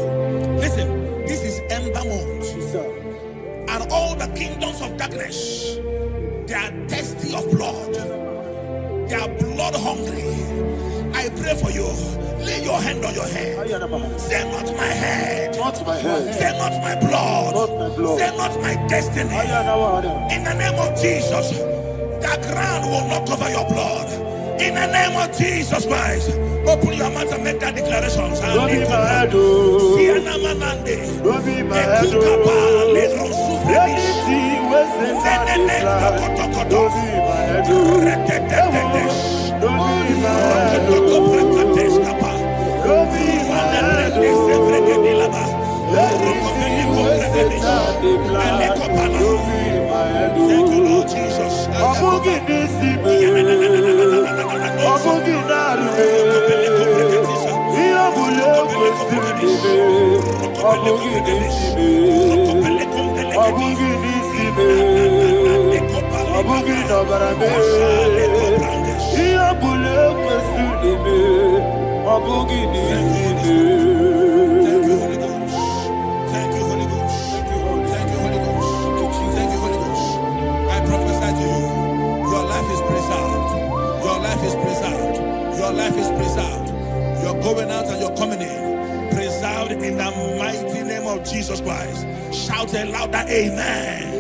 Listen, this is ember month. Yes, sir. And all the kingdoms of darkness, they are thirsty of blood. They are blood hungry. I pray for you. Lay your hand on your head. Say not my head. Not my head. Say not my blood. Not my blood. Say not my destiny. In the name of Jesus, the ground will not cover your blood. In the name of Jesus Christ, open your mouth and make that declaration. Don't be my head. Don't be my head. Anything was in that decline. Don't be my head. Don't be my head. Don't be my head. Thank you, Lord Jesus. Your life is preserved. You're going out and you're coming in. Preserved in the mighty name of Jesus Christ. Shout a louder amen.